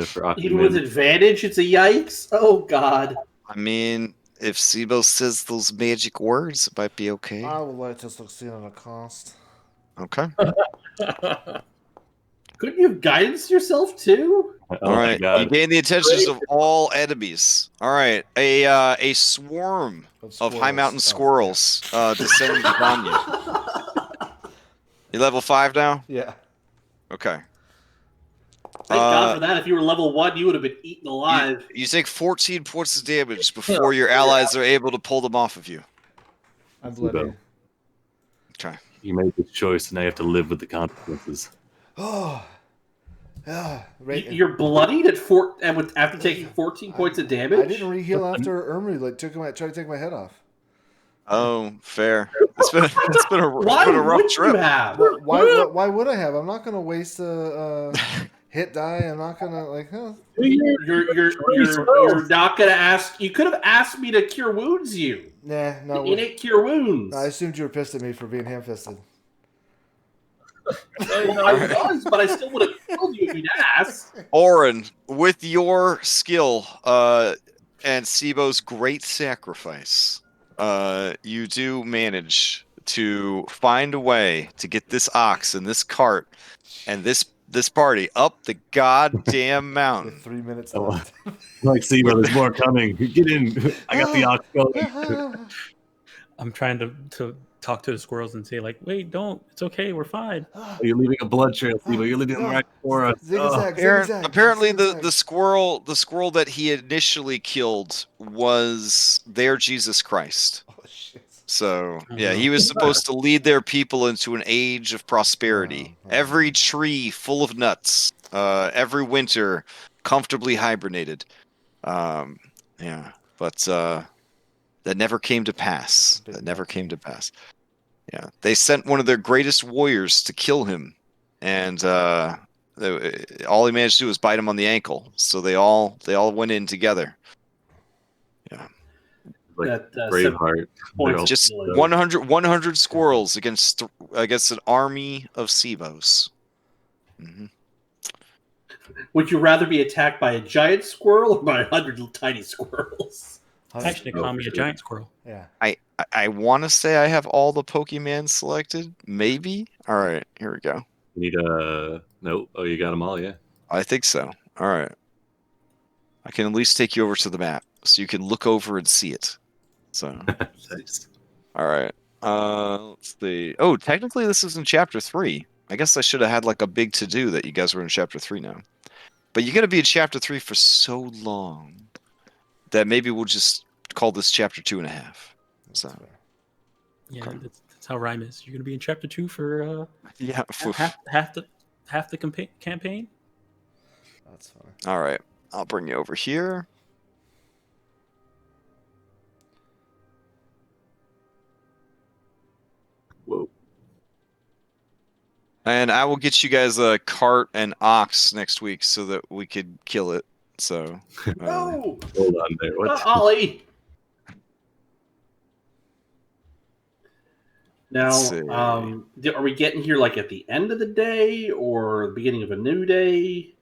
Speaker 3: for
Speaker 4: Even with
Speaker 3: Acumen?
Speaker 4: advantage, it's a yikes. Oh God.
Speaker 1: I mean, if Sibo says those magic words, it might be okay.
Speaker 2: I would like to succeed on a cost.
Speaker 1: Okay.
Speaker 4: Couldn't you have guidance yourself too?
Speaker 3: Oh
Speaker 1: All
Speaker 3: my
Speaker 1: right. You
Speaker 3: god.
Speaker 1: gain the attentions of all enemies. All right. A swarm of high mountain squirrels descends upon you. You level 5 now?
Speaker 2: Yeah.
Speaker 1: Okay.
Speaker 4: Thank God for that. If you were level 1, you would have been eaten alive.
Speaker 1: You take 14 points of damage before your allies are able to pull them off of you.
Speaker 2: I'm bloody.
Speaker 1: Okay.
Speaker 3: You made this choice and now you have to live with the consequences.
Speaker 2: Oh. Right.
Speaker 4: You're bloodied after taking 14 points of damage?
Speaker 2: I didn't re-heal after Irmri tried to take my head off.
Speaker 1: Oh, fair. It's been a
Speaker 4: Why
Speaker 1: rough
Speaker 4: would
Speaker 1: trip.
Speaker 4: you have?
Speaker 2: Why would I have? I'm not going to waste a hit die. I'm not going to
Speaker 4: You're not going to ask. You could have asked me to cure wounds you.
Speaker 2: Nah, no.
Speaker 4: Innate cure wounds.
Speaker 2: I assumed you were pissed at me for being ham-fisted.
Speaker 4: I was, but I still would have killed you if you'd asked.
Speaker 1: Oren, with your skill and Sibo's great sacrifice, you do manage to find a way to get this ox and this cart and this party up the goddamn mountain.
Speaker 2: With 3 minutes
Speaker 3: Oh.
Speaker 2: left.
Speaker 3: Like, see, bro, there's more coming. Get in. I got the ox going.
Speaker 5: I'm trying to talk to the squirrels and say like, wait, don't. It's okay. We're fine.
Speaker 3: You're leaving a blood trail, Steve. You're leaving right for us.
Speaker 2: Zigzag, zigzag,
Speaker 1: Apparently,
Speaker 2: zigzag.
Speaker 1: the squirrel that he initially killed was their Jesus Christ.
Speaker 2: Oh, shit.
Speaker 1: So yeah, he was supposed to lead their people into an age of prosperity.
Speaker 2: Oh.
Speaker 1: Every tree full of nuts. Every winter comfortably hibernated. Yeah, but that never came to pass. Yeah, they sent one of their greatest warriors to kill him, and all he managed to do was bite him on the ankle. So they all went in together. Yeah,
Speaker 3: Like
Speaker 4: That,
Speaker 3: Braveheart.
Speaker 4: points
Speaker 1: just
Speaker 4: of
Speaker 1: 100 squirrels against an army of Sibos. Mm-hmm.
Speaker 4: Would you rather be attacked by a giant squirrel or by 100 tiny squirrels?
Speaker 5: Actually, call me a giant squirrel.
Speaker 2: Yeah.
Speaker 1: I want to say I have all the Pokemon selected. Maybe. All right, here we go.
Speaker 3: You need a no. Oh, you got them all, yeah.
Speaker 1: I think so. All right. I can at least take you over to the map so you can look over and see it. So,
Speaker 3: Nice.
Speaker 1: All right. Let's see. Oh, technically this is in chapter 3. I guess I should have had like a big to do that you guys were in chapter 3 now. But you're gonna be in chapter 3 for so long that maybe we'll just call this chapter 2.5.
Speaker 2: That's
Speaker 1: So
Speaker 2: fair.
Speaker 5: Yeah,
Speaker 1: Okay.
Speaker 5: that's how rhyme is. You're gonna be in chapter 2 for
Speaker 1: yeah.
Speaker 5: half the campaign.
Speaker 2: That's fine.
Speaker 1: All right. I'll bring you over here.
Speaker 3: Whoa.
Speaker 1: And I will get you guys a cart and ox next week so that we could kill it. So
Speaker 4: No,
Speaker 3: Hold on there. What?
Speaker 4: Ollie.
Speaker 1: Let's see.
Speaker 4: Now, are we getting here like at the end of the day or the beginning of a new day?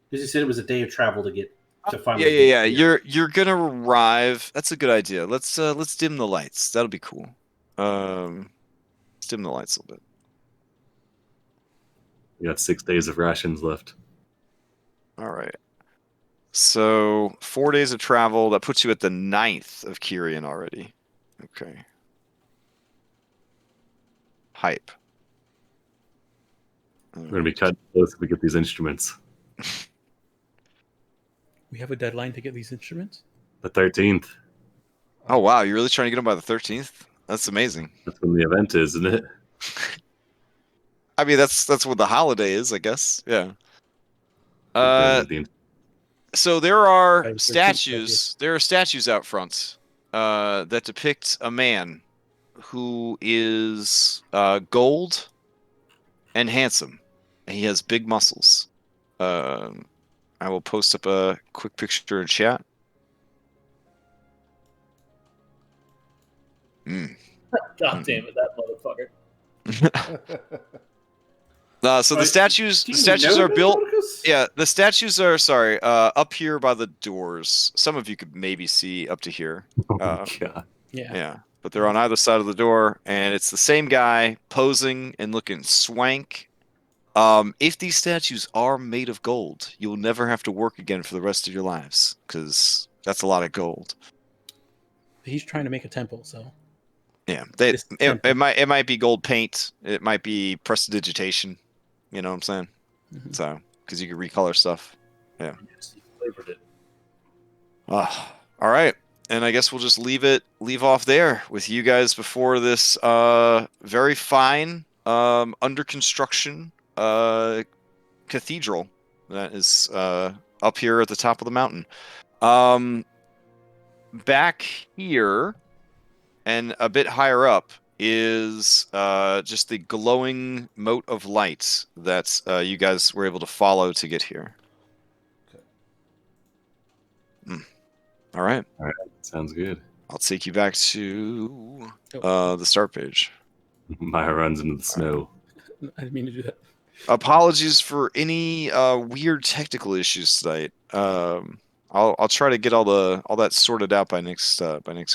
Speaker 4: Because you said it was a day of travel to get to finally.
Speaker 1: Yeah.
Speaker 4: get here.
Speaker 1: You're gonna arrive. That's a good idea. Let's dim the lights. That'll be cool. Let's dim the lights a little bit.
Speaker 3: We got 6 days of rations left.
Speaker 1: All right. So 4 days of travel. That puts you at the 9th of Kyrian already. Okay. Hype.
Speaker 3: We're gonna be cut close if we get these instruments.
Speaker 5: We have a deadline to get these instruments.
Speaker 3: The 13th.
Speaker 1: Oh wow, you're really trying to get them by the 13th? That's amazing.
Speaker 3: That's when the event is, isn't it?
Speaker 1: I mean, that's what the holiday is, I guess. Yeah.
Speaker 3: The-
Speaker 1: So there are
Speaker 5: Right, 13th,
Speaker 1: statues. There are statues out front that depict a man who is gold and handsome, and he has big muscles. I will post up a quick picture in chat.
Speaker 6: God damn it, that motherfucker.
Speaker 1: So the statues,
Speaker 4: Do
Speaker 1: the
Speaker 4: you
Speaker 1: statues
Speaker 4: know
Speaker 1: are built.
Speaker 4: Leviticus?
Speaker 1: Yeah, the statues are up here by the doors. Some of you could maybe see up to here.
Speaker 3: Oh my God.
Speaker 1: Yeah, but they're on either side of the door, and it's the same guy posing and looking swank. If these statues are made of gold, you'll never have to work again for the rest of your lives, because that's a lot of gold.
Speaker 5: He's trying to make a temple, so
Speaker 1: Yeah,
Speaker 5: This temple.
Speaker 1: it might be gold paint, it might be prestidigitation. You know what I'm saying?
Speaker 5: Mhm.
Speaker 1: So, because you can recolor stuff.
Speaker 6: Yes, he flavored it.
Speaker 1: All right. And I guess we'll just leave off there with you guys before this very fine under construction cathedral that is up here at the top of the mountain. Back here and a bit higher up is just the glowing mote of light that you guys were able to follow to get here. All right.
Speaker 3: Sounds good.
Speaker 1: I'll take you back to the start page.
Speaker 3: Maya runs into the snow.
Speaker 5: I didn't mean to do that.
Speaker 1: Apologies for any weird technical issues tonight. I'll try to get all that sorted out by next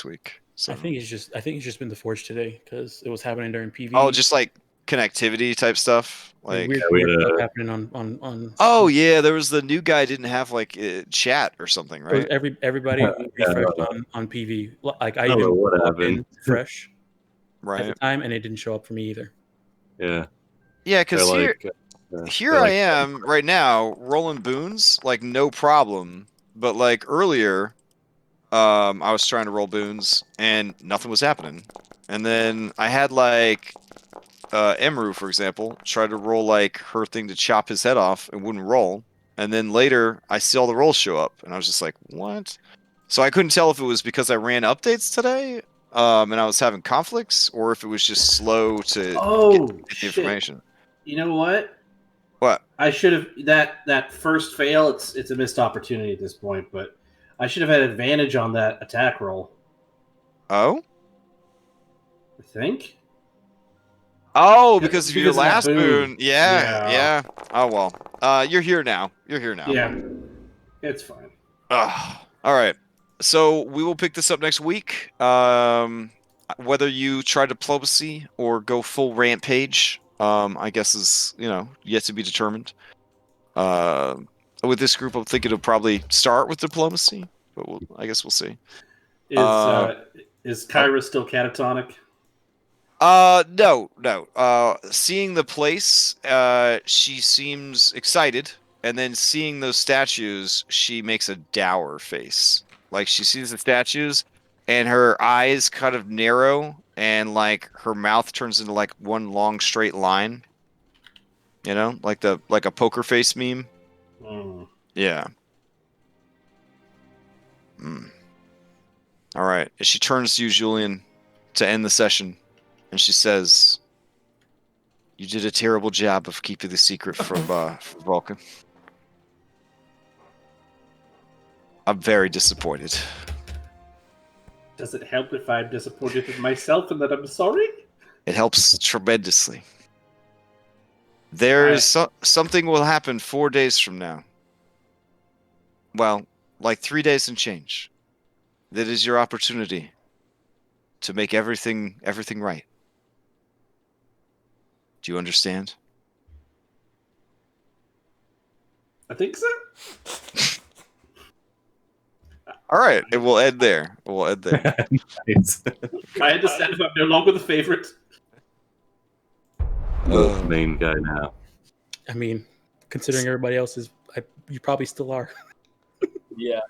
Speaker 1: week. So.
Speaker 5: I think it's just been the forge today because it was happening during PV.
Speaker 1: Oh, just like connectivity type stuff. Like
Speaker 5: weird,
Speaker 3: we
Speaker 5: weird
Speaker 3: had
Speaker 5: stuff
Speaker 3: a-
Speaker 5: happening on.
Speaker 1: oh yeah, there was the new guy didn't have like chat or something,
Speaker 5: It was
Speaker 1: right?
Speaker 5: everybody refreshed on PV. Like I
Speaker 3: don't know
Speaker 5: even
Speaker 3: what
Speaker 5: logged in
Speaker 3: happened.
Speaker 5: fresh at
Speaker 1: Right.
Speaker 5: the time, and it didn't show up for me either.
Speaker 3: Yeah.
Speaker 1: Yeah, because
Speaker 3: They're
Speaker 1: here
Speaker 3: they're
Speaker 1: I am right now rolling boons like no problem, but like earlier, I was trying to roll boons and nothing was happening, and then I had like Emru, for example, tried to roll like her thing to chop his head off and wouldn't roll, and then later I see all the rolls show up, and I was just like, what? So I couldn't tell if it was because I ran updates today, and I was having conflicts, or if it was just slow to
Speaker 4: Oh,
Speaker 1: get the
Speaker 4: shit.
Speaker 1: information.
Speaker 4: You know what?
Speaker 1: What?
Speaker 4: I should have that first fail. It's a missed opportunity at this point, but I should have had advantage on that attack roll.
Speaker 1: Oh?
Speaker 4: I think.
Speaker 1: Oh, because of your
Speaker 4: Because of that
Speaker 1: last
Speaker 4: boon.
Speaker 1: boon.
Speaker 4: Yeah.
Speaker 1: Yeah. Oh well. You're here now.
Speaker 4: Yeah, it's fine.
Speaker 1: All right. So we will pick this up next week. Whether you try diplomacy or go full rampage, I guess is yet to be determined. With this group, I'm thinking it'll probably start with diplomacy, but I guess we'll see.
Speaker 4: Is Kyra still catatonic?
Speaker 1: No. Seeing the place, she seems excited, and then seeing those statues, she makes a dour face. Like she sees the statues, and her eyes kind of narrow, and like her mouth turns into like one long straight line. You know, like a poker face meme.
Speaker 4: Mm.
Speaker 1: Yeah. Mm. All right. And she turns to you, Julian, to end the session, and she says, "You did a terrible job of keeping the secret from Vulcan. I'm very disappointed."
Speaker 4: Does it help if I'm disappointed in myself and that I'm sorry?
Speaker 1: It helps tremendously. There's something will happen 4 days from now. Well, like 3 days and change. That is your opportunity to make everything right. Do you understand?
Speaker 4: I think so.
Speaker 1: All right, it will end there.
Speaker 3: It's
Speaker 4: I understand if I'm no longer the favorite.
Speaker 3: the main guy now.
Speaker 5: I mean, considering everybody else is, you probably still are.
Speaker 6: Yeah.